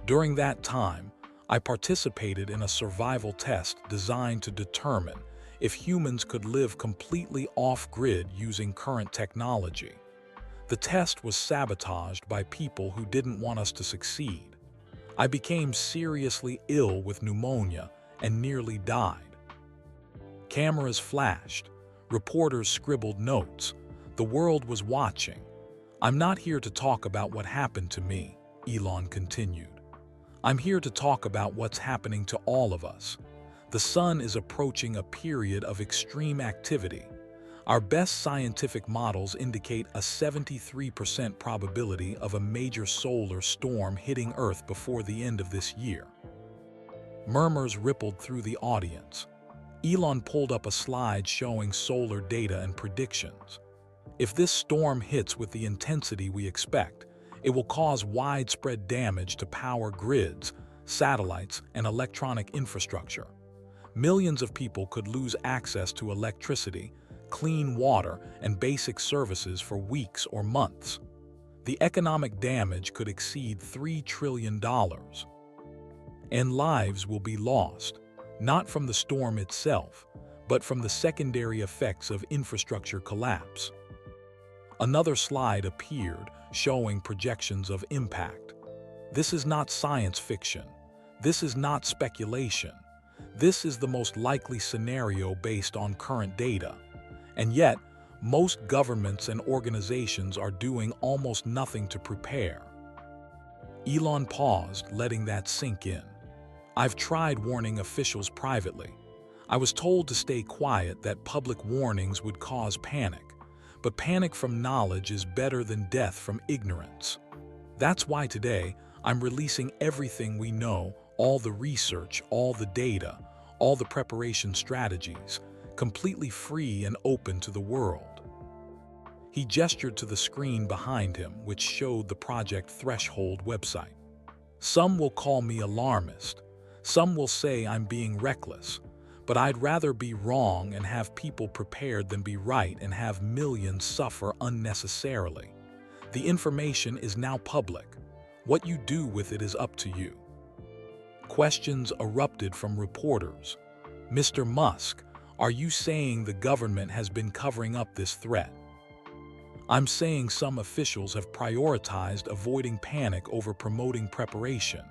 During that time, I participated in a survival test designed to determine if humans could live completely off-grid using current technology. The test was sabotaged by people who didn't want us to succeed. I became seriously ill with pneumonia and nearly died. Cameras flashed. Reporters scribbled notes. The world was watching. I'm not here to talk about what happened to me, Elon continued. I'm here to talk about what's happening to all of us. The Sun is approaching a period of extreme activity. Our best scientific models indicate a 73% probability of a major solar storm hitting Earth before the end of this year. Murmurs rippled through the audience. Elon pulled up a slide showing solar data and predictions. If this storm hits with the intensity we expect, it will cause widespread damage to power grids, satellites, and electronic infrastructure. Millions of people could lose access to electricity, clean water, and basic services for weeks or months. The economic damage could exceed $3 trillion. And lives will be lost, not from the storm itself, but from the secondary effects of infrastructure collapse. Another slide appeared showing projections of impact. This is not science fiction. This is not speculation. This is the most likely scenario based on current data. And yet, most governments and organizations are doing almost nothing to prepare. Elon paused, letting that sink in. I've tried warning officials privately. I was told to stay quiet, that public warnings would cause panic. But panic from knowledge is better than death from ignorance. That's why today, I'm releasing everything we know, all the research, all the data, all the preparation strategies, completely free and open to the world. He gestured to the screen behind him, which showed the Project Threshold website. Some will call me alarmist. Some will say I'm being reckless. But I'd rather be wrong and have people prepared than be right and have millions suffer unnecessarily. The information is now public. What you do with it is up to you. Questions erupted from reporters. Mr. Musk, are you saying the government has been covering up this threat? I'm saying some officials have prioritized avoiding panic over promoting preparation,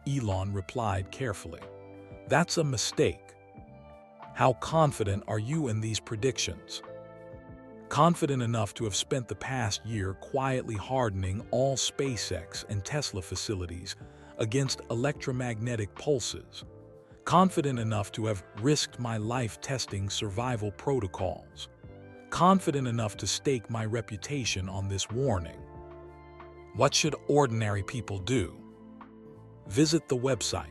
Elon replied carefully. That's a mistake. How confident are you in these predictions? Confident enough to have spent the past year quietly hardening all SpaceX and Tesla facilities against electromagnetic pulses. Confident enough to have risked my life testing survival protocols. Confident enough to stake my reputation on this warning. What should ordinary people do? Visit the website.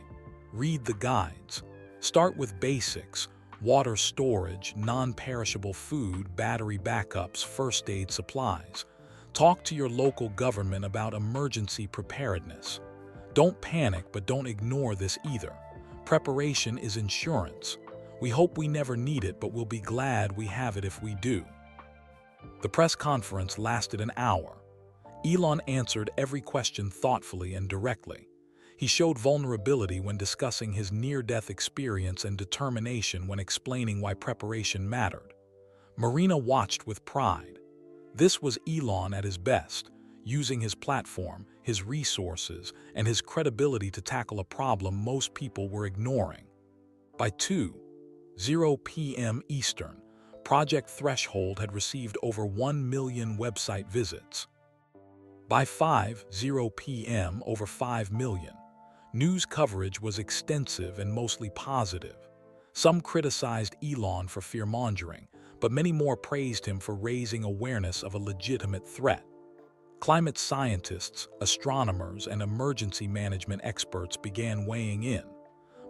Read the guides. Start with basics. Water storage, non-perishable food, battery backups, first aid supplies. Talk to your local government about emergency preparedness. Don't panic, but don't ignore this either. Preparation is insurance. We hope we never need it, but we'll be glad we have it if we do. The press conference lasted an hour. Elon answered every question thoughtfully and directly. He showed vulnerability when discussing his near-death experience and determination when explaining why preparation mattered. Marina watched with pride. This was Elon at his best, using his platform, his resources, and his credibility to tackle a problem most people were ignoring. By 2:00 p.m. Eastern, Project Threshold had received over 1 million website visits. By 5:00 p.m., over 5 million. News coverage was extensive and mostly positive. Some criticized Elon for fear-mongering, but many more praised him for raising awareness of a legitimate threat. Climate scientists, astronomers, and emergency management experts began weighing in.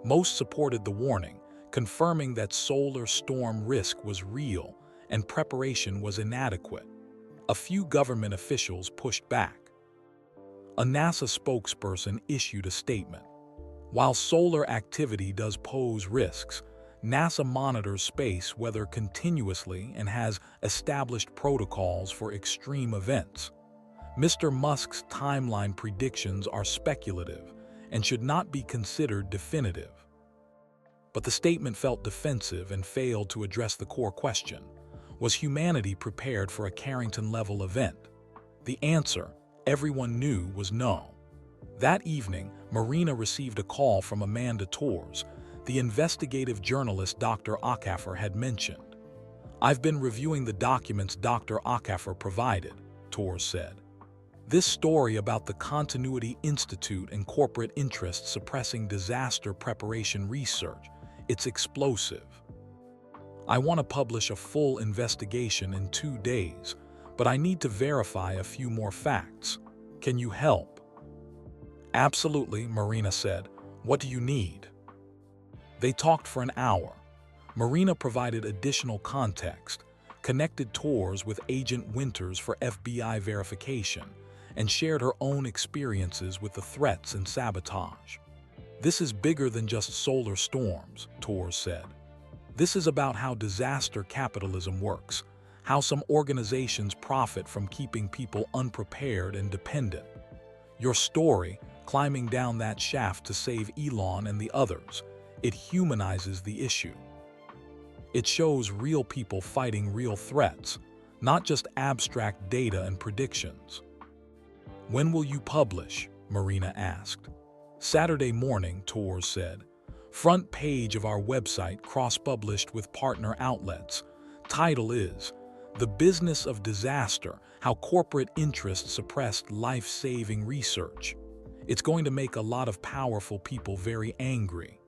Most supported the warning, confirming that solar storm risk was real and preparation was inadequate. A few government officials pushed back. A NASA spokesperson issued a statement. While solar activity does pose risks, NASA monitors space weather continuously and has established protocols for extreme events. Mr. Musk's timeline predictions are speculative and should not be considered definitive. But the statement felt defensive and failed to address the core question. Was humanity prepared for a Carrington-level event? The answer, everyone knew, was no. That evening, Marina received a call from Amanda Torres, the investigative journalist Dr. Acaffer had mentioned. "I've been reviewing the documents Dr. Acaffer provided," Torres said. "This story about the Continuity Institute and corporate interests suppressing disaster preparation research, it's explosive. I want to publish a full investigation in 2 days, but I need to verify a few more facts. Can you help?" "Absolutely," Marina said. "What do you need?" They talked for an hour. Marina provided additional context, connected tours with Agent Winters for FBI verification, and shared her own experiences with the threats and sabotage. "This is bigger than just solar storms," Tours said. "This is about how disaster capitalism works, how some organizations profit from keeping people unprepared and dependent. Your story, climbing down that shaft to save Elon and the others, it humanizes the issue. It shows real people fighting real threats, not just abstract data and predictions." "When will you publish?" Marina asked. "Saturday morning," Tours said. "Front page of our website, cross-published with partner outlets. Title is The Business of Disaster: How Corporate Interests Suppressed Life-Saving Research. It's going to make a lot of powerful people very angry."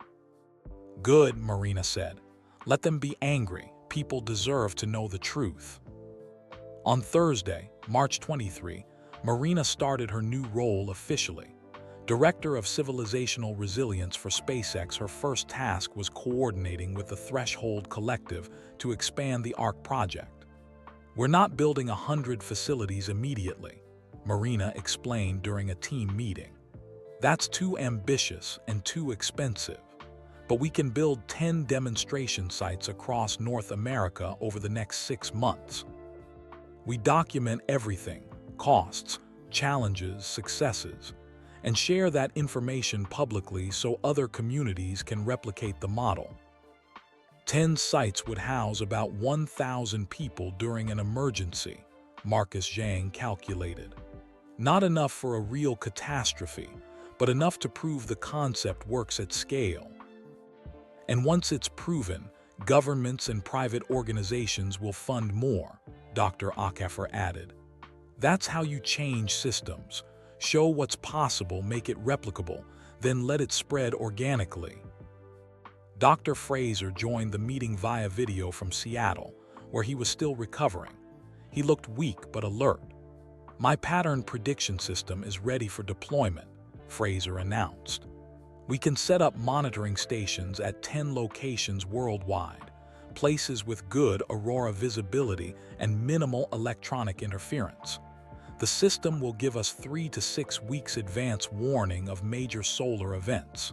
"Good," Marina said. "Let them be angry. People deserve to know the truth." On Thursday, March 23, Marina started her new role officially. Director of Civilizational Resilience for SpaceX. Her first task was coordinating with the Threshold Collective to expand the ARC project. "We're not building 100 facilities immediately," Marina explained during a team meeting. "That's too ambitious and too expensive. But we can build 10 demonstration sites across North America over the next 6 months. We document everything, costs, challenges, successes, and share that information publicly so other communities can replicate the model. 10 sites would house about 1,000 people during an emergency," Marcus Zhang calculated. "Not enough for a real catastrophe, but enough to prove the concept works at scale. And once it's proven, governments and private organizations will fund more," Dr. Akafer added. "That's how you change systems. Show what's possible, make it replicable, then let it spread organically." Dr. Fraser joined the meeting via video from Seattle, where he was still recovering. He looked weak but alert. "My pattern prediction system is ready for deployment," Fraser announced. "We can set up monitoring stations at 10 locations worldwide, places with good aurora visibility and minimal electronic interference. The system will give us 3 to 6 weeks advance warning of major solar events."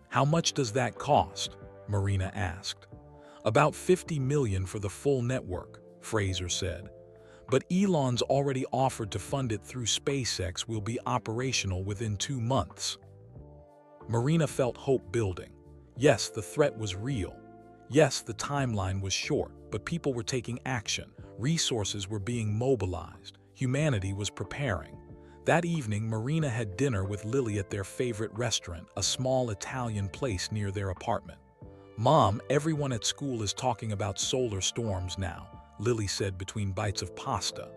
"How much does that cost?" Marina asked. "About $50 million for the full network," Fraser said. "But Elon's already offered to fund it through SpaceX. Will be operational within 2 months." Marina felt hope building. Yes, the threat was real. Yes, the timeline was short, but people were taking action. Resources were being mobilized. Humanity was preparing. That evening, Marina had dinner with Lily at their favorite restaurant, a small Italian place near their apartment. "Mom, everyone at school is talking about solar storms now," Lily said between bites of pasta.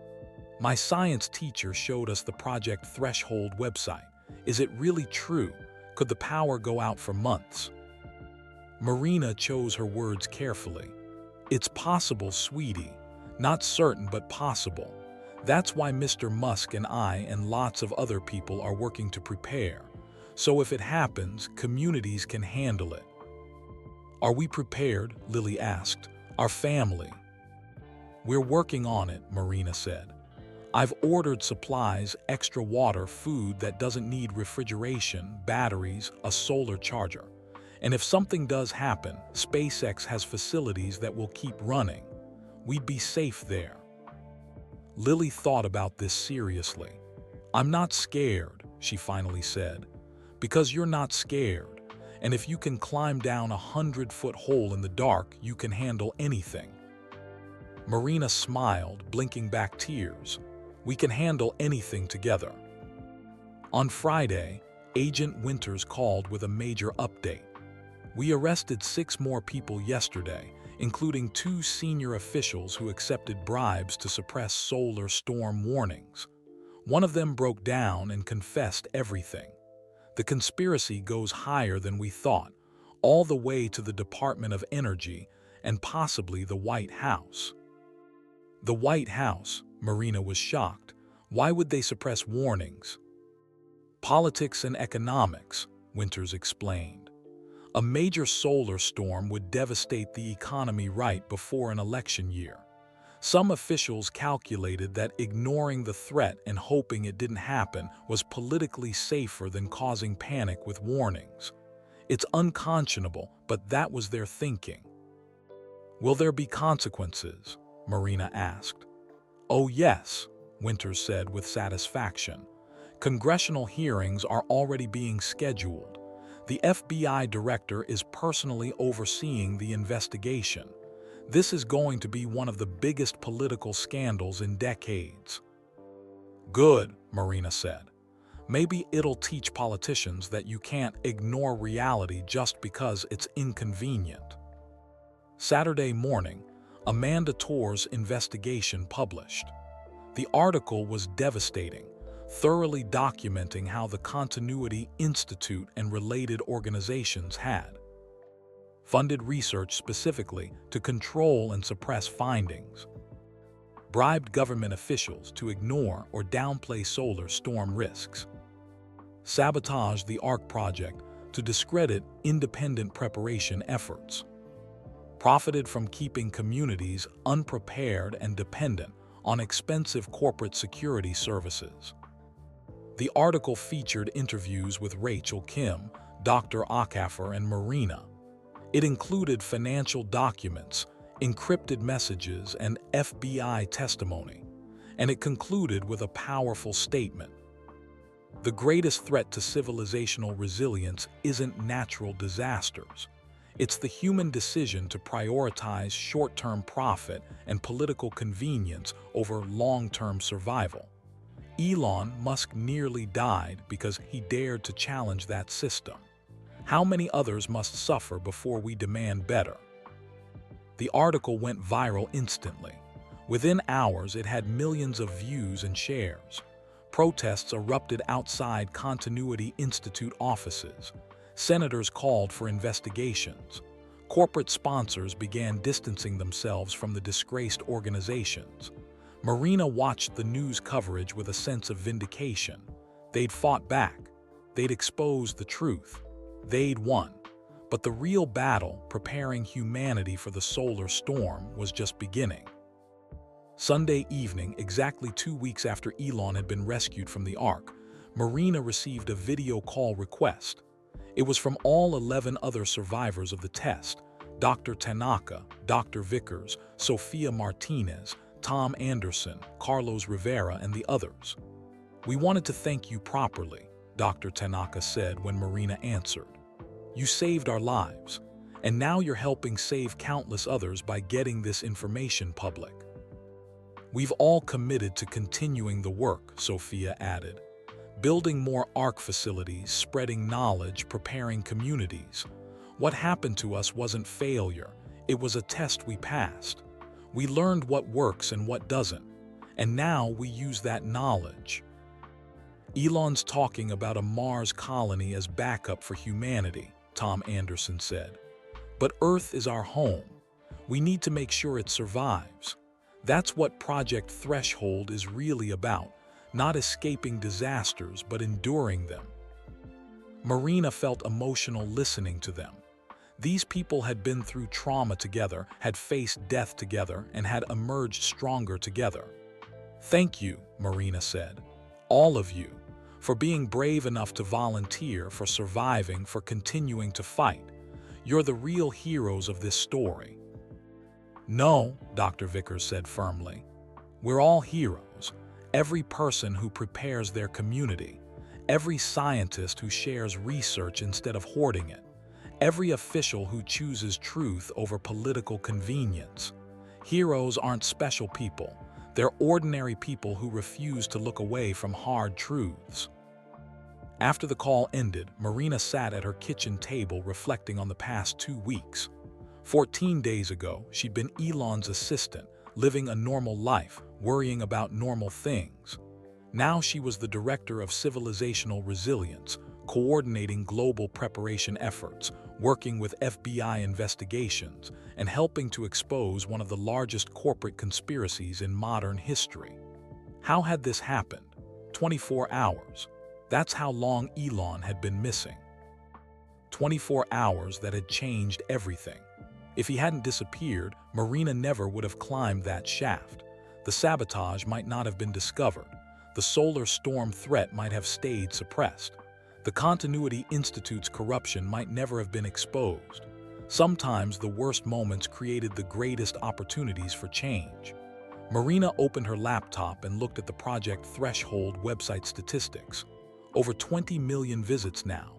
"My science teacher showed us the Project Threshold website. Is it really true? Could the power go out for months?" Marina chose her words carefully. "It's possible, sweetie. Not certain, but possible. That's why Mr. Musk and I and lots of other people are working to prepare. So if it happens, communities can handle it." "Are we prepared?" Lily asked. "Our family?" "We're working on it," Marina said. "I've ordered supplies, extra water, food that doesn't need refrigeration, batteries, a solar charger. And if something does happen, SpaceX has facilities that will keep running. We'd be safe there." Lily thought about this seriously. "I'm not scared," she finally said. "Because you're not scared. And if you can climb down a 100-foot hole in the dark, you can handle anything." Marina smiled, blinking back tears. "We can handle anything together." On Friday, Agent Winters called with a major update. "We arrested 6 more people yesterday, including 2 senior officials who accepted bribes to suppress solar storm warnings. One of them broke down and confessed everything. The conspiracy goes higher than we thought, all the way to the Department of Energy and possibly the White House." "The White House?" Marina was shocked. "Why would they suppress warnings?" "Politics and economics," Winters explained. A major solar storm would devastate the economy right before an election year. Some officials calculated that ignoring the threat and hoping it didn't happen was politically safer than causing panic with warnings. It's unconscionable, but that was their thinking. "Will there be consequences?" Marina asked. "Oh yes," Winters said with satisfaction. "Congressional hearings are already being scheduled. The FBI director is personally overseeing the investigation. This is going to be one of the biggest political scandals in decades." "Good," Marina said. "Maybe it'll teach politicians that you can't ignore reality just because it's inconvenient." Saturday morning, Amanda Torr's investigation published. The article was devastating, thoroughly documenting how the Continuity Institute and related organizations had funded research specifically to control and suppress findings, bribed government officials to ignore or downplay solar storm risks, sabotaged the ARC project to discredit independent preparation efforts, profited from keeping communities unprepared and dependent on expensive corporate security services. The article featured interviews with Rachel Kim, Dr. Akaffer, and Marina. It included financial documents, encrypted messages, and FBI testimony, and it concluded with a powerful statement. The greatest threat to civilizational resilience isn't natural disasters. It's the human decision to prioritize short-term profit and political convenience over long-term survival. Elon Musk nearly died because he dared to challenge that system. How many others must suffer before we demand better? The article went viral instantly. Within hours, it had millions of views and shares. Protests erupted outside Continuity Institute offices. Senators called for investigations. Corporate sponsors began distancing themselves from the disgraced organizations. Marina watched the news coverage with a sense of vindication. They'd fought back. They'd exposed the truth. They'd won. But the real battle, preparing humanity for the solar storm, was just beginning. Sunday evening, exactly 2 weeks after Elon had been rescued from the Ark, Marina received a video call request. It was from all 11 other survivors of the test: Dr. Tanaka, Dr. Vickers, Sophia Martinez, Tom Anderson, Carlos Rivera, and the others. "We wanted to thank you properly," Dr. Tanaka said when Marina answered. "You saved our lives, and now you're helping save countless others by getting this information public." "We've all committed to continuing the work," Sophia added. "Building more ARC facilities, spreading knowledge, preparing communities. What happened to us wasn't failure. It was a test we passed. We learned what works and what doesn't, and now we use that knowledge." "Elon's talking about a Mars colony as backup for humanity," Tom Anderson said. "But Earth is our home. We need to make sure it survives. That's what Project Threshold is really about, not escaping disasters but enduring them." Marina felt emotional listening to them. These people had been through trauma together, had faced death together, and had emerged stronger together. "Thank you," Marina said. "All of you, for being brave enough to volunteer, for surviving, for continuing to fight. You're the real heroes of this story." "No," Dr. Vickers said firmly. "We're all heroes. Every person who prepares their community, every scientist who shares research instead of hoarding it, every official who chooses truth over political convenience. Heroes aren't special people. They're ordinary people who refuse to look away from hard truths." After the call ended, Marina sat at her kitchen table reflecting on the past 2 weeks. 14 days ago, she'd been Elon's assistant, living a normal life, worrying about normal things. Now she was the director of civilizational resilience, coordinating global preparation efforts, working with FBI investigations, and helping to expose one of the largest corporate conspiracies in modern history. How had this happened? 24 hours. That's how long Elon had been missing. 24 hours that had changed everything. If he hadn't disappeared, Marina never would have climbed that shaft. The sabotage might not have been discovered. The solar storm threat might have stayed suppressed. The Continuity Institute's corruption might never have been exposed. Sometimes the worst moments created the greatest opportunities for change. Marina opened her laptop and looked at the Project Threshold website statistics. Over 20 million visits now.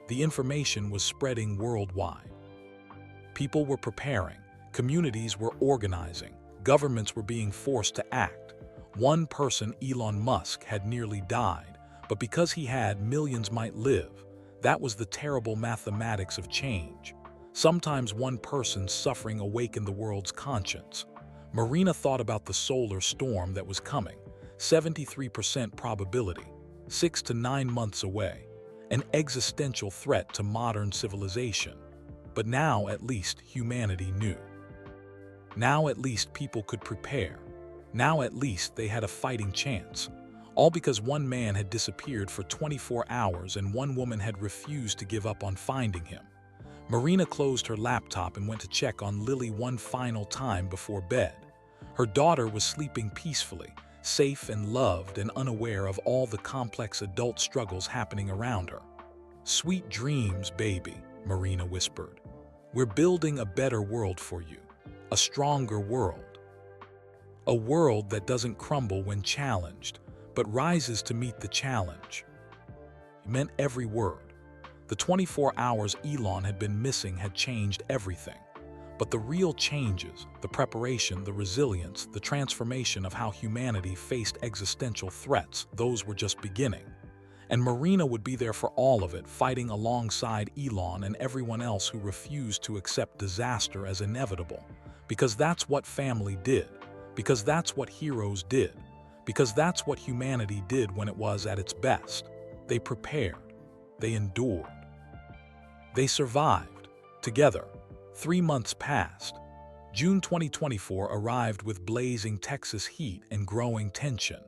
The information was spreading worldwide. People were preparing, communities were organizing, governments were being forced to act. One person, Elon Musk, had nearly died, but because he had, millions might live. That was the terrible mathematics of change. Sometimes one person's suffering awakened the world's conscience. Marina thought about the solar storm that was coming. 73% probability, 6 to 9 months away. An existential threat to modern civilization. But now, at least, humanity knew. Now, at least, people could prepare. Now, at least, they had a fighting chance. All because one man had disappeared for 24 hours and one woman had refused to give up on finding him. Marina closed her laptop and went to check on Lily one final time before bed. Her daughter was sleeping peacefully, safe and loved and unaware of all the complex adult struggles happening around her. "Sweet dreams, baby," Marina whispered. "We're building a better world for you, a stronger world. A world that doesn't crumble when challenged, but rises to meet the challenge." He meant every word. The 24 hours Elon had been missing had changed everything. But the real changes, the preparation, the resilience, the transformation of how humanity faced existential threats, those were just beginning. And Marina would be there for all of it, fighting alongside Elon and everyone else who refused to accept disaster as inevitable. Because that's what family did. Because that's what heroes did. Because that's what humanity did when it was at its best. They prepared. They endured. They survived. Together. 3 months passed. June 2024 arrived with blazing Texas heat and growing tension.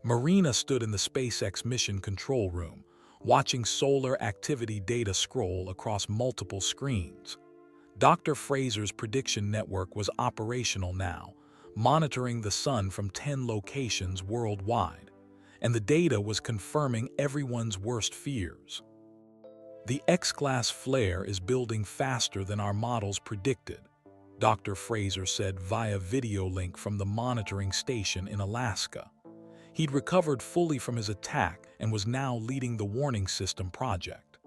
Marina stood in the SpaceX mission control room, watching solar activity data scroll across multiple screens. Dr. Fraser's prediction network was operational now, monitoring the sun from 10 locations worldwide, and the data was confirming everyone's worst fears. "The X-class flare is building faster than our models predicted," Dr. Fraser said via video link from the monitoring station in Alaska. He'd recovered fully from his attack and was now leading the warning system project.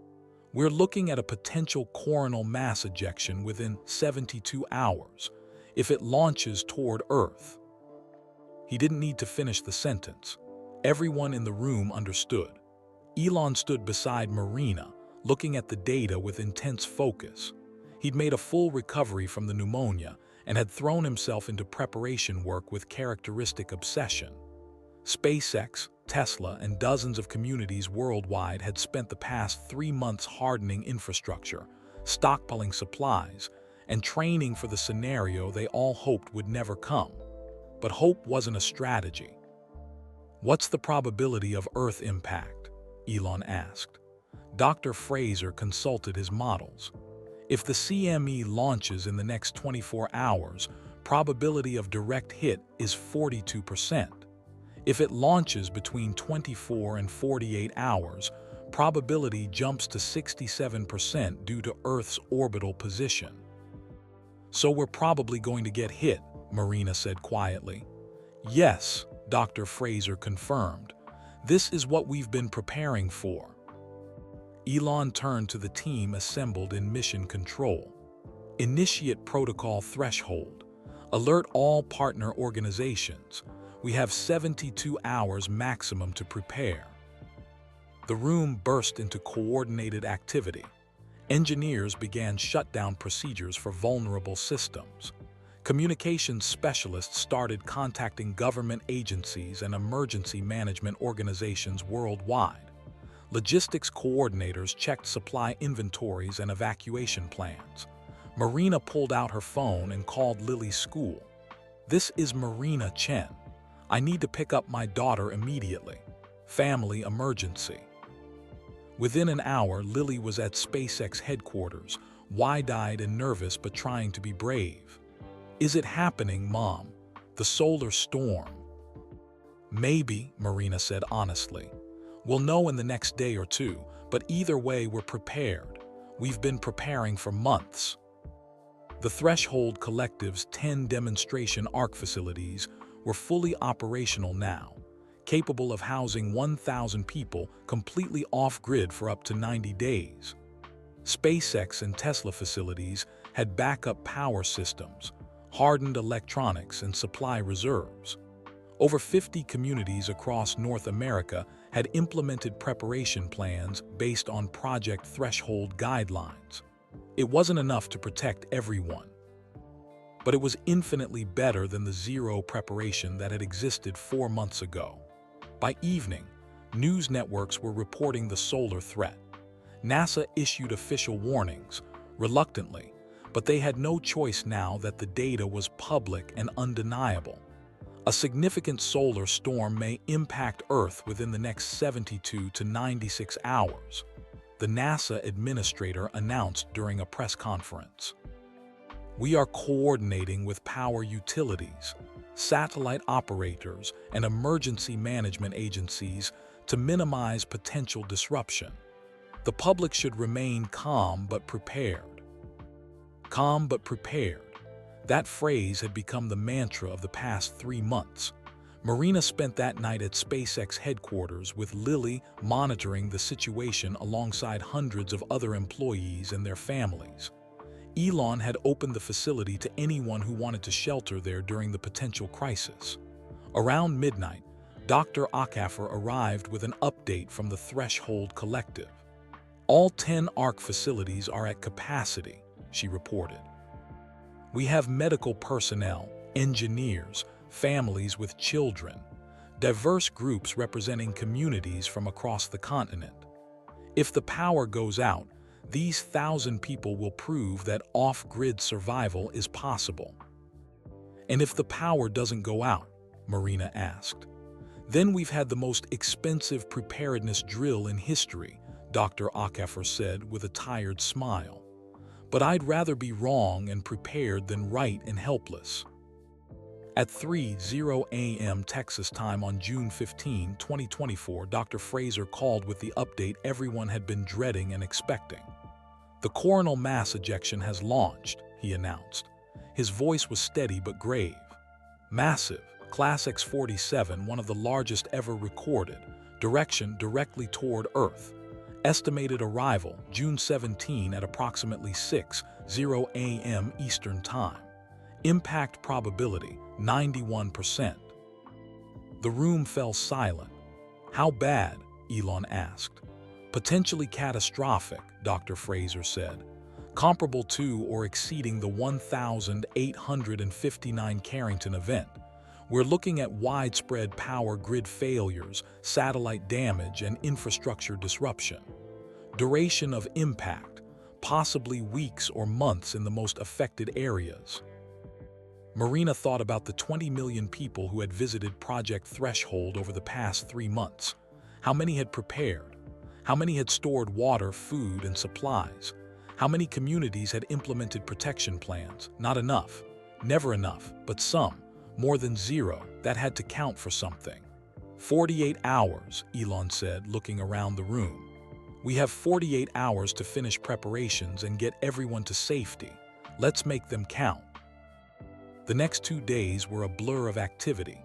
"We're looking at a potential coronal mass ejection within 72 hours, if it launches toward Earth." He didn't need to finish the sentence. Everyone in the room understood. Elon stood beside Marina, looking at the data with intense focus. He'd made a full recovery from the pneumonia and had thrown himself into preparation work with characteristic obsession. SpaceX, Tesla, and dozens of communities worldwide had spent the past 3 months hardening infrastructure, stockpiling supplies, and training for the scenario they all hoped would never come. But hope wasn't a strategy. "What's the probability of Earth impact?" Elon asked. Dr. Fraser consulted his models. "If the CME launches in the next 24 hours, probability of direct hit is 42%. If it launches between 24 and 48 hours, probability jumps to 67% due to Earth's orbital position." "So we're probably going to get hit," Marina said quietly. "Yes," Dr. Fraser confirmed. "This is what we've been preparing for." Elon turned to the team assembled in mission control. "Initiate protocol threshold. Alert all partner organizations. We have 72 hours maximum to prepare." The room burst into coordinated activity. Engineers began shutdown procedures for vulnerable systems. Communications specialists started contacting government agencies and emergency management organizations worldwide. Logistics coordinators checked supply inventories and evacuation plans. Marina pulled out her phone and called Lily's school. "This is Marina Chen. I need to pick up my daughter immediately. Family emergency." Within an hour, Lily was at SpaceX headquarters, wide-eyed and nervous but trying to be brave. "Is it happening, Mom? The solar storm?" "Maybe," Marina said honestly. "We'll know in the next day or two, but either way we're prepared. We've been preparing for months." The Threshold Collective's 10 demonstration ARC facilities were fully operational now, capable of housing 1,000 people completely off-grid for up to 90 days. SpaceX and Tesla facilities had backup power systems, hardened electronics, and supply reserves. Over 50 communities across North America had implemented preparation plans based on Project Threshold guidelines. It wasn't enough to protect everyone, but it was infinitely better than the zero preparation that had existed 4 months ago. By evening, news networks were reporting the solar threat. NASA issued official warnings, reluctantly, but they had no choice now that the data was public and undeniable. A significant solar storm may impact Earth within the next 72 to 96 hours, the NASA administrator announced during a press conference. "We are coordinating with power utilities, satellite operators, and emergency management agencies to minimize potential disruption. The public should remain calm but prepared." Calm but prepared. That phrase had become the mantra of the past 3 months. Marina spent that night at SpaceX headquarters with Lily monitoring the situation alongside hundreds of other employees and their families. Elon had opened the facility to anyone who wanted to shelter there during the potential crisis. Around midnight, Dr. Acaffer arrived with an update from the Threshold Collective. "All 10 ARC facilities are at capacity," she reported. "We have medical personnel, engineers, families with children, diverse groups representing communities from across the continent. If the power goes out, these 1,000 people will prove that off-grid survival is possible." "And if the power doesn't go out?" Marina asked. "Then we've had the most expensive preparedness drill in history," Dr. Acaffer said with a tired smile. "But I'd rather be wrong and prepared than right and helpless." At 3:00 a.m. Texas time on June 15, 2024, Dr. Fraser called with the update everyone had been dreading and expecting. "The coronal mass ejection has launched," he announced. His voice was steady but grave. "Massive, Class X-47, one of the largest ever recorded, direction directly toward Earth. Estimated arrival June 17 at approximately 6:00 a.m. Eastern Time. Impact probability 91%. The room fell silent. "How bad?" Elon asked. "Potentially catastrophic," Dr. Fraser said. "Comparable to or exceeding the 1859 Carrington event. We're looking at widespread power grid failures, satellite damage, and infrastructure disruption. Duration of impact, possibly weeks or months in the most affected areas." Marina thought about the 20 million people who had visited Project Threshold over the past 3 months. How many had prepared? How many had stored water, food, and supplies? How many communities had implemented protection plans? Not enough. Never enough, but some. More than zero. That had to count for something. 48 hours, Elon said, looking around the room. "We have 48 hours to finish preparations and get everyone to safety. Let's make them count." The next 2 days were a blur of activity.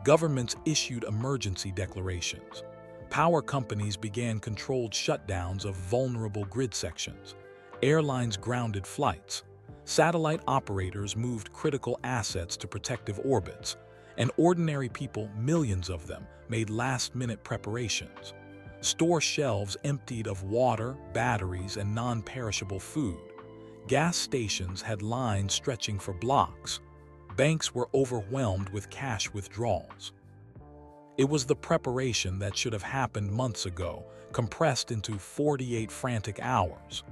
Governments issued emergency declarations. Power companies began controlled shutdowns of vulnerable grid sections. Airlines grounded flights. Satellite operators moved critical assets to protective orbits. And ordinary people, millions of them, made last-minute preparations. Store shelves emptied of water, batteries, and non-perishable food. Gas stations had lines stretching for blocks. Banks were overwhelmed with cash withdrawals. It was the preparation that should have happened months ago, compressed into 48 frantic hours.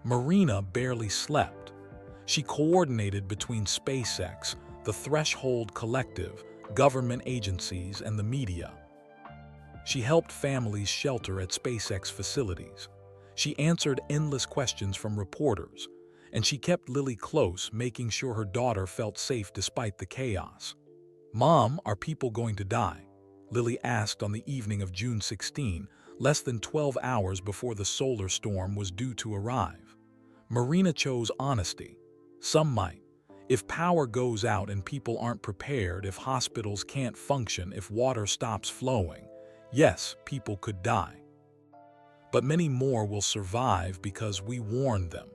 Marina barely slept. She coordinated between SpaceX, the Threshold Collective, government agencies, and the media. She helped families shelter at SpaceX facilities. She answered endless questions from reporters, and she kept Lily close, making sure her daughter felt safe despite the chaos. "Mom, are people going to die?" Lily asked on the evening of June 16, less than 12 hours before the solar storm was due to arrive. Marina chose honesty. "Some might. If power goes out and people aren't prepared, if hospitals can't function, if water stops flowing, yes, people could die. But many more will survive because we warned them,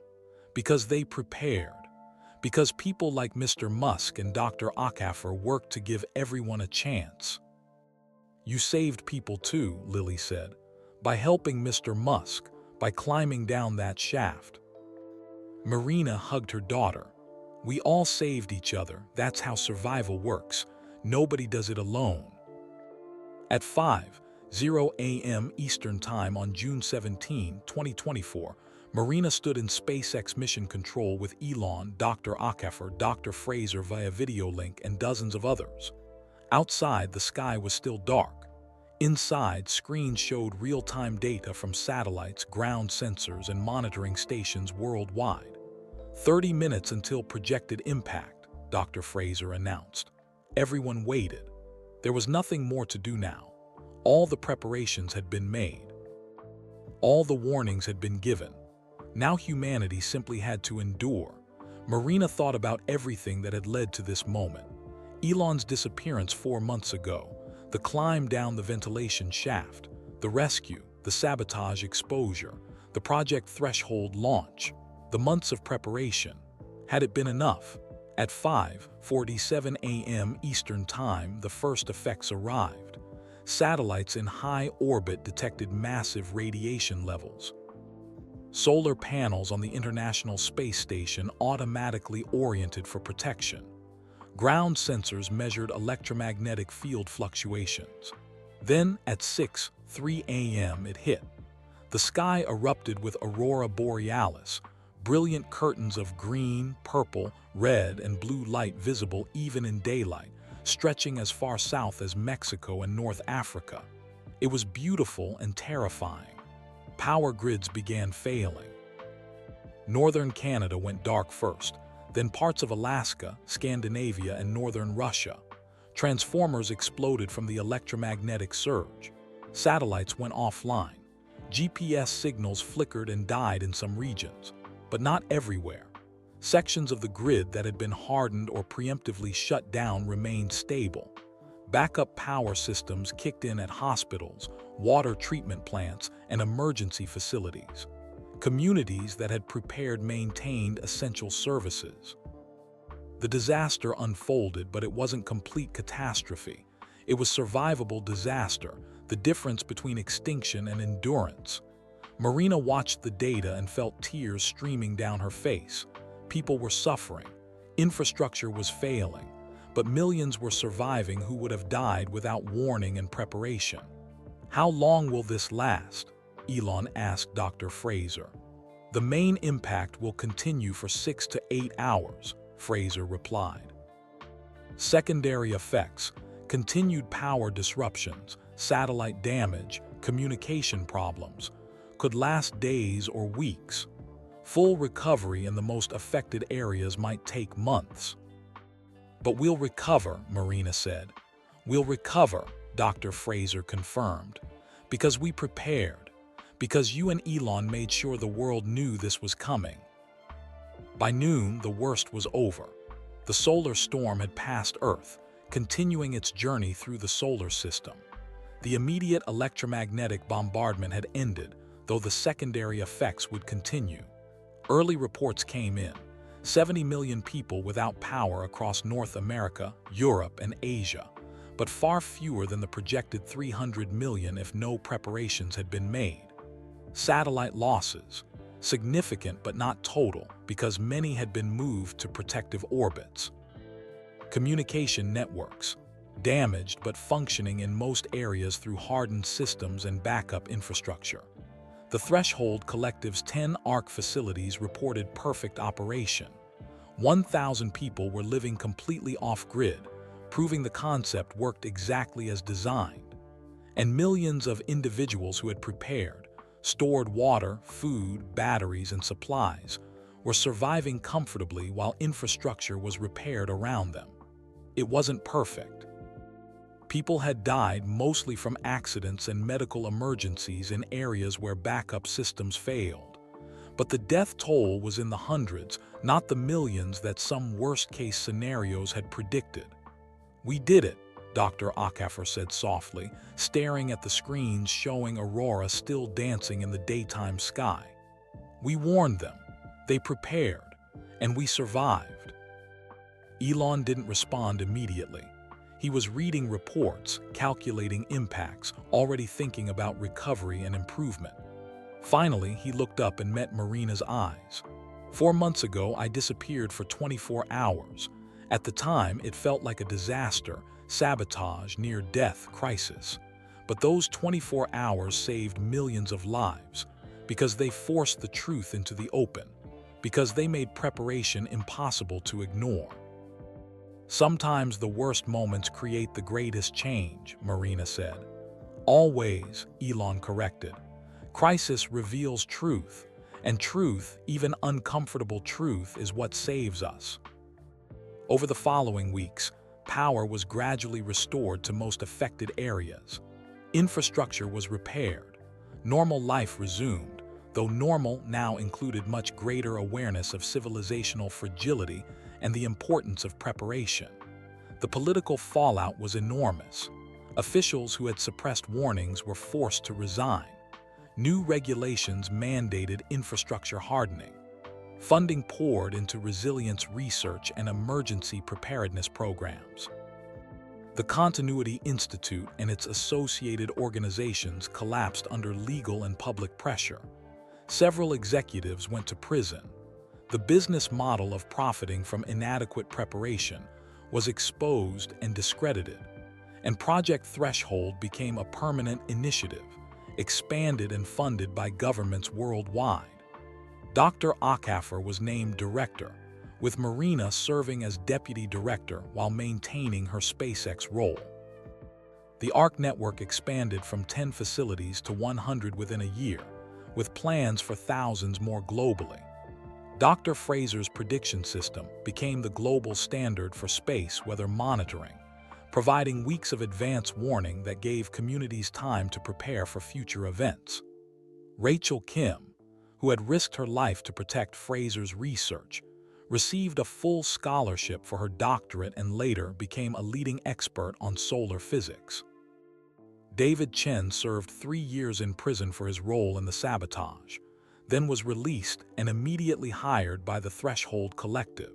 because they prepared, because people like Mr. Musk and Dr. Acaffer worked to give everyone a chance." "You saved people too," Lily said, "by helping Mr. Musk, by climbing down that shaft." Marina hugged her daughter. "We all saved each other. That's how survival works. Nobody does it alone." At 5:00 a.m. Eastern Time on June 17, 2024, Marina stood in SpaceX Mission Control with Elon, Dr. Acaffer, Dr. Fraser via video link, and dozens of others. Outside, the sky was still dark. Inside, screens showed real-time data from satellites, ground sensors, and monitoring stations worldwide. 30 minutes until projected impact, Dr. Fraser announced. Everyone waited. There was nothing more to do now. All the preparations had been made. All the warnings had been given. Now humanity simply had to endure. Marina thought about everything that had led to this moment. Elon's disappearance 4 months ago, the climb down the ventilation shaft, the rescue, the sabotage exposure, the Project Threshold launch, the months of preparation. Had it been enough? At 5:47 a.m. Eastern Time, the first effects arrived. Satellites in high orbit detected massive radiation levels. Solar panels on the International Space Station automatically oriented for protection. Ground sensors measured electromagnetic field fluctuations. Then, at 6:03 a.m., it hit. The sky erupted with aurora borealis, brilliant curtains of green, purple, red, and blue light visible even in daylight, stretching as far south as Mexico and North Africa. It was beautiful and terrifying. Power grids began failing. Northern Canada went dark first, then parts of Alaska, Scandinavia, and northern Russia. Transformers exploded from the electromagnetic surge. Satellites went offline. GPS signals flickered and died in some regions, but not everywhere. Sections of the grid that had been hardened or preemptively shut down remained stable. Backup power systems kicked in at hospitals, water treatment plants, and emergency facilities. Communities that had prepared maintained essential services. The disaster unfolded, but it wasn't complete catastrophe. It was survivable disaster, the difference between extinction and endurance. Marina watched the data and felt tears streaming down her face. People were suffering. Infrastructure was failing, but millions were surviving who would have died without warning and preparation. "How long will this last?" Elon asked Dr. Fraser. "The main impact will continue for 6 to 8 hours, Fraser replied. Secondary effects, continued power disruptions, satellite damage, communication problems, could last days or weeks. Full recovery in the most affected areas might take months. But we'll recover, Marina said. We'll recover, Dr. Fraser confirmed. Because we prepared. Because you and Elon made sure the world knew this was coming. By noon, the worst was over. The solar storm had passed Earth, continuing its journey through the solar system. The immediate electromagnetic bombardment had ended, though the secondary effects would continue. Early reports came in. 70 million people without power across North America, Europe, and Asia, but far fewer than the projected 300 million if no preparations had been made. Satellite losses, significant but not total, because many had been moved to protective orbits. Communication networks, damaged but functioning in most areas through hardened systems and backup infrastructure. The Threshold Collective's 10 ARC facilities reported perfect operation. 1,000 people were living completely off-grid, proving the concept worked exactly as designed. and millions of individuals who had prepared, stored water, food, batteries, and supplies were surviving comfortably while infrastructure was repaired around them. It wasn't perfect. People had died mostly from accidents and medical emergencies in areas where backup systems failed. But the death toll was in the hundreds, not the millions that some worst-case scenarios had predicted. "We did it," Dr. Acaffer said softly, staring at the screens showing Aurora still dancing in the daytime sky. "We warned them, they prepared, and we survived." Elon didn't respond immediately. He was reading reports, calculating impacts, already thinking about recovery and improvement. Finally, he looked up and met Marina's eyes. "4 months ago, I disappeared for 24 hours. At the time, it felt like a disaster, sabotage, near-death crisis. But those 24 hours saved millions of lives, because they forced the truth into the open, because they made preparation impossible to ignore." "Sometimes the worst moments create the greatest change," Marina said. "Always," Elon corrected. "Crisis reveals truth, and truth, even uncomfortable truth, is what saves us." Over the following weeks, power was gradually restored to most affected areas. Infrastructure was repaired. Normal life resumed, though normal now included much greater awareness of civilizational fragility and the importance of preparation. The political fallout was enormous. Officials who had suppressed warnings were forced to resign. New regulations mandated infrastructure hardening. Funding poured into resilience research and emergency preparedness programs. The Continuity Institute and its associated organizations collapsed under legal and public pressure. Several executives went to prison. The business model of profiting from inadequate preparation was exposed and discredited, and Project Threshold became a permanent initiative, expanded and funded by governments worldwide. Dr. Acaffer was named director, with Marina serving as deputy director while maintaining her SpaceX role. The ARC network expanded from 10 facilities to 100 within a year, with plans for thousands more globally. Dr. Fraser's prediction system became the global standard for space weather monitoring, providing weeks of advance warning that gave communities time to prepare for future events. Rachel Kim, who had risked her life to protect Fraser's research, received a full scholarship for her doctorate and later became a leading expert on solar physics. David Chen served 3 years in prison for his role in the sabotage, then was released and immediately hired by the Threshold Collective.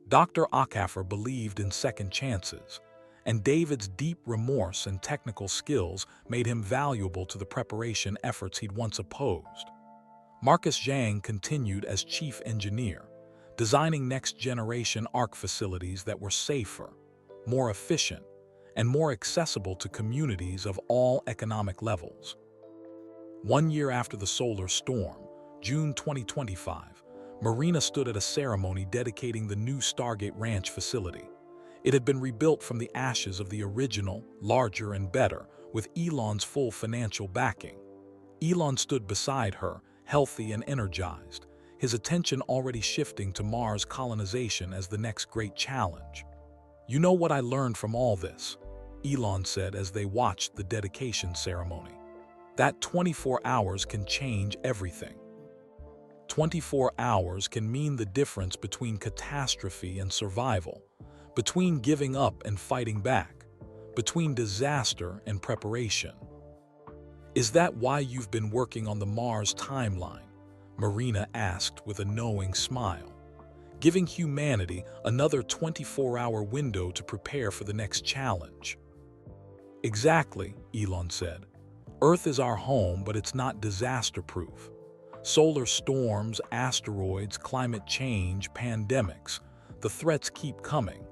Dr. Acaffer believed in second chances, and David's deep remorse and technical skills made him valuable to the preparation efforts he'd once opposed. Marcus Zhang continued as chief engineer, designing next-generation ARC facilities that were safer, more efficient, and more accessible to communities of all economic levels. 1 year after the solar storm, June 2025, Marina stood at a ceremony dedicating the new Stargate Ranch facility. It had been rebuilt from the ashes of the original, larger and better, with Elon's full financial backing. Elon stood beside her, healthy and energized, his attention already shifting to Mars colonization as the next great challenge. "You know what I learned from all this?" Elon said as they watched the dedication ceremony. "That 24 hours can change everything. 24 hours can mean the difference between catastrophe and survival, between giving up and fighting back, between disaster and preparation." "Is that why you've been working on the Mars timeline?" Marina asked with a knowing smile. "Giving humanity another 24-hour window to prepare for the next challenge." "Exactly," Elon said. "Earth is our home, but it's not disaster-proof. Solar storms, asteroids, climate change, pandemics, the threats keep coming.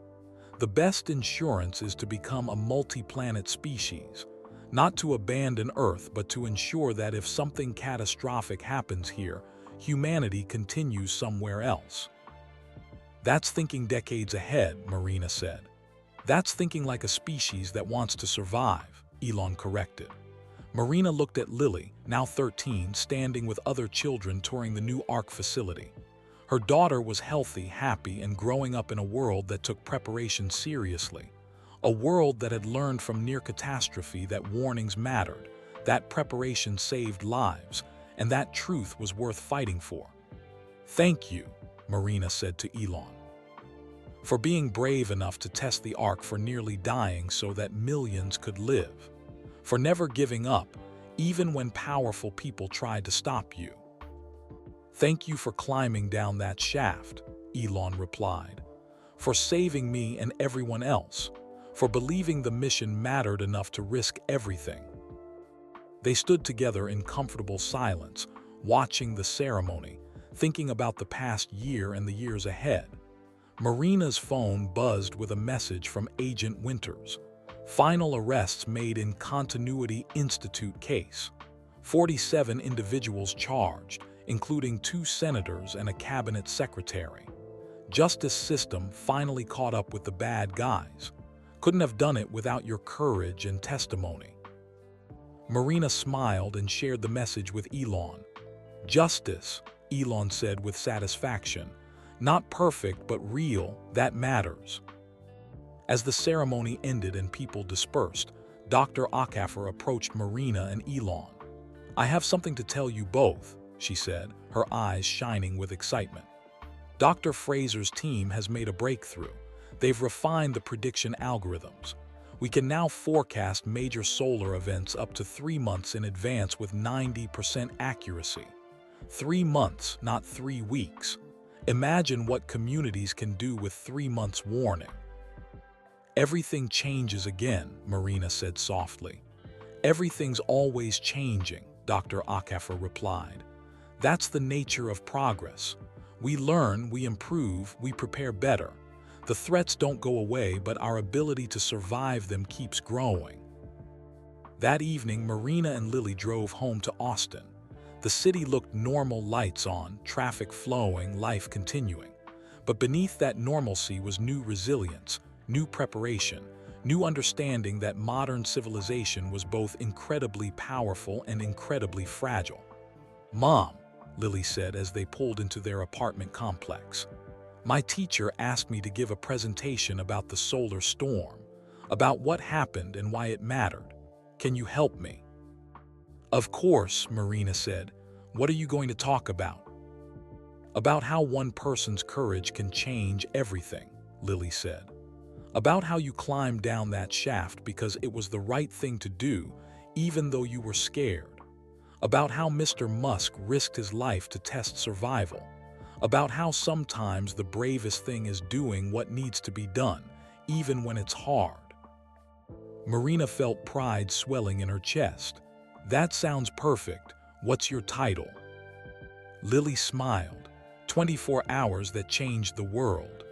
The best insurance is to become a multi-planet species, not to abandon Earth, but to ensure that if something catastrophic happens here, humanity continues somewhere else." "That's thinking decades ahead," Marina said. "That's thinking like a species that wants to survive. Elon corrected. Marina looked at Lily, now 13, standing with other children touring the new Ark facility. Her daughter was healthy, happy, and growing up in a world that took preparation seriously. A world that had learned from near catastrophe that warnings mattered, that preparation saved lives, and that truth was worth fighting for. "Thank you," Marina said to Elon, "for being brave enough to test the Ark for nearly dying so that millions could live. For never giving up, even when powerful people tried to stop you." "Thank you for climbing down that shaft," Elon replied. "For saving me and everyone else. For believing the mission mattered enough to risk everything." They stood together in comfortable silence, watching the ceremony, thinking about the past year and the years ahead. Marina's phone buzzed with a message from Agent Winters. Final arrests made in Continuity Institute case. 47 individuals charged, including 2 senators and a cabinet secretary. Justice system finally caught up with the bad guys. Couldn't have done it without your courage and testimony. Marina smiled and shared the message with Elon. "Justice," Elon said with satisfaction. "Not perfect, but real, that matters." As the ceremony ended and people dispersed, Dr. Akafer approached Marina and Elon. "I have something to tell you both," she said, her eyes shining with excitement. "Dr. Fraser's team has made a breakthrough. They've refined the prediction algorithms. We can now forecast major solar events up to 3 months in advance with 90% accuracy. 3 months, not 3 weeks. Imagine what communities can do with 3 months' warning." "Everything changes again," Marina said softly. "Everything's always changing," Dr. Akafer replied. "That's the nature of progress. We learn, we improve, we prepare better. The threats don't go away, but our ability to survive them keeps growing." That evening, Marina and Lily drove home to Austin. The city looked normal, lights on, traffic flowing, life continuing. But beneath that normalcy was new resilience, new preparation, new understanding that modern civilization was both incredibly powerful and incredibly fragile. "Mom," Lily said as they pulled into their apartment complex, "my teacher asked me to give a presentation about the solar storm, about what happened and why it mattered. Can you help me?" "Of course," Marina said. "What are you going to talk about?" "About how one person's courage can change everything," Lily said. "About how you climbed down that shaft because it was the right thing to do, even though you were scared. About how Mr. Musk risked his life to test survival. About how sometimes the bravest thing is doing what needs to be done, even when it's hard." Marina felt pride swelling in her chest. "That sounds perfect. What's your title?" Lily smiled. 24 hours that changed the world."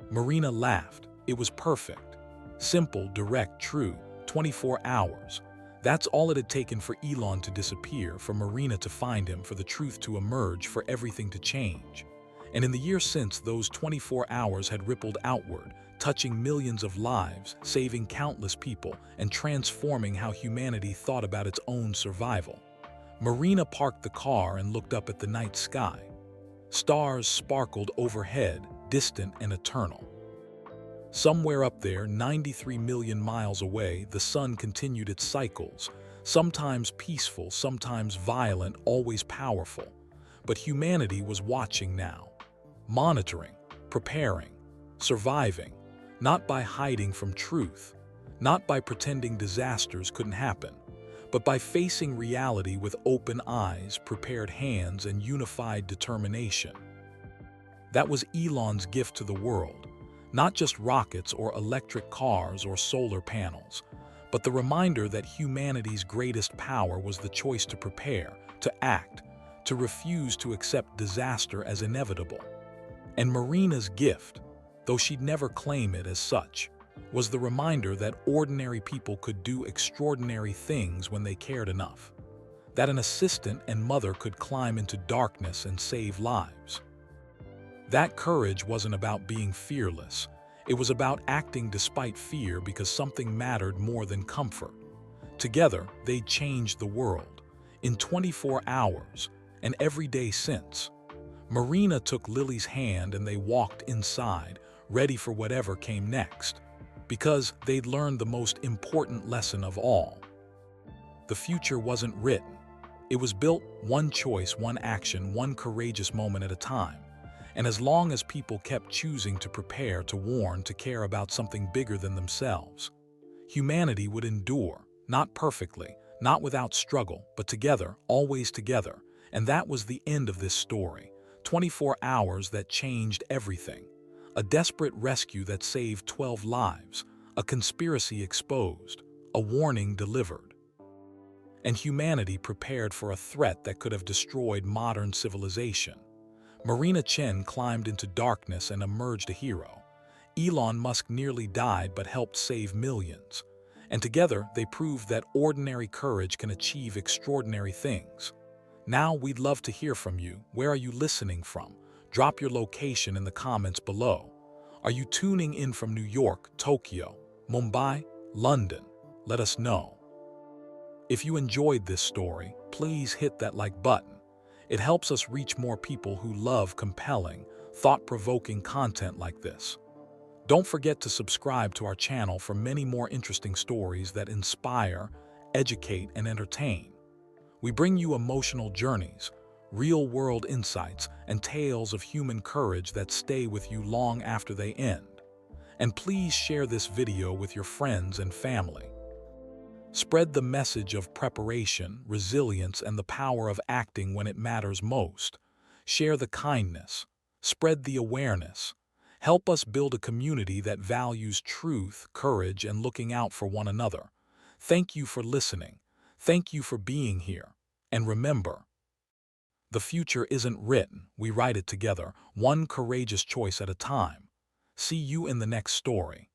Marina laughed. It was perfect. Simple, direct, true. 24 hours. That's all it had taken for Elon to disappear, for Marina to find him, for the truth to emerge, for everything to change. And in the years since, those 24 hours had rippled outward, touching millions of lives, saving countless people, and transforming how humanity thought about its own survival. Marina parked the car and looked up at the night sky. Stars sparkled overhead, distant and eternal. Somewhere up there, 93 million miles away, the sun continued its cycles, sometimes peaceful, sometimes violent, always powerful. But humanity was watching now, monitoring, preparing, surviving, not by hiding from truth, not by pretending disasters couldn't happen, but by facing reality with open eyes, prepared hands, and unified determination. That was Elon's gift to the world. Not just rockets or electric cars or solar panels, but the reminder that humanity's greatest power was the choice to prepare, to act, to refuse to accept disaster as inevitable. And Marina's gift, though she'd never claim it as such, was the reminder that ordinary people could do extraordinary things when they cared enough. That an assistant and mother could climb into darkness and save lives. That courage wasn't about being fearless. It was about acting despite fear because something mattered more than comfort. Together, they changed the world. In 24 hours, and every day since. Marina took Lily's hand and they walked inside, ready for whatever came next. Because they'd learned the most important lesson of all. The future wasn't written. It was built one choice, one action, one courageous moment at a time. And as long as people kept choosing to prepare, to warn, to care about something bigger than themselves, humanity would endure, not perfectly, not without struggle, but together, always together. And that was the end of this story. 24 hours that changed everything. A desperate rescue that saved 12 lives. A conspiracy exposed. A warning delivered. And humanity prepared for a threat that could have destroyed modern civilization. Marina Chen climbed into darkness and emerged a hero. Elon Musk nearly died but helped save millions. And together, they proved that ordinary courage can achieve extraordinary things. Now, we'd love to hear from you. Where are you listening from? Drop your location in the comments below. Are you tuning in from New York, Tokyo, Mumbai, London? Let us know. If you enjoyed this story, please hit that like button. It helps us reach more people who love compelling, thought-provoking content like this. Don't forget to subscribe to our channel for many more interesting stories that inspire, educate, and entertain. We bring you emotional journeys, real-world insights, and tales of human courage that stay with you long after they end. And please share this video with your friends and family. Spread the message of preparation, resilience, and the power of acting when it matters most. Share the kindness. Spread the awareness. Help us build a community that values truth, courage, and looking out for one another. Thank you for listening. Thank you for being here. And remember, the future isn't written, we write it together, one courageous choice at a time. See you in the next story.